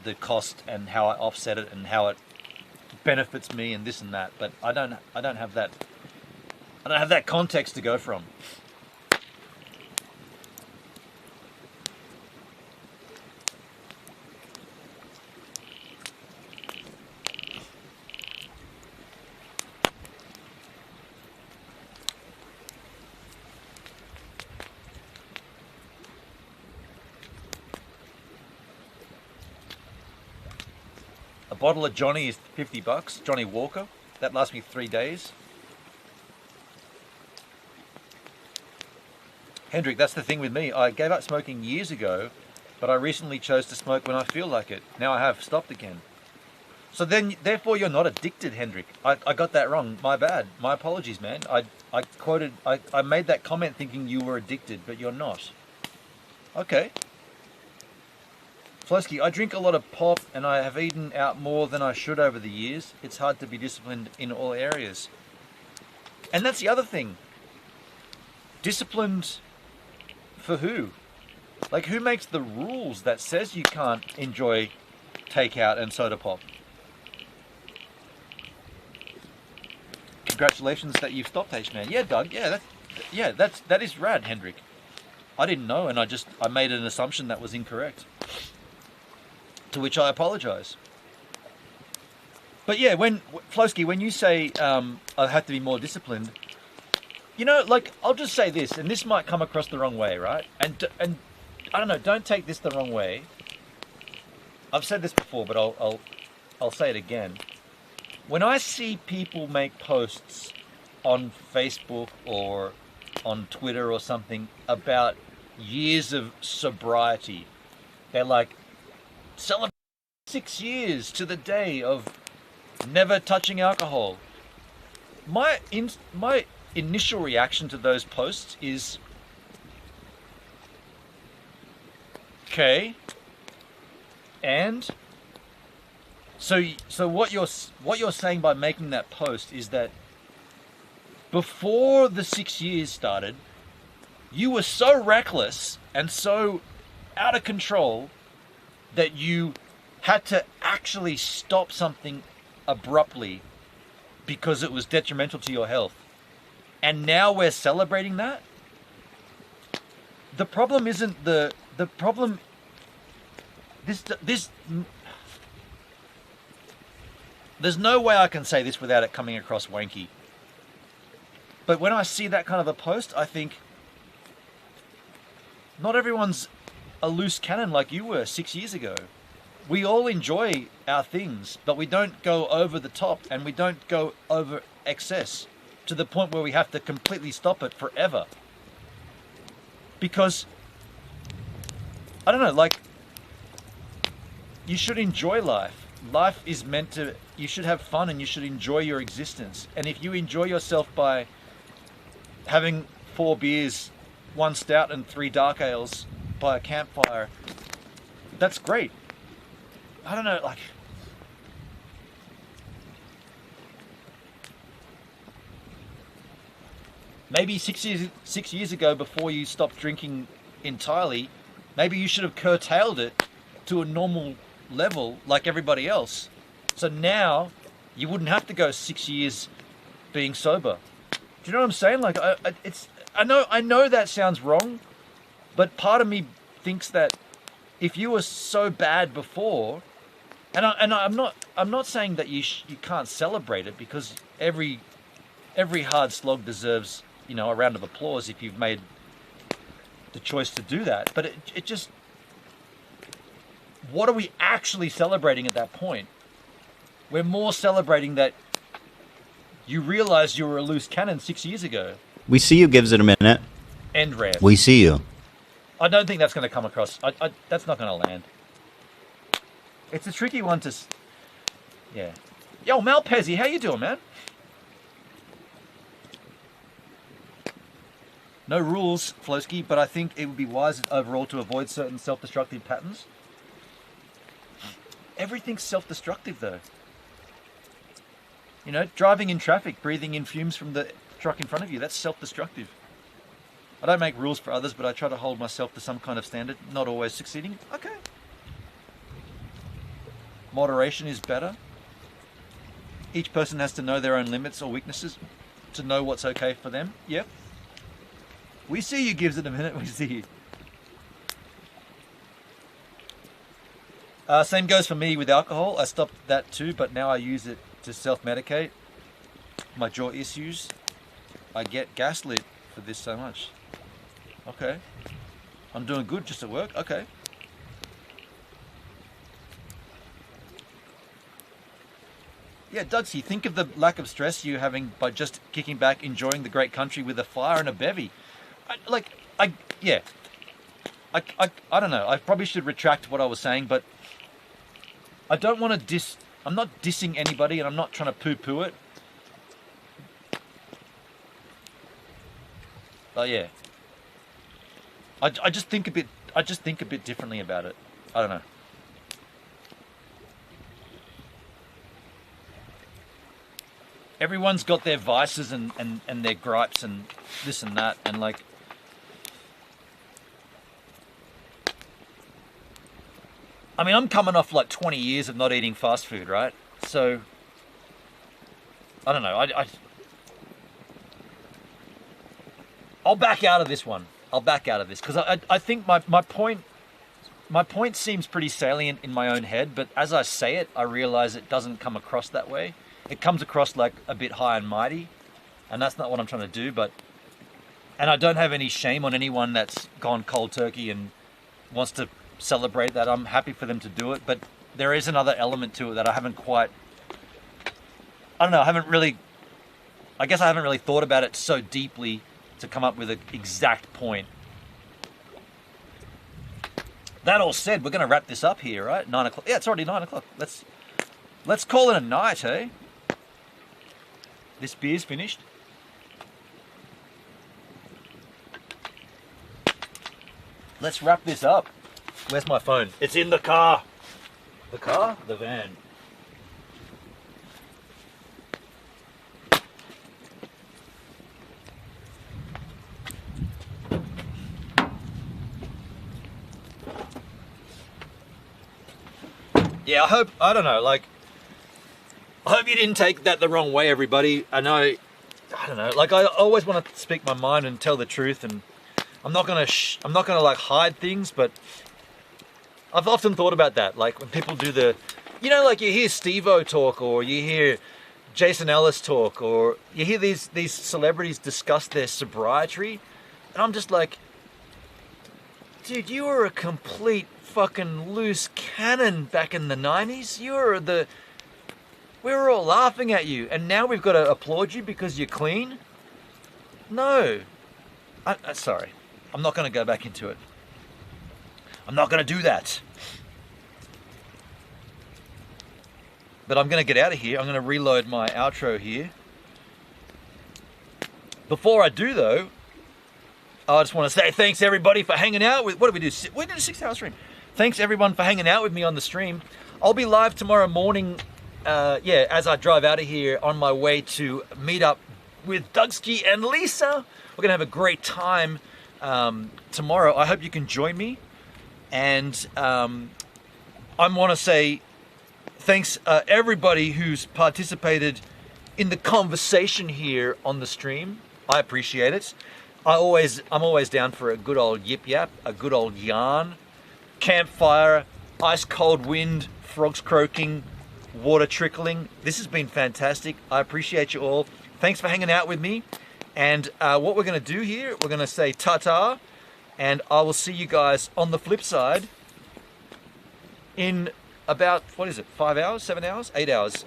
the cost and how I offset it and how it benefits me and this and that, but I don't have that. I don't have that context to go from. A bottle of Johnny is $50. Johnny Walker. That lasts me 3 days. Hendrik, that's the thing with me. I gave up smoking years ago, but I recently chose to smoke when I feel like it. Now I have stopped again. So then, therefore, you're not addicted, Hendrik. I got that wrong. My bad. My apologies, man. I made that comment thinking you were addicted, but you're not. Okay. Flosky, I drink a lot of pop and I have eaten out more than I should over the years. It's hard to be disciplined in all areas. And that's the other thing. Disciplined for who? Like, who makes the rules that says you can't enjoy takeout and soda pop? Congratulations that you've stopped, H-Man. Yeah, Doug. Yeah, that is rad, Hendrik. I didn't know, and I made an assumption that was incorrect. To which I apologize. But yeah, Flosky, when you say I have to be more disciplined, you know, like, I'll just say this, and this might come across the wrong way, right? And I don't know, don't take this the wrong way. I've said this before, but I'll say it again. When I see people make posts on Facebook or on Twitter or something about years of sobriety, they're like, celebrate 6 years to the day of never touching alcohol. My initial reaction to those posts is, okay, and so what you're saying by making that post is that before the 6 years started, you were so reckless and so out of control that you had to actually stop something abruptly because it was detrimental to your health. And now we're celebrating that? The problem isn't the problem. There's no way I can say this without it coming across wanky. But when I see that kind of a post, I think not everyone's a loose cannon like you were 6 years ago. We all enjoy our things, but we don't go over the top and we don't go over excess to the point where we have to completely stop it forever. Because, I don't know, like, you should enjoy life. Life is meant to, you should have fun and you should enjoy your existence. And if you enjoy yourself by having 4 beers, 1 stout and 3 dark ales by a campfire, that's great. I don't know, like, maybe 6 years ago, before you stopped drinking entirely, maybe you should have curtailed it to a normal level like everybody else. So now you wouldn't have to go 6 years being sober. Do you know what I'm saying? Like, I know that sounds wrong, but part of me thinks that if you were so bad before, and I'm not saying that you can't celebrate it, because every hard slog deserves, you know, a round of applause if you've made the choice to do that. But it just, what are we actually celebrating at that point? We're more celebrating that you realized you were a loose cannon 6 years ago. We see you gives it a minute. End rant. We see you. I don't think that's going to come across. That's not going to land. It's a tricky one to... Yeah. Yo, Mal Pezzi, how you doing, man? No rules, Flosky, but I think it would be wise overall to avoid certain self-destructive patterns. Everything's self-destructive, though. You know, driving in traffic, breathing in fumes from the truck in front of you, that's self-destructive. I don't make rules for others, but I try to hold myself to some kind of standard, not always succeeding. Okay. Moderation is better. Each person has to know their own limits or weaknesses to know what's okay for them. Yep. We see you, gives it a minute, we see you. Same goes for me with alcohol. I stopped that too, but now I use it to self-medicate my jaw issues. I get gaslit for this so much. Okay. I'm doing good just at work. Okay. Yeah, Dugsy, think of the lack of stress you're having by just kicking back, enjoying the great country with a fire and a bevy. I don't know. I probably should retract what I was saying, but I don't want to I'm not dissing anybody, and I'm not trying to poo-poo it. But yeah. I just think a bit differently about it. I don't know. Everyone's got their vices and their gripes and this and that, and like, I mean, I'm coming off like 20 years of not eating fast food, right? So, I don't know, I'll back out of this one. I'll back out of this, because I think my point seems pretty salient in my own head, but as I say it, I realize it doesn't come across that way. It comes across like a bit high and mighty, and that's not what I'm trying to do, and I don't have any shame on anyone that's gone cold turkey and wants to celebrate that. I'm happy for them to do it, but there is another element to it that I haven't quite, I don't know, I haven't really thought about it so deeply to come up with an exact point. That all said, we're going to wrap this up here, right? 9 o'clock. Yeah, it's already 9 o'clock. Let's call it a night, eh? This beer's finished. Let's wrap this up. Where's my phone? It's in the car. The car? The van. Yeah, I don't know, like, I hope you didn't take that the wrong way, everybody. I don't know, like, I always want to speak my mind and tell the truth, and I'm not gonna like hide things, but I've often thought about that, like when people do the, you know, like you hear Steve-O talk, or you hear Jason Ellis talk, or you hear these celebrities discuss their sobriety, and I'm just like, dude, you were a complete fucking loose cannon back in the 90s. We were all laughing at you, and now we've got to applaud you because you're clean? No. Sorry. I'm not going to go back into it. I'm not going to do that. But I'm going to get out of here. I'm going to reload my outro here. Before I do, though, I just want to say thanks everybody for hanging out with, what did we do? We did a 6-hour stream. Thanks everyone for hanging out with me on the stream. I'll be live tomorrow morning, as I drive out of here on my way to meet up with Dugsky and Lisa. We're gonna have a great time tomorrow. I hope you can join me. And I want to say thanks everybody who's participated in the conversation here on the stream. I appreciate it. I'm always down for a good old yip yap, a good old yarn, campfire, ice cold wind, frogs croaking, water trickling. This has been fantastic. I appreciate you all. Thanks for hanging out with me. And what we're going to do here, we're going to say ta-ta, And I will see you guys on the flip side in about, 5 hours, 7 hours, 8 hours.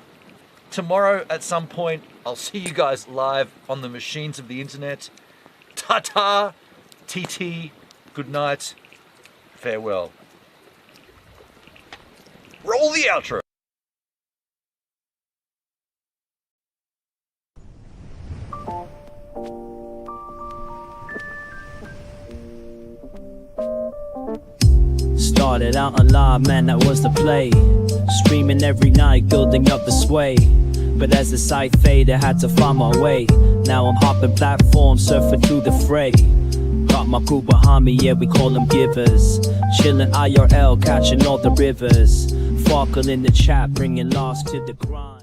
Tomorrow at some point, I'll see you guys live on the machines of the internet. Ta-ta, TT, good night, farewell. Roll the outro. Started out alive, man, that was the play. Streaming every night, building up the sway. But as the sight faded, I had to find my way. Now I'm hopping platforms, surfing through the fray. Got my crew behind me, yeah, we call them givers. Chillin' IRL, catching all the rivers. Farkle in the chat, bringing lost to the grind.